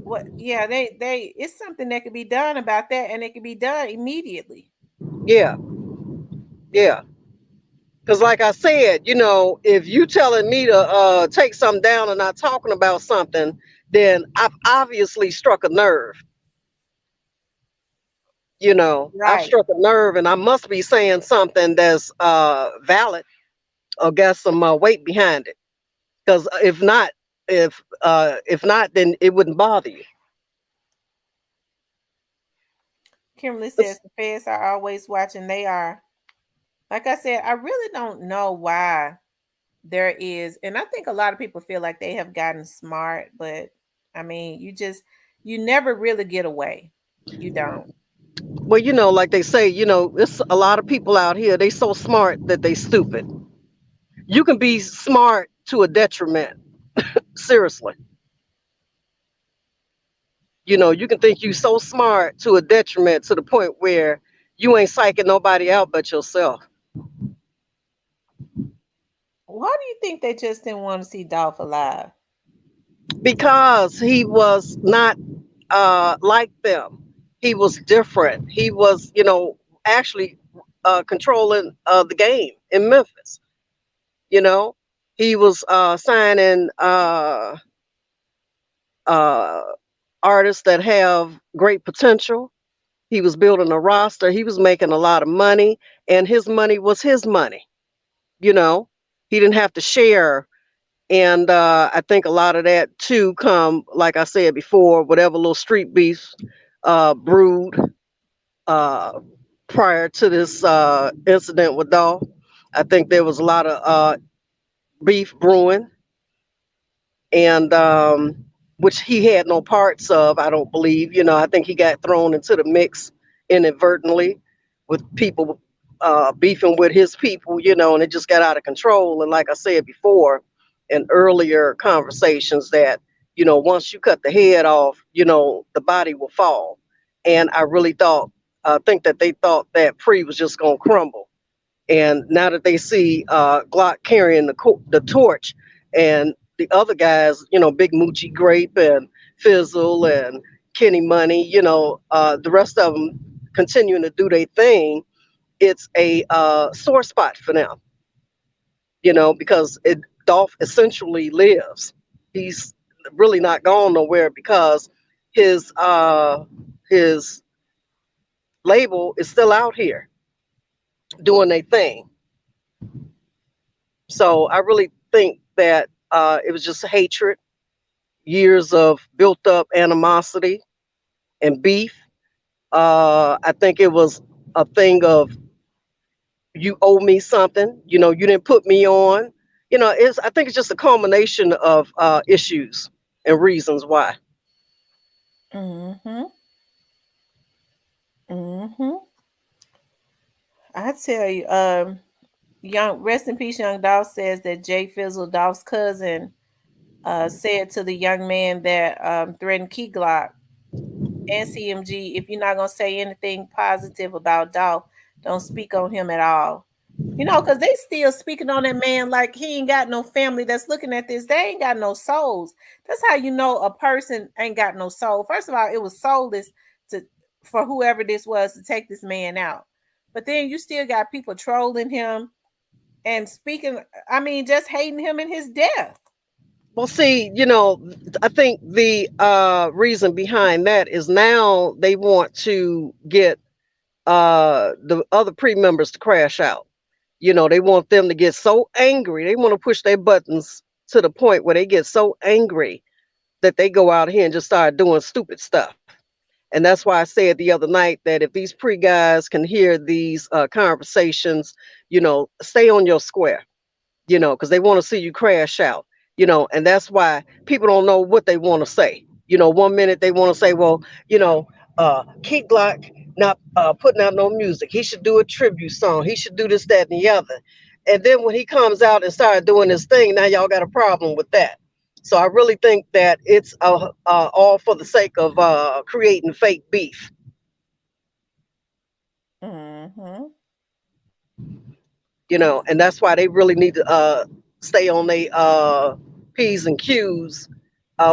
what yeah, they it's something that could be done about that and it can be done immediately. yeah, yeah. Because like I said, if you telling me to take something down and not talking about something, then I've obviously struck a nerve. I've Right. struck a nerve, and I must be saying something that's valid or got some weight behind it. Because if not, then it wouldn't bother you. Kimberly says the feds are always watching. They are. Like I said, I really don't know why there is, and I think a lot of people feel like they have gotten smart, but I mean, you never really get away. You don't. Well, like they say, it's a lot of people out here. They so smart that they stupid. You can be smart to a detriment. Seriously, you can think you so smart to a detriment to the point where you ain't psyching nobody out but yourself. Why do you think they just didn't want to see Dolph alive? Because he was not like them. He was different. He was, actually controlling the game in Memphis. You know, he was signing uh, artists that have great potential. He was building a roster. He was making a lot of money, and his money was his money. You know, he didn't have to share. And I think a lot of that too come, like I said before, whatever little street beefs brewed uh, prior to this incident with Dolph. I think there was a lot of beef brewing, and which he had no parts of. I don't believe. I think he got thrown into the mix inadvertently with people beefing with his people. And it just got out of control. And like I said before, in earlier conversations, that once you cut the head off, the body will fall. And I really think that they thought that Pre was just gonna crumble. And now that they see Glock carrying the torch, and the other guys, Big Moochie Grape and Fizzle and Kenny Money, the rest of them continuing to do their thing, it's a sore spot for them, because Dolph essentially lives. He's really not gone nowhere because his label is still out here. doing their thing. So I really think that it was just hatred, years of built up animosity and beef. I think it was a thing of you owe me something. You know, you didn't put me on. You know, it's I think it's just a culmination of issues and reasons why. Mm-hmm. Mm-hmm. I tell you, young rest in peace, young Dolph says that Jay Fizzle, Dolph's cousin, said to the young man that threatened Key Glock and CMG, if you're not gonna say anything positive about Dolph, don't speak on him at all. You know, because they still speaking on that man like he ain't got no family that's looking at this. They ain't got no souls. That's how you know a person ain't got no soul. First of all, it was soulless to for whoever this was to take this man out. But then you still got people trolling him and speaking, I mean, just hating him in his death. Well, see, you know, I think the reason behind that is now they want to get the other pre members to crash out. You know, they want them to get so angry. They want to push their buttons to the point where they get so angry that they go out here and just start doing stupid stuff. And that's why I said the other night that if these pre guys can hear these conversations, you know, stay on your square, you know, because they want to see you crash out, you know, and that's why people don't know what they want to say. You know, one minute they want to say, well, you know, Keith Glock not putting out no music. He should do a tribute song. He should do this, that, and the other. And then when he comes out and started doing his thing, now y'all got a problem with that. So I really think that it's all for the sake of creating fake beef, Mm-hmm. you know, and that's why they really need to stay on their P's and Q's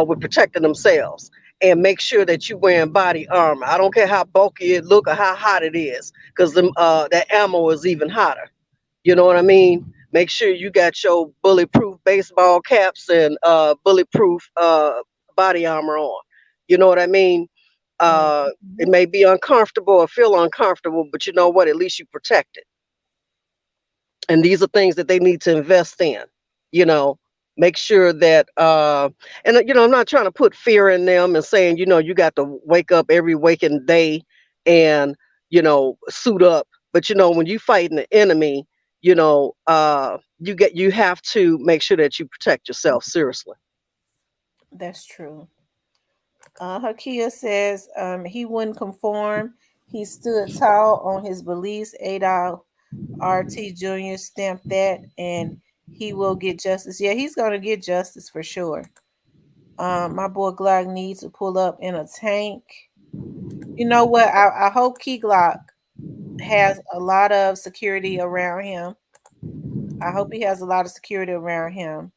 with protecting themselves and make sure that you wearing body armor. I don't care how bulky it look or how hot it is, because that ammo is even hotter. You know what I mean? Make sure you got your bulletproof baseball caps and bulletproof body armor on. You know what I mean? It Mm-hmm. may be uncomfortable or feel uncomfortable, but you know what? At least you protect it. And these are things that they need to invest in, you know, make sure that and you know, I'm not trying to put fear in them and saying, you know, you got to wake up every waking day and, you know, suit up. But you know, when you fighting the enemy, you know, you have to make sure that you protect yourself seriously. That's true. Hakia says he wouldn't conform. He stood tall on his beliefs. Adolf RT Jr. stamped that, and he will get justice. Yeah, he's going to get justice for sure. My boy Glock needs to pull up in a tank. You know what? I hope Key Glock has a lot of security around him. I hope he has a lot of security around him.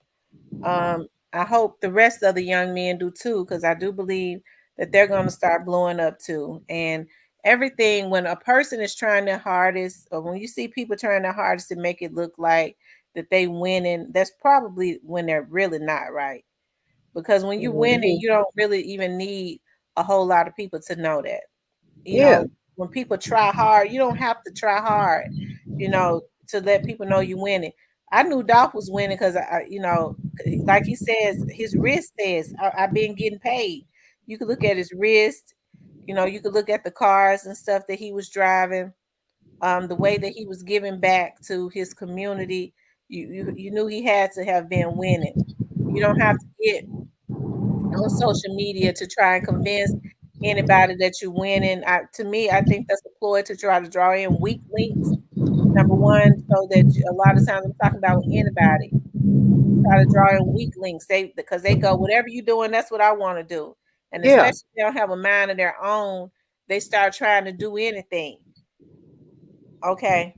I hope the rest of the young men do too, because I do believe that they're going to start blowing up too. And everything, when a person is trying their hardest, or when you see people trying their hardest to make it look like that they winning, that's probably when they're really not right. Because when you winning, Hmm. you don't really even need a whole lot of people to know that. You Yeah, know, when people try hard, you don't have to try hard, you know, to let people know you winning. I knew Dolph was winning because you know, like he says, his wrist says, I've been getting paid. You could look at his wrist, you know, you could look at the cars and stuff that he was driving, the way that he was giving back to his community. You knew he had to have been winning. You don't have to get on social media to try and convince anybody that you're winning. To me, I think that's a ploy to try to draw in weak links. Number one, so that a lot of times I'm talking about with anybody try to draw in weak links. They because they go whatever you're doing, that's what I want to do. And yeah, especially if they don't have a mind of their own, they start trying to do anything. Okay.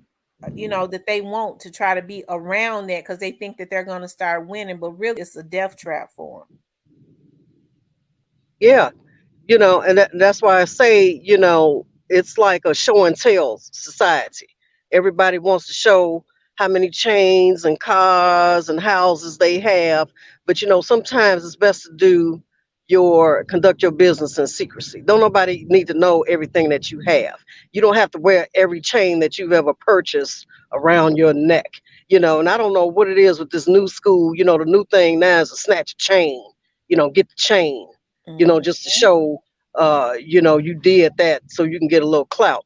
You know, that they want to try to be around that because they think that they're going to start winning, but really it's a death trap for yeah. You know, and that's why I say, you know, it's like a show and tell society. Everybody wants to show how many chains and cars and houses they have, but you know, sometimes it's best to do conduct your business in secrecy. Don't nobody need to know everything that you have. You don't have to wear every chain that you've ever purchased around your neck. And I don't know what it is with this new school. The new thing now is to snatch a chain. Get the chain. Mhm. Just to show you did that so you can get a little clout.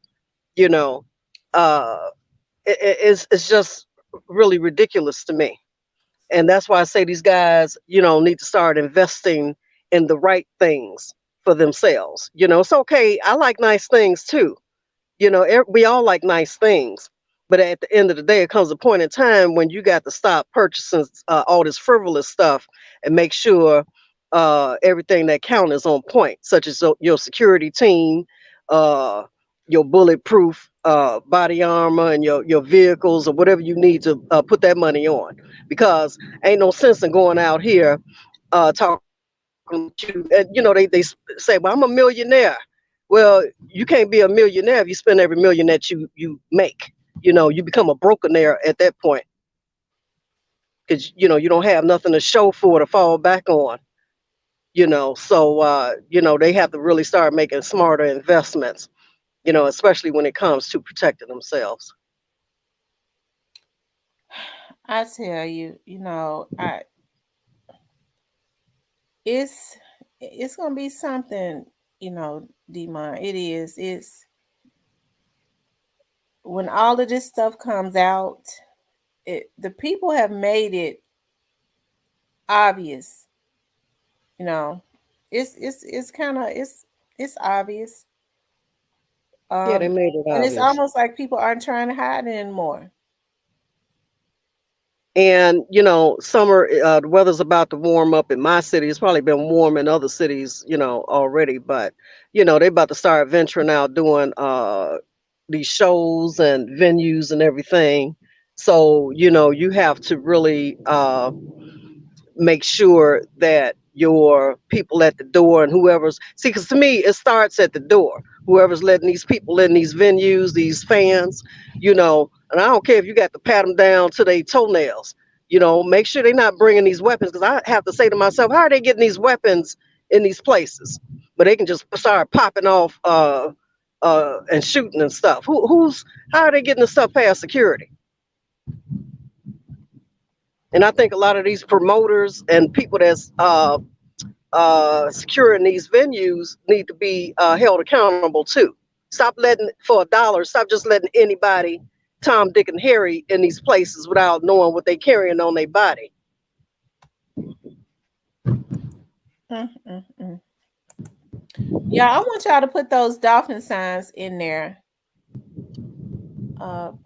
You know, uh, it's just really ridiculous to me. And that's why I say these guys, need to start investing in the right things for themselves. It's okay. I like nice things too. We all like nice things. But at the end of the day, it comes a point in time when you got to stop purchasing all this frivolous stuff and make sure everything that counts is on point, such as your security team, uh, your bulletproof body armor, and your vehicles or whatever you need to put that money on. Because ain't no sense in going out here talking about you. And, they say, well, I'm a millionaire. Well, you can't be a millionaire if you spend every million that you make. You become a brokenaire at that point because you don't have nothing to show for to fall back on. So they have to really start making smarter investments. Especially when it comes to protecting themselves. I tell you, I it's it's gonna be something, Demon. It is. It's when all of this stuff comes out, the people have made it obvious. You know, it's kind of it's obvious. Yeah, they Um, made it and it's obvious. almost like people aren't trying to hide it anymore. And summer, the weather's about to warm up in my city. It's probably been warm in other cities, already. But they about to start venturing out doing these shows and venues and everything. So you have to really make sure that your people at the door and whoever's see, because to me it starts at the door. Whoever's letting these people in these venues, these fans, and I don't care if you got to pat them down to their toenails. Make sure they're not bringing these weapons, because I have to say to myself, how are they getting these weapons in these places? But they can just start popping off and shooting and stuff. How are they getting the stuff past security? And I think a lot of these promoters and people that's securing these venues need to be held accountable too. Stop letting for $1. Stop just letting anybody, Tom, Dick, and Harry, in these places without knowing what they carrying on their body. Mm-mm-mm. Yeah, I want y'all to put those dolphin signs in there.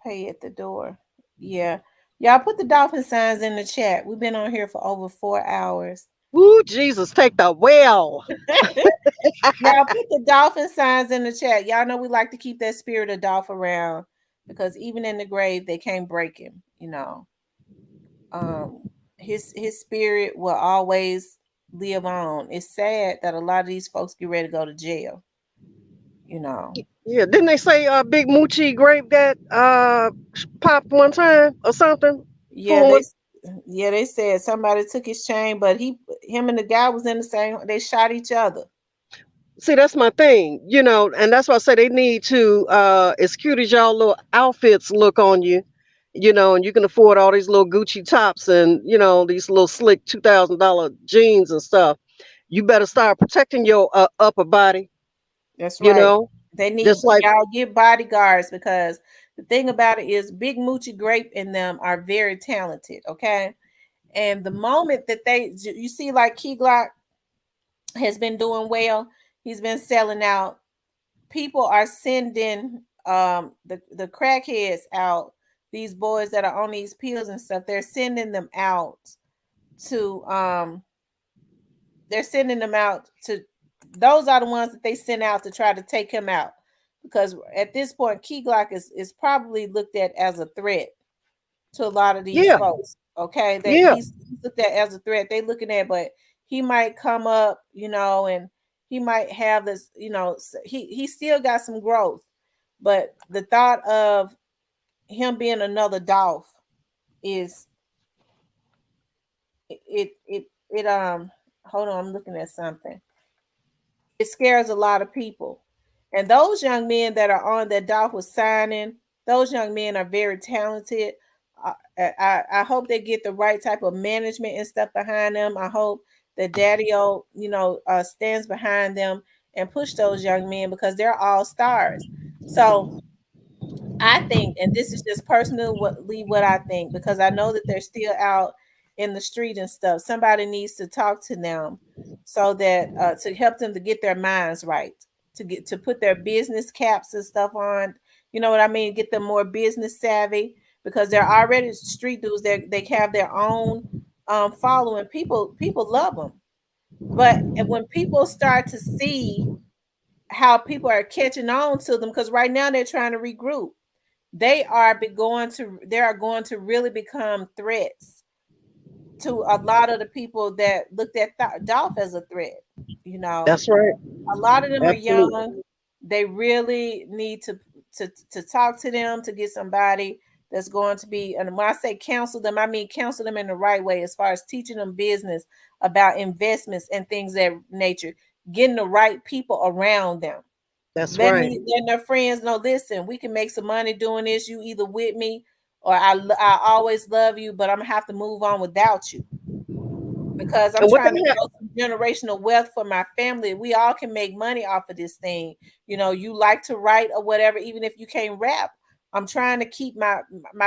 Pay at the door. Yeah. Y'all put the dolphin signs in the chat. We've been on here for over 4 hours. Woo, Jesus, take the wheel. Y'all put the dolphin signs in the chat. Y'all know we like to keep that spirit of Dolph around because even in the grave, they can't break him. Um, his spirit will always live on. It's sad that a lot of these folks get ready to go to jail. You know. Yeah, didn't they say Big Moochie grape got popped one time or something? Yeah, Fooling they with. yeah, they said somebody took his chain, but him and the guy was in the same. They shot each other. See, that's my thing, and that's why I say they need to, as cute as y'all little outfits look on you, and you can afford all these little Gucci tops and, these little slick $2,000 jeans and stuff. You better start protecting your upper body, That's you right. know, They need just like, y'all get bodyguards because the thing about it is Big Moochie Grape and them are very talented. Okay, and the moment that you see like Key Glock has been doing well, he's been selling out. People are sending the crackheads out. These boys that are on these pills and stuff, to they're sending them out to those are the ones that they send out to try to take him out because at this point Key Glock is probably looked at as a threat to a lot of these yeah, folks. Okay, that yeah, he's looked at as a threat. They looking at, but he might come up, and he might have this, he still got some growth, but the thought of him being another Dolph is it hold on, I'm looking at something. it scares a lot of people. And those young men that are on that Dolph was signing, those young men are very talented. I hope they get the right type of management and stuff behind them. I hope that Daddy O, stands behind them and push those young men because they're all stars. So I think, and this is just personally what I think, because I know that they're still out in the street and stuff. Somebody needs to talk to them so that to help them to get their minds right, to put their business caps and stuff on. You know what I mean? Get them more business savvy because they're already street dudes. They have their own following. People love them, but when people start to see how people are catching on to them, because right now they're trying to regroup, they are going to really become threats to a lot of the people that looked at Dolph as a threat. You know, That's right. a lot of them are Absolutely. young. They really need to talk to them, to get somebody that's going to be, and when I say counsel them, I mean counsel them in the right way as far as teaching them business about investments and things of that nature, getting the right people around them. That's right. Letting their friends know, listen, we can make some money doing this. You either with me or I always love you, but I'm gonna have to move on without you because I'm And what trying to they have, grow some generational wealth for my family. We all can make money off of this thing. You like to write or whatever, even if you can't rap. I'm trying to keep my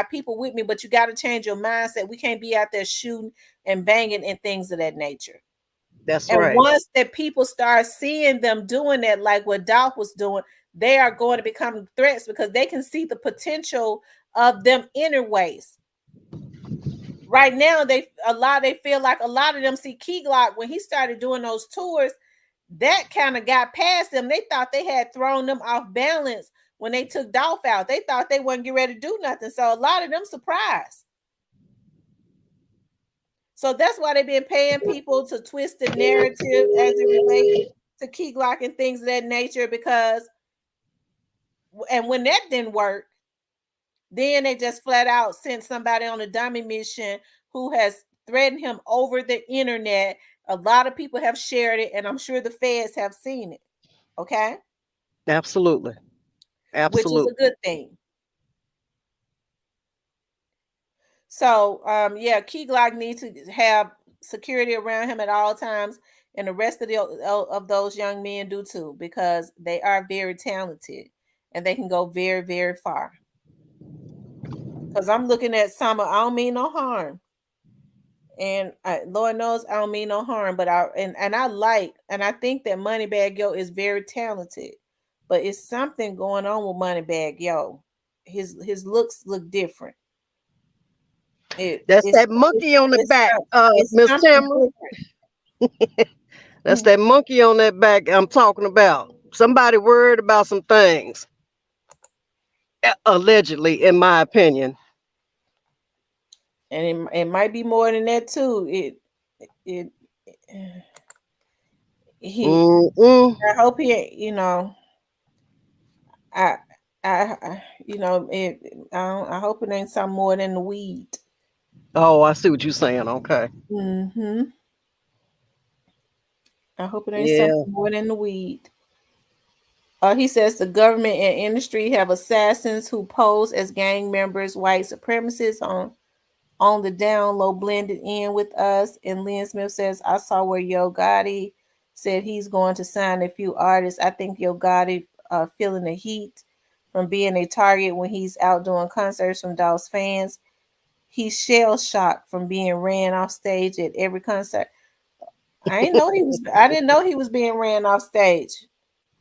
people with me, but you got to change your mindset. We can't be out there shooting and banging and things of that nature. that's And right. once that people start seeing them doing that, like what Dolph was doing, they are going to become threats because they can see the potential of them inner ways. Right now, they feel like a lot of them see Key Glock when he started doing those tours. That kind of got past them. They thought they had thrown them off balance when they took Dolph out. They thought they wouldn't get ready to do nothing. So a lot of them surprised. So that's why they've been paying people to twist the narrative as it relates to Key Glock and things of that nature. Because, and when that didn't work, then they just flat out sent somebody on a dummy mission who has threatened him over the internet. A lot of people have shared it, and I'm sure the feds have seen it. Okay, Absolutely. which is a Absolutely. good thing. So, yeah, Key Glock needs to have security around him at all times, and the rest of those young men do too, because they are very talented and they can go very, very far. Because I'm looking at some, I don't mean no harm, and Lord knows I don't mean no harm, but I think that Moneybag Yo is very talented, but it's something going on with Moneybag Yo. His looks look different. It That's it's that monkey on the back, it's Miss something Tamara. different. That's that monkey on that back I'm talking about. Somebody worried about some things, allegedly, in my opinion. And it might be more than that too. It he Mm-mm. I hope he I I hope it ain't something more than the weed. Oh, I see what you're saying. Okay. Hmm. I hope it ain't Yeah. something more than the weed. He says the government and industry have assassins who pose as gang members, white supremacists on the down low blended in with us. And Lynn Smith says, I saw where Yo Gotti said he's going to sign a few artists. I think Yo Gotti feeling the heat from being a target when he's out doing concerts from Dolph's fans. He's shell shocked from being ran off stage at every concert. I didn't know he was being ran off stage.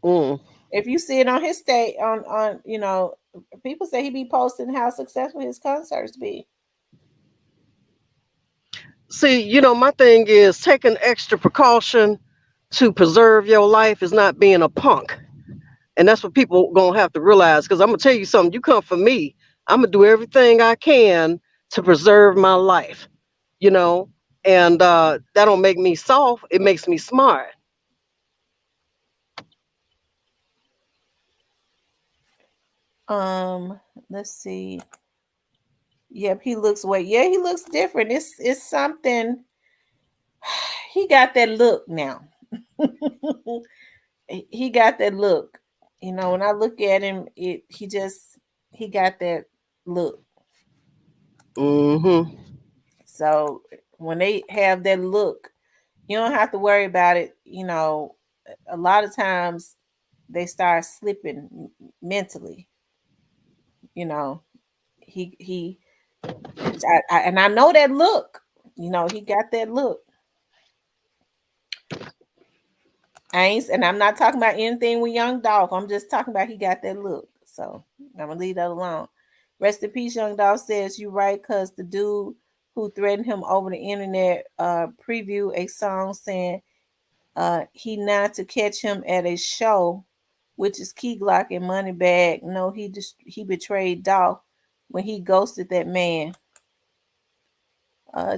Mm. If you see it on his stage on people say he be posting how successful his concerts be. See, my thing is taking extra precaution to preserve your life is not being a punk. And that's what people gonna have to realize. Because I'm gonna tell you something. You come for me, I'm gonna do everything I can to preserve my life. You know, and that don't make me soft. It makes me smart. Let's see. Yep, he looks wait. Yeah, he looks different. It's something. He got that look now. he got that look. You know, when I look at him, he got that look. Mm-hmm. So when they have that look, you don't have to worry about it. You know, a lot of times they start slipping mentally. You know, he and I know that look. You know, he got that look. And I'm not talking about anything with young Dolph. I'm just talking about he got that look. So I'm gonna leave that alone. Rest in peace, young Dolph says you right, cause the dude who threatened him over the internet preview a song saying he not to catch him at a show, which is Key Glock and Moneybag. No, he betrayed Dolph when he ghosted that man.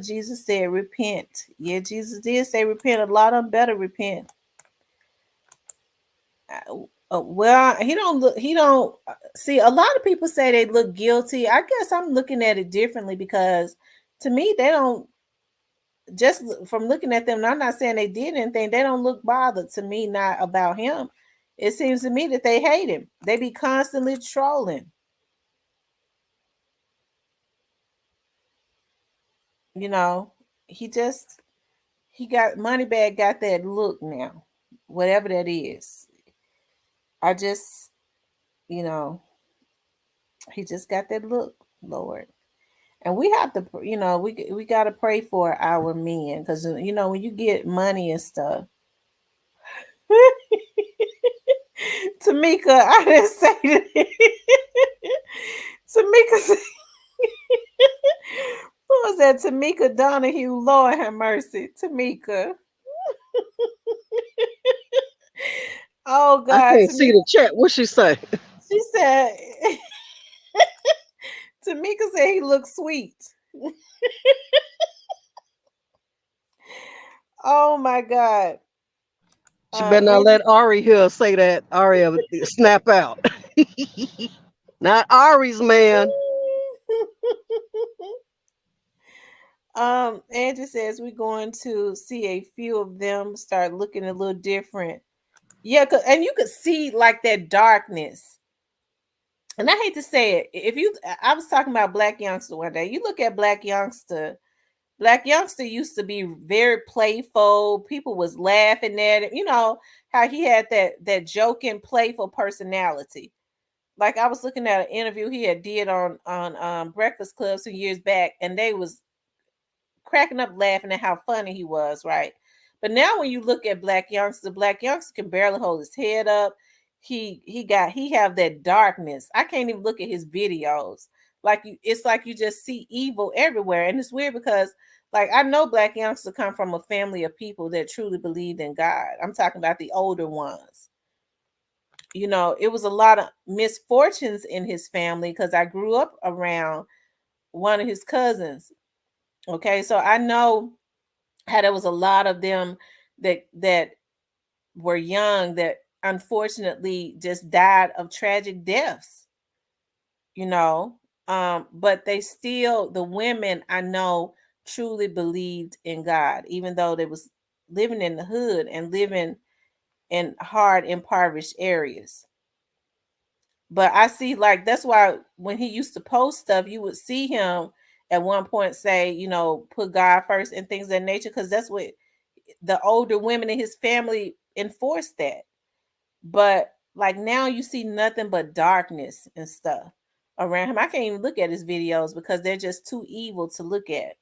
Jesus said repent. Yeah, Jesus did say repent. A lot of them better repent. Well, he don't look. He don't see. A lot of people say they look guilty. I guess I'm looking at it differently because to me they don't. Just from looking at them, and I'm not saying they did anything. They don't look bothered to me. Not about him. It seems to me that they hate him. They be constantly trolling. You know, he just he got Moneybag got that look now, whatever that is. I just you know he just got that look, Lord. And we have to, you know, we got to pray for our men because you know when you get money and stuff. Tamika, I didn't say that. Tamika, who was that? Tamika Donahue. Lord have mercy, Tamika. Oh I God, can't see Tamika. the chat. What she say? She said. Tamika said he looks sweet. Oh my God. She better not Andrew. let Ari here say that. Ari will snap out. Not Ari's man. Andrew says we're going to see a few of them start looking a little different. Yeah, and you could see like that darkness. And I hate to say it. I was talking about Black Youngster one day. You look at Black Youngster. Black Youngster used to be very playful. People was laughing at him. You know how he had that joking, playful personality. Like I was looking at an interview he had did on Breakfast Club some years back, and they was cracking up laughing at how funny he was, right? But now when you look at Black Youngster can barely hold his head up. He have that darkness. I can't even look at his videos. It's like you just see evil everywhere. And it's weird because like I know Black Youngster come from a family of people that truly believed in God. I'm talking about the older ones. You know, it was a lot of misfortunes in his family because I grew up around one of his cousins. Okay, so I know how there was a lot of them that were young that unfortunately just died of tragic deaths, you know. But they still the women I know truly believed in God, even though they was living in the hood and living in hard impoverished areas. But I see like that's why when he used to post stuff, you would see him at one point say, you know, put God first and things of that nature, because that's what the older women in his family enforced that. But like now you see nothing but darkness and stuff around him. I can't even look at his videos because they're just too evil to look at.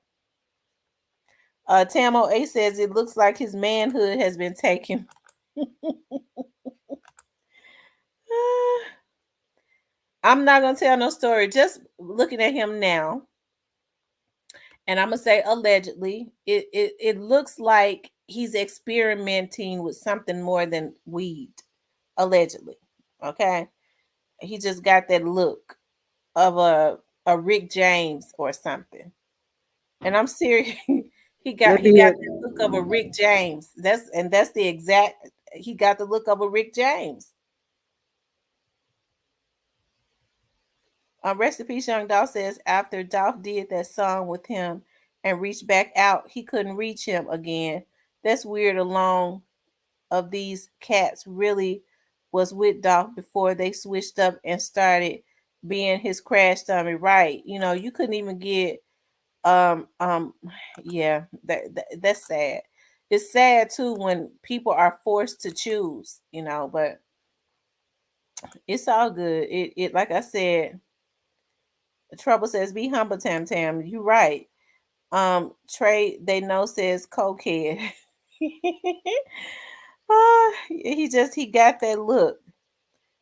Tamo A says it looks like his manhood has been taken. I'm not gonna tell no story. Just looking at him now, and I'm gonna say allegedly, it looks like he's experimenting with something more than weed. Allegedly, okay. He just got that look of a Rick James or something, and I'm serious. He Maybe got the look of a Rick James. That's the exact. He got the look of a Rick James. Rest in peace, Young Dolph says after Dolph did that song with him and reached back out, he couldn't reach him again. That's weird alone. of these cats really was with Dolph before they switched up and started being his crash dummy. Right. You know, you couldn't even get um um yeah, that's sad. It's sad too when people are forced to choose, you know, but it's all good. It like I said, Trouble says be humble, Tam Tam. You right. Trey they know says cokehead. He got that look.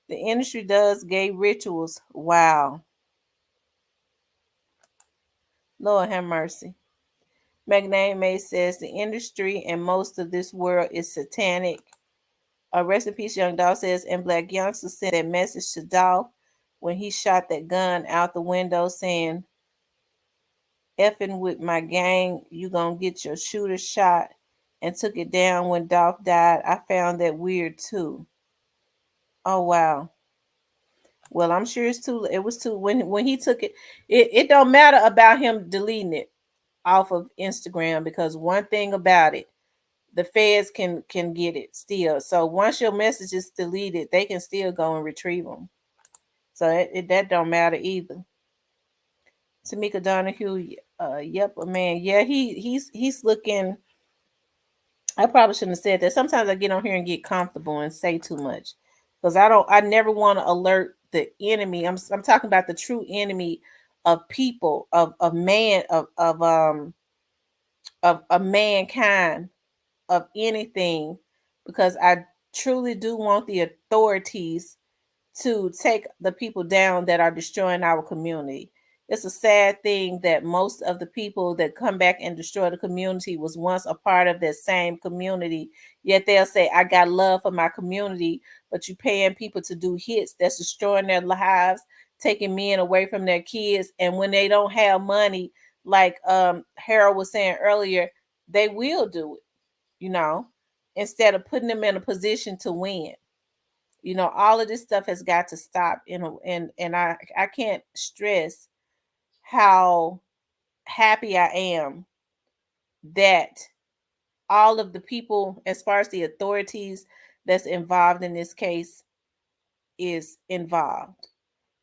The industry does gay rituals. Wow. Lord have mercy. McName May says the industry and most of this world is satanic. Rest in peace, Young Dolph says, and Black Youngster sent that message to Dolph when he shot that gun out the window saying, effing with my gang, you gonna get your shooter shot, and took it down when Dolph died. I found that weird too. Oh wow. Well, I'm sure it was too when he took it don't matter about him deleting it off of Instagram because one thing about it, the feds can get it still. So once your message is deleted, they can still go and retrieve them. So that don't matter either. Tamika Donahue, yep, man, yeah, he's looking. I probably shouldn't have said that. Sometimes I get on here and get comfortable and say too much because I never want to alert the enemy. I'm talking about the true enemy of people of man of mankind of anything because I truly do want the authorities to take the people down that are destroying our community. It's a sad thing that most of the people that come back and destroy the community was once a part of that same community. Yet they'll say, I got love for my community, but you paying people to do hits that's destroying their lives, taking men away from their kids. And when they don't have money, like Harold was saying earlier, they will do it, you know, instead of putting them in a position to win. You know, all of this stuff has got to stop. And I can't stress how happy I am that all of the people, as far as the authorities that's involved in this case, is involved.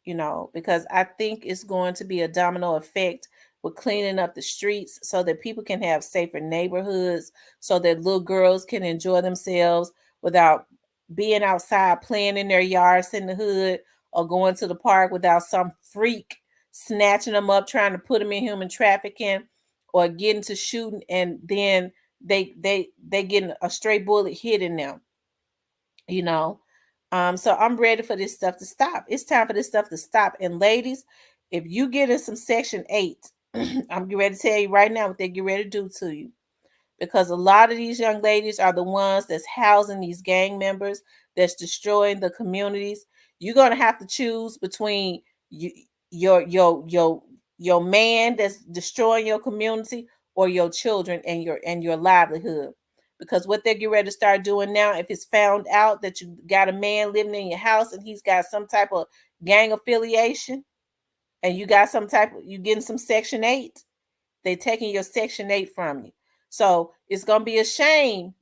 You know, because I think it's going to be a domino effect with cleaning up the streets so that people can have safer neighborhoods, so that little girls can enjoy themselves without being outside playing in their yards in the hood or going to the park without some freak snatching them up, trying to put them in human trafficking or getting to shooting and then they getting a stray bullet hitting them, you know. So I'm ready for this stuff to stop. It's time for this stuff to stop. And ladies, if you get in some Section 8, I'm getting ready to tell you right now what they get ready to do to you. Because a lot of these young ladies are the ones that's housing these gang members, that's destroying the communities. You're gonna have to choose between you, your your your your man that's destroying your community or your children and your livelihood. Because what they get ready to start doing now, if it's found out that you got a man living in your house and he's got some type of gang affiliation, and you got some type of you getting some Section 8, they taking your Section 8 from you. So it's gonna be a shame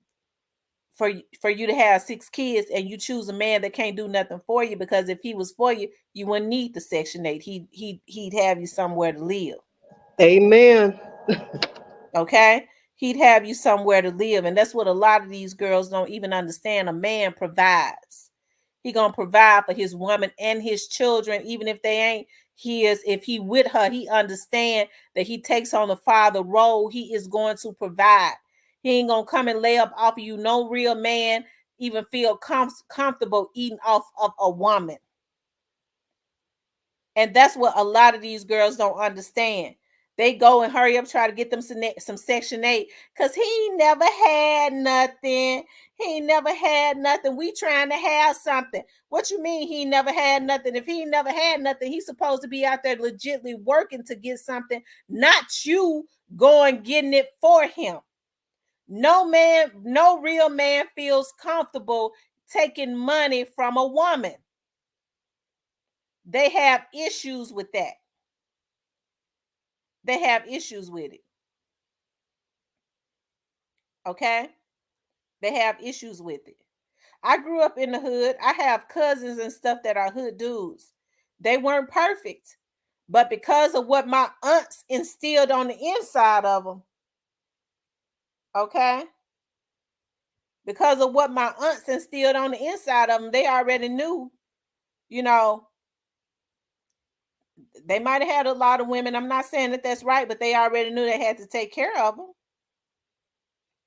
for you to have 6 kids and you choose a man that can't do nothing for you, because if he was for you, you wouldn't need the Section 8. He'd have you somewhere to live. Amen. Okay? He'd have you somewhere to live. And that's what a lot of these girls don't even understand. A man provides. He gonna provide for his woman and his children, even if they ain't his. If he with her, he understand that he takes on the father role. He is going to provide. He ain't gonna come and lay up off of you. No real man even feel comfortable eating off of a woman. And that's what a lot of these girls don't understand. They go and hurry up, try to get them some Section 8 because he never had nothing. He never had nothing. We trying to have something. What you mean he never had nothing? If he never had nothing, he's supposed to be out there legitly working to get something, not you going getting it for him. No man, no real man feels comfortable taking money from a woman. They have issues with that. They have issues with it. Okay? They have issues with it. I grew up in the hood. I have cousins and stuff that are hood dudes. They weren't perfect, but because of what my aunts instilled on the inside of them, okay? Because of what my aunts instilled on the inside of them, they already knew, you know, they might have had a lot of women. I'm not saying that that's right, but they already knew they had to take care of them.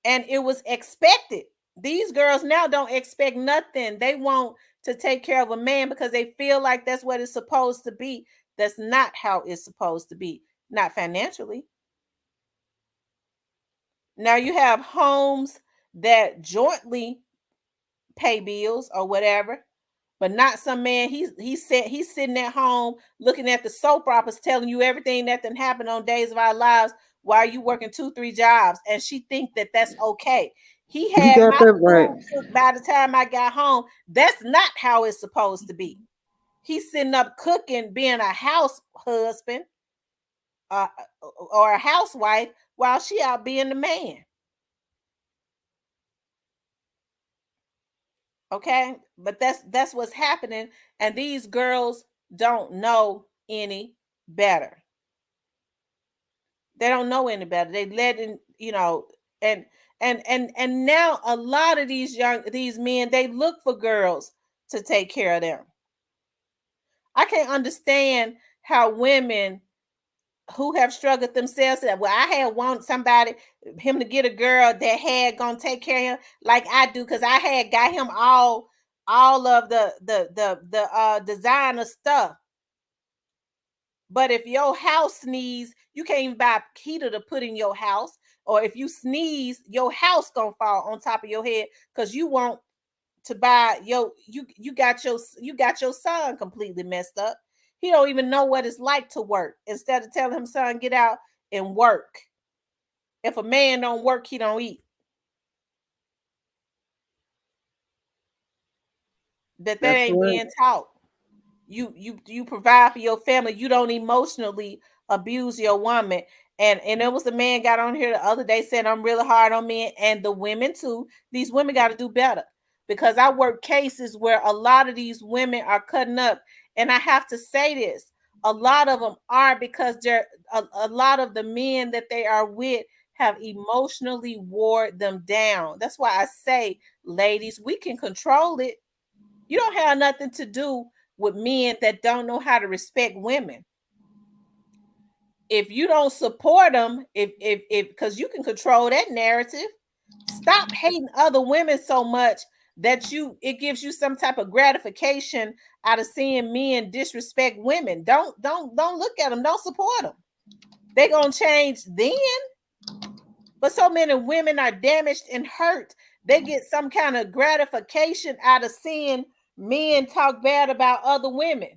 And it was expected. These girls now don't expect nothing. They want to take care of a man because they feel like that's what it's supposed to be. That's not how it's supposed to be, not financially. Now you have homes that jointly pay bills or whatever, but not some man. He's sitting at home looking at the soap operas, telling you everything that done happened on Days of Our Lives while you working 2-3 jobs, and she think that that's okay. He You had got my that right. food cooked by the time I got home. That's not how it's supposed to be. He's sitting up cooking, being a house husband uh, or a housewife while she out being the man. Okay, but that's what's happening, and these girls don't know any better. They don't know any better. They let in, and and now a lot of these men, they look for girls to take care of them. I can't understand how women who have struggled themselves that, well, I had want somebody, him to get a girl that had gonna take care of him like I do, because I had got him all of the designer stuff. But if your house sneeze, you can't even buy a heater to put in your house. Or if you sneeze, your house gonna fall on top of your head because you want to buy you got your son completely messed up. He don't even know what it's like to work. Instead of telling him, son, get out and work. If a man don't work, he don't eat. That That's ain't right. being taught. You provide for your family. You don't emotionally abuse your woman. And there was a man got on here the other day saying I'm really hard on men, and the women too. These women got to do better, because I work cases where a lot of these women are cutting up, and I have to say this: a lot of them are because they're a lot of the men that they are with have emotionally wore them down. That's why I say, ladies, we can control it. You don't have nothing to do with men that don't know how to respect women. If you don't support them, if because you can control that narrative, stop hating other women so much that it gives you some type of gratification out of seeing men disrespect women. Don't look at them. Don't support them. They're gonna change then. But so many women are damaged and hurt. They get some kind of gratification out of seeing men talk bad about other women.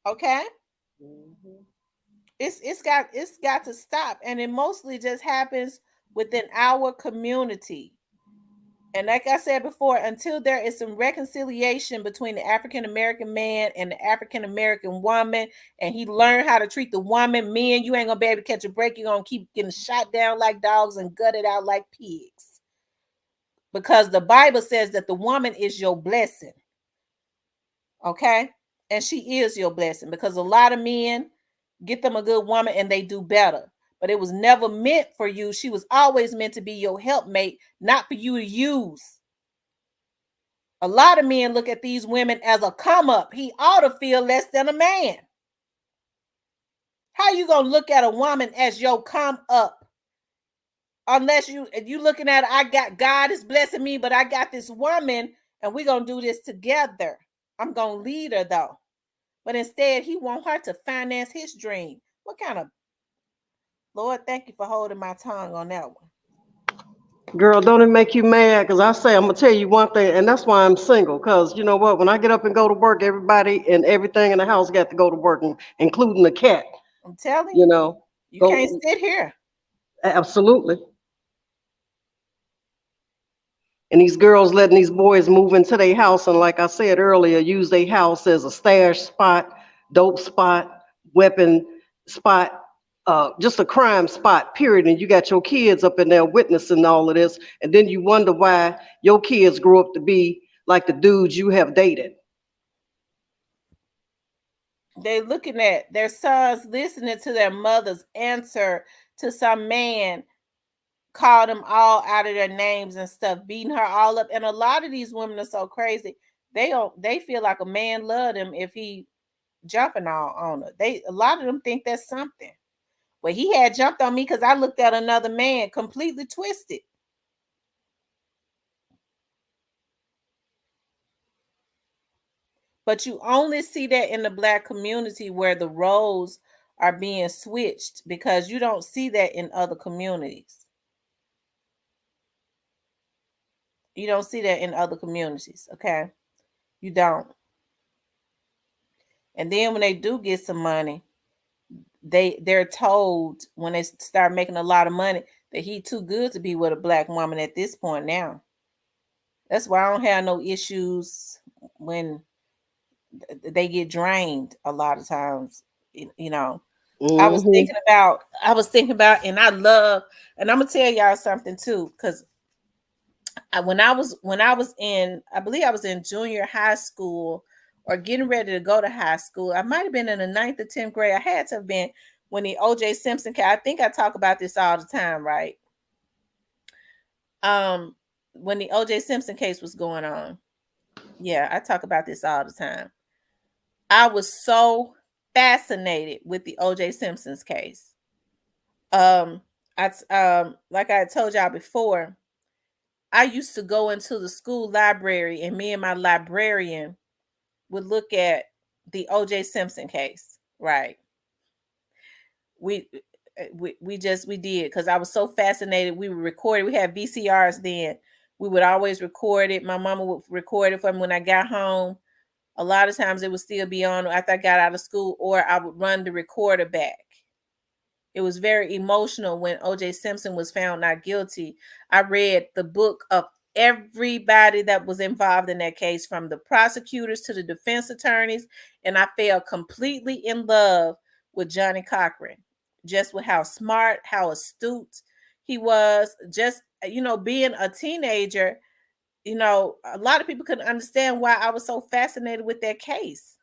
Okay? It's got to stop. And it mostly just happens within our community. And like I said before, until there is some reconciliation between the African American man and the African American woman, and he learned how to treat the woman, men, you ain't gonna be able to catch a break. You're gonna keep getting shot down like dogs and gutted out like pigs. Because the Bible says that the woman is your blessing. Okay? And she is your blessing, because a lot of men get them a good woman and they do better. But it was never meant for you. She was always meant to be your helpmate, not for you to use. A lot of men look at these women as a come up. He ought to feel less than a man. How you gonna look at a woman as your come up? Unless you looking at, I got, God is blessing me, but I got this woman and we're gonna do this together. I'm gonna lead her though. But instead, he want her to finance his dream. What kind of, Lord, thank you for holding my tongue on that one. Girl, don't it make you mad? Because I say, I'm going to tell you one thing, and that's why I'm single. Because you know what? When I get up and go to work, everybody and everything in the house got to go to work, including the cat. I'm telling You you, know, you can't go sit here. absolutely. And these girls letting these boys move into their house, and like I said earlier, use their house as a stash spot, dope spot, weapon spot, just a crime spot, period, and you got your kids up in there witnessing all of this, and then you wonder why your kids grow up to be like the dudes you have dated. They looking at their sons listening to their mother's answer to some man, called them all out of their names and stuff, beating her all up. And a lot of these women are so crazy. They feel like a man loved them if he jumping on her. A lot of them think that's something. Well, he had jumped on me because I looked at another man, completely twisted. But you only see that in the Black community where the roles are being switched, because you don't see that in other communities. You don't see that in other communities, okay? You don't. And then when they do get some money, they're told when they start making a lot of money that he too good to be with a Black woman at this point now. That's why I don't have no issues when they get drained a lot of times, you know. I was thinking about, and I love, and I'm gonna tell y'all something too, because when I was in, I believe I was in junior high school or getting ready to go to high school. I might have been in the 9th or 10th grade. I had to have been when the O.J. Simpson case. I think I talk about this all the time, right? When the O.J. Simpson case was going on. Yeah, I talk about this all the time. I was so fascinated with the O.J. Simpson's case. Like I told y'all before, I used to go into the school library and me and my librarian would look at the O.J. Simpson case, right? We did, because I was so fascinated. We would record it. We had VCRs then. We would always record it. My mama would record it for me when I got home. A lot of times it would still be on after I got out of school, or I would run the recorder back. It was very emotional when O.J. Simpson was found not guilty. I read the book of everybody that was involved in that case, from the prosecutors to the defense attorneys, and I fell completely in love with Johnny Cochran, just with how smart, how astute he was. Just, being a teenager, a lot of people couldn't understand why I was so fascinated with that case.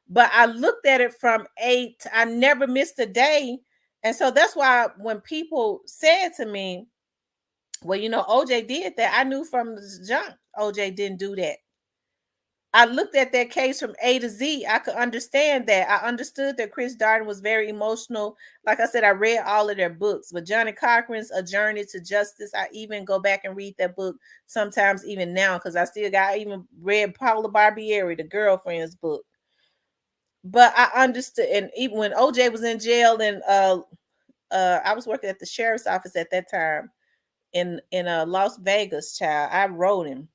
But I looked at it from 8, I never missed a day. And so that's why when people said to me, well, OJ did that, I knew from the jump OJ didn't do that. I looked at that case from A to Z. I could understand that. I understood that Chris Darden was very emotional. Like I said, I read all of their books. But Johnny Cochran's A Journey to Justice, I even go back and read that book sometimes even now, because I even read Paula Barbieri, the girlfriend's book. But I understood, and even when OJ was in jail, and I was working at the sheriff's office at that time in Las Vegas, child, I wrote him.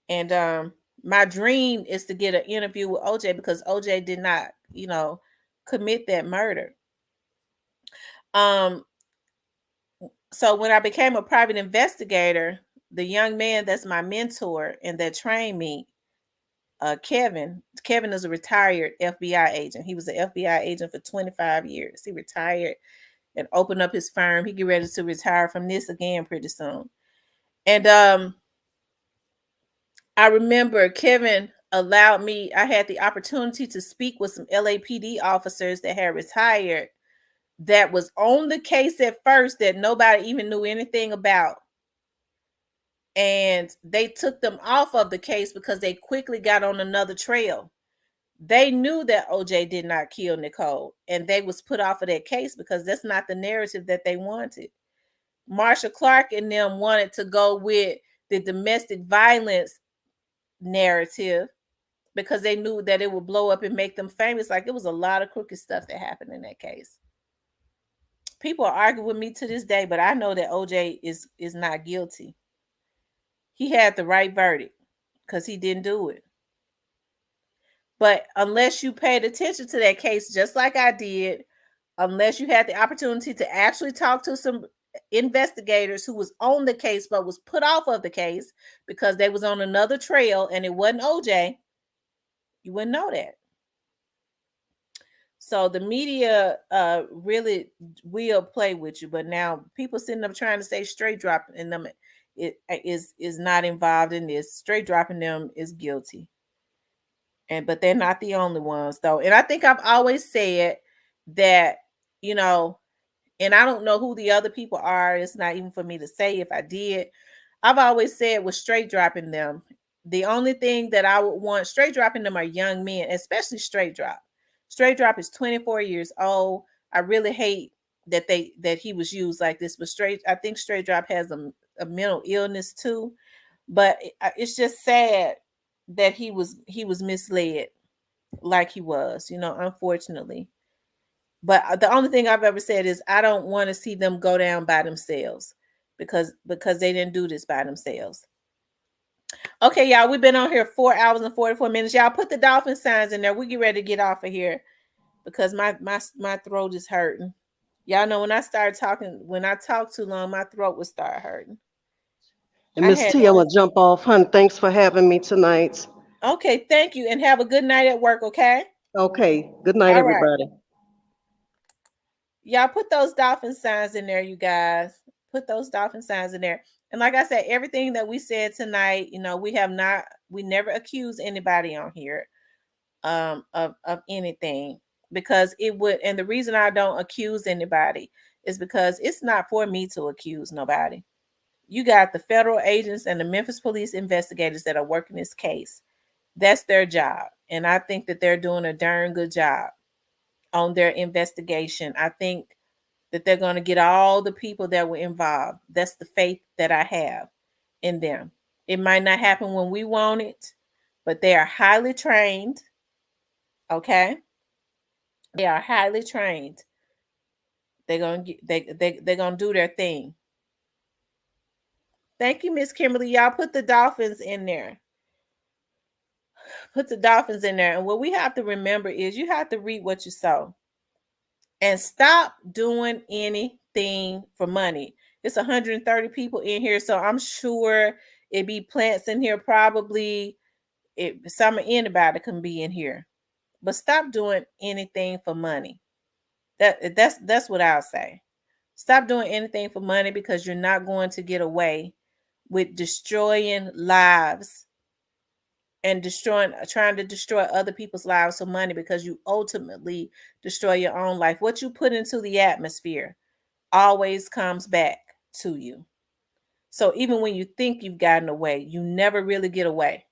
And my dream is to get an interview with OJ, because OJ did not, commit that murder. So when I became a private investigator, the young man that's my mentor and that trained me, Kevin is a retired FBI agent. He was an FBI agent for 25 years. He retired and opened up his firm. He get ready to retire from this again pretty soon. And I remember Kevin allowed me, I had the opportunity to speak with some LAPD officers that had retired, that was on the case at first, that nobody even knew anything about. And they took them off of the case because they quickly got on another trail. They knew that OJ did not kill Nicole, and they was put off of that case because that's not the narrative that they wanted. Marsha Clark and them wanted to go with the domestic violence narrative because they knew that it would blow up and make them famous. Like, it was a lot of crooked stuff that happened in that case. People argue with me to this day, but I know that OJ is not guilty. He had the right verdict because he didn't do it. But unless you paid attention to that case, just like I did, unless you had the opportunity to actually talk to some investigators who was on the case but was put off of the case because they was on another trail and it wasn't OJ, you wouldn't know that. So the media really will play with you, but now people sitting up trying to say straight dropping them is not involved in this. Straight dropping them is guilty. And but they're not the only ones though. And I think I've always said that, you know, and I don't know who the other people are. It's not even for me to say if I did. I've always said with straight dropping them, the only thing that I would want straight dropping them are young men, especially straight drop. Straight drop is 24 years old. I really hate that he was used like this, but straight I think straight drop has a mental illness too. But it's just sad that he was misled like he was, unfortunately. But the only thing I've ever said is I don't want to see them go down by themselves because they didn't do this by themselves. Okay, y'all, we've been on here 4 hours and 44 minutes. Y'all put the dolphin signs in there. We get ready to get off of here because my throat is hurting. Y'all know when I talk too long, my throat would start hurting. And I Miss had T, I'm gonna jump off, hun. Thanks for having me tonight. Okay, thank you, and have a good night at work. Okay. Okay. Good night, All right. everybody. Y'all put those dolphin signs in there, you guys. Put those dolphin signs in there. And like I said, everything that we said tonight, we never accuse anybody on here of anything because it would, and the reason I don't accuse anybody is because it's not for me to accuse nobody. You got the federal agents and the Memphis police investigators that are working this case. That's their job. And I think that they're doing a darn good job on their investigation. I think that they're going to get all the people that were involved. That's the faith that I have in them. It might not happen when we want it, but they are highly trained. Okay, they are highly trained. They're gonna do their thing. Thank you, Miss Kimberly. Y'all put the dolphins in there. Put the dolphins in there. And what we have to remember is you have to reap what you sow. And stop doing anything for money. It's 130 people in here, so I'm sure it be plants in here. Probably some of anybody can be in here, but stop doing anything for money. That's what I'll say. Stop doing anything for money because you're not going to get away with destroying lives and trying to destroy other people's lives for money because you ultimately destroy your own life. What you put into the atmosphere always comes back to you. So even when you think you've gotten away, you never really get away.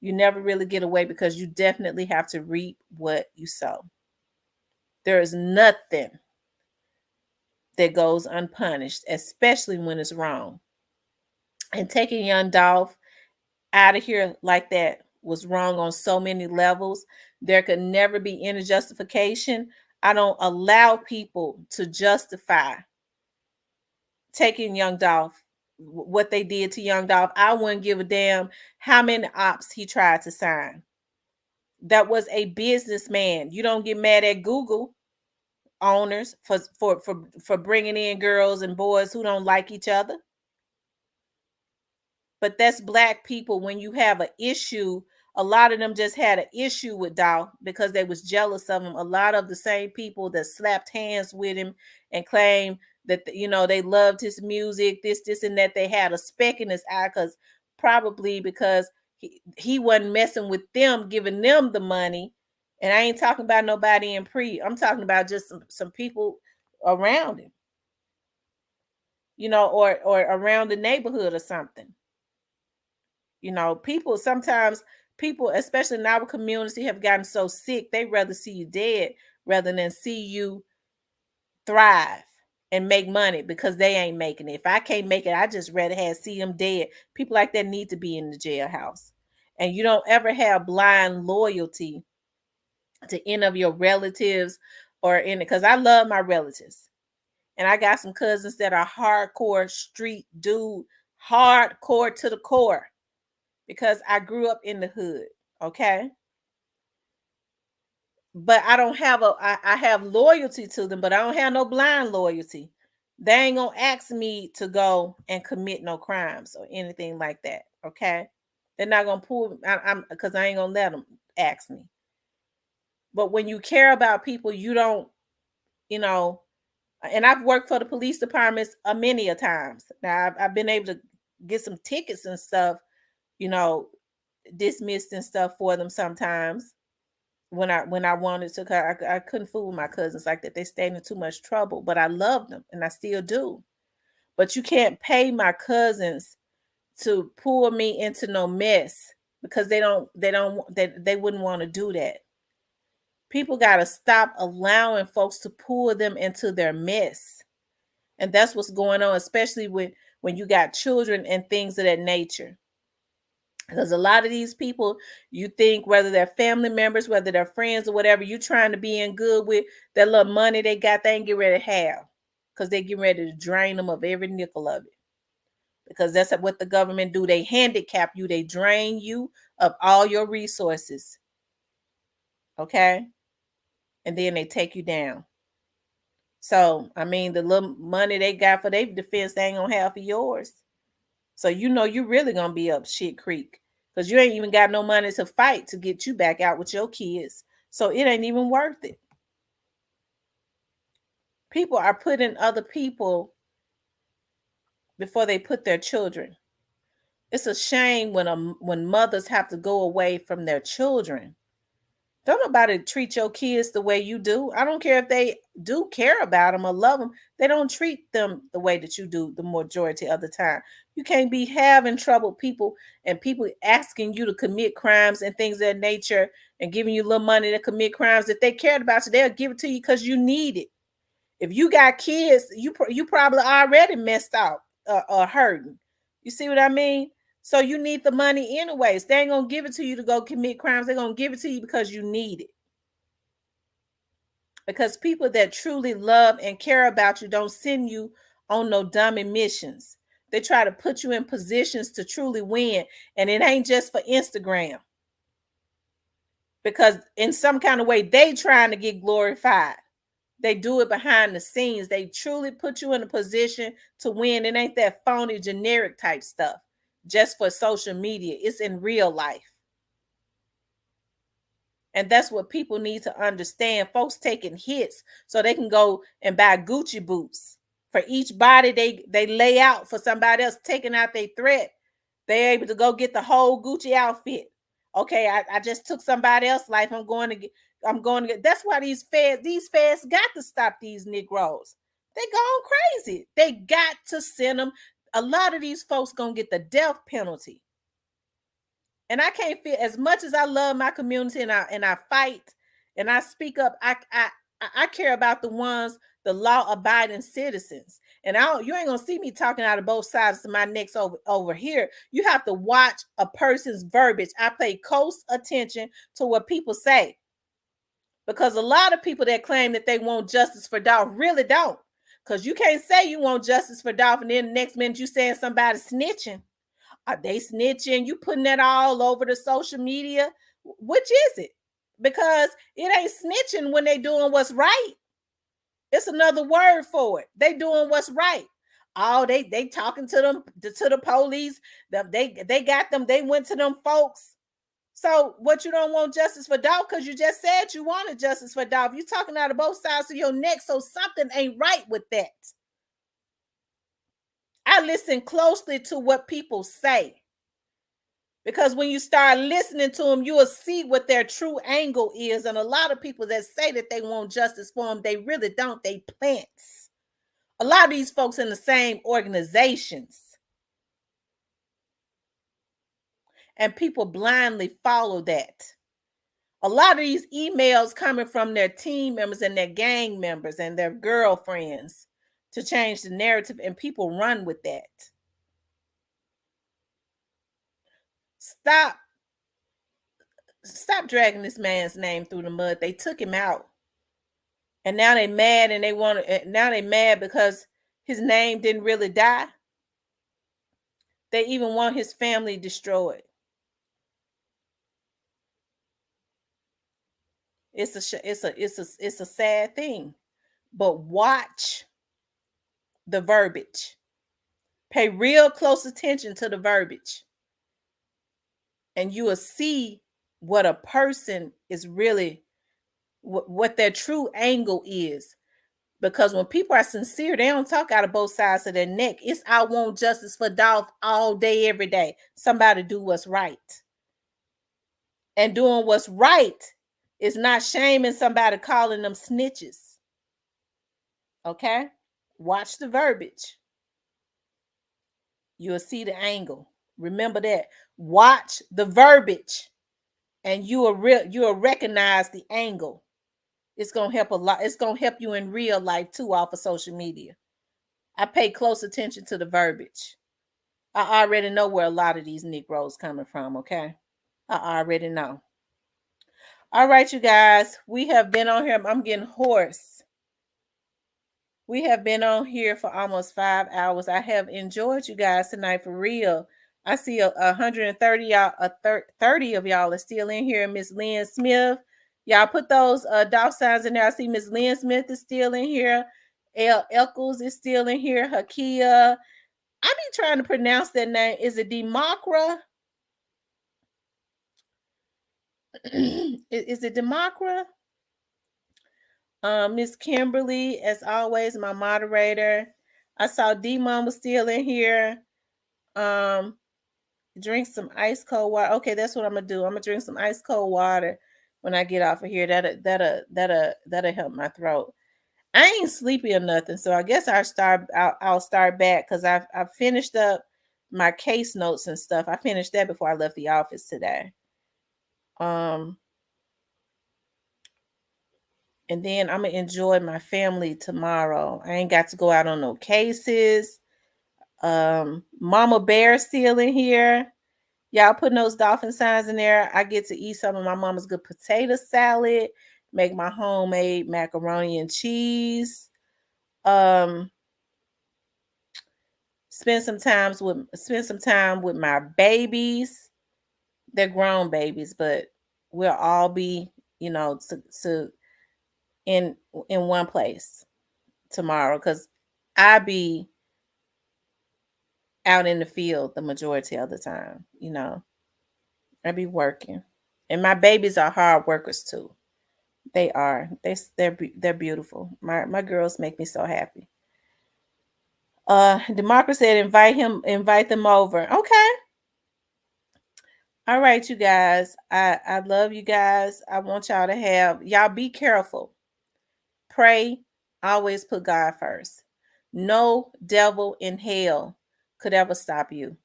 You never really get away because you definitely have to reap what you sow. There is nothing that goes unpunished, especially when it's wrong. And taking young Dolph out of here like that was wrong on so many levels. There could never be any justification. I don't allow people to justify taking young Dolph, what they did to young Dolph. I wouldn't give a damn how many ops he tried to sign. That was a businessman. You don't get mad at Google owners for bringing in girls and boys who don't like each other. But that's black people. When you have an issue, a lot of them just had an issue with Dolph because they was jealous of him. A lot of the same people that slapped hands with him and claimed that they loved his music, this and that, they had a speck in his eye because he wasn't messing with them, giving them the money. And I ain't talking about nobody in I'm talking about just some people around him, or around the neighborhood or something. People, especially in our community, have gotten so sick, they rather see you dead rather than see you thrive and make money because they ain't making it. If I can't make it, I just rather see them dead. People like that need to be in the jailhouse. And you don't ever have blind loyalty to any of your relatives or any, because I love my relatives. And I got some cousins that are hardcore street dude, hardcore to the core, because I grew up in the hood. Okay. But I don't have I have loyalty to them, but I don't have no blind loyalty. They ain't gonna ask me to go and commit no crimes or anything like that. Okay. They're not gonna pull I'm because I ain't gonna let them ask me. But when you care about people, you don't, you know, and I've worked for the police departments many a times. Now I've been able to get some tickets and stuff, you know, dismissed and stuff for them sometimes when I wanted to. I couldn't fool with my cousins like that. They stayed in too much trouble, but I loved them and I still do. But you can't pay my cousins to pull me into no mess because they wouldn't want to do that. People got to stop allowing folks to pull them into their mess. And that's what's going on, especially when you got children and things of that nature. Because a lot of these people, you think whether they're family members, whether they're friends or whatever, you trying to be in good with that little money they got, they ain't get ready to have. Because they get ready to drain them of every nickel of it. Because that's what the government do. They handicap you. They drain you of all your resources. Okay? And then they take you down. So, I mean, the little money they got for their defense, they ain't gonna have for yours. So you know you really gonna be up shit creek. Because you ain't even got no money to fight to get you back out with your kids. So it ain't even worth it. People are putting other people before they put their children. It's a shame when mothers have to go away from their children. Don't nobody treat your kids the way you do. I don't care if they do care about them or love them. They don't treat them the way that you do the majority of the time. You can't be having trouble people and people asking you to commit crimes and things of that nature and giving you a little money to commit crimes. If they cared about you, they'll give it to you because you need it. If you got kids, you probably already messed out or hurting. You see what I mean? So you need the money anyways. They ain't gonna give it to you to go commit crimes. They're gonna give it to you because you need it. Because people that truly love and care about you don't send you on no dummy missions. They try to put you in positions to truly win. And it ain't just for Instagram. Because in some kind of way, they trying to get glorified. They do it behind the scenes. They truly put you in a position to win. It ain't that phony, generic type stuff just for social media. It's in real life. And that's what people need to understand. Folks taking hits so they can go and buy Gucci boots. For each body they lay out for somebody else taking out their threat, they're able to go get the whole Gucci outfit. Okay, I just took somebody else's life. I'm going to get. That's why these feds got to stop these Negroes. They going crazy. They got to send them. A lot of these folks gonna get the death penalty. And I can't feel, as much as I love my community and I fight and I speak up, I care about the ones, the law abiding citizens. And you ain't gonna see me talking out of both sides of my necks over here. You have to watch a person's verbiage. I pay close attention to what people say. Because a lot of people that claim that they want justice for Dolph really don't. Because you can't say you want justice for Dolph and then the next minute you saying somebody snitching. Are they snitching? You putting that all over the social media? Which is it? Because it ain't snitching when they doing what's right. It's another word for it. They doing what's right. Oh, they talking to them to the police. They got them. They went to them folks. So what, you don't want justice for Dolph because you just said you wanted justice for Dolph. You talking out of both sides of your neck. So something ain't right with that. I listen closely to what people say. Because when you start listening to them, you will see what their true angle is. And a lot of people that say that they want justice for them, they really don't. They plants. A lot of these folks in the same organizations. And people blindly follow that. A lot of these emails coming from their team members and their gang members and their girlfriends to change the narrative, and people run with that. Stop dragging this man's name through the mud. They took him out. And now they mad and now they mad because his name didn't really die. They even want his family destroyed. It's a sad thing. But watch the verbiage. Pay real close attention to the verbiage. And you will see what a person is really what their true angle is. Because when people are sincere, they don't talk out of both sides of their neck. It's I want justice for Dolph all day, every day. Somebody do what's right. And doing what's right is not shaming somebody, calling them snitches. Okay? Watch the verbiage. You'll see the angle. Remember that. Watch the verbiage, and you'll recognize the angle. It's gonna help a lot. It's gonna help you in real life too, off of social media. I pay close attention to the verbiage. I already know where a lot of these Negroes coming from. Okay, I already know. All right, you guys, we have been on here. I'm getting hoarse. We have been on here for almost 5 hours. I have enjoyed you guys tonight for real. I see 130 y'all, 30 of y'all are still in here. Miss Lynn Smith, y'all put those dollar signs in there. I see Miss Lynn Smith is still in here. El Eccles is still in here. Hakia. I be trying to pronounce that name. Is it Democra? Is it Democra? Miss Kimberly, as always, my moderator. I saw D-Mom was still in here. Drink some ice cold water. Okay, that's what I'm gonna do. I'm gonna drink some ice cold water when I get off of here. That'll help my throat. I ain't sleepy or nothing, so I guess I'll start back because I've finished up my case notes and stuff. I finished that before I left the office today. And then I'm gonna enjoy my family tomorrow. I ain't got to go out on no cases. Mama Bear still in here. Y'all putting those dolphin signs in there. I get to eat some of my mama's good potato salad, make my homemade macaroni and cheese. Spend some time with my babies. They're grown babies, but we'll all be, in one place tomorrow because I be out in the field the majority of the time. I be working, and my babies are hard workers too. They are. They're beautiful. My girls make me so happy. Democracy said invite them over. Okay. All right, you guys. I love you guys. I want y'all be careful. Pray, always put God first. No devil in hell could ever stop you.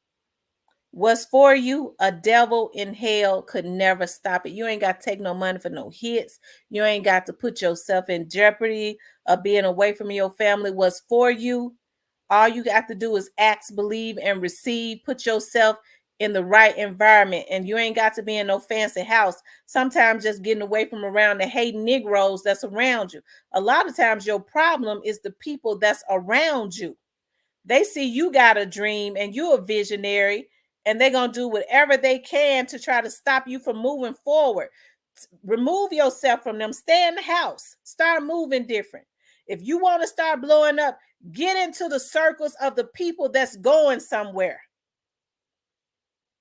What's for you, a devil in hell could never stop it. You ain't got to take no money for no hits. You ain't got to put yourself in jeopardy of being away from your family. What's for you, all you got to do is ask, believe, and receive. Put yourself in the right environment, and you ain't got to be in no fancy house. Sometimes just getting away from around the hating Negroes that's around you. A lot of times your problem is the people that's around you. They see you got a dream and you're a visionary, and they're going to do whatever they can to try to stop you from moving forward. Remove yourself from them. Stay in the house. Start moving different. If you want to start blowing up, get into the circles of the people that's going somewhere.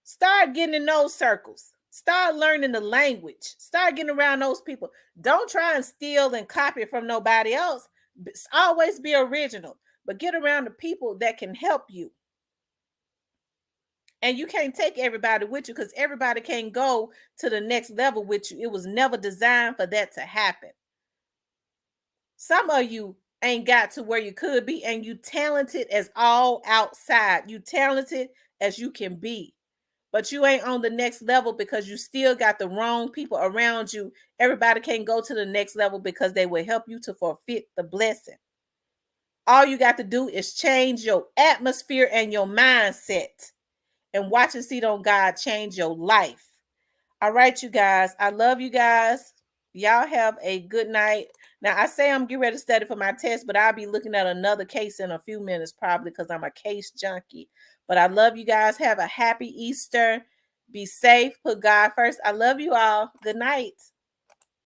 Start getting in those circles. Start learning the language. Start getting around those people. Don't try and steal and copy from nobody else. Always be original, but get around the people that can help you. And you can't take everybody with you because everybody can't go to the next level with you. It was never designed for that to happen. Some of you ain't got to where you could be, and you talented as all outside. You talented as you can be. But you ain't on the next level because you still got the wrong people around you. Everybody can't go to the next level because they will help you to forfeit the blessing. All you got to do is change your atmosphere and your mindset, and watch and see don't God change your life. All right, you guys. I love you guys. Y'all have a good night. Now, I say I'm getting ready to study for my test, but I'll be looking at another case in a few minutes, probably because I'm a case junkie. But I love you guys. Have a happy Easter. Be safe. Put God first. I love you all. Good night.